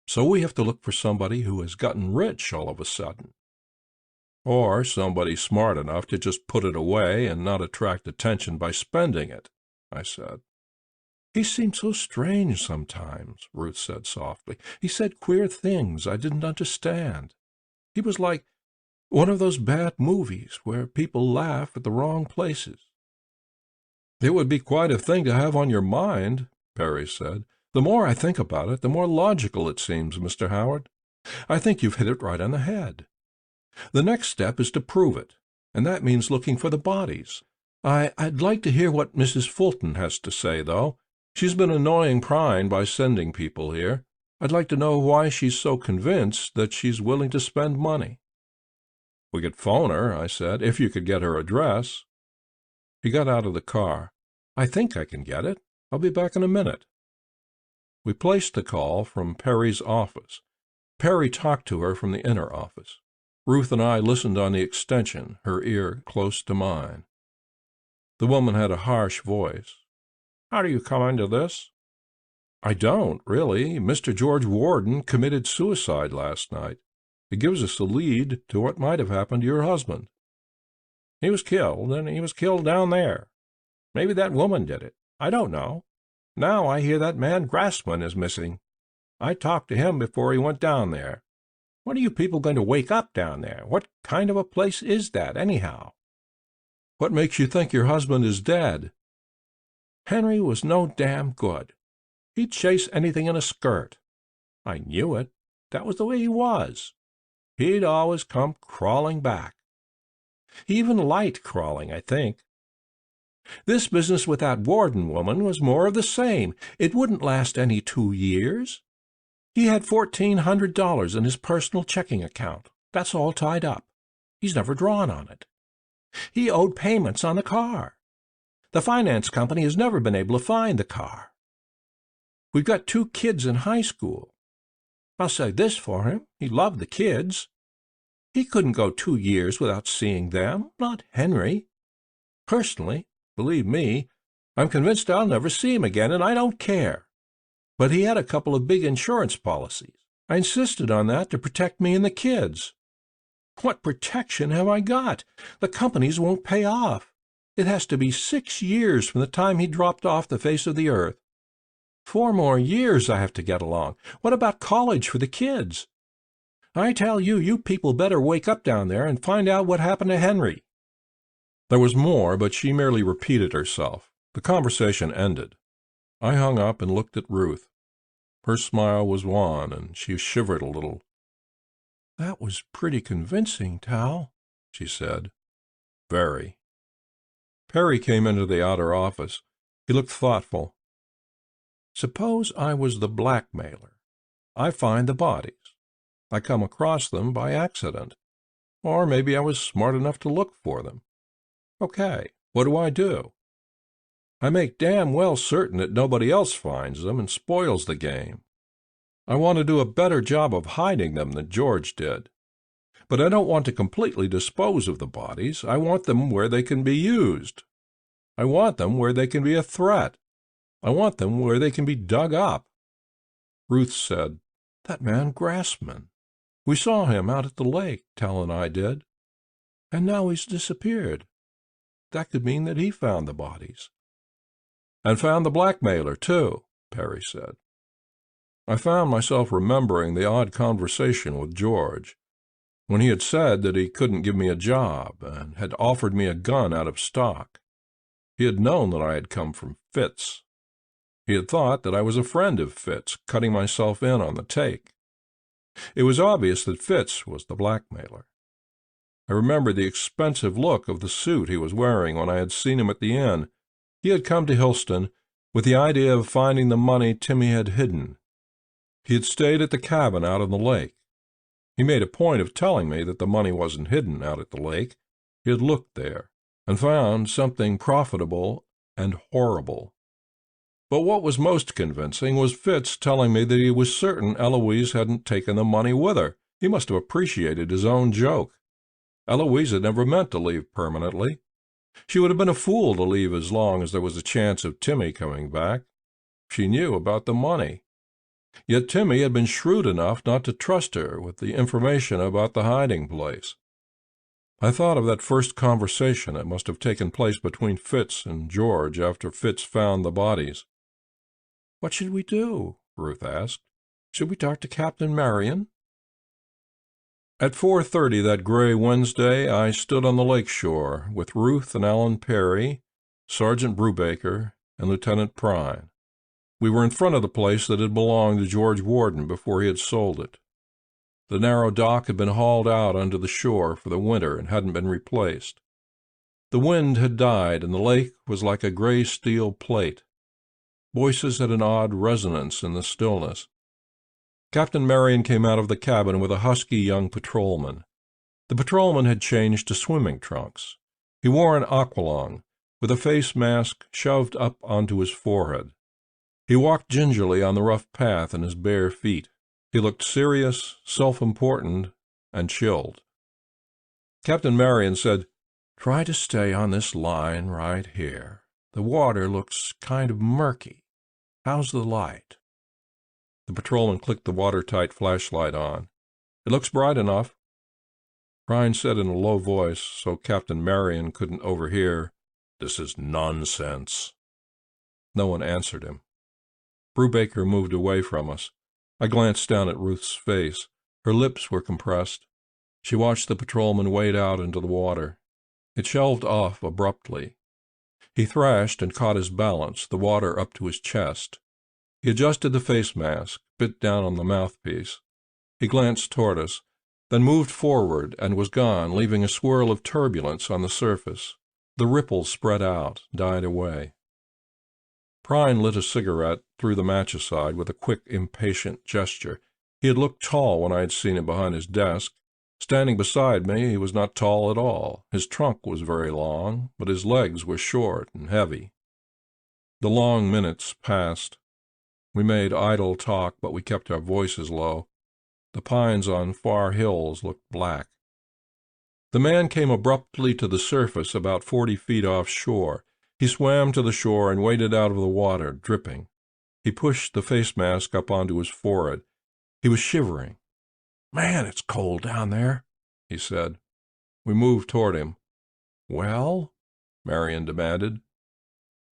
So we have to look for somebody who has gotten rich all of a sudden. Or somebody smart enough to just put it away and not attract attention by spending it, I said. He seemed so strange sometimes, Ruth said softly. He said queer things I didn't understand. He was like one of those bad movies where people laugh at the wrong places. It would be quite a thing to have on your mind, Perry said. The more I think about it, the more logical it seems, Mr. Howard. I think you've hit it right on the head. The next step is to prove it, and that means looking for the bodies. I'd like to hear what Mrs. Fulton has to say, though. She's been annoying Prine by sending people here. I'd like to know why she's so convinced that she's willing to spend money. We could phone her, I said, if you could get her address. He got out of the car. I think I can get it. I'll be back in a minute. We placed the call from Perry's office. Perry talked to her from the inner office. Ruth and I listened on the extension, her ear close to mine. The woman had a harsh voice. How do you come into this? I don't, really. Mr. George Warden committed suicide last night. It gives us a lead to what might have happened to your husband. He was killed, and he was killed down there. Maybe that woman did it. I don't know. Now I hear that man Grassman is missing. I talked to him before he went down there. When are you people going to wake up down there? What kind of a place is that, anyhow? What makes you think your husband is dead? Henry was no damn good. He'd chase anything in a skirt. I knew it. That was the way he was. He'd always come crawling back. He even liked crawling, I think. This business with that Warden woman was more of the same. It wouldn't last any 2 years. He had $1,400 in his personal checking account. That's all tied up. He's never drawn on it. He owed payments on the car. The finance company has never been able to find the car. We've got 2 kids in high school. I'll say this for him. He loved the kids. He couldn't go 2 years without seeing them, not Henry. Personally, believe me, I'm convinced I'll never see him again, and I don't care. But he had a couple of big insurance policies. I insisted on that to protect me and the kids. What protection have I got? The companies won't pay off. It has to be 6 years from the time he dropped off the face of the earth. 4 more years I have to get along. What about college for the kids? I tell you, you people better wake up down there and find out what happened to Henry. There was more, but she merely repeated herself. The conversation ended. I hung up and looked at Ruth. Her smile was wan, and she shivered a little. That was pretty convincing, Tal, she said. Very. Perry came into the outer office. He looked thoughtful. Suppose I was the blackmailer. I find the bodies. I come across them by accident. Or maybe I was smart enough to look for them. Okay, what do? I make damn well certain that nobody else finds them and spoils the game. I want to do a better job of hiding them than George did. But I don't want to completely dispose of the bodies. I want them where they can be used. I want them where they can be a threat. I want them where they can be dug up. Ruth said, That man Grassman. We saw him out at the lake, Tal and I did. And now he's disappeared. That could mean that he found the bodies. And found the blackmailer, too, Perry said. I found myself remembering the odd conversation with George, when he had said that he couldn't give me a job and had offered me a gun out of stock. He had known that I had come from Fitz. He had thought that I was a friend of Fitz, cutting myself in on the take. It was obvious that Fitz was the blackmailer. I remembered the expensive look of the suit he was wearing when I had seen him at the inn. He had come to Hillston with the idea of finding the money Timmy had hidden. He had stayed at the cabin out on the lake. He made a point of telling me that the money wasn't hidden out at the lake. He had looked there and found something profitable and horrible. But what was most convincing was Fitz telling me that he was certain Eloise hadn't taken the money with her. He must have appreciated his own joke. Eloise had never meant to leave permanently. She would have been a fool to leave as long as there was a chance of Timmy coming back. She knew about the money. Yet Timmy had been shrewd enough not to trust her with the information about the hiding place. I thought of that first conversation that must have taken place between Fitz and George after Fitz found the bodies. "What should we do?" Ruth asked. "Should we talk to Captain Marion?" At 4:30 that gray Wednesday, I stood on the lake shore with Ruth and Alan Perry, Sergeant Brubaker, and Lieutenant Prine. We were in front of the place that had belonged to George Warden before he had sold it. The narrow dock had been hauled out onto the shore for the winter and hadn't been replaced. The wind had died, and the lake was like a gray steel plate. Voices had an odd resonance in the stillness. Captain Marion came out of the cabin with a husky young patrolman. The patrolman had changed to swimming trunks. He wore an aqualung, with a face mask shoved up onto his forehead. He walked gingerly on the rough path in his bare feet. He looked serious, self-important, and chilled. Captain Marion said, "Try to stay on this line right here. The water looks kind of murky. How's the light?" The patrolman clicked the watertight flashlight on. "It looks bright enough." Prine said in a low voice, so Captain Marion couldn't overhear, "This is nonsense." No one answered him. Brubaker moved away from us. I glanced down at Ruth's face. Her lips were compressed. She watched the patrolman wade out into the water. It shelved off abruptly. He thrashed and caught his balance, the water up to his chest. He adjusted the face mask, bit down on the mouthpiece. He glanced toward us, then moved forward and was gone, leaving a swirl of turbulence on the surface. The ripples spread out, died away. Prine lit a cigarette, threw the match aside with a quick, impatient gesture. He had looked tall when I had seen him behind his desk. Standing beside me, he was not tall at all. His trunk was very long, but his legs were short and heavy. The long minutes passed. We made idle talk, but we kept our voices low. The pines on far hills looked black. The man came abruptly to the surface about 40 feet offshore. He swam to the shore and waded out of the water, dripping. He pushed the face mask up onto his forehead. He was shivering. "Man, it's cold down there," he said. We moved toward him. "Well?" Marion demanded.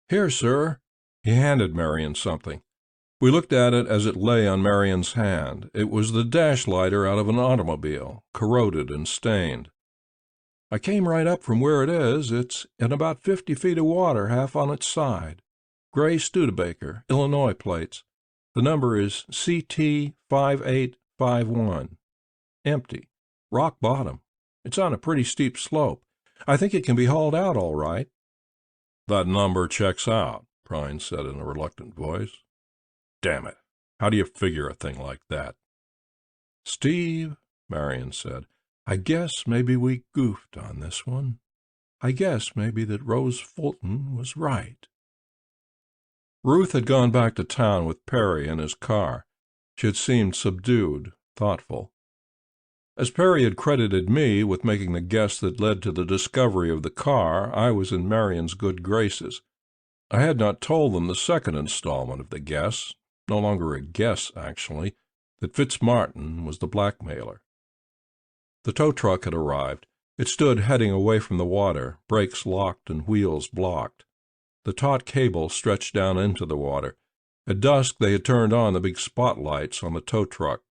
"Here, sir." He handed Marion something. We looked at it as it lay on Marion's hand. It was the dash lighter out of an automobile, corroded and stained. "I came right up from where it is. It's in about 50 feet of water, half on its side. Gray Studebaker, Illinois plates. The number is CT 5851. Empty. Rock bottom. It's on a pretty steep slope. I think it can be hauled out all right." "That number checks out," Prine said in a reluctant voice. "Damn it. How do you figure a thing like that?" "Steve," Marion said, "I guess maybe we goofed on this one. I guess maybe that Rose Fulton was right." Ruth had gone back to town with Perry in his car. She had seemed subdued, thoughtful. As Perry had credited me with making the guess that led to the discovery of the car, I was in Marion's good graces. I had not told them the second installment of the guess, no longer a guess, actually, that Fitzmartin was the blackmailer. The tow truck had arrived. It stood heading away from the water, brakes locked and wheels blocked. The taut cable stretched down into the water. At dusk they had turned on the big spotlights on the tow truck.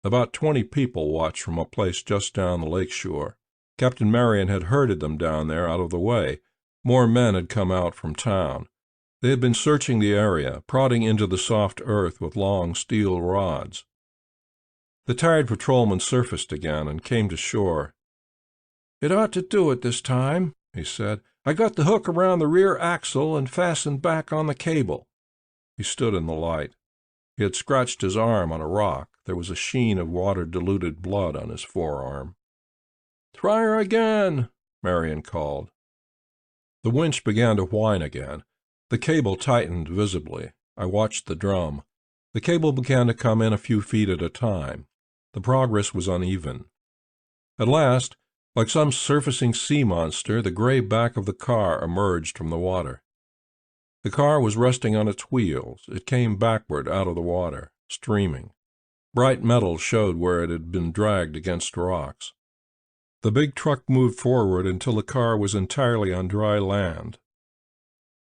About 20 people watched from a place just down the lake shore. Captain Marion had herded them down there out of the way. More men had come out from town. They had been searching the area, prodding into the soft earth with long steel rods. The tired patrolman surfaced again and came to shore. "It ought to do it this time," he said. "I got the hook around the rear axle and fastened back on the cable." He stood in the light. He had scratched his arm on a rock. There was a sheen of water-diluted blood on his forearm. "Try her again," Marion called. The winch began to whine again. The cable tightened visibly. I watched the drum. The cable began to come in a few feet at a time. The progress was uneven. At last, like some surfacing sea monster, the gray back of the car emerged from the water. The car was resting on its wheels. It came backward out of the water, streaming. Bright metal showed where it had been dragged against rocks. The big truck moved forward until the car was entirely on dry land.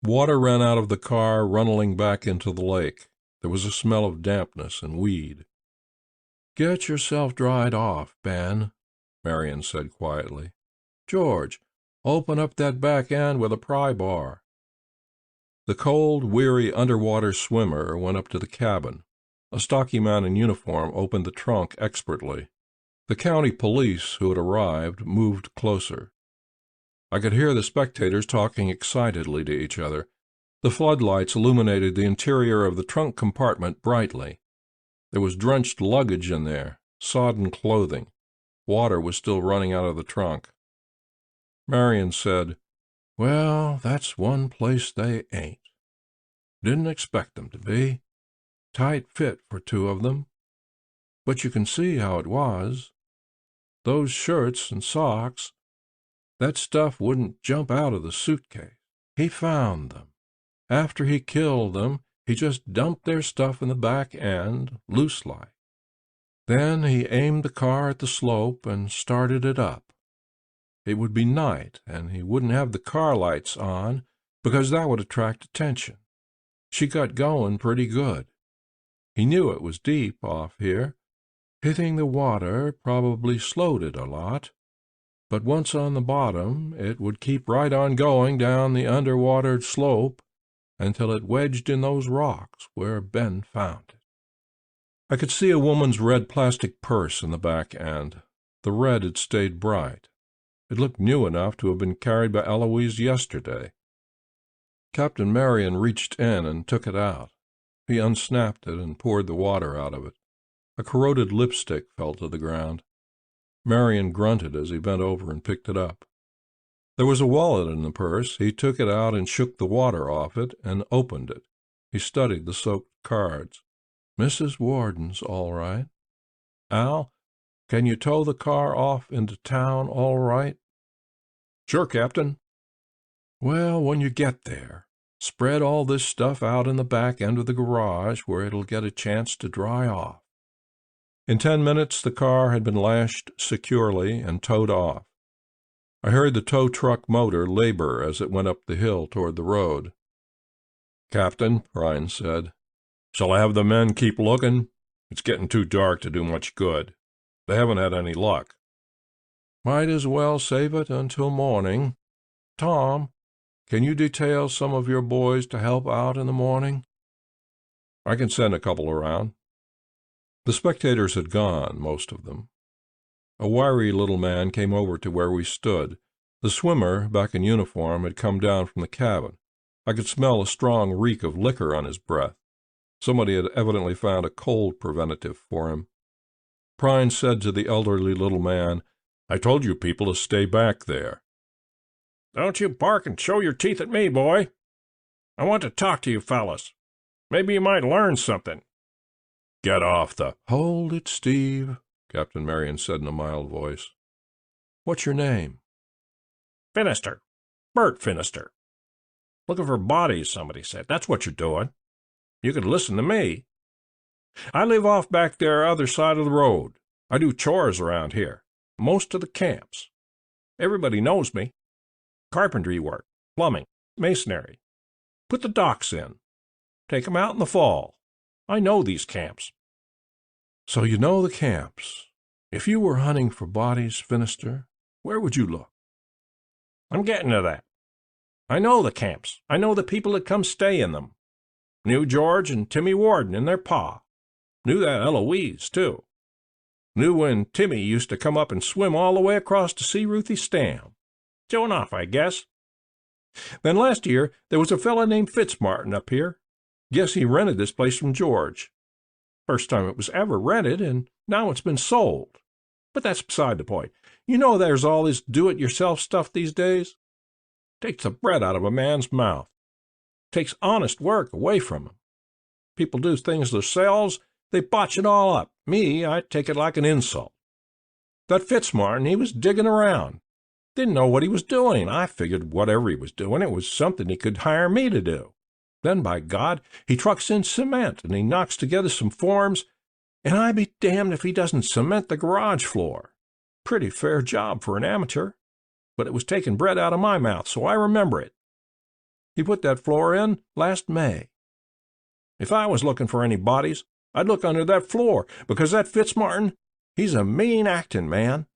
Water ran out of the car, runneling back into the lake. There was a smell of dampness and weed. "Get yourself dried off, Ben," Marion said quietly. "George, open up that back end with a pry bar." The cold, weary underwater swimmer went up to the cabin. A stocky man in uniform opened the trunk expertly. The county police, who had arrived, moved closer. I could hear the spectators talking excitedly to each other. The floodlights illuminated the interior of the trunk compartment brightly. There was drenched luggage in there, sodden clothing. Water was still running out of the trunk. Marion said, "Well, that's one place they ain't. Didn't expect them to be. Tight fit for two of them. But you can see how it was. Those shirts and socks, that stuff wouldn't jump out of the suitcase. He found them. After he killed them, he just dumped their stuff in the back end, loose-like. Then he aimed the car at the slope and started it up. It would be night, and he wouldn't have the car lights on, because that would attract attention. She got going pretty good. He knew it was deep off here. Hitting the water probably slowed it a lot, but once on the bottom, it would keep right on going down the underwater slope until it wedged in those rocks where Ben found it." I could see a woman's red plastic purse in the back end. The red had stayed bright. It looked new enough to have been carried by Eloise yesterday. Captain Marion reached in and took it out. He unsnapped it and poured the water out of it. A corroded lipstick fell to the ground. Marion grunted as he bent over and picked it up. There was a wallet in the purse. He took it out and shook the water off it and opened it. He studied the soaked cards. "Mrs. Warden's all right. Al, can you tow the car off into town all right?" "Sure, Captain." "Well, when you get there, spread all this stuff out in the back end of the garage where it'll get a chance to dry off." In 10 minutes the car had been lashed securely and towed off. I heard the tow truck motor labor as it went up the hill toward the road. "Captain," Ryan said, "shall I have the men keep looking? It's getting too dark to do much good. They haven't had any luck." "Might as well save it until morning. Tom, can you detail some of your boys to help out in the morning?" "I can send a couple around." The spectators had gone, most of them. A wiry little man came over to where we stood. The swimmer, back in uniform, had come down from the cabin. I could smell a strong reek of liquor on his breath. Somebody had evidently found a cold preventative for him. Prine said to the elderly little man, "I told you people to stay back there." "Don't you bark and show your teeth at me, boy. I want to talk to you fellas. Maybe you might learn something." "Get off the—" "Hold it, Steve," Captain Marion said in a mild voice. "What's your name?" "Finister. Bert Finister. Looking for bodies, somebody said. That's what you're doing. You could listen to me. I live off back there other side of the road. I do chores around here. Most of the camps. Everybody knows me. Carpentry work, plumbing, masonry. Put the docks in. Take 'em out in the fall. I know these camps." "So you know the camps. If you were hunting for bodies, Finister, where would you look?" "I'm getting to that. I know the camps. I know the people that come stay in them. Knew George and Timmy Warden and their pa. Knew that Eloise, too. Knew when Timmy used to come up and swim all the way across to see Ruthie Stam. Showing off, I guess. Then last year there was a fella named Fitzmartin up here. Guess he rented this place from George. First time it was ever rented, and now it's been sold. But that's beside the point. You know there's all this do-it-yourself stuff these days. Takes the bread out of a man's mouth. Takes honest work away from him. People do things themselves, they botch it all up. Me, I take it like an insult. That Fitzmartin, he was digging around. Didn't know what he was doing. I figured whatever he was doing, it was something he could hire me to do. Then, by God, he trucks in cement, and he knocks together some forms, and I be damned if he doesn't cement the garage floor. Pretty fair job for an amateur, but it was taking bread out of my mouth, so I remember it. He put that floor in last May. If I was looking for any bodies, I'd look under that floor, because that Fitzmartin, he's a mean acting man.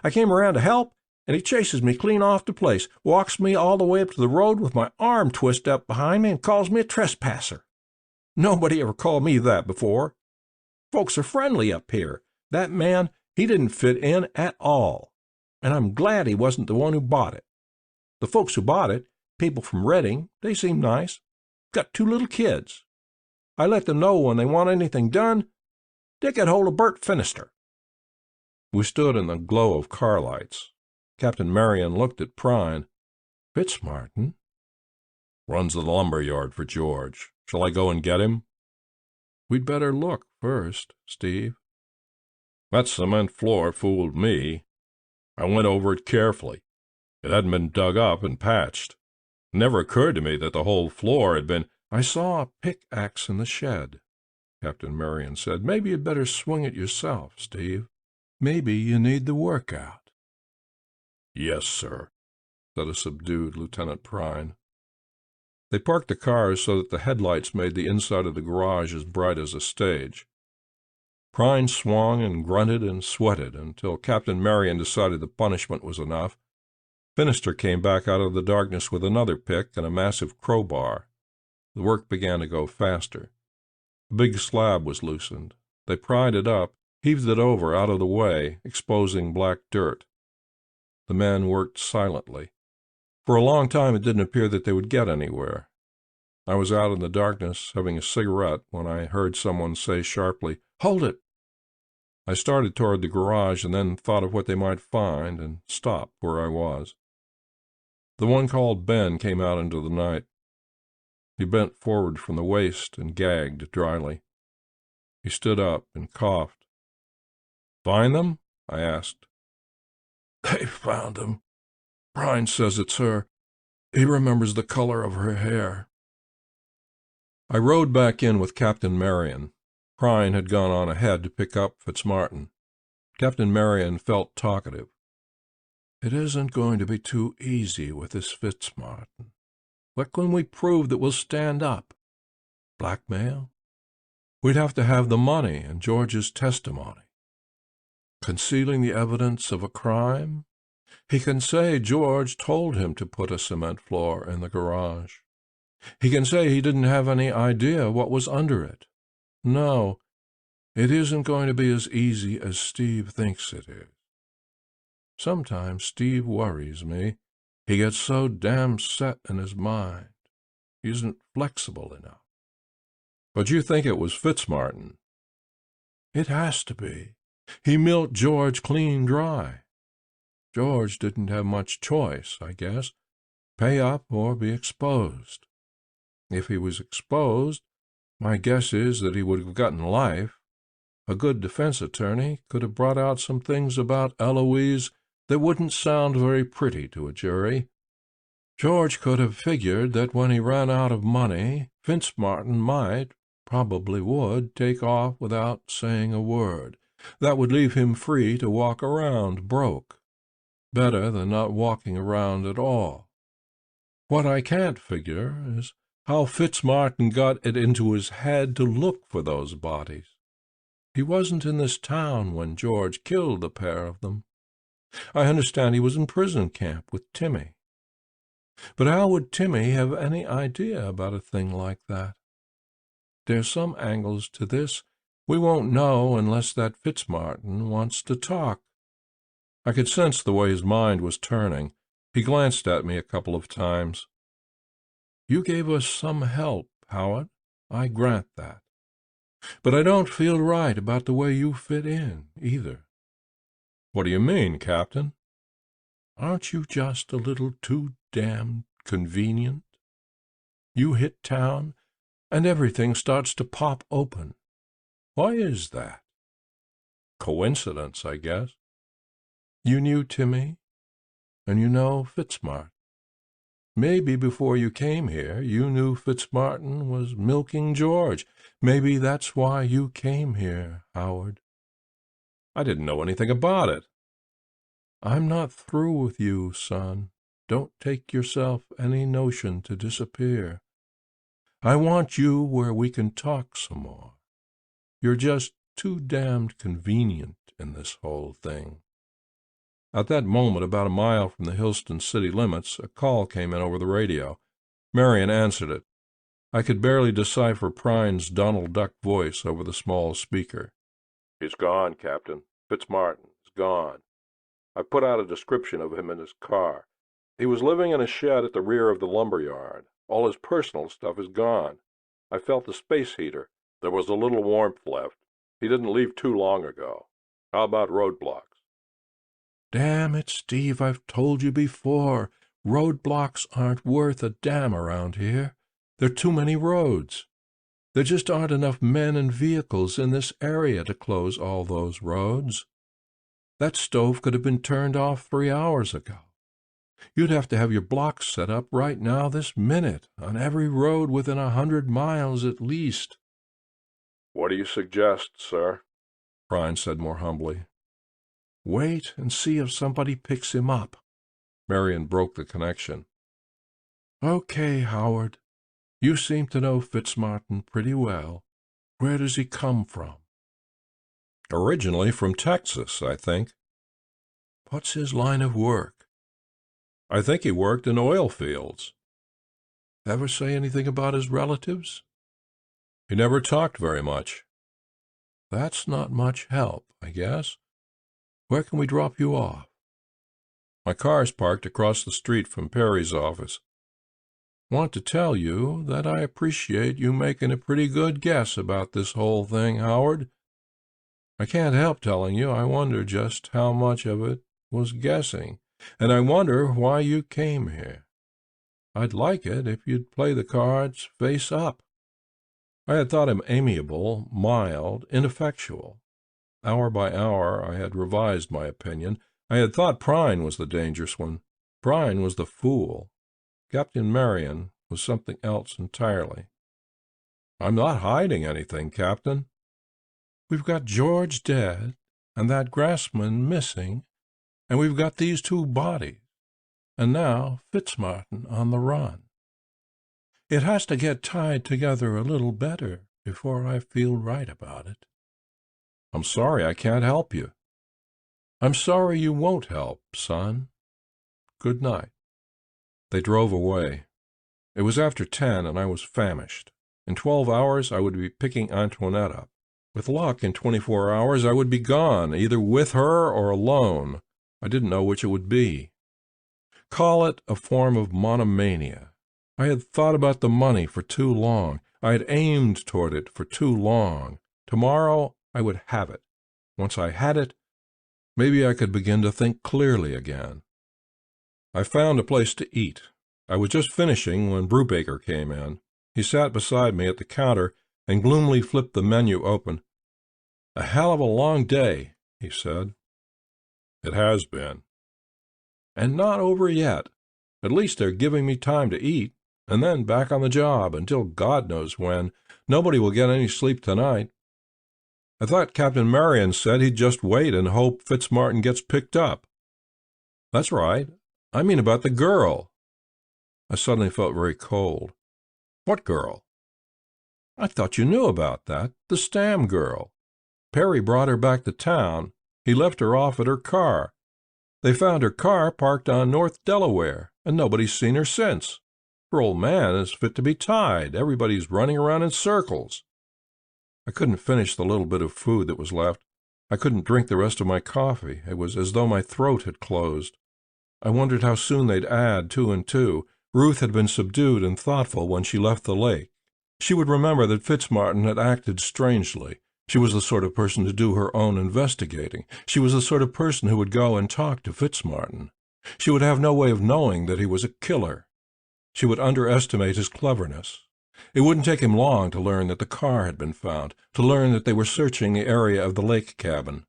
I came around to help, and he chases me clean off the place, walks me all the way up to the road with my arm twisted up behind me, and calls me a trespasser. Nobody ever called me that before. Folks are friendly up here. That man, he didn't fit in at all, and I'm glad he wasn't the one who bought it. The folks who bought it, people from Reading, they seem nice. Got 2 little kids. I let them know when they want anything done, they get hold of Bert Finister. We stood in the glow of car lights. Captain Marion looked at Prine. Fitzmartin? Runs the lumber yard for George. Shall I go and get him? We'd better look first, Steve. That cement floor fooled me. I went over it carefully. It hadn't been dug up and patched. It never occurred to me that the whole floor had been— I saw a pickaxe in the shed, Captain Marion said. Maybe you'd better swing it yourself, Steve. Maybe you need the workout. Yes, sir, said a subdued Lieutenant Prine. They parked the cars so that the headlights made the inside of the garage as bright as a stage. Prine swung and grunted and sweated until Captain Marion decided the punishment was enough. Finister came back out of the darkness with another pick and a massive crowbar. The work began to go faster. A big slab was loosened. They pried it up, heaved it over out of the way, exposing black dirt. The men worked silently. For a long time it didn't appear that they would get anywhere. I was out in the darkness having a cigarette when I heard someone say sharply, "Hold it!" I started toward the garage and then thought of what they might find and stopped where I was. The one called Ben came out into the night. He bent forward from the waist and gagged dryly. He stood up and coughed. "Find them?" I asked. "They found them. Prine says it's her. He remembers the color of her hair." I rode back in with Captain Marion. Prine had gone on ahead to pick up Fitzmartin. Captain Marion felt talkative. "It isn't going to be too easy with this Fitzmartin. What can we prove that will stand up? Blackmail? We'd have to have the money and George's testimony. Concealing the evidence of a crime? He can say George told him to put a cement floor in the garage. He can say he didn't have any idea what was under it. No, it isn't going to be as easy as Steve thinks it is. Sometimes Steve worries me. He gets so damn set in his mind. He isn't flexible enough." "But you think it was Fitzmartin?" "It has to be. He milked George clean dry. George didn't have much choice, I guess. Pay up or be exposed. If he was exposed, my guess is that he would have gotten life. A good defense attorney could have brought out some things about Eloise that wouldn't sound very pretty to a jury. George could have figured that when he ran out of money, Fitzmartin might, probably would, take off without saying a word. That would leave him free to walk around broke. Better than not walking around at all. What I can't figure is how Fitzmartin got it into his head to look for those bodies. He wasn't in this town when George killed the pair of them. I understand he was in prison camp with Timmy. But how would Timmy have any idea about a thing like that? There's some angles to this we won't know unless that Fitzmartin wants to talk." I could sense the way his mind was turning. He glanced at me a couple of times. "You gave us some help, Howard. I grant that. But I don't feel right about the way you fit in, either." "What do you mean, Captain?" "Aren't you just a little too damned convenient? You hit town, and everything starts to pop open. Why is that?" "Coincidence, I guess." "You knew Timmy, and you know Fitzmartin. Maybe before you came here you knew Fitzmartin was milking George. Maybe that's why you came here, Howard." "I didn't know anything about it." "I'm not through with you, son. Don't take yourself any notion to disappear. I want you where we can talk some more. You're just too damned convenient in this whole thing." At that moment, about a mile from the Hillston city limits, a call came in over the radio. Marion answered it. I could barely decipher Prine's Donald Duck voice over the small speaker. "He's gone, Captain. Fitzmartin is gone. I put out a description of him in his car. He was living in a shed at the rear of the lumber yard. All his personal stuff is gone. I felt the space heater. There was a little warmth left. He didn't leave too long ago. How about roadblocks?" "Damn it, Steve, I've told you before. Roadblocks aren't worth a damn around here. There are too many roads. There just aren't enough men and vehicles in this area to close all those roads. That stove could have been turned off 3 hours ago. You'd have to have your blocks set up right now this minute on every road within 100 miles at least." "What do you suggest, sir?" Prine said more humbly. "Wait and see if somebody picks him up." Marion broke the connection. "Okay, Howard. You seem to know Fitzmartin pretty well. Where does he come from?" "Originally from Texas, I think." "What's his line of work?" "I think he worked in oil fields." "Ever say anything about his relatives?" "He never talked very much." "That's not much help, I guess. Where can we drop you off?" "My car's parked across the street from Perry's office." "Want to tell you that I appreciate you making a pretty good guess about this whole thing, Howard. I can't help telling you I wonder just how much of it was guessing, and I wonder why you came here. I'd like it if you'd play the cards face up." I had thought him amiable, mild, ineffectual. Hour by hour I had revised my opinion. I had thought Prine was the dangerous one. Prine was the fool. Captain Marion was something else entirely. "I'm not hiding anything, Captain." "We've got George dead, and that Grassman missing, and we've got these 2 bodies, and now Fitzmartin on the run. It has to get tied together a little better before I feel right about it." "I'm sorry I can't help you." "I'm sorry you won't help, son. Good night." They drove away. It was after 10, and I was famished. In 12 hours I would be picking Antoinette up. With luck, in 24 hours I would be gone, either with her or alone. I didn't know which it would be. Call it a form of monomania. I had thought about the money for too long. I had aimed toward it for too long. Tomorrow I would have it. Once I had it, maybe I could begin to think clearly again. I found a place to eat. I was just finishing when Brubaker came in. He sat beside me at the counter and gloomily flipped the menu open. "A hell of a long day," he said. "It has been." "And not over yet. At least they're giving me time to eat, and then back on the job until God knows when. Nobody will get any sleep tonight." "I thought Captain Marion said he'd just wait and hope Fitzmartin gets picked up." "That's right. I mean about the girl." I suddenly felt very cold. "What girl?" "I thought you knew about that. The Stam girl. Perry brought her back to town. He left her off at her car. They found her car parked on North Delaware, and nobody's seen her since. Her old man is fit to be tied. Everybody's running around in circles." I couldn't finish the little bit of food that was left. I couldn't drink the rest of my coffee. It was as though my throat had closed. I wondered how soon they'd add 2 and 2. Ruth had been subdued and thoughtful when she left the lake. She would remember that Fitzmartin had acted strangely. She was the sort of person to do her own investigating. She was the sort of person who would go and talk to Fitzmartin. She would have no way of knowing that he was a killer. She would underestimate his cleverness. It wouldn't take him long to learn that the car had been found, to learn that they were searching the area of the lake cabin.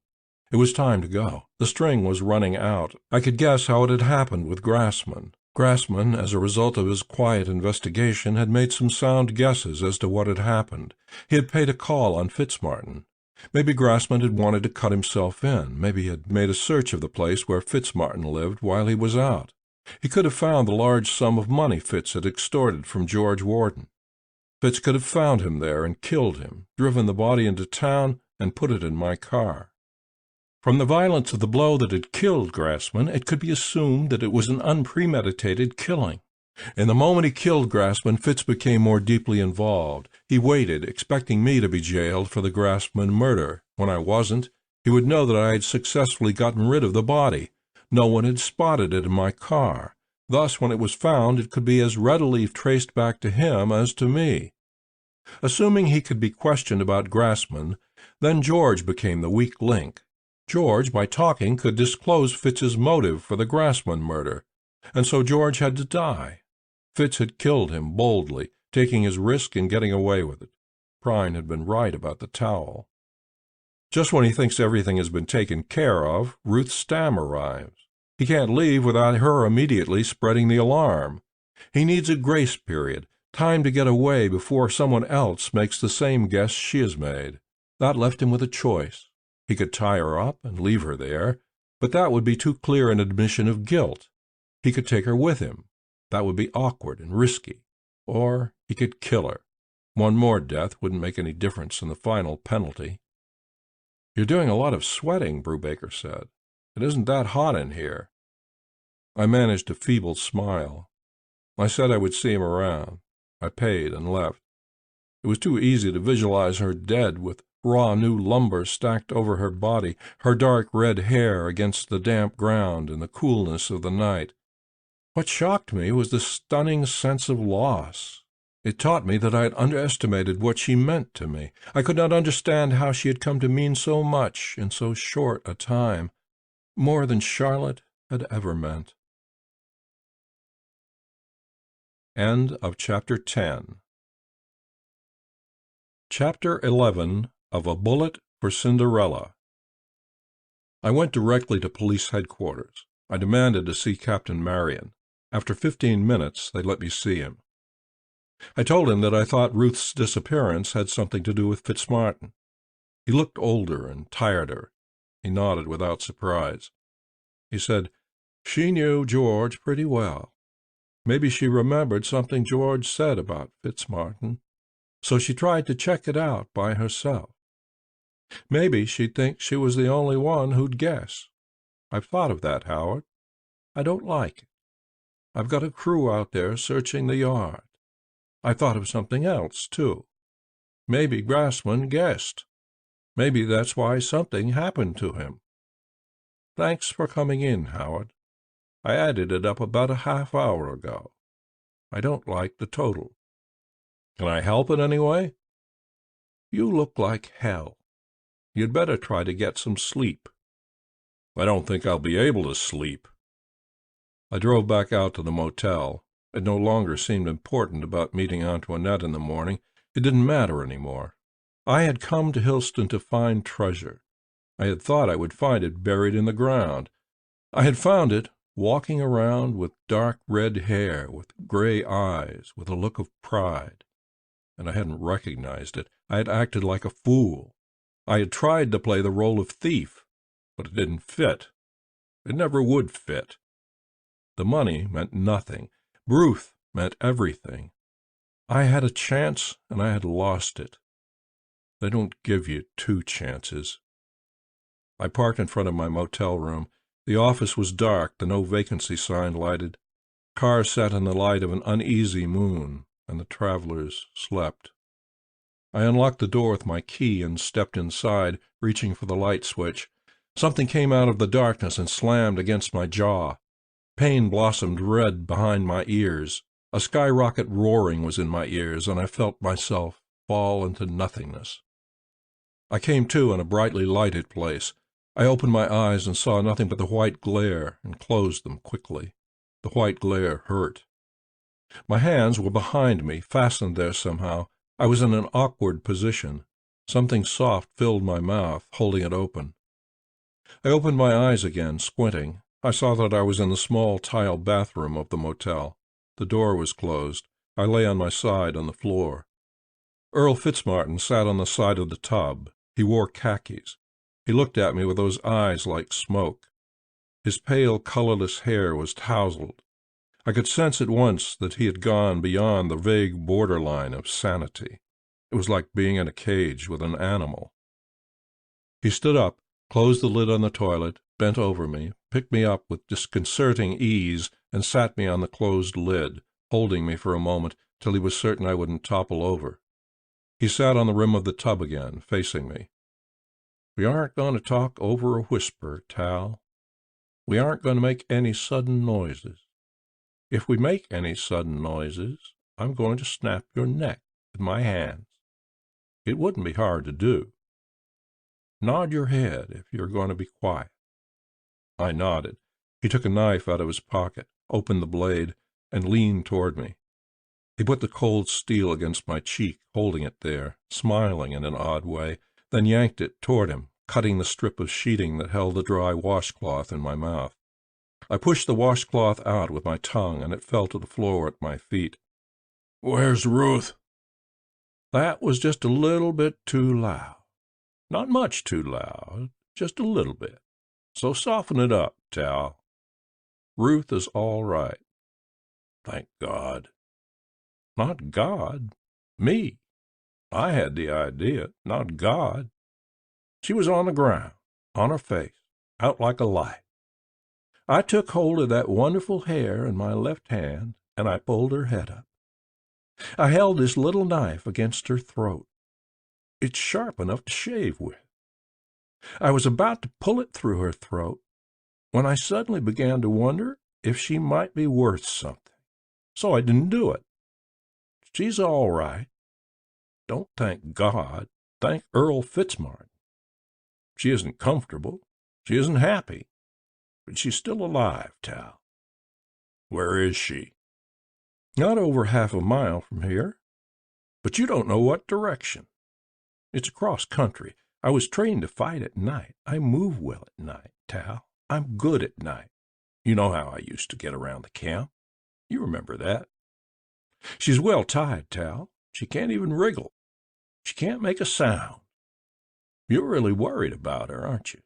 It was time to go. The string was running out. I could guess how it had happened with Grassman. Grassman, as a result of his quiet investigation, had made some sound guesses as to what had happened. He had paid a call on Fitzmartin. Maybe Grassman had wanted to cut himself in. Maybe he had made a search of the place where Fitzmartin lived while he was out. He could have found the large sum of money Fitz had extorted from George Warden. Fitz could have found him there and killed him, driven the body into town, and put it in my car. From the violence of the blow that had killed Grassman, it could be assumed that it was an unpremeditated killing. In the moment he killed Grassman, Fitz became more deeply involved. He waited, expecting me to be jailed for the Grassman murder. When I wasn't, he would know that I had successfully gotten rid of the body. No one had spotted it in my car. Thus, when it was found, it could be as readily traced back to him as to me. Assuming he could be questioned about Grassman, then George became the weak link. George, by talking, could disclose Fitz's motive for the Grassman murder, and so George had to die. Fitz had killed him boldly, taking his risk and getting away with it. Prine had been right about the towel. Just when he thinks everything has been taken care of, Ruth Stamm arrives. He can't leave without her immediately spreading the alarm. He needs a grace period, time to get away before someone else makes the same guess she has made. That left him with a choice. He could tie her up and leave her there, but that would be too clear an admission of guilt. He could take her with him. That would be awkward and risky. Or he could kill her. One more death wouldn't make any difference in the final penalty. "You're doing a lot of sweating," Brubaker said. "It isn't that hot in here." I managed a feeble smile. I said I would see him around. I paid and left. It was too easy to visualize her dead, with raw new lumber stacked over her body, her dark red hair against the damp ground in the coolness of the night. What shocked me was the stunning sense of loss. It taught me that I had underestimated what she meant to me. I could not understand how she had come to mean so much in so short a time, more than Charlotte had ever meant. End of Chapter 10. Chapter 11 of A Bullet for Cinderella. I went directly to police headquarters. I demanded to see Captain Marion. After 15 minutes, they let me see him. I told him that I thought Ruth's disappearance had something to do with Fitzmartin. He looked older and tireder. He nodded without surprise. He said, "She knew George pretty well. Maybe she remembered something George said about Fitzmartin, so she tried to check it out by herself. Maybe she'd think she was the only one who'd guess. I've thought of that, Howard. I don't like it. I've got a crew out there searching the yard. I thought of something else, too. Maybe Grassman guessed. Maybe that's why something happened to him. Thanks for coming in, Howard. I added it up about a half hour ago. I don't like the total. Can I help in any way? You look like hell. You'd better try to get some sleep." "I don't think I'll be able to sleep." I drove back out to the motel. It no longer seemed important about meeting Antoinette in the morning. It didn't matter any more. I had come to Hillston to find treasure. I had thought I would find it buried in the ground. I had found it walking around with dark red hair, with gray eyes, with a look of pride. And I hadn't recognized it. I had acted like a fool. I had tried to play the role of thief, but it didn't fit. It never would fit. The money meant nothing. Ruth meant everything. I had a chance, and I had lost it. They don't give you 2 chances. I parked in front of my motel room. The office was dark, the no vacancy sign lighted. Cars sat in the light of an uneasy moon, and the travelers slept. I unlocked the door with my key and stepped inside, reaching for the light switch. Something came out of the darkness and slammed against my jaw. Pain blossomed red behind my ears. A skyrocket roaring was in my ears, and I felt myself fall into nothingness. I came to in a brightly lighted place. I opened my eyes and saw nothing but the white glare, and closed them quickly. The white glare hurt. My hands were behind me, fastened there somehow. I was in an awkward position. Something soft filled my mouth, holding it open. I opened my eyes again, squinting. I saw that I was in the small tile bathroom of the motel. The door was closed. I lay on my side on the floor. Earl Fitzmartin sat on the side of the tub. He wore khakis. He looked at me with those eyes like smoke. His pale, colorless hair was tousled. I could sense at once that he had gone beyond the vague borderline of sanity. It was like being in a cage with an animal. He stood up, closed the lid on the toilet, bent over me, picked me up with disconcerting ease, and sat me on the closed lid, holding me for a moment till he was certain I wouldn't topple over. He sat on the rim of the tub again, facing me. "We aren't going to talk over a whisper, Tal. We aren't going to make any sudden noises. If we make any sudden noises, I'm going to snap your neck with my hands. It wouldn't be hard to do. Nod your head if you're going to be quiet." I nodded. He took a knife out of his pocket, opened the blade, and leaned toward me. He put the cold steel against my cheek, holding it there, smiling in an odd way, then yanked it toward him, cutting the strip of sheeting that held the dry washcloth in my mouth. I pushed the washcloth out with my tongue, and it fell to the floor at my feet. "Where's Ruth?" That was just a little bit too loud. Not much too loud, just a little bit. So soften it up, Tal. Ruth is all right. Thank God. Not God. Me. I had the idea, not God. She was on the ground, on her face, out like a light. I took hold of that wonderful hair in my left hand, and I pulled her head up. I held this little knife against her throat. It's sharp enough to shave with. I was about to pull it through her throat when I suddenly began to wonder if she might be worth something. So I didn't do it. She's all right. Don't thank God. Thank Earl Fitzmartin. She isn't comfortable. She isn't happy. But she's still alive, Tal. Where is she? Not over half a mile from here. But you don't know what direction. It's across country. I was trained to fight at night. I move well at night, Tal. I'm good at night. You know how I used to get around the camp. You remember that. She's well tied, Tal. She can't even wriggle. She can't make a sound. You're really worried about her, aren't you?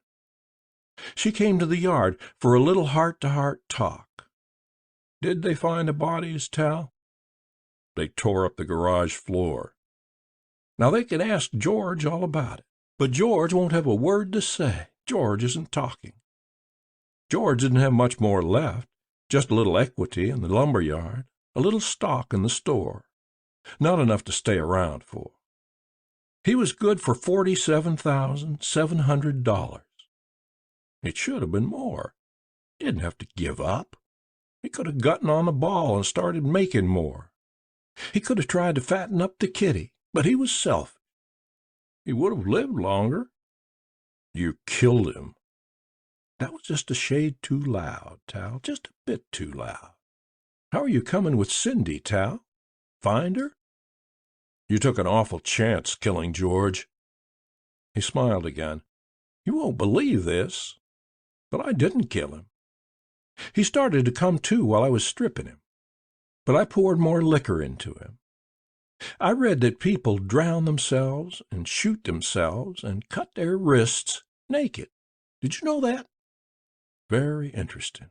She came to the yard for a little heart-to-heart talk. Did they find the bodies, Tal? They tore up the garage floor. Now they can ask George all about it, but George won't have a word to say. George isn't talking. George didn't have much more left, just a little equity in the lumber yard, a little stock in the store, not enough to stay around for. He was good for $47,700. It should have been more. He didn't have to give up. He could have gotten on the ball and started making more. He could have tried to fatten up the kitty, but he was selfish. He would have lived longer. You killed him. That was just a shade too loud, Tal, just a bit too loud. How are you coming with Cindy, Tal? Find her? You took an awful chance killing George. He smiled again. You won't believe this, but I didn't kill him. He started to come to while I was stripping him, but I poured more liquor into him. I read that people drown themselves and shoot themselves and cut their wrists naked. Did you know that? Very interesting.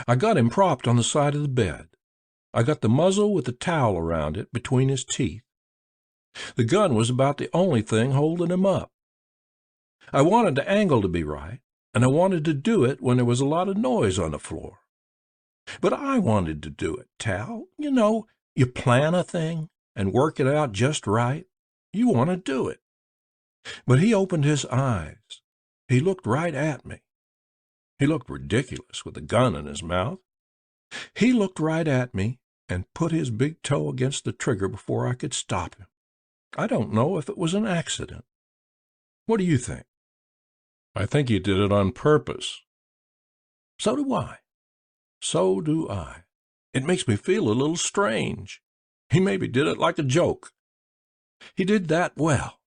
I got him propped on the side of the bed. I got the muzzle with the towel around it between his teeth. The gun was about the only thing holding him up. I wanted the angle to be right, and I wanted to do it when there was a lot of noise on the floor. But I wanted to do it, Tal. You know, you plan a thing and work it out just right. You want to do it. But he opened his eyes. He looked right at me. He looked ridiculous with the gun in his mouth. He looked right at me and put his big toe against the trigger before I could stop him. I don't know if it was an accident. What do you think? I think he did it on purpose. So do I. So do I. It makes me feel a little strange. He maybe did it like a joke. He did that well.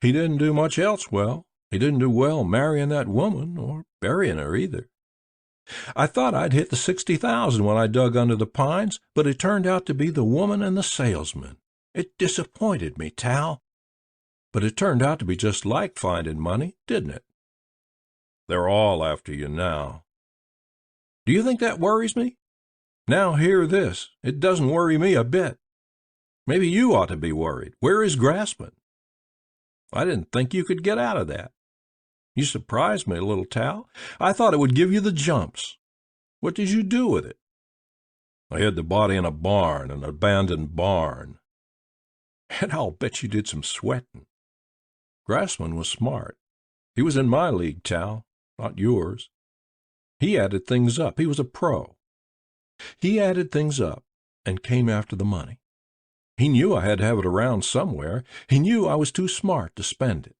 He didn't do much else well. He didn't do well marrying that woman or burying her either. I thought I'd hit the 60,000 when I dug under the pines, but it turned out to be the woman and the salesman. It disappointed me, Tal. But it turned out to be just like finding money, didn't it? They're all after you now. Do you think that worries me? Now hear this. It doesn't worry me a bit. Maybe you ought to be worried. Where is Grassman? I didn't think you could get out of that. You surprised me a little, Tal. I thought it would give you the jumps. What did you do with it? I hid the body in a barn, an abandoned barn. And I'll bet you did some sweating. Grassman was smart. He was in my league, Tal, not yours. He added things up. He was a pro. He added things up and came after the money. He knew I had to have it around somewhere. He knew I was too smart to spend it.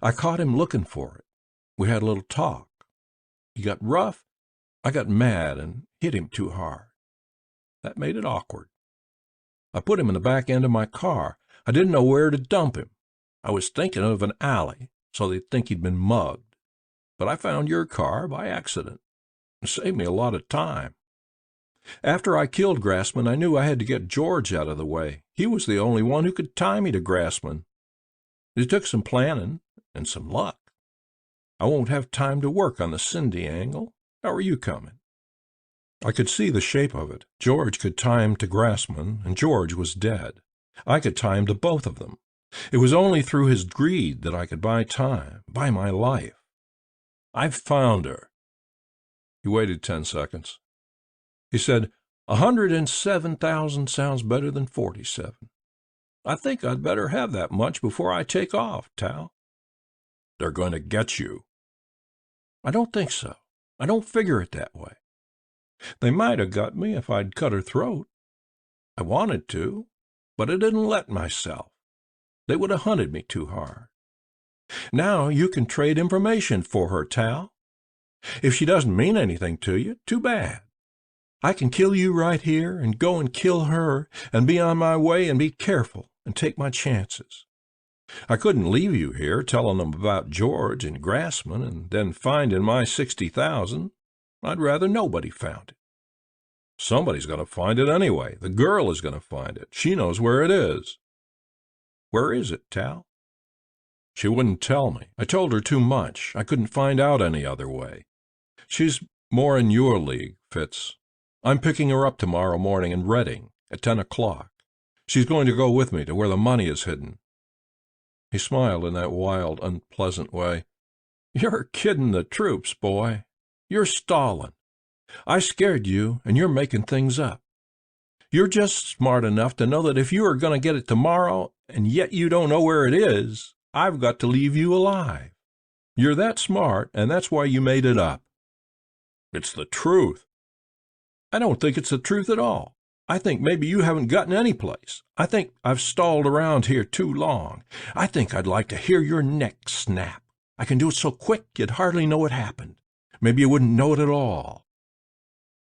I caught him looking for it. We had a little talk. He got rough. I got mad and hit him too hard. That made it awkward. I put him in the back end of my car. I didn't know where to dump him. I was thinking of an alley, so they'd think he'd been mugged. But I found your car by accident. It saved me a lot of time. After I killed Grassman, I knew I had to get George out of the way. He was the only one who could tie me to Grassman. It took some planning and some luck. I won't have time to work on the Cindy angle. How are you coming? I could see the shape of it. George could tie him to Grassman, and George was dead. I could tie him to both of them. It was only through his greed that I could buy time, buy my life. I've found her. He waited 10 seconds. He said, 107,000 sounds better than 47. I think I'd better have that much before I take off, Tal. They're going to get you. I don't think so. I don't figure it that way. They might have got me if I'd cut her throat. I wanted to, but I didn't let myself. They would have hunted me too hard. Now you can trade information for her, Tal. If she doesn't mean anything to you, too bad. I can kill you right here and go and kill her and be on my way and be careful and take my chances. I couldn't leave you here telling them about George and Grassman and then finding my 60,000. I'd rather nobody found it. Somebody's going to find it anyway. The girl is going to find it. She knows where it is. Where is it, Tal? She wouldn't tell me. I told her too much. I couldn't find out any other way. She's more in your league, Fitz. I'm picking her up tomorrow morning in Reading at 10 o'clock. She's going to go with me to where the money is hidden. He smiled in that wild, unpleasant way. You're kidding the troops, boy. You're stalling. I scared you, and you're making things up. You're just smart enough to know that if you are going to get it tomorrow, and yet you don't know where it is, I've got to leave you alive. You're that smart, and that's why you made it up. It's the truth. I don't think it's the truth at all. I think maybe you haven't gotten any place. I think I've stalled around here too long. I think I'd like to hear your neck snap. I can do it so quick you'd hardly know it happened. Maybe you wouldn't know it at all.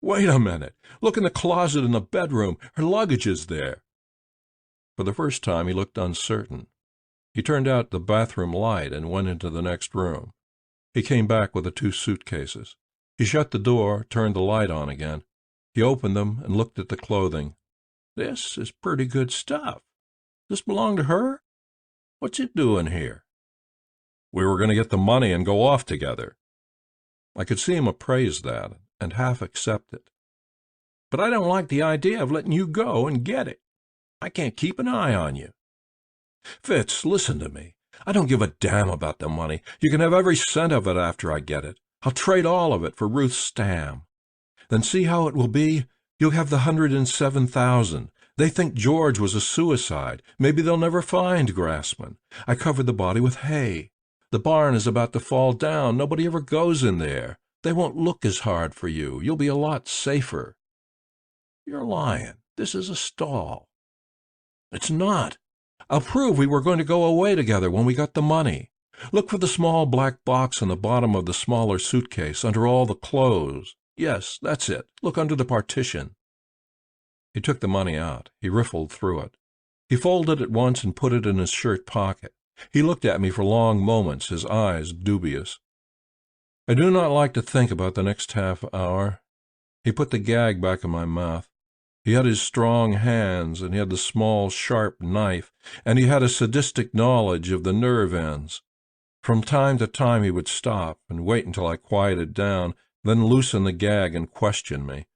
Wait a minute. Look in the closet in the bedroom. Her luggage is there. For the first time he looked uncertain. He turned out the bathroom light and went into the next room. He came back with the 2 suitcases. He shut the door, turned the light on again. He opened them and looked at the clothing. This is pretty good stuff. This belong to her? What's it doing here? We were going to get the money and go off together. I could see him appraise that and half accept it. But I don't like the idea of letting you go and get it. I can't keep an eye on you. Fitz, listen to me. I don't give a damn about the money. You can have every cent of it after I get it. I'll trade all of it for Ruth's stam. Then see how it will be? You'll have the 107,000. They think George was a suicide. Maybe they'll never find Grassman. I covered the body with hay. The barn is about to fall down. Nobody ever goes in there. They won't look as hard for you. You'll be a lot safer. You're lying. This is a stall. It's not. I'll prove we were going to go away together when we got the money. Look for the small black box on the bottom of the smaller suitcase under all the clothes. Yes, that's it. Look under the partition. He took the money out. He riffled through it. He folded it once and put it in his shirt pocket. He looked at me for long moments, his eyes dubious. I do not like to think about the next half hour. He put the gag back in my mouth. He had his strong hands, and he had the small, sharp knife, and he had a sadistic knowledge of the nerve ends. From time to time he would stop and wait until I quieted down, then loosen the gag and question me.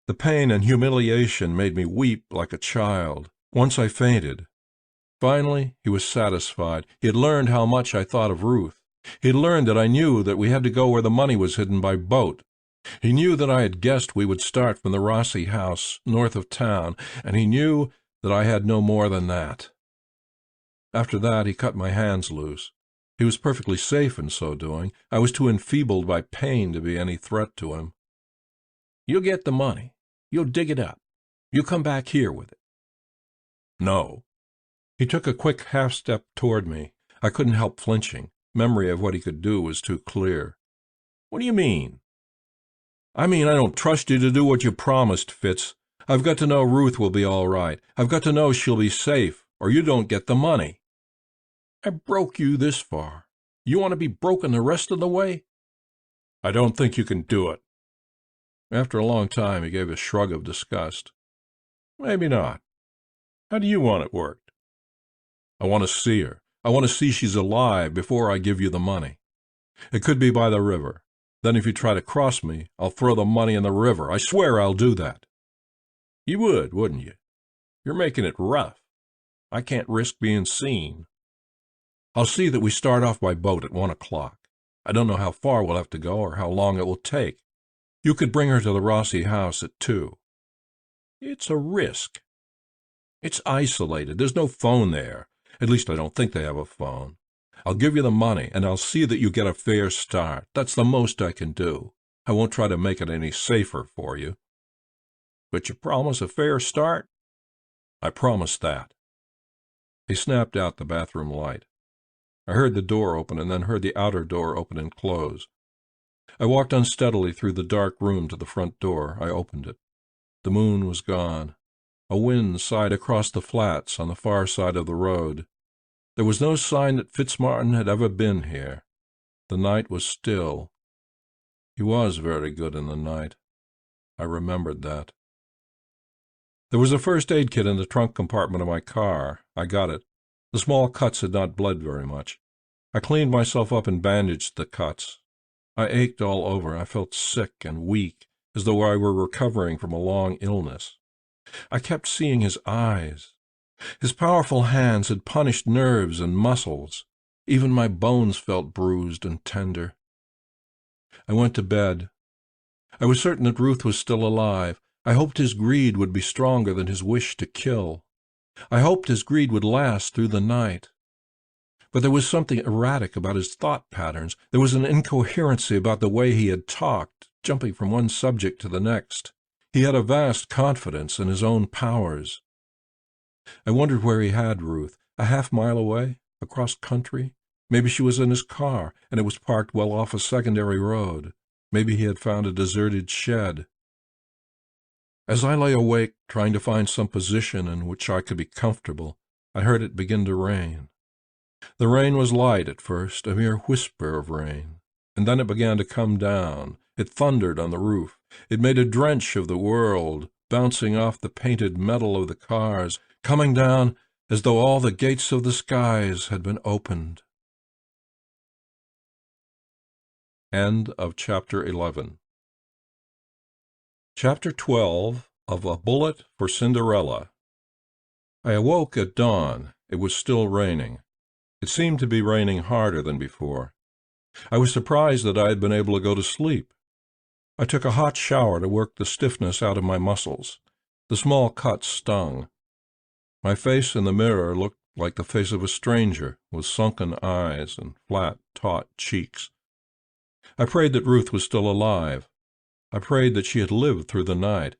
The pain and humiliation made me weep like a child. Once I fainted. Finally, he was satisfied. He had learned how much I thought of Ruth. He had learned that I knew that we had to go where the money was hidden by boat. He knew that I had guessed we would start from the Rossi house north of town, and he knew that I had no more than that. After that, he cut my hands loose. He was perfectly safe in so doing. I was too enfeebled by pain to be any threat to him. "You'll get the money. You'll dig it up. You'll come back here with it." "No." He took a quick half-step toward me. I couldn't help flinching. Memory of what he could do was too clear. "What do you mean?" "I mean I don't trust you to do what you promised, Fitz. I've got to know Ruth will be all right. I've got to know she'll be safe, or you don't get the money. I broke you this far. You want to be broken the rest of the way?" "I don't think you can do it." After a long time, he gave a shrug of disgust. "Maybe not. How do you want it worked?" "I want to see her. I want to see she's alive before I give you the money. It could be by the river. Then if you try to cross me, I'll throw the money in the river. I swear I'll do that." "You would, wouldn't you? You're making it rough. I can't risk being seen." "I'll see that we start off by boat at 1 o'clock. I don't know how far we'll have to go or how long it will take. You could bring her to the Rossi house at 2. "It's a risk." "It's isolated. There's no phone there. At least I don't think they have a phone. I'll give you the money, and I'll see that you get a fair start. That's the most I can do. I won't try to make it any safer for you." "But you promise a fair start?" "I promise that." He snapped out the bathroom light. I heard the door open and then heard the outer door open and close. I walked unsteadily through the dark room to the front door. I opened it. The moon was gone. A wind sighed across the flats on the far side of the road. There was no sign that Fitzmartin had ever been here. The night was still. He was very good in the night. I remembered that. There was a first aid kit in the trunk compartment of my car. I got it. The small cuts had not bled very much. I cleaned myself up and bandaged the cuts. I ached all over. I felt sick and weak, as though I were recovering from a long illness. I kept seeing his eyes. His powerful hands had punished nerves and muscles. Even my bones felt bruised and tender. I went to bed. I was certain that Ruth was still alive. I hoped his greed would be stronger than his wish to kill. I hoped his greed would last through the night. But there was something erratic about his thought patterns. There was an incoherency about the way he had talked, jumping from one subject to the next. He had a vast confidence in his own powers. I wondered where he had Ruth. A half-mile away? Across country? Maybe she was in his car, and it was parked well off a secondary road. Maybe he had found a deserted shed. As I lay awake, trying to find some position in which I could be comfortable, I heard it begin to rain. The rain was light at first, a mere whisper of rain, and then it began to come down. It thundered on the roof. It made a drench of the world, bouncing off the painted metal of the cars, coming down as though all the gates of the skies had been opened. End of Chapter 11. Chapter 12 of A Bullet for Cinderella. I awoke at dawn. It was still raining. It seemed to be raining harder than before. I was surprised that I had been able to go to sleep. I took a hot shower to work the stiffness out of my muscles. The small cuts stung. My face in the mirror looked like the face of a stranger, with sunken eyes and flat, taut cheeks. I prayed that Ruth was still alive. I prayed that she had lived through the night.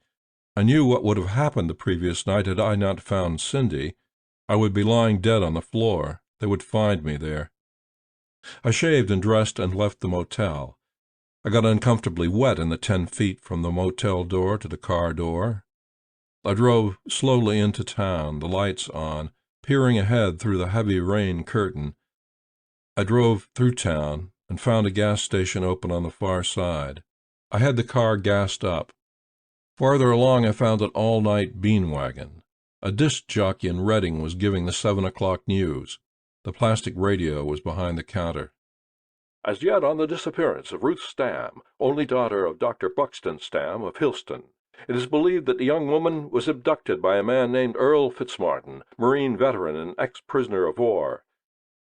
I knew what would have happened the previous night had I not found Cindy. I would be lying dead on the floor. They would find me there. I shaved and dressed and left the motel. I got uncomfortably wet in the 10 feet from the motel door to the car door. I drove slowly into town, the lights on, peering ahead through the heavy rain curtain. I drove through town and found a gas station open on the far side. I had the car gassed up. Farther along I found an all-night bean wagon. A disc jockey in Reading was giving the 7 o'clock news. The plastic radio was behind the counter. As yet on the disappearance of Ruth Stamm, only daughter of Dr. Buxton Stamm of Hillston. It is believed that the young woman was abducted by a man named Earl Fitzmartin, Marine veteran and ex-prisoner of war.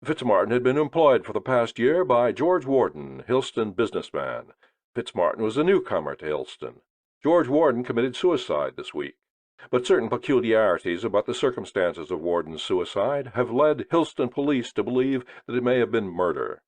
Fitzmartin had been employed for the past year by George Warden, Hillston businessman. Fitzmartin was a newcomer to Hillston. George Warden committed suicide this week. But certain peculiarities about the circumstances of Warden's suicide have led Hillston police to believe that it may have been murder.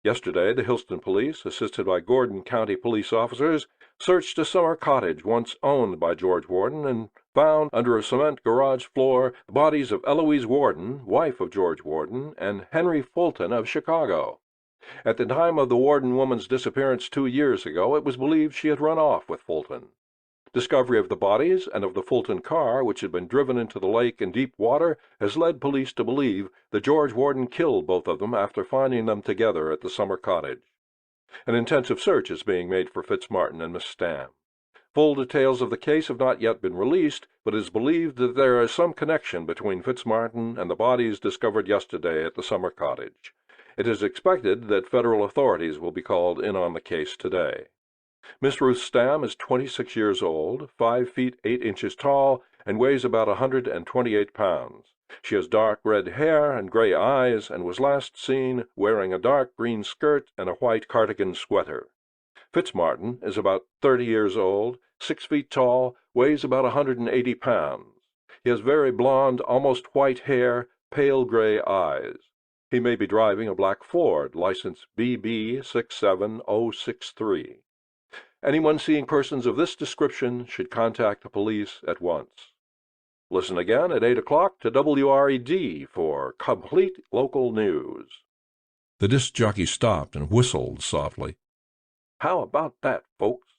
Yesterday, the Hillston police, assisted by Gordon County police officers, searched a summer cottage once owned by George Warden and found under a cement garage floor the bodies of Eloise Warden, wife of George Warden, and Henry Fulton of Chicago. At the time of the Warden woman's disappearance 2 years ago, it was believed she had run off with Fulton. Discovery of the bodies and of the Fulton car, which had been driven into the lake in deep water, has led police to believe that George Warden killed both of them after finding them together at the summer cottage. An intensive search is being made for Fitzmartin and Miss Stamm. Full details of the case have not yet been released, but it is believed that there is some connection between Fitzmartin and the bodies discovered yesterday at the summer cottage. It is expected that federal authorities will be called in on the case today. Miss Ruth Stamm is 26 years old, 5 feet 8 inches tall, and weighs about 128 pounds. She has dark red hair and gray eyes, and was last seen wearing a dark green skirt and a white cardigan sweater. Fitzmartin is about 30 years old, 6 feet tall, weighs about 180 pounds. He has very blonde, almost white hair, pale gray eyes. He may be driving a black Ford, license BB 67063. Anyone seeing persons of this description should contact the police at once. Listen again at 8 o'clock to WRED for complete local news. The disc jockey stopped and whistled softly. How about that, folks?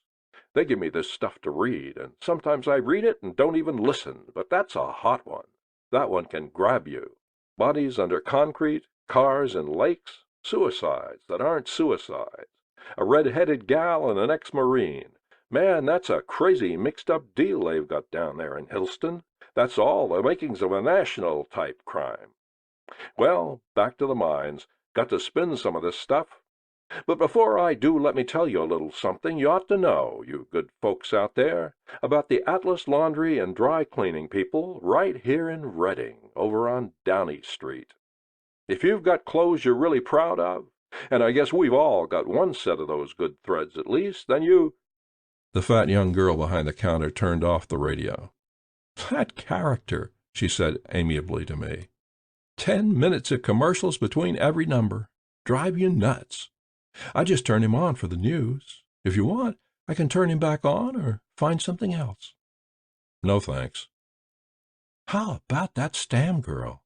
They give me this stuff to read, and sometimes I read it and don't even listen, but that's a hot one. That one can grab you. Bodies under concrete, cars in lakes, suicides that aren't suicides. A red-headed gal and an ex-Marine. Man, that's a crazy mixed-up deal they've got down there in Hillston. That's all the makings of a national-type crime. Well, back to the mines. Got to spin some of this stuff. But before I do, let me tell you a little something you ought to know, you good folks out there, about the Atlas Laundry and Dry Cleaning people right here in Reading, over on Downey Street. If you've got clothes you're really proud of, and I guess we've all got one set of those good threads at least, then you— The fat young girl behind the counter turned off the radio. "That character," she said amiably to me. 10 minutes of commercials between every number. Drive you nuts. I just turn him on for the news. If you want, I can turn him back on or find something else." "No, thanks." "How about that Stamm girl?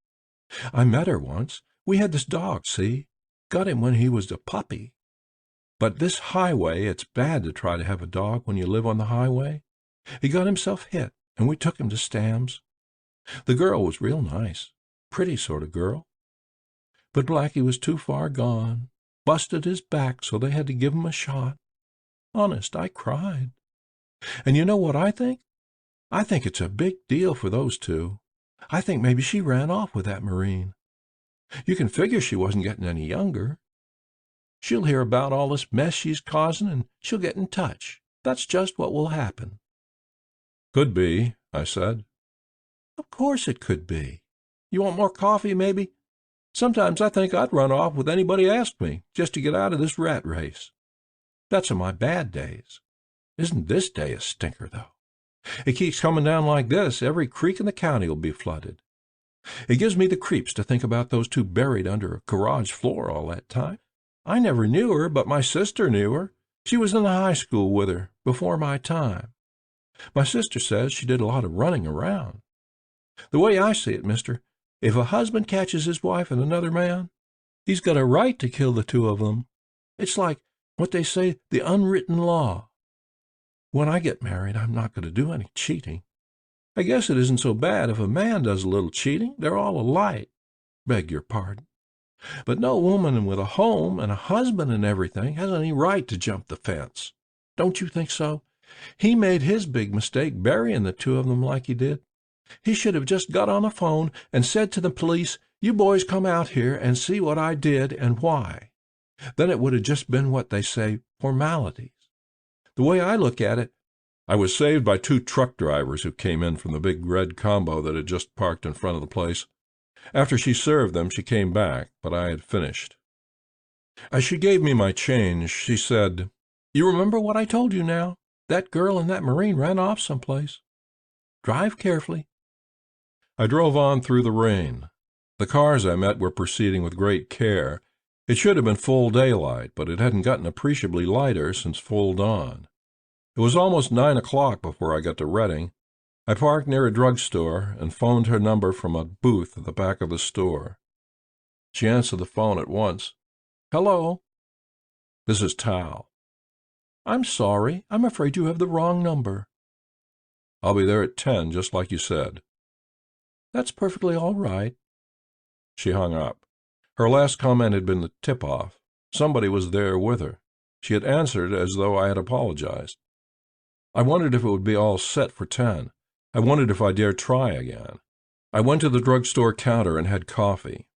I met her once. We had this dog, see? Got him when he was a puppy. But this highway, it's bad to try to have a dog when you live on the highway. He got himself hit, and we took him to Stamm's. The girl was real nice, pretty sort of girl. But Blackie was too far gone, busted his back, so they had to give him a shot. Honest, I cried. And you know what I think? I think it's a big deal for those two. I think maybe she ran off with that Marine. You can figure she wasn't getting any younger. She'll hear about all this mess she's causing, and she'll get in touch. That's just what will happen." "Could be," I said. "Of course it could be. You want more coffee, maybe? Sometimes I think I'd run off with anybody asked me, just to get out of this rat race. That's on my bad days. Isn't this day a stinker, though? It keeps coming down like this, every creek in the county will be flooded. It gives me the creeps to think about those two buried under a garage floor all that time. I never knew her, but my sister knew her. She was in the high school with her, before my time. My sister says she did a lot of running around. The way I see it, mister, if a husband catches his wife and another man, he's got a right to kill the two of them. It's like what they say, the unwritten law. When I get married, I'm not going to do any cheating. I guess it isn't so bad if a man does a little cheating. They're all alike. Beg your pardon. But no woman with a home and a husband and everything has any right to jump the fence. Don't you think so? He made his big mistake burying the two of them like he did. He should have just got on the phone and said to the police, "You boys come out here and see what I did and why." Then it would have just been what they say, formalities. The way I look at it, I was saved by 2 truck drivers who came in from the big red combo that had just parked in front of the place. After she served them, she came back, but I had finished. As she gave me my change, she said, "You remember what I told you now? That girl and that Marine ran off someplace. Drive carefully." I drove on through the rain. The cars I met were proceeding with great care. It should have been full daylight, but it hadn't gotten appreciably lighter since full dawn. It was almost 9 o'clock before I got to Reading. I parked near a drugstore and phoned her number from a booth at the back of the store. She answered the phone at once. "Hello." "This is Tal." "I'm sorry. I'm afraid you have the wrong number." "I'll be there at 10, just like you said." "That's perfectly all right." She hung up. Her last comment had been the tip-off. Somebody was there with her. She had answered as though I had apologized. I wondered if it would be all set for 10. I wondered if I dared try again. I went to the drugstore counter and had coffee.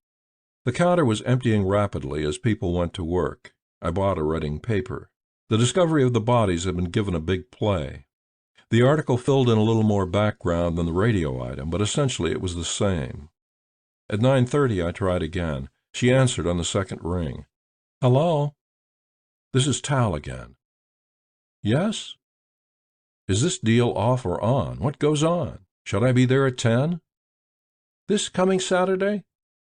The counter was emptying rapidly as people went to work. I bought a Reading paper. The discovery of the bodies had been given a big play. The article filled in a little more background than the radio item, but essentially it was the same. At 9:30 I tried again. She answered on the second ring. "Hello." "This is Tal again." "Yes." "Is this deal off or on? What goes on? Should I be there at 10? "This coming Saturday?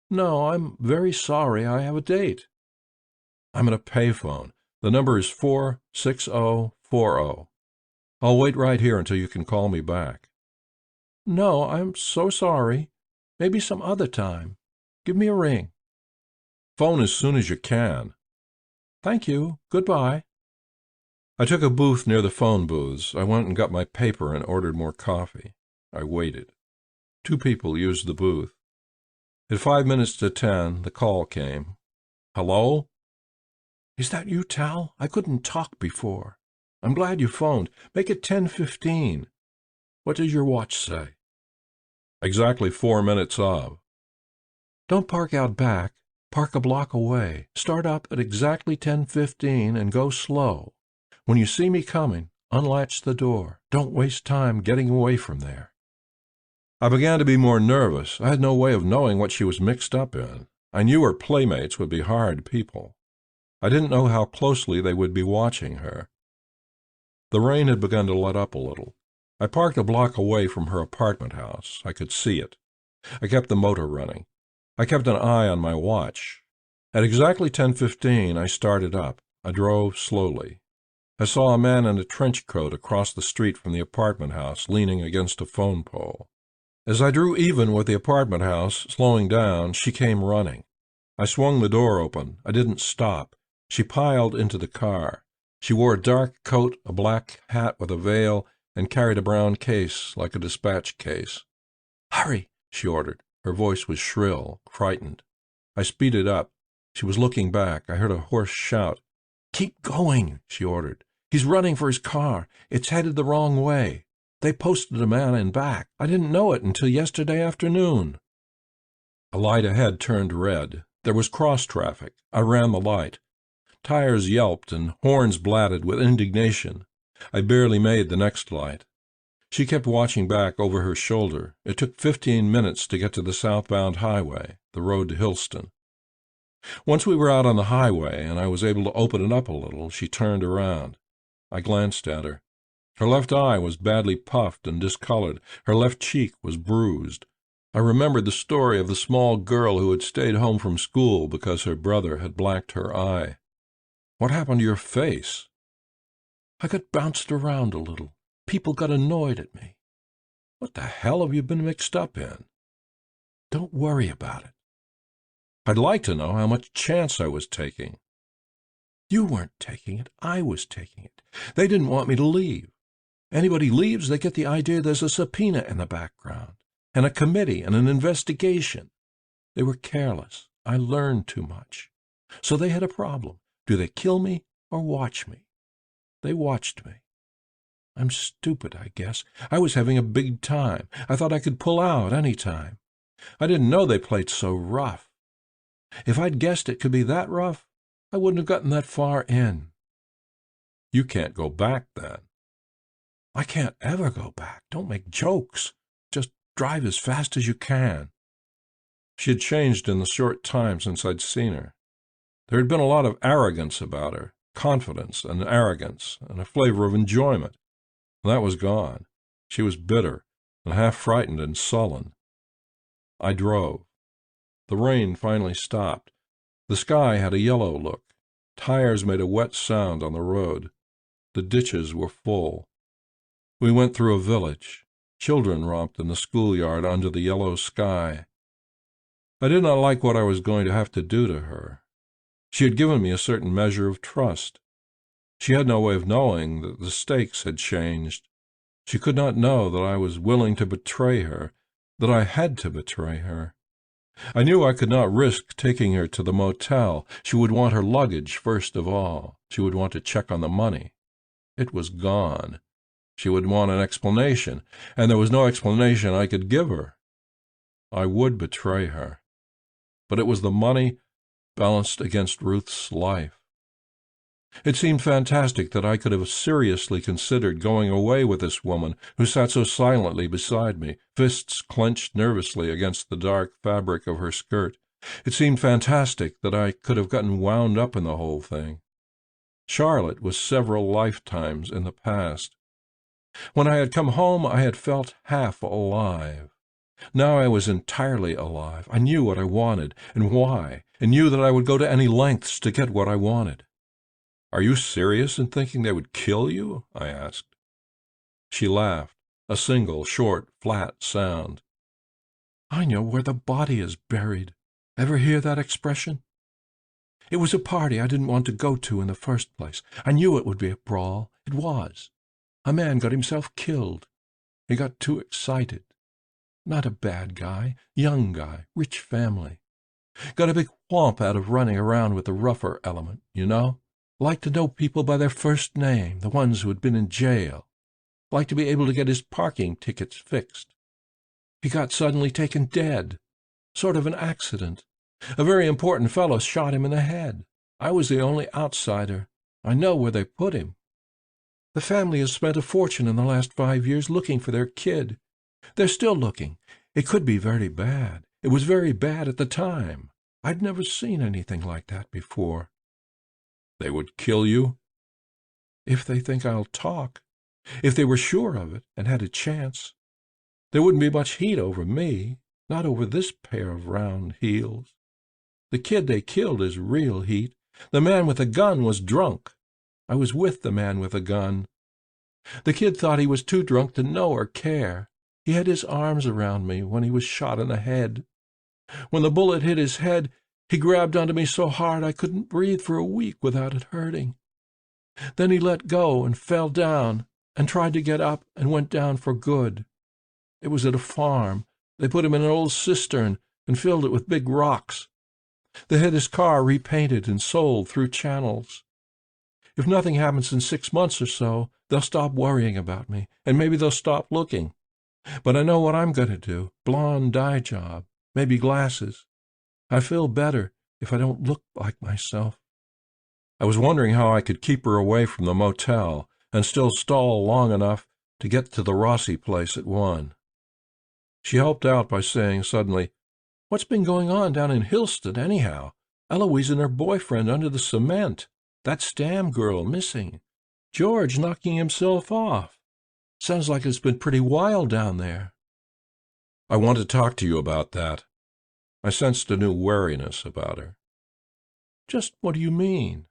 No, I'm very sorry. I have a date." "I'm at a payphone. The number is 46040. I'll wait right here until you can call me back." "No, I'm so sorry. Maybe some other time. Give me a ring." "Phone as soon as you can." "Thank you. Goodbye." I took a booth near the phone booths. I went and got my paper and ordered more coffee. I waited. 2 people used the booth. At 5 minutes to 10, the call came. "Hello?" "Is that you, Tal? I couldn't talk before. I'm glad you phoned. Make it 10:15. What does your watch say?" "Exactly 4 minutes of." "Don't park out back. Park a block away. Start up at exactly 10:15 and go slow. When you see me coming, unlatch the door. Don't waste time getting away from there." I began to be more nervous. I had no way of knowing what she was mixed up in. I knew her playmates would be hard people. I didn't know how closely they would be watching her. The rain had begun to let up a little. I parked a block away from her apartment house. I could see it. I kept the motor running. I kept an eye on my watch. At exactly 10:15, I started up. I drove slowly. I saw a man in a trench coat across the street from the apartment house, leaning against a phone pole. As I drew even with the apartment house, slowing down, she came running. I swung the door open. I didn't stop. She piled into the car. She wore a dark coat, a black hat with a veil, and carried a brown case like a dispatch case. "Hurry," she ordered. Her voice was shrill, frightened. I speeded up. She was looking back. I heard a hoarse shout. "Keep going," she ordered. "He's running for his car. It's headed the wrong way. They posted a man in back. I didn't know it until yesterday afternoon." A light ahead turned red. There was cross traffic. I ran the light. Tires yelped and horns blatted with indignation. I barely made the next light. She kept watching back over her shoulder. It took 15 minutes to get to the southbound highway, the road to Hillston. Once we were out on the highway, and I was able to open it up a little, she turned around. I glanced at her. Her left eye was badly puffed and discolored. Her left cheek was bruised. I remembered the story of the small girl who had stayed home from school because her brother had blacked her eye. "What happened to your face?" "I got bounced around a little. People got annoyed at me." "What the hell have you been mixed up in?" "Don't worry about it." "I'd like to know how much chance I was taking." "You weren't taking it. I was taking it. They didn't want me to leave. Anybody leaves, they get the idea there's a subpoena in the background, and a committee and an investigation. They were careless. I learned too much. So they had a problem. Do they kill me or watch me? They watched me. I'm stupid, I guess. I was having a big time. I thought I could pull out any time. I didn't know they played so rough. If I'd guessed it could be that rough, I wouldn't have gotten that far in. You can't go back then. I can't ever go back. Don't make jokes. Just drive as fast as you can. She had changed in the short time since I'd seen her. There had been a lot of arrogance about her, confidence and arrogance, and a flavor of enjoyment. That was gone. She was bitter and half frightened and sullen. I drove. The rain finally stopped. The sky had a yellow look. Tires made a wet sound on the road. The ditches were full. We went through a village. Children romped in the schoolyard under the yellow sky. I did not like what I was going to have to do to her. She had given me a certain measure of trust. She had no way of knowing that the stakes had changed. She could not know that I was willing to betray her, that I had to betray her. I knew I could not risk taking her to the motel. She would want her luggage first of all. She would want to check on the money. It was gone. She would want an explanation, and there was no explanation I could give her. I would betray her. But it was the money balanced against Ruth's life. It seemed fantastic that I could have seriously considered going away with this woman who sat so silently beside me, fists clenched nervously against the dark fabric of her skirt. It seemed fantastic that I could have gotten wound up in the whole thing. Charlotte was several lifetimes in the past. When I had come home, I had felt half alive. Now I was entirely alive. I knew what I wanted and why, and knew that I would go to any lengths to get what I wanted. "Are you serious in thinking they would kill you?" I asked. She laughed, a single, short, flat sound. "I know where the body is buried. Ever hear that expression? It was a party I didn't want to go to in the first place. I knew it would be a brawl. It was. A man got himself killed. He got too excited. Not a bad guy, young guy, rich family. Got a big whomp out of running around with the rougher element, you know? Liked to know people by their first name, the ones who had been in jail. Liked to be able to get his parking tickets fixed. He got suddenly taken dead. Sort of an accident. A very important fellow shot him in the head. I was the only outsider. I know where they put him. The family has spent a fortune in the last 5 years looking for their kid. They're still looking. It could be very bad. It was very bad at the time. I'd never seen anything like that before." "They would kill you?" "If they think I'll talk. If they were sure of it and had a chance. There wouldn't be much heat over me, not over this pair of round heels. The kid they killed is real heat. The man with the gun was drunk. I was with the man with the gun. The kid thought he was too drunk to know or care. He had his arms around me when he was shot in the head. When the bullet hit his head, he grabbed onto me so hard I couldn't breathe for a week without it hurting. Then he let go and fell down and tried to get up and went down for good. It was at a farm. They put him in an old cistern and filled it with big rocks. They had his car repainted and sold through channels. If nothing happens in 6 months or so, they'll stop worrying about me, and maybe they'll stop looking. But I know what I'm going to do. Blonde dye job, maybe glasses. I feel better if I don't look like myself." I was wondering how I could keep her away from the motel and still stall long enough to get to the Rossi place at 1. She helped out by saying suddenly, "What's been going on down in Hillston, anyhow? Eloise and her boyfriend under the cement. That Stam girl missing. George knocking himself off. Sounds like it's been pretty wild down there." "I want to talk to you about that." I sensed a new wariness about her. "Just what do you mean?"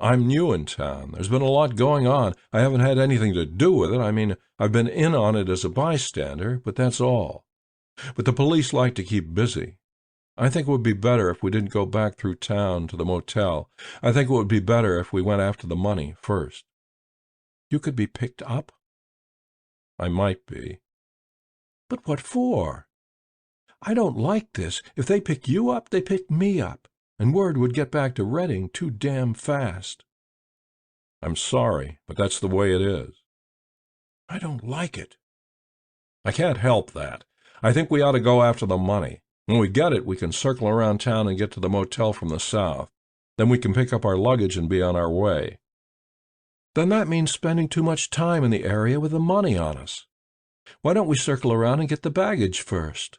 "I'm new in town. There's been a lot going on. I haven't had anything to do with it. I mean, I've been in on it as a bystander, but that's all. But the police like to keep busy. I think it would be better if we didn't go back through town to the motel. I think it would be better if we went after the money first." You could be picked up? I might be. But what for? I don't like this. If they pick you up, they pick me up, and word would get back to Reading too damn fast. I'm sorry, but that's the way it is. I don't like it. I can't help that. I think we ought to go after the money. When we get it, we can circle around town and get to the motel from the south. Then we can pick up our luggage and be on our way. Then that means spending too much time in the area with the money on us. Why don't we circle around and get the baggage first?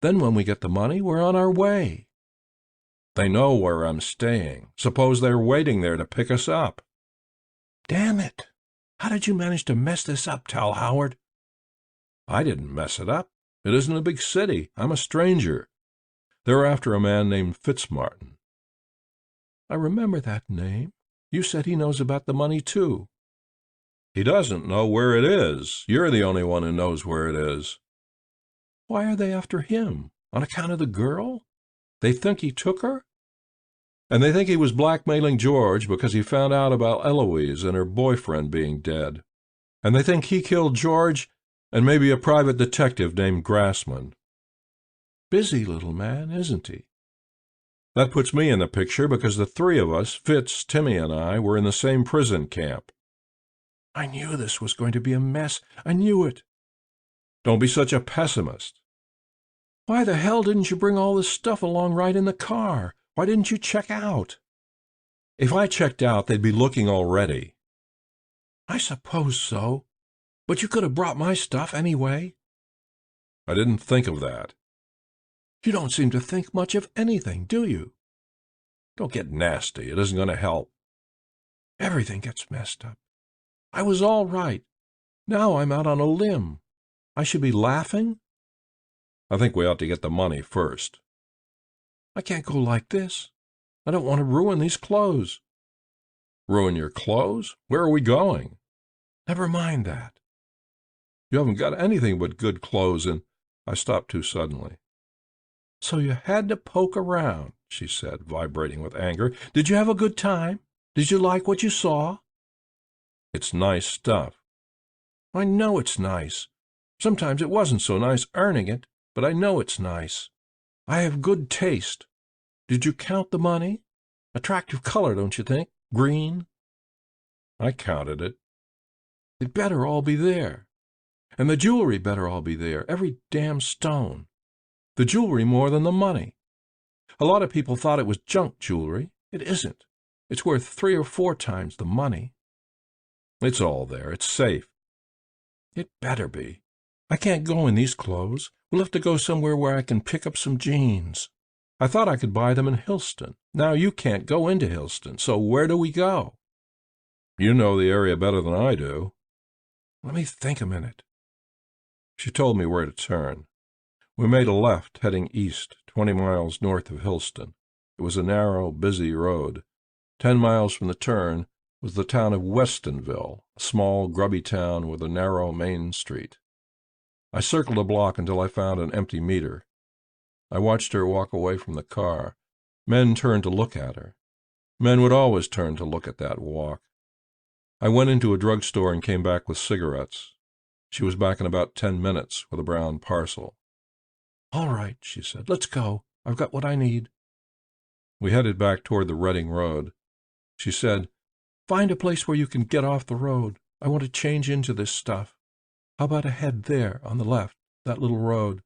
Then when we get the money, we're on our way. They know where I'm staying. Suppose they're waiting there to pick us up. Damn it! How did you manage to mess this up, Tal Howard? I didn't mess it up. It isn't a big city. I'm a stranger. They're after a man named Fitzmartin. I remember that name. You said he knows about the money, too. He doesn't know where it is. You're the only one who knows where it is. Why are they after him? On account of the girl? They think he took her? And they think he was blackmailing George because he found out about Eloise and her boyfriend being dead. And they think he killed George and maybe a private detective named Grassman. Busy little man, isn't he? That puts me in the picture because the three of us, Fitz, Timmy, and I, were in the same prison camp. I knew this was going to be a mess. I knew it. Don't be such a pessimist. Why the hell didn't you bring all this stuff along right in the car? Why didn't you check out? If I checked out, they'd be looking already. I suppose so. But you could have brought my stuff anyway. I didn't think of that. You don't seem to think much of anything, do you? Don't get nasty. It isn't going to help. Everything gets messed up. I was all right. Now I'm out on a limb. I should be laughing? I think we ought to get the money first. I can't go like this. I don't want to ruin these clothes. Ruin your clothes? Where are we going? Never mind that. You haven't got anything but good clothes, and I stopped too suddenly. So you had to poke around, she said, vibrating with anger. Did you have a good time? Did you like what you saw? It's nice stuff. I know it's nice. Sometimes it wasn't so nice earning it, but I know it's nice. I have good taste. Did you count the money? Attractive color, don't you think? Green? I counted it. It better all be there. And the jewelry better all be there, every damn stone. The jewelry more than the money. A lot of people thought it was junk jewelry. It isn't. It's worth 3 or 4 times the money. It's all there. It's safe. It better be. I can't go in these clothes. We'll have to go somewhere where I can pick up some jeans. I thought I could buy them in Hillston. Now you can't go into Hillston, so where do we go? You know the area better than I do. Let me think a minute. She told me where to turn. We made a left, heading east, 20 miles north of Hillston. It was a narrow, busy road. 10 miles from the turn was the town of Westonville, a small, grubby town with a narrow main street. I circled a block until I found an empty meter. I watched her walk away from the car. Men turned to look at her. Men would always turn to look at that walk. I went into a drugstore and came back with cigarettes. She was back in about 10 minutes with a brown parcel. All right, she said. Let's go. I've got what I need. We headed back toward the Reading Road. She said, Find a place where you can get off the road. I want to change into this stuff. How about ahead there, on the left, that little road?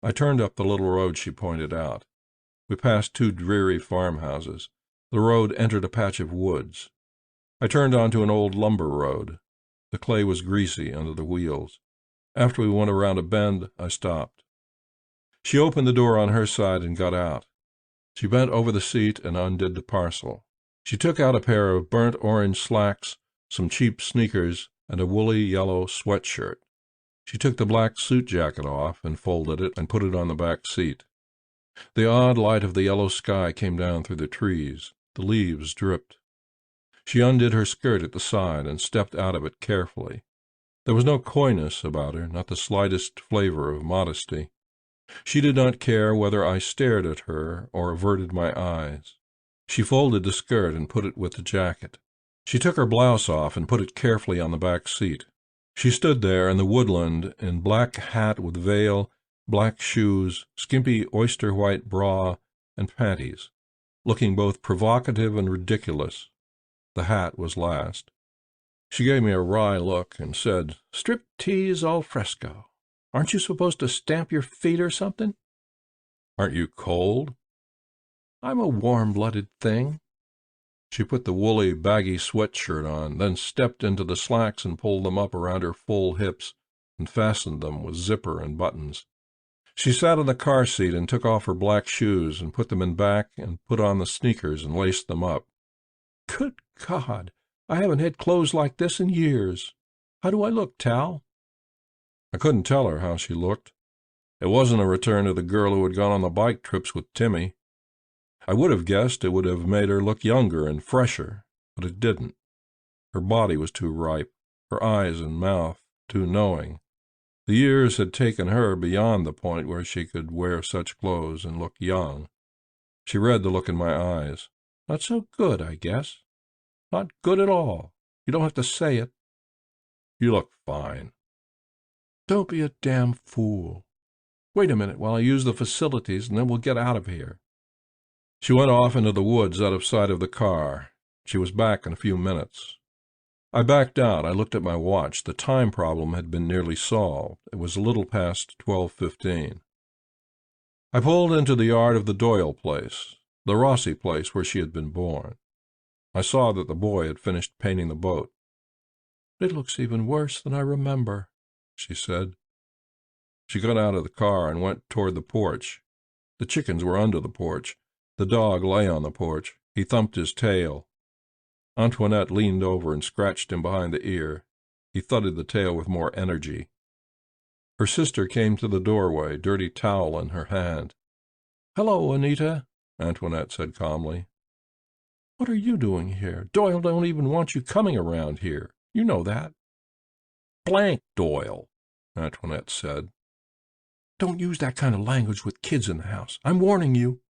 I turned up the little road she pointed out. We passed 2 dreary farmhouses. The road entered a patch of woods. I turned onto an old lumber road. The clay was greasy under the wheels. After we went around a bend, I stopped. She opened the door on her side and got out. She bent over the seat and undid the parcel. She took out a pair of burnt orange slacks, some cheap sneakers, and a woolly yellow sweatshirt. She took the black suit jacket off and folded it and put it on the back seat. The odd light of the yellow sky came down through the trees. The leaves dripped. She undid her skirt at the side and stepped out of it carefully. There was no coyness about her, not the slightest flavor of modesty. She did not care whether I stared at her or averted my eyes. She folded the skirt and put it with the jacket. She took her blouse off and put it carefully on the back seat. She stood there in the woodland in black hat with veil, black shoes, skimpy oyster-white bra, and panties, looking both provocative and ridiculous. The hat was last. She gave me a wry look and said, "Strip-tease al fresco. Aren't you supposed to stamp your feet or something?" "Aren't you cold?" "I'm a warm-blooded thing." She put the woolly, baggy sweatshirt on, then stepped into the slacks and pulled them up around her full hips and fastened them with zipper and buttons. She sat in the car seat and took off her black shoes and put them in back and put on the sneakers and laced them up. "Good God! I haven't had clothes like this in years. How do I look, Tal?" I couldn't tell her how she looked. It wasn't a return to the girl who had gone on the bike trips with Timmy. I would have guessed it would have made her look younger and fresher, but it didn't. Her body was too ripe, her eyes and mouth too knowing. The years had taken her beyond the point where she could wear such clothes and look young. She read the look in my eyes. "Not so good, I guess." "Not good at all. You don't have to say it." "You look fine." "Don't be a damn fool. Wait a minute while I use the facilities, and then we'll get out of here." She went off into the woods out of sight of the car. She was back in a few minutes. I backed out. I looked at my watch. The time problem had been nearly solved. It was a little past 12:15. I pulled into the yard of the Doyle place, the Rossi place where she had been born. I saw that the boy had finished painting the boat. "It looks even worse than I remember," she said. She got out of the car and went toward the porch. The chickens were under the porch. The dog lay on the porch. He thumped his tail. Antoinette leaned over and scratched him behind the ear. He thudded the tail with more energy. Her sister came to the doorway, dirty towel in her hand. "Hello, Anita," Antoinette said calmly. "What are you doing here? Doyle don't even want you coming around here. You know that." "Blank Doyle," Antoinette said. "Don't use that kind of language with kids in the house. I'm warning you."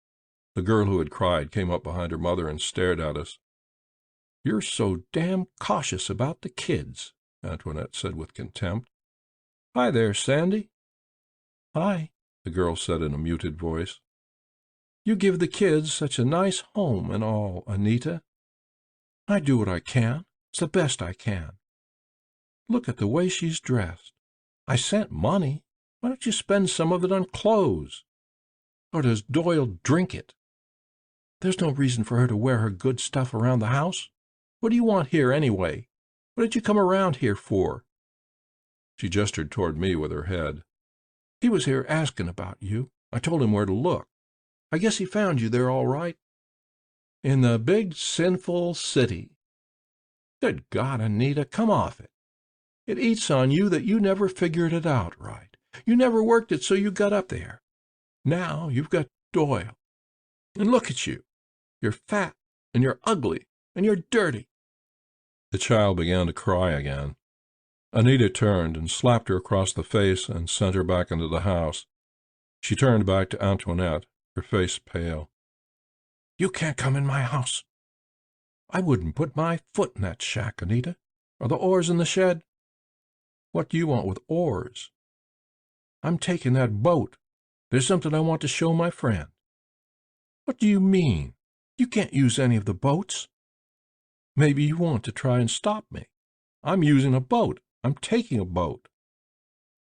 The girl who had cried came up behind her mother and stared at us. "You're so damn cautious about the kids," Antoinette said with contempt. "Hi there, Sandy." "Hi," the girl said in a muted voice. "You give the kids such a nice home and all, Anita." "I do what I can. It's the best I can. Look at the way she's dressed. I sent money. Why don't you spend some of it on clothes? Or does Doyle drink it? There's no reason for her to wear her good stuff around the house. What do you want here, anyway? What did you come around here for?" She gestured toward me with her head. "He was here asking about you. I told him where to look. I guess he found you there all right. In the big sinful city. Good God, Anita, come off it. It eats on you that you never figured it out right. You never worked it so you got up there. Now you've got Doyle. And look at you. You're fat, and you're ugly, and you're dirty." The child began to cry again. Anita turned and slapped her across the face and sent her back into the house. She turned back to Antoinette, her face pale. "You can't come in my house. I wouldn't put my foot in that shack, Anita. Are the oars in the shed?" "What do you want with oars?" "I'm taking that boat. There's something I want to show my friend." "What do you mean? You can't use any of the boats." "Maybe you want to try and stop me. I'm using a boat. I'm taking a boat.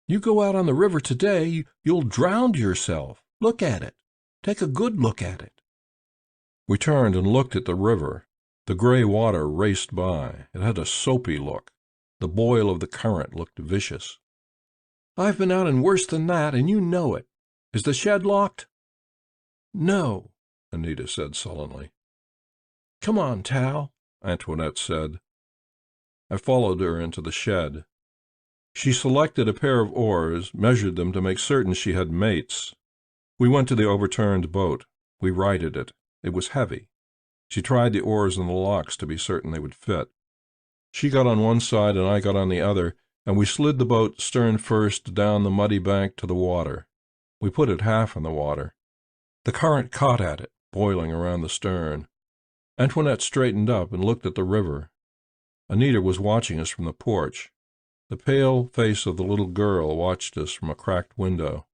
You go out on the river today, you'll drown yourself. Look at it. Take a good look at it." We turned and looked at the river. The gray water raced by. It had a soapy look. The boil of the current looked vicious. "I've been out in worse than that, and you know it. Is the shed locked?" "No," Anita said sullenly. "Come on, Tal," Antoinette said. I followed her into the shed. She selected a pair of oars, measured them to make certain she had mates. We went to the overturned boat. We righted it. It was heavy. She tried the oars and the locks to be certain they would fit. She got on one side and I got on the other, and we slid the boat stern first down the muddy bank to the water. We put it half in the water. The current caught at it, boiling around the stern. Antoinette straightened up and looked at the river. Anita was watching us from the porch. The pale face of the little girl watched us from a cracked window.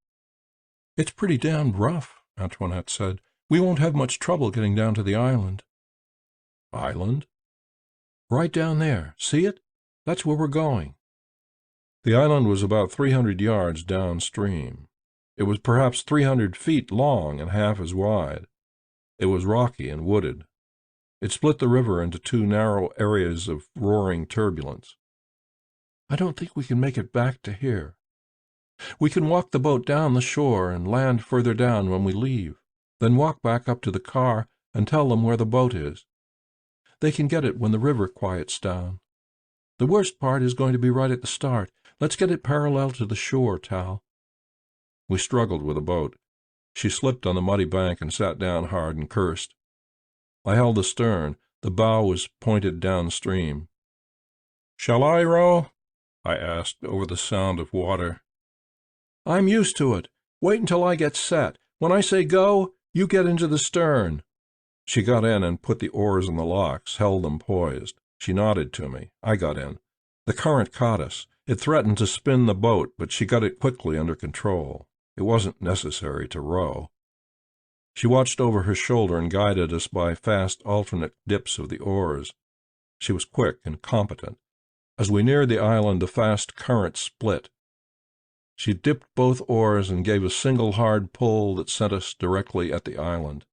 "It's pretty damned rough," Antoinette said. "We won't have much trouble getting down to the island." "Island?" "Right down there. See it? That's where we're going." The island was about 300 yards downstream. It was perhaps 300 feet long and half as wide. It was rocky and wooded. It split the river into two narrow areas of roaring turbulence. "I don't think we can make it back to here. We can walk the boat down the shore and land further down when we leave, then walk back up to the car and tell them where the boat is. They can get it when the river quiets down. The worst part is going to be right at the start. Let's get it parallel to the shore, Tal." We struggled with the boat. She slipped on the muddy bank and sat down hard and cursed. I held the stern. The bow was pointed downstream. "Shall I row?" I asked over the sound of water. "I'm used to it. Wait until I get set. When I say go, you get into the stern." She got in and put the oars in the locks, held them poised. She nodded to me. I got in. The current caught us. It threatened to spin the boat, but she got it quickly under control. It wasn't necessary to row. She watched over her shoulder and guided us by fast alternate dips of the oars. She was quick and competent. As we neared the island, the fast current split. She dipped both oars and gave a single hard pull that sent us directly at the island.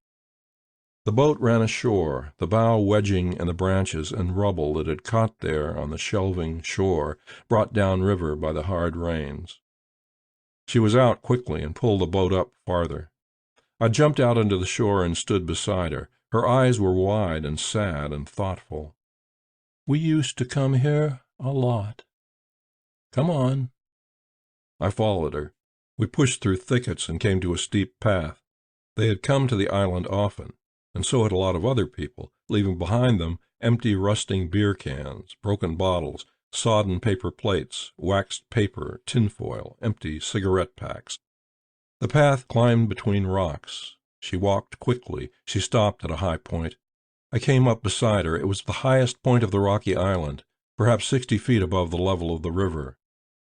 The boat ran ashore, the bow wedging in the branches and rubble that had caught there on the shelving shore, brought down river by the hard rains. She was out quickly and pulled the boat up farther. I jumped out onto the shore and stood beside her. Her eyes were wide and sad and thoughtful. "We used to come here a lot. Come on." I followed her. We pushed through thickets and came to a steep path. They had come to the island often, and so had a lot of other people, leaving behind them empty rusting beer cans, broken bottles, sodden paper plates, waxed paper, tinfoil, empty cigarette packs. The path climbed between rocks. She walked quickly. She stopped at a high point. I came up beside her. It was the highest point of the rocky island, perhaps 60 feet above the level of the river.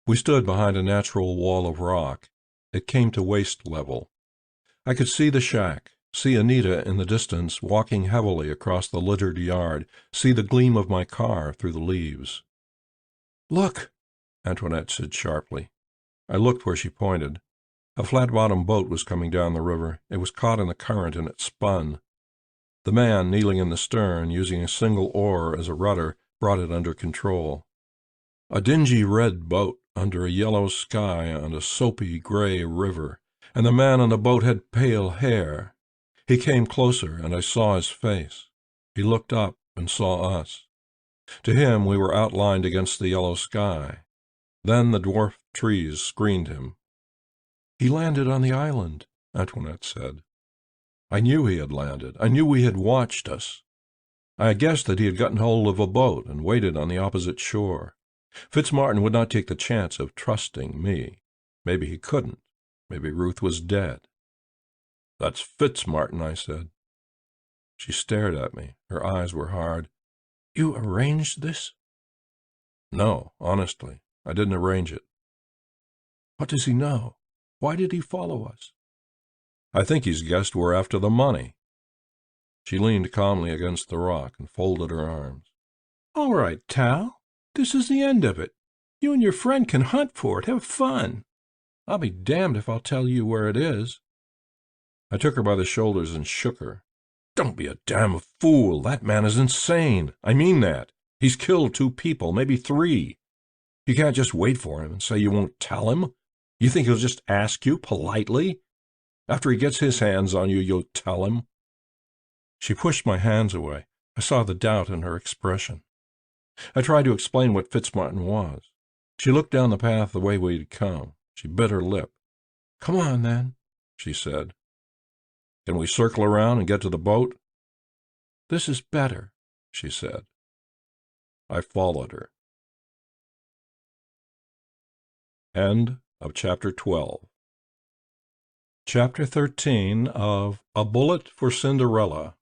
We stood behind a natural wall of rock. It came to waist level. I could see the shack, see Anita in the distance walking heavily across the littered yard, see the gleam of my car through the leaves. "Look," Antoinette said sharply. I looked where she pointed. A flat-bottomed boat was coming down the river. It was caught in the current and it spun. The man, kneeling in the stern, using a single oar as a rudder, brought it under control. A dingy red boat under a yellow sky on a soapy gray river, and the man on the boat had pale hair. He came closer, and I saw his face. He looked up and saw us. To him we were outlined against the yellow sky. Then the dwarfed trees screened him. "He landed on the island," Antoinette said. I knew he had landed. I knew he had watched us. I guessed that he had gotten hold of a boat and waited on the opposite shore. Fitzmartin would not take the chance of trusting me. Maybe he couldn't. Maybe Ruth was dead. "That's Fitzmartin," I said. She stared at me. Her eyes were hard. "You arranged this?" "No, honestly. I didn't arrange it." "What does he know? Why did he follow us?" "I think he's guessed we're after the money." She leaned calmly against the rock and folded her arms. "All right, Tal. This is the end of it. You and your friend can hunt for it. Have fun. I'll be damned if I'll tell you where it is." I took her by the shoulders and shook her. "Don't be a damn fool. That man is insane. I mean that. He's killed 2 people, maybe 3. You can't just wait for him and say you won't tell him. You think he'll just ask you politely? After he gets his hands on you, you'll tell him?" She pushed my hands away. I saw the doubt in her expression. I tried to explain what Fitzmartin was. She looked down the path the way we'd come. She bit her lip. "Come on, then," she said. "Can we circle around and get to the boat?" "This is better," she said. I followed her. End of Chapter 12. Chapter 13 of A Bullet for Cinderella.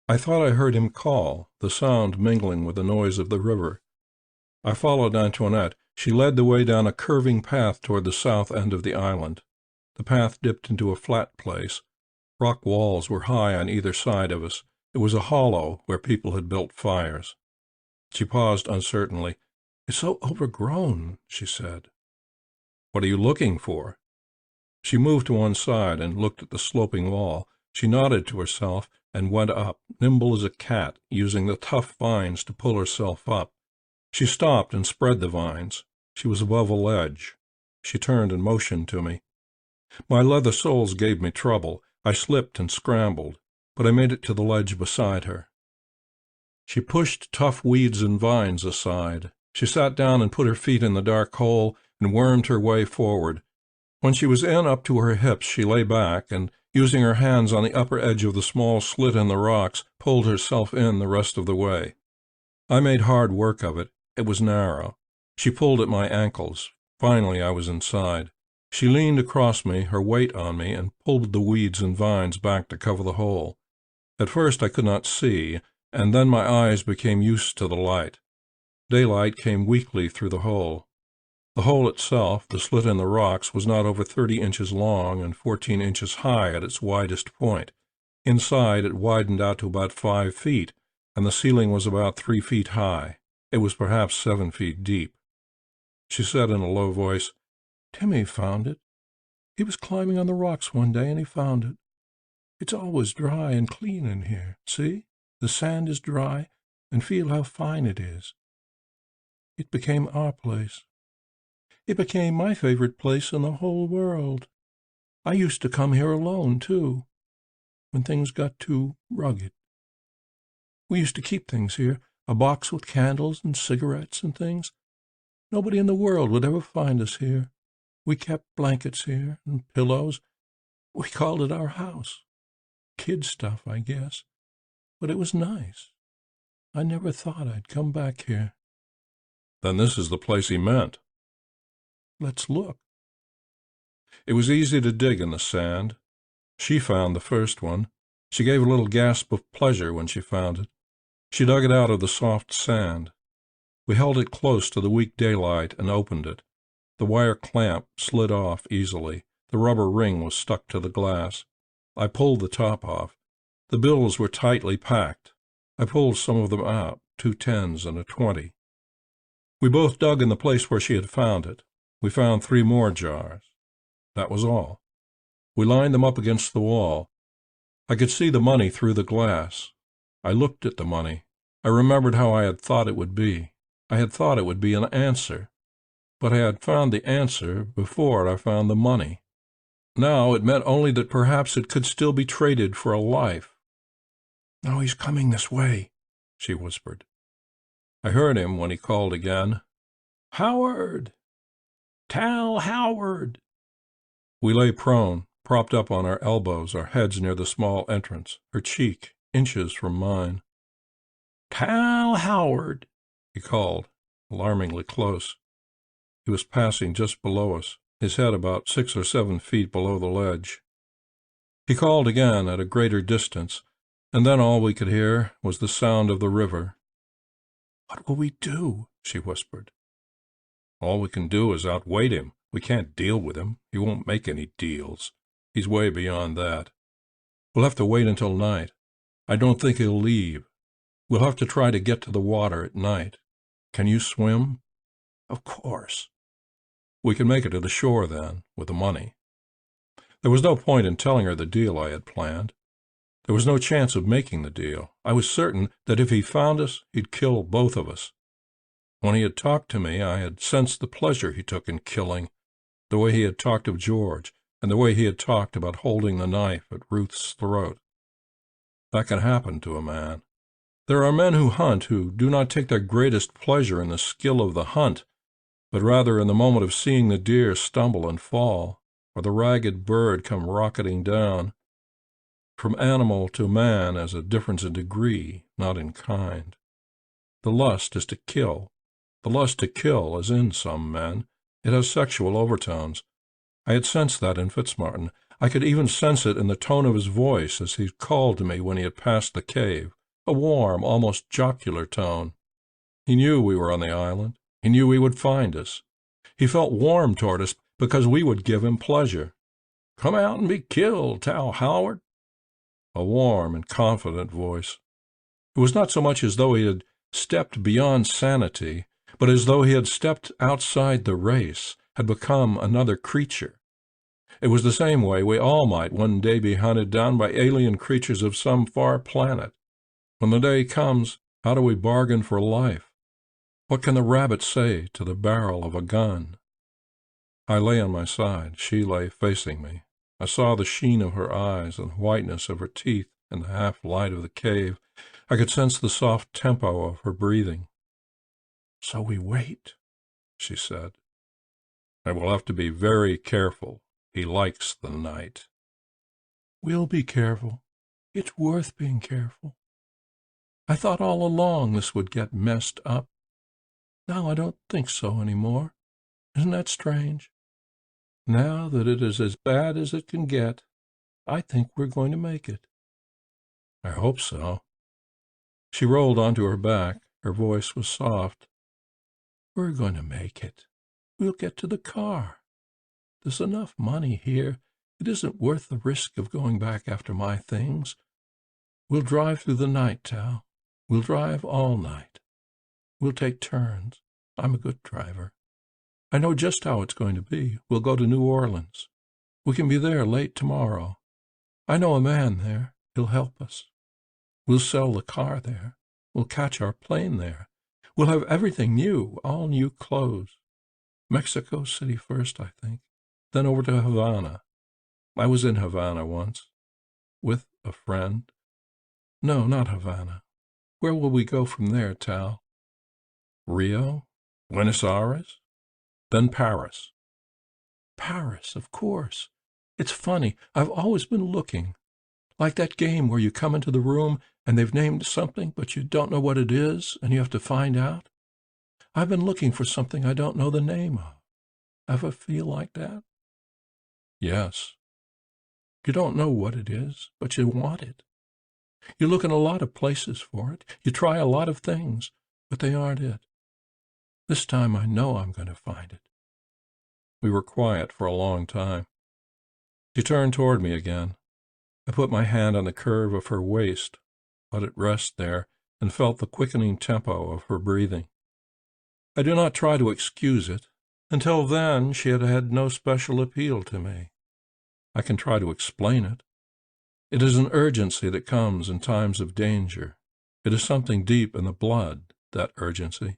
I thought I heard him call, the sound mingling with the noise of the river. I followed Antoinette. She led the way down a curving path toward the south end of the island. The path dipped into a flat place. Rock walls were high on either side of us. It was a hollow where people had built fires. She paused uncertainly. "It's so overgrown," she said. "What are you looking for?" She moved to one side and looked at the sloping wall. She nodded to herself and went up, nimble as a cat, using the tough vines to pull herself up. She stopped and spread the vines. She was above a ledge. She turned and motioned to me. My leather soles gave me trouble. I slipped and scrambled, but I made it to the ledge beside her. She pushed tough weeds and vines aside. She sat down and put her feet in the dark hole and wormed her way forward. When she was in up to her hips, she lay back and, using her hands on the upper edge of the small slit in the rocks, pulled herself in the rest of the way. I made hard work of it. It was narrow. She pulled at my ankles. Finally, I was inside. She leaned across me, her weight on me, and pulled the weeds and vines back to cover the hole. At first I could not see, and then my eyes became used to the light. Daylight came weakly through the hole. The hole itself, the slit in the rocks, was not over 30 inches long and 14 inches high at its widest point. Inside it widened out to about 5 feet, and the ceiling was about 3 feet high. It was perhaps 7 feet deep. She said in a low voice, "Timmy found it. He was climbing on the rocks one day, and he found it. It's always dry and clean in here. See? The sand is dry, and feel how fine it is. It became our place. It became my favorite place in the whole world. I used to come here alone, too, when things got too rugged. We used to keep things here, a box with candles and cigarettes and things. Nobody in the world would ever find us here. We kept blankets here and pillows. We called it our house. Kid stuff, I guess. But it was nice. I never thought I'd come back here." "Then this is the place he meant." "Let's look." It was easy to dig in the sand. She found the first one. She gave a little gasp of pleasure when she found it. She dug it out of the soft sand. We held it close to the weak daylight and opened it. The wire clamp slid off easily. The rubber ring was stuck to the glass. I pulled the top off. The bills were tightly packed. I pulled some of them out, 2 10s and a 20. We both dug in the place where she had found it. We found 3 more jars. That was all. We lined them up against the wall. I could see the money through the glass. I looked at the money. I remembered how I had thought it would be. I had thought it would be an answer. But I had found the answer before I found the money. Now it meant only that perhaps it could still be traded for a life. "Now he's coming this way," she whispered. I heard him when he called again. "Howard! Tal Howard!" We lay prone, propped up on our elbows, our heads near the small entrance, her cheek inches from mine. "Tal Howard!" he called, alarmingly close. He was passing just below us, his head about 6 or 7 feet below the ledge. He called again at a greater distance, and then all we could hear was the sound of the river. "What will we do?" she whispered. "All we can do is outwait him. We can't deal with him. He won't make any deals. He's way beyond that. We'll have to wait until night. I don't think he'll leave. We'll have to try to get to the water at night. Can you swim?" "Of course." "We can make it to the shore then, with the money." There was no point in telling her the deal I had planned. There was no chance of making the deal. I was certain that if he found us, he'd kill both of us. When he had talked to me, I had sensed the pleasure he took in killing, the way he had talked of George, and the way he had talked about holding the knife at Ruth's throat. That can happen to a man. There are men who hunt who do not take their greatest pleasure in the skill of the hunt, but rather in the moment of seeing the deer stumble and fall, or the ragged bird come rocketing down. From animal to man is a difference in degree, not in kind. The lust is to kill. The lust to kill is in some men. It has sexual overtones. I had sensed that in Fitzmartin. I could even sense it in the tone of his voice as he called to me when he had passed the cave. a warm, almost jocular tone. He knew we were on the island. He knew he would find us. He felt warm toward us because we would give him pleasure. "Come out and be killed, Tal Howard." A warm and confident voice. It was not so much as though he had stepped beyond sanity, but as though he had stepped outside the race, had become another creature. It was the same way we all might one day be hunted down by alien creatures of some far planet. When the day comes, how do we bargain for life? What can the rabbit say to the barrel of a gun? I lay on my side. She lay facing me. I saw the sheen of her eyes and whiteness of her teeth in the half-light of the cave. I could sense the soft tempo of her breathing. "So we wait," she said. "I will have to be very careful. He likes the night." "We'll be careful. It's worth being careful. I thought all along this would get messed up. Now I don't think so any more. Isn't that strange? Now that it is as bad as it can get, I think we're going to make it." "I hope so." She rolled onto her back. Her voice was soft. "We're going to make it. We'll get to the car. There's enough money here. It isn't worth the risk of going back after my things. We'll drive through the night, Tal. We'll drive all night. We'll take turns. I'm a good driver. I know just how it's going to be. We'll go to New Orleans. We can be there late tomorrow. I know a man there. He'll help us. We'll sell the car there. We'll catch our plane there. We'll have everything new, all new clothes. Mexico City first, I think, then over to Havana. I was in Havana once, with a friend. No, not Havana. Where will we go from there, Tal? Rio? Buenos Aires? Then Paris." "Paris, of course. It's funny. I've always been looking. Like that game where you come into the room and they've named something, but you don't know what it is, and you have to find out. I've been looking for something I don't know the name of. Ever feel like that?" "Yes." You don't know what it is, but you want it. You look in a lot of places for it. You try a lot of things, but they aren't it. This time I know I'm going to find it." We were quiet for a long time. She turned toward me again. I put my hand on the curve of her waist, let it rest there, and felt the quickening tempo of her breathing. I do not try to excuse it. Until then, she had had no special appeal to me. I can try to explain it. It is an urgency that comes in times of danger. It is something deep in the blood, that urgency.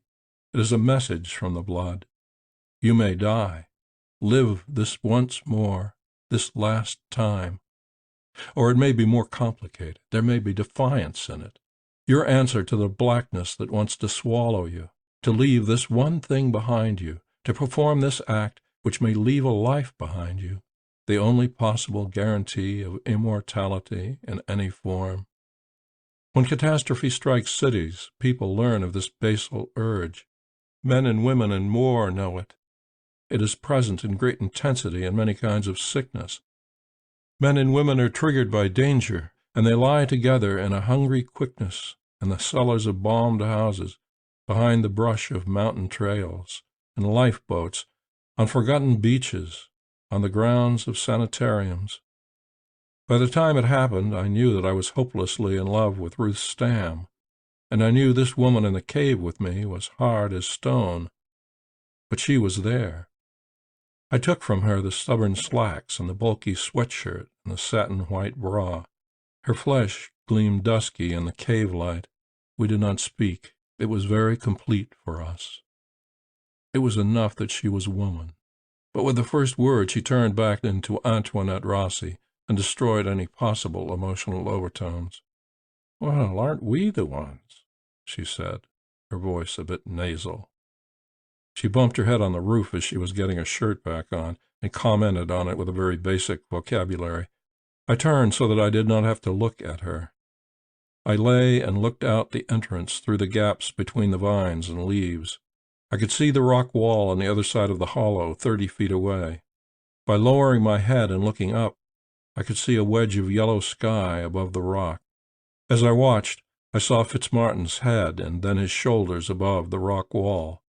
It is a message from the blood. You may die. Live this once more, this last time. Or it may be more complicated. There may be defiance in it. Your answer to the blackness that wants to swallow you, to leave this one thing behind you, to perform this act which may leave a life behind you, the only possible guarantee of immortality in any form. When catastrophe strikes cities, people learn of this basal urge. Men and women and more know it. It is present in great intensity in many kinds of sickness. Men and women are triggered by danger, and they lie together in a hungry quickness in the cellars of bombed houses, behind the brush of mountain trails, in lifeboats, on forgotten beaches, on the grounds of sanitariums. By the time it happened, I knew that I was hopelessly in love with Ruth Stamm, and I knew this woman in the cave with me was hard as stone. But she was there. I took from her the stubborn slacks and the bulky sweatshirt and the satin-white bra. Her flesh gleamed dusky in the cave light. We did not speak. It was very complete for us. It was enough that she was a woman. But with the first word she turned back into Antoinette Rossi and destroyed any possible emotional overtones. "Well, aren't we the ones?" she said, her voice a bit nasal. She bumped her head on the roof as she was getting her shirt back on, and commented on it with a very basic vocabulary. I turned so that I did not have to look at her. I lay and looked out the entrance through the gaps between the vines and leaves. I could see the rock wall on the other side of the hollow 30 feet away. By lowering my head and looking up, I could see a wedge of yellow sky above the rock. As I watched, I saw Fitzmartin's head and then his shoulders above the rock wall.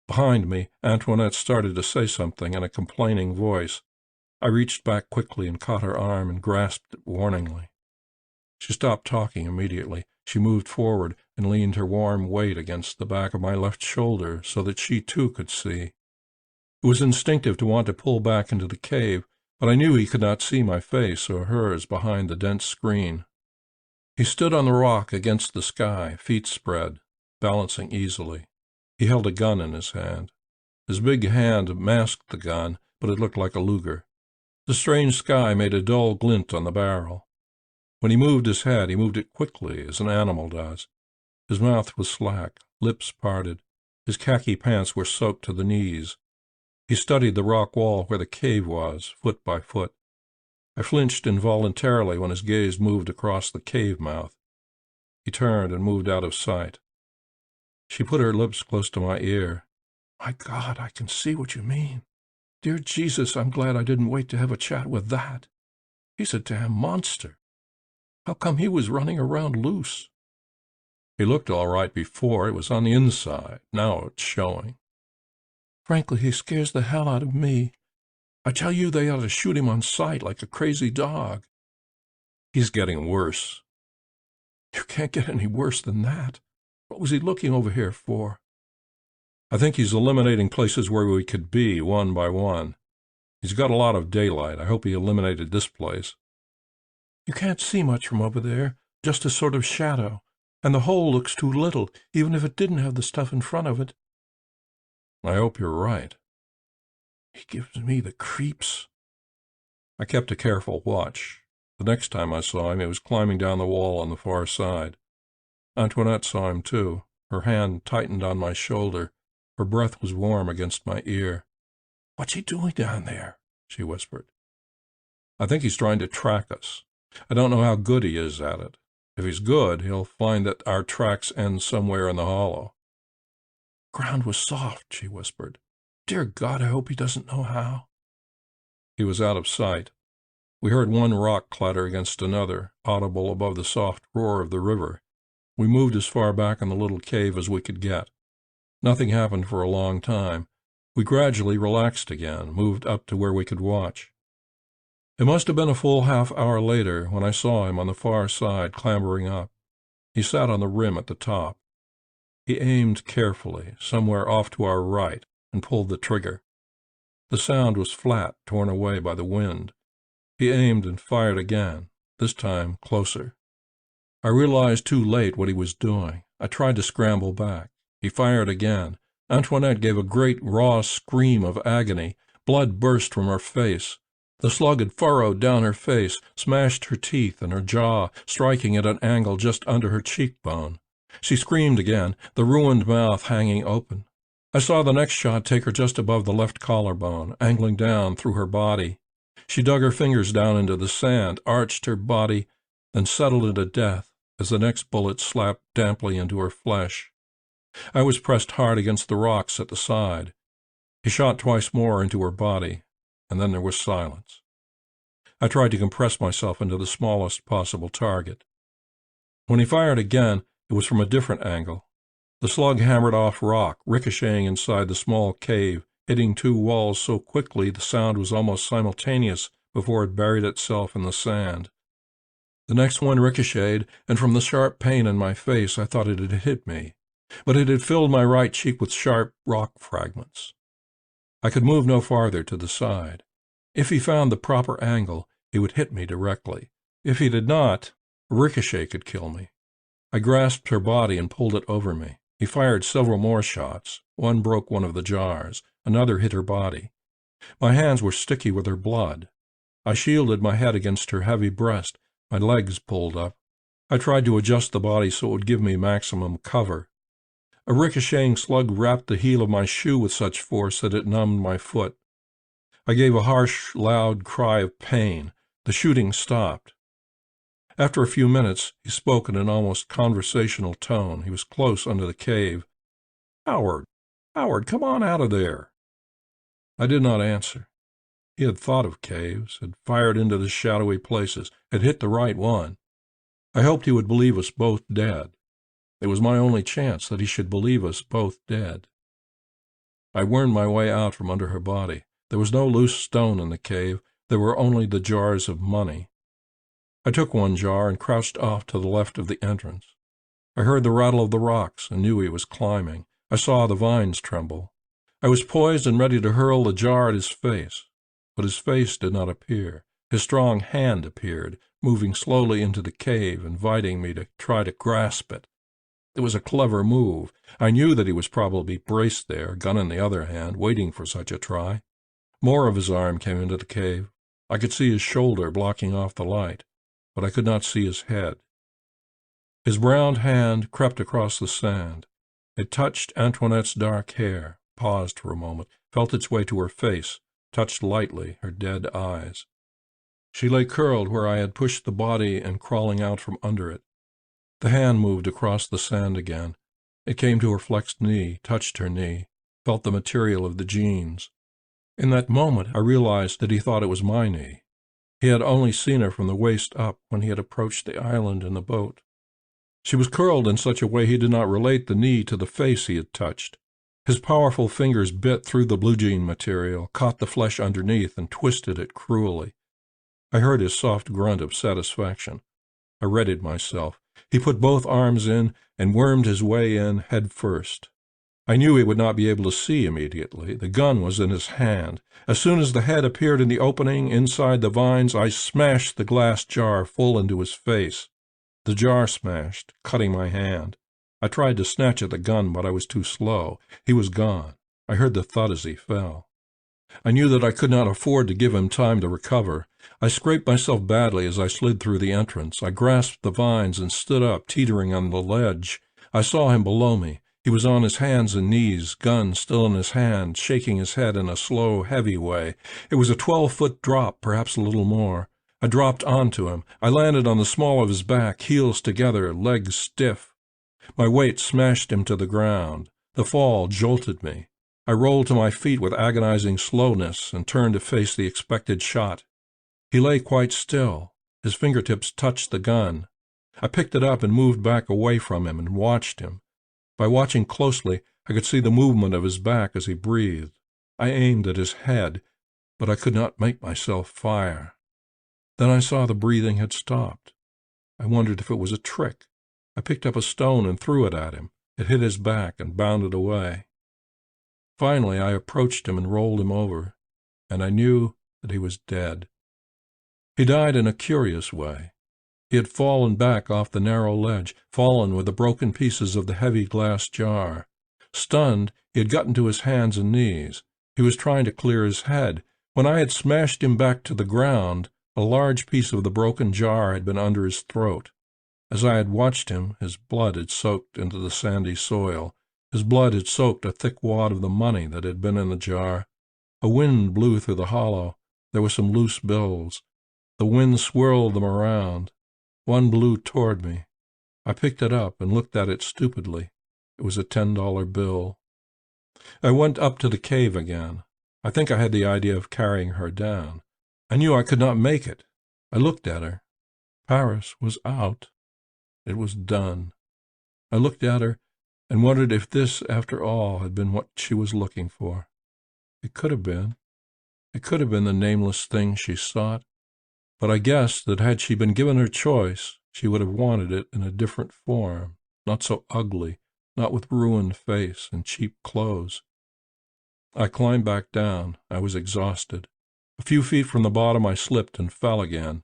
Behind me, Antoinette started to say something in a complaining voice. I reached back quickly and caught her arm and grasped it warningly. She stopped talking immediately. She moved forward and leaned her warm weight against the back of my left shoulder so that she too could see. It was instinctive to want to pull back into the cave, but I knew he could not see my face or hers behind the dense screen. He stood on the rock against the sky, feet spread, balancing easily. He held a gun in his hand. His big hand masked the gun, but it looked like a Luger. The strange sky made a dull glint on the barrel. When he moved his head, he moved it quickly, as an animal does. His mouth was slack, lips parted. His khaki pants were soaked to the knees. He studied the rock wall where the cave was, foot by foot. I flinched involuntarily when his gaze moved across the cave mouth. He turned and moved out of sight. She put her lips close to my ear. "My God, I can see what you mean. Dear Jesus, I'm glad I didn't wait to have a chat with that. He's a damn monster. How come he was running around loose?" "He looked all right before. It was on the inside. Now it's showing." "Frankly, he scares the hell out of me. I tell you, they ought to shoot him on sight like a crazy dog." "He's getting worse." "You can't get any worse than that. What was he looking over here for?" "I think he's eliminating places where we could be, one by one. He's got a lot of daylight. I hope he eliminated this place." "You can't see much from over there, just a sort of shadow, and the hole looks too little, even if it didn't have the stuff in front of it." "I hope you're right." "He gives me the creeps." I kept a careful watch. The next time I saw him, he was climbing down the wall on the far side. Antoinette saw him too. Her hand tightened on my shoulder. Her breath was warm against my ear. "What's he doing down there?" she whispered. "I think he's trying to track us. I don't know how good he is at it. If he's good, he'll find that our tracks end somewhere in the hollow." "Ground was soft," she whispered. "Dear God, I hope he doesn't know how." He was out of sight. We heard one rock clatter against another, audible above the soft roar of the river. We moved as far back in the little cave as we could get. Nothing happened for a long time. We gradually relaxed again, moved up to where we could watch. It must have been a full half-hour later when I saw him on the far side clambering up. He sat on the rim at the top. He aimed carefully, somewhere off to our right, and pulled the trigger. The sound was flat, torn away by the wind. He aimed and fired again, this time closer. I realized too late what he was doing. I tried to scramble back. He fired again. Antoinette gave a great raw scream of agony. Blood burst from her face. The slug had furrowed down her face, smashed her teeth and her jaw, striking at an angle just under her cheekbone. She screamed again, the ruined mouth hanging open. I saw the next shot take her just above the left collarbone, angling down through her body. She dug her fingers down into the sand, arched her body, then settled into death as the next bullet slapped damply into her flesh. I was pressed hard against the rocks at the side. He shot twice more into her body, and then there was silence. I tried to compress myself into the smallest possible target. When he fired again, it was from a different angle. The slug hammered off rock, ricocheting inside the small cave, hitting two walls so quickly the sound was almost simultaneous before it buried itself in the sand. The next one ricocheted, and from the sharp pain in my face I thought it had hit me, but it had filled my right cheek with sharp rock fragments. I could move no farther to the side. If he found the proper angle, he would hit me directly. If he did not, a ricochet could kill me. I grasped her body and pulled it over me. He fired several more shots. One broke one of the jars. Another hit her body. My hands were sticky with her blood. I shielded my head against her heavy breast, my legs pulled up. I tried to adjust the body so it would give me maximum cover. A ricocheting slug rapped the heel of my shoe with such force that it numbed my foot. I gave a harsh, loud cry of pain. The shooting stopped. After a few minutes, he spoke in an almost conversational tone. He was close under the cave. "Howard, come on out of there." I did not answer. He had thought of caves, had fired into the shadowy places, had hit the right one. I hoped he would believe us both dead. It was my only chance that he should believe us both dead. I wormed my way out from under her body. There was no loose stone in the cave. There were only the jars of money. I took one jar and crouched off to the left of the entrance. I heard the rattle of the rocks and knew he was climbing. I saw the vines tremble. I was poised and ready to hurl the jar at his face, but his face did not appear. His strong hand appeared, moving slowly into the cave, inviting me to try to grasp it. It was a clever move. I knew that he was probably braced there, gun in the other hand, waiting for such a try. More of his arm came into the cave. I could see his shoulder blocking off the light, but I could not see his head. His brown hand crept across the sand. It touched Antoinette's dark hair, paused for a moment, felt its way to her face, touched lightly her dead eyes. She lay curled where I had pushed the body and crawling out from under it. The hand moved across the sand again. It came to her flexed knee, touched her knee, felt the material of the jeans. In that moment I realized that he thought it was my knee. He had only seen her from the waist up when he had approached the island in the boat. She was curled in such a way he did not relate the knee to the face he had touched. His powerful fingers bit through the blue jean material, caught the flesh underneath, and twisted it cruelly. I heard his soft grunt of satisfaction. I readied myself. He put both arms in and wormed his way in head first. I knew he would not be able to see immediately. The gun was in his hand. As soon as the head appeared in the opening inside the vines, I smashed the glass jar full into his face. The jar smashed, cutting my hand. I tried to snatch at the gun, but I was too slow. He was gone. I heard the thud as he fell. I knew that I could not afford to give him time to recover. I scraped myself badly as I slid through the entrance. I grasped the vines and stood up, teetering on the ledge. I saw him below me. He was on his hands and knees, gun still in his hand, shaking his head in a slow, heavy way. It was a 12-foot drop, perhaps a little more. I dropped onto him. I landed on the small of his back, heels together, legs stiff. My weight smashed him to the ground. The fall jolted me. I rolled to my feet with agonizing slowness and turned to face the expected shot. He lay quite still. His fingertips touched the gun. I picked it up and moved back away from him and watched him. By watching closely, I could see the movement of his back as he breathed. I aimed at his head, but I could not make myself fire. Then I saw the breathing had stopped. I wondered if it was a trick. I picked up a stone and threw it at him. It hit his back and bounded away. Finally, I approached him and rolled him over, and I knew that he was dead. He died in a curious way. He had fallen back off the narrow ledge, fallen with the broken pieces of the heavy glass jar. Stunned, he had gotten to his hands and knees. He was trying to clear his head. When I had smashed him back to the ground, a large piece of the broken jar had been under his throat. As I had watched him, his blood had soaked into the sandy soil. His blood had soaked a thick wad of the money that had been in the jar. A wind blew through the hollow. There were some loose bills. The wind swirled them around. One blew toward me. I picked it up and looked at it stupidly. It was a $10 bill. I went up to the cave again. I think I had the idea of carrying her down. I knew I could not make it. I looked at her. Paris was out. It was done. I looked at her and wondered if this, after all, had been what she was looking for. It could have been. It could have been the nameless thing she sought. But I guessed that had she been given her choice, she would have wanted it in a different form, not so ugly, not with ruined face and cheap clothes. I climbed back down. I was exhausted. A few feet from the bottom I slipped and fell again.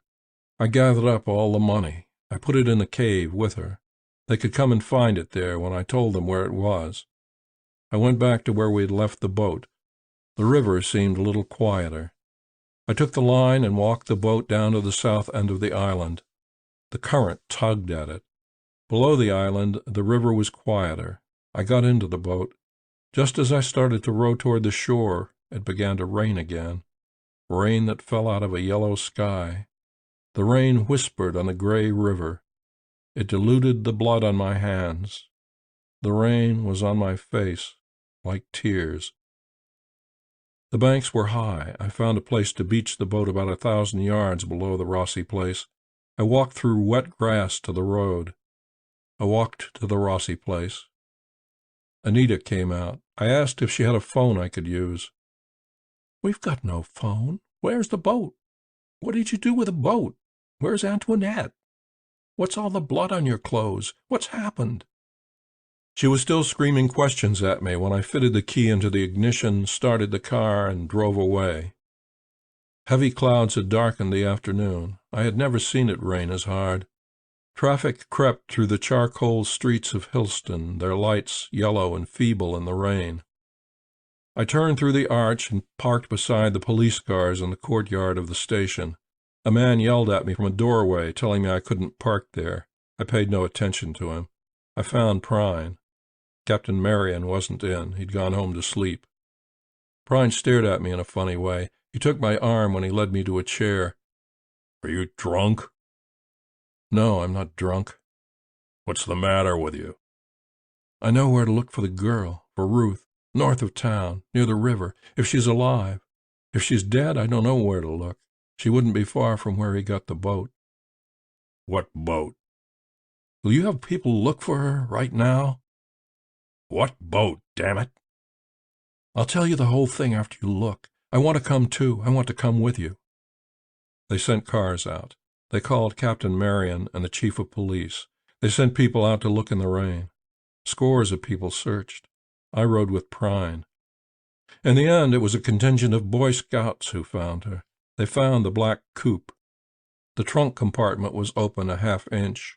I gathered up all the money. I put it in the cave with her. They could come and find it there when I told them where it was. I went back to where we had left the boat. The river seemed a little quieter. I took the line and walked the boat down to the south end of the island. The current tugged at it. Below the island, the river was quieter. I got into the boat. Just as I started to row toward the shore, it began to rain again. Rain that fell out of a yellow sky. The rain whispered on the gray river. It diluted the blood on my hands. The rain was on my face, like tears. The banks were high. I found a place to beach the boat about 1,000 yards below the Rossi place. I walked through wet grass to the road. I walked to the Rossi place. Anita came out. I asked if she had a phone I could use. "We've got no phone. Where's the boat? What did you do with the boat? Where's Antoinette? What's all the blood on your clothes? What's happened?" She was still screaming questions at me when I fitted the key into the ignition, started the car, and drove away. Heavy clouds had darkened the afternoon. I had never seen it rain as hard. Traffic crept through the charcoal streets of Hillston, their lights yellow and feeble in the rain. I turned through the arch and parked beside the police cars in the courtyard of the station. A man yelled at me from a doorway, telling me I couldn't park there. I paid no attention to him. I found Prine. Captain Marion wasn't in. He'd gone home to sleep. Prine stared at me in a funny way. He took my arm when he led me to a chair. "Are you drunk?" "No, I'm not drunk." "What's the matter with you?" "I know where to look for the girl, for Ruth, north of town, near the river, if she's alive. If she's dead, I don't know where to look. She wouldn't be far from where he got the boat." "What boat?" "Will you have people look for her right now?" "What boat, damn it?" "I'll tell you the whole thing after you look. I want to come too. I want to come with you." They sent cars out. They called Captain Marion and the chief of police. They sent people out to look in the rain. Scores of people searched. I rode with Prine. In the end, it was a contingent of Boy Scouts who found her. They found the black coupe. The trunk compartment was open a half-inch.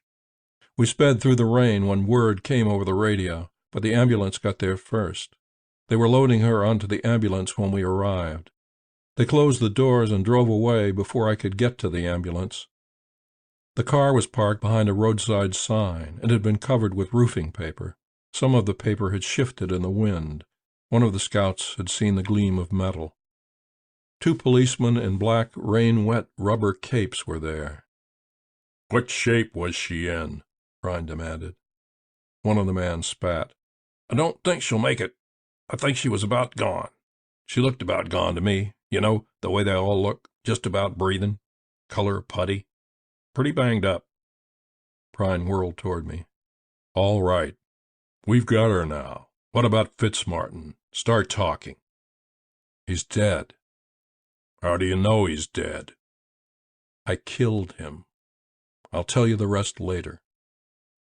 We sped through the rain when word came over the radio, but the ambulance got there first. They were loading her onto the ambulance when we arrived. They closed the doors and drove away before I could get to the ambulance. The car was parked behind a roadside sign. It had been covered with roofing paper. Some of the paper had shifted in the wind. One of the scouts had seen the gleam of metal. 2 policemen in black, rain-wet rubber capes were there. "What shape was she in?" Prine demanded. One of the men spat. "I don't think she'll make it. I think she was about gone. She looked about gone to me. You know, the way they all look, just about breathing. Color putty. Pretty banged up." Prine whirled toward me. "All right. We've got her now. What about Fitzmartin? Start talking." "He's dead." "How do you know he's dead?" "I killed him. I'll tell you the rest later.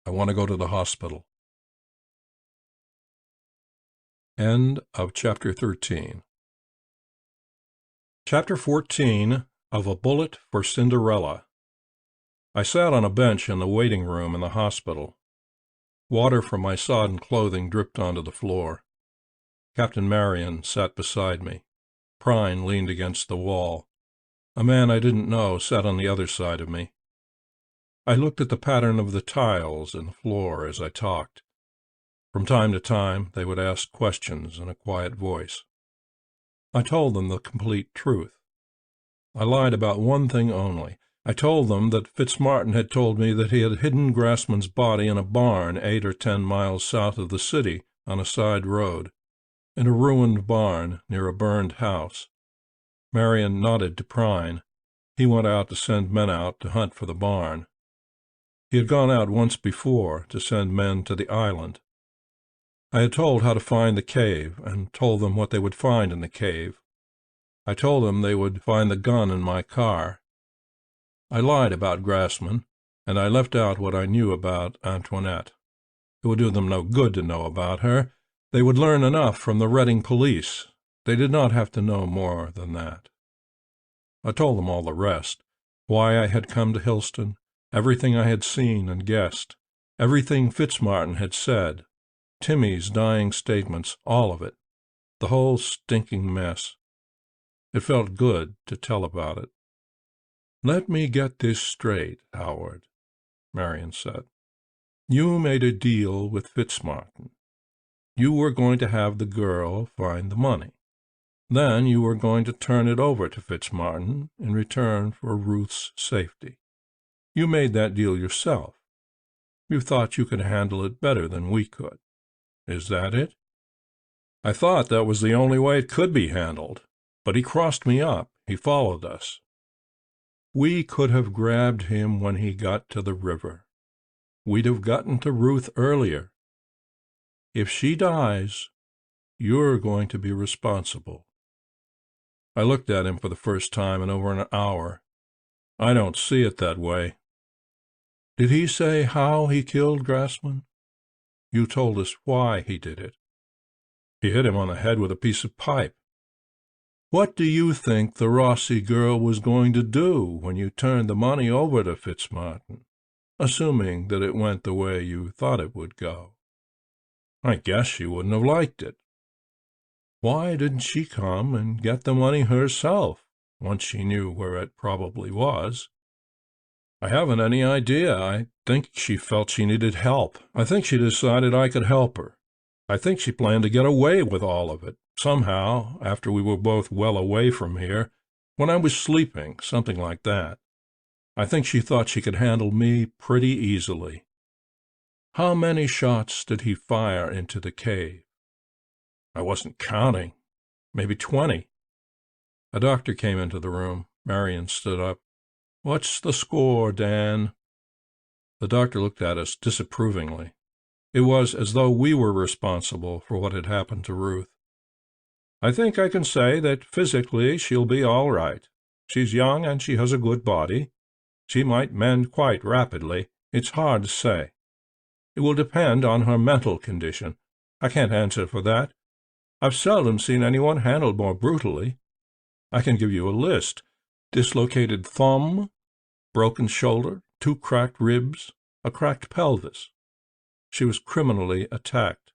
I want to go to the hospital." End of Chapter 13. Chapter 14 of A Bullet for Cinderella. I sat on a bench in the waiting room in the hospital. Water from my sodden clothing dripped onto the floor. Captain Marion sat beside me. Prine leaned against the wall. A man I didn't know sat on the other side of me. I looked at the pattern of the tiles in the floor as I talked. From time to time, they would ask questions in a quiet voice. I told them the complete truth. I lied about one thing only. I told them that Fitzmartin had told me that he had hidden Grassman's body in a barn 8 or 10 miles south of the city on a side road, in a ruined barn near a burned house. Marion nodded to Prine. He went out to send men out to hunt for the barn. He had gone out once before to send men to the island. I had told how to find the cave, and told them what they would find in the cave. I told them they would find the gun in my car. I lied about Grassman, and I left out what I knew about Antoinette. It would do them no good to know about her. They would learn enough from the Reading police. They did not have to know more than that. I told them all the rest, why I had come to Hillston, everything I had seen and guessed, everything Fitzmartin had said, Timmy's dying statements, all of it, the whole stinking mess. It felt good to tell about it. "Let me get this straight, Howard," Marion said. "You made a deal with Fitzmartin. You were going to have the girl find the money. Then you were going to turn it over to Fitzmartin in return for Ruth's safety. You made that deal yourself. You thought you could handle it better than we could. Is that it?" "I thought that was the only way it could be handled. But he crossed me up. He followed us." We could have grabbed him when he got to the river. We'd have gotten to Ruth earlier. If she dies, you're going to be responsible." I looked at him for the first time in over an hour. "I don't see it that way." "Did he say how he killed Grassman?" "You told us why he did it." "He hit him on the head with a piece of pipe." "What do you think the Rossi girl was going to do when you turned the money over to Fitzmartin, assuming that it went the way you thought it would go?" "I guess she wouldn't have liked it." "Why didn't she come and get the money herself, once she knew where it probably was?" "I haven't any idea. I think she felt she needed help. I think she decided I could help her. I think she planned to get away with all of it, somehow, after we were both well away from here, when I was sleeping, something like that. I think she thought she could handle me pretty easily." "How many shots did he fire into the cave?" "I wasn't counting. Maybe 20. A doctor came into the room. Marion stood up. "What's the score, Dan?" The doctor looked at us disapprovingly. It was as though we were responsible for what had happened to Ruth. "I think I can say that physically she'll be all right. She's young and she has a good body. She might mend quite rapidly. It's hard to say. It will depend on her mental condition. I can't answer for that. I've seldom seen anyone handled more brutally. I can give you a list: dislocated thumb, broken shoulder, 2 cracked ribs, a cracked pelvis. She was criminally attacked.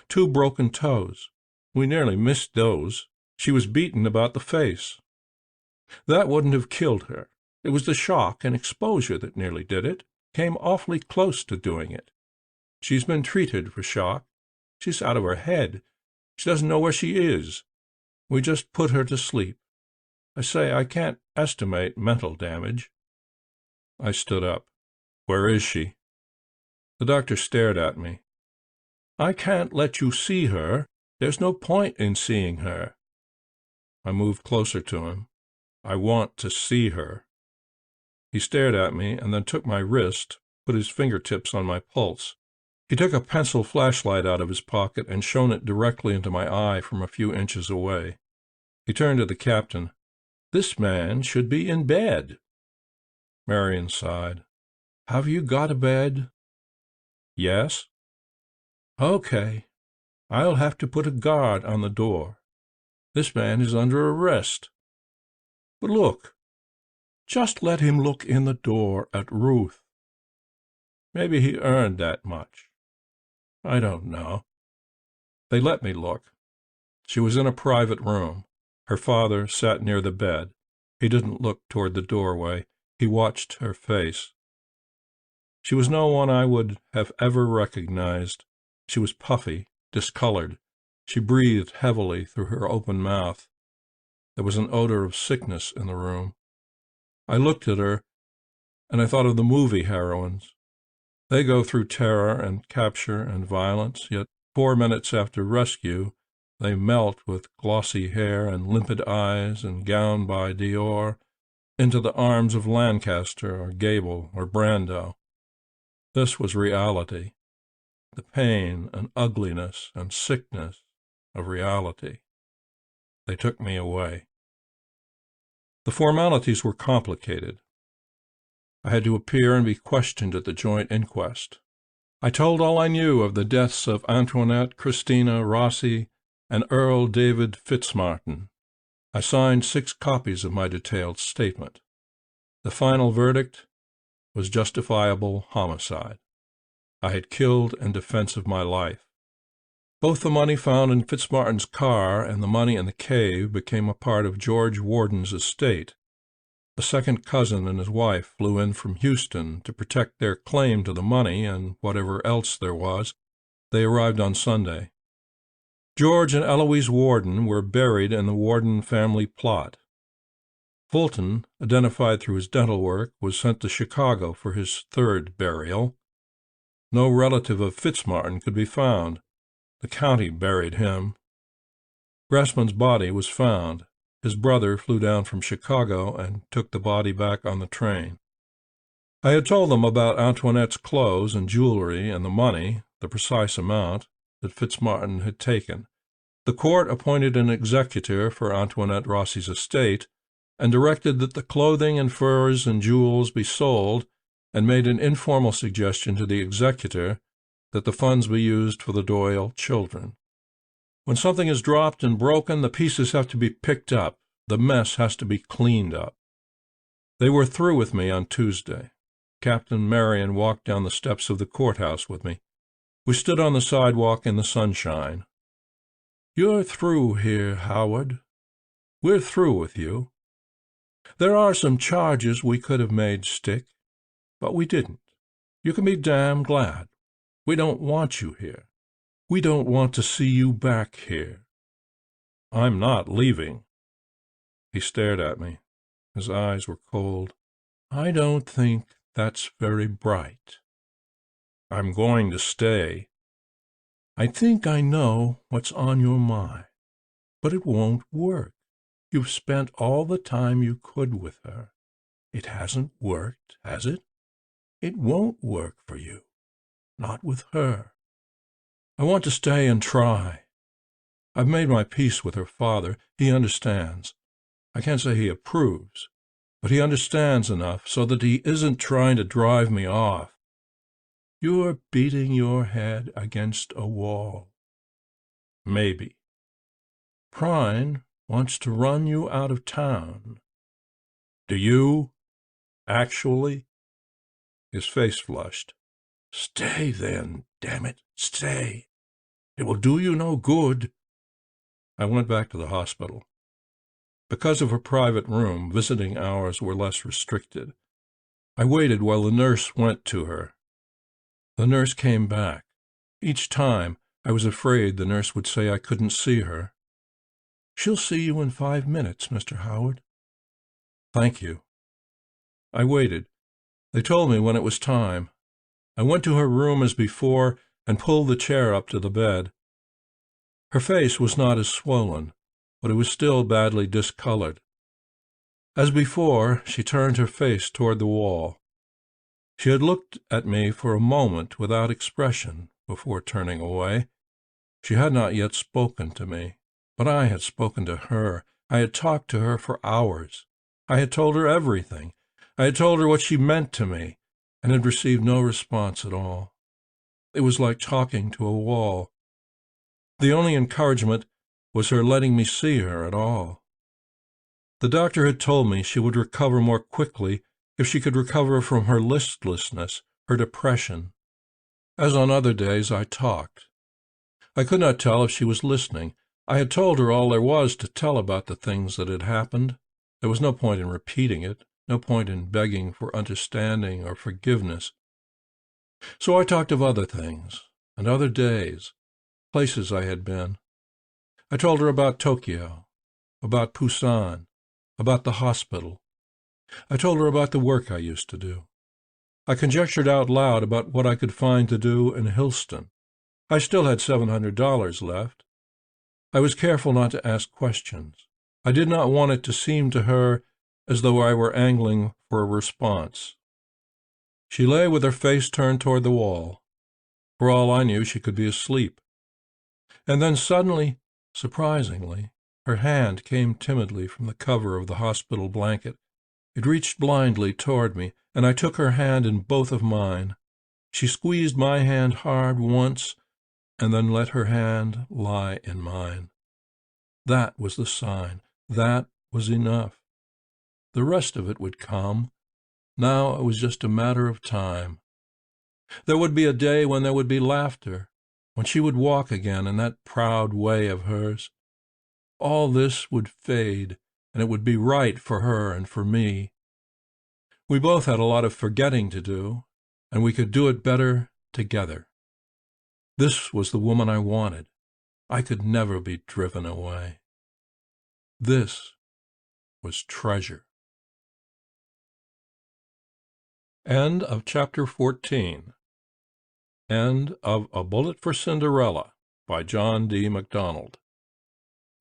2 broken toes. We nearly missed those. She was beaten about the face. That wouldn't have killed her. It was the shock and exposure that nearly did it. Came awfully close to doing it. She's been treated for shock. She's out of her head. She doesn't know where she is. We just put her to sleep. I say, I can't estimate mental damage." I stood up. "Where is she?" The doctor stared at me. "I can't let you see her. There's no point in seeing her." I moved closer to him. "I want to see her." He stared at me and then took my wrist, put his fingertips on my pulse. He took a pencil flashlight out of his pocket and shone it directly into my eye from a few inches away. He turned to the captain. "This man should be in bed." Marion sighed. "Have you got a bed?" "Yes." "Okay. I'll have to put a guard on the door. This man is under arrest. But look, just let him look in the door at Ruth. Maybe he earned that much. I don't know." They let me look. She was in a private room. Her father sat near the bed. He didn't look toward the doorway. He watched her face. She was no one I would have ever recognized. She was puffy, discolored. She breathed heavily through her open mouth. There was an odor of sickness in the room. I looked at her, and I thought of the movie heroines. They go through terror and capture and violence, yet 4 minutes after rescue, they melt with glossy hair and limpid eyes and gowned by Dior into the arms of Lancaster or Gable or Brando. This was reality, the pain and ugliness and sickness of reality. They took me away. The formalities were complicated. I had to appear and be questioned at the joint inquest. I told all I knew of the deaths of Antoinette Christina Rossi and Earl David Fitzmartin. I signed 6 copies of my detailed statement. The final verdict was justifiable homicide. I had killed in defense of my life. Both the money found in Fitzmartin's car and the money in the cave became a part of George Warden's estate. A second cousin and his wife flew in from Houston to protect their claim to the money and whatever else there was. They arrived on Sunday. George and Eloise Warden were buried in the Warden family plot. Fulton, identified through his dental work, was sent to Chicago for his 3rd burial. No relative of Fitzmartin could be found. The county buried him. Grassman's body was found. his brother flew down from Chicago and took the body back on the train. I had told them about Antoinette's clothes and jewelry and the money, the precise amount, that Fitzmartin had taken. The court appointed an executor for Antoinette Rossi's estate, and directed that the clothing and furs and jewels be sold, and made an informal suggestion to the executor that the funds be used for the Doyle children. When something is dropped and broken, the pieces have to be picked up. The mess has to be cleaned up. They were through with me on Tuesday. Captain Marion walked down the steps of the courthouse with me. We stood on the sidewalk in the sunshine. "You're through here, Howard. We're through with you. There are some charges we could have made stick, but we didn't. You can be damn glad. We don't want you here. We don't want to see you back here." "I'm not leaving." He stared at me. His eyes were cold. "I don't think that's very bright." "I'm going to stay." "I think I know what's on your mind, but it won't work. You've spent all the time you could with her. It hasn't worked, has it? It won't work for you. Not with her. I want to stay and try. I've made my peace with her father. He understands. I can't say he approves, but he understands enough so that he isn't trying to drive me off. You're beating your head against a wall." "Maybe." "Prine wants to run you out of town." "Do you? Actually?" His face flushed. "Stay, then, damn it, stay. It will do you no good." I went back to the hospital. Because of her private room, visiting hours were less restricted. I waited while the nurse went to her. The nurse came back. Each time I was afraid the nurse would say I couldn't see her. "She'll see you in 5 minutes, Mr. Howard." "Thank you." I waited. They told me when it was time. I went to her room as before and pulled the chair up to the bed. Her face was not as swollen, but it was still badly discolored. As before, she turned her face toward the wall. She had looked at me for a moment without expression before turning away. She had not yet spoken to me, but I had spoken to her. I had talked to her for hours. I had told her everything. I had told her what she meant to me, and had received no response at all. It was like talking to a wall. The only encouragement was her letting me see her at all. The doctor had told me she would recover more quickly if she could recover from her listlessness, her depression. As on other days, I talked. I could not tell if she was listening. I had told her all there was to tell about the things that had happened. There was no point in repeating it, no point in begging for understanding or forgiveness. So I talked of other things, and other days, places I had been. I told her about Tokyo, about Busan, about the hospital. I told her about the work I used to do. I conjectured out loud about what I could find to do in Hillston. I still had $700 left. I was careful not to ask questions. I did not want it to seem to her as though I were angling for a response. She lay with her face turned toward the wall. For all I knew, she could be asleep. And then suddenly, surprisingly, her hand came timidly from the cover of the hospital blanket. It reached blindly toward me, and I took her hand in both of mine. She squeezed my hand hard once, and then let her hand lie in mine. That was the sign. That was enough. The rest of it would come. Now it was just a matter of time. There would be a day when there would be laughter, when she would walk again in that proud way of hers. All this would fade, and it would be right for her and for me. We both had a lot of forgetting to do, and we could do it better together. This was the woman I wanted. I could never be driven away. This was treasure. End of chapter 14. End of A Bullet for Cinderella by John D. MacDonald.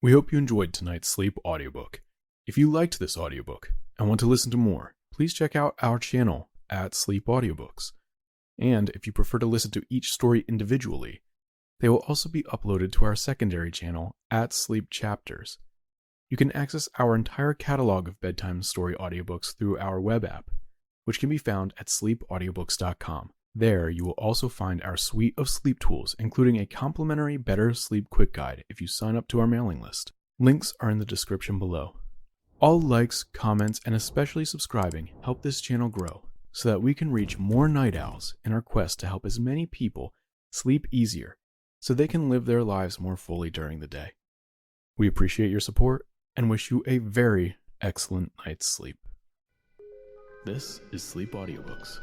We hope you enjoyed tonight's sleep audiobook. If you liked this audiobook and want to listen to more, please check out our channel at Sleep Audiobooks. And if you prefer to listen to each story individually, they will also be uploaded to our secondary channel at Sleep Chapters. You can access our entire catalog of bedtime story audiobooks through our web app, which can be found at sleepaudiobooks.com. There, you will also find our suite of sleep tools, including a complimentary Better Sleep Quick Guide if you sign up to our mailing list. Links are in the description below. All likes, comments, and especially subscribing help this channel grow so that we can reach more night owls in our quest to help as many people sleep easier so they can live their lives more fully during the day. We appreciate your support and wish you a very excellent night's sleep. This is Sleep Audiobooks.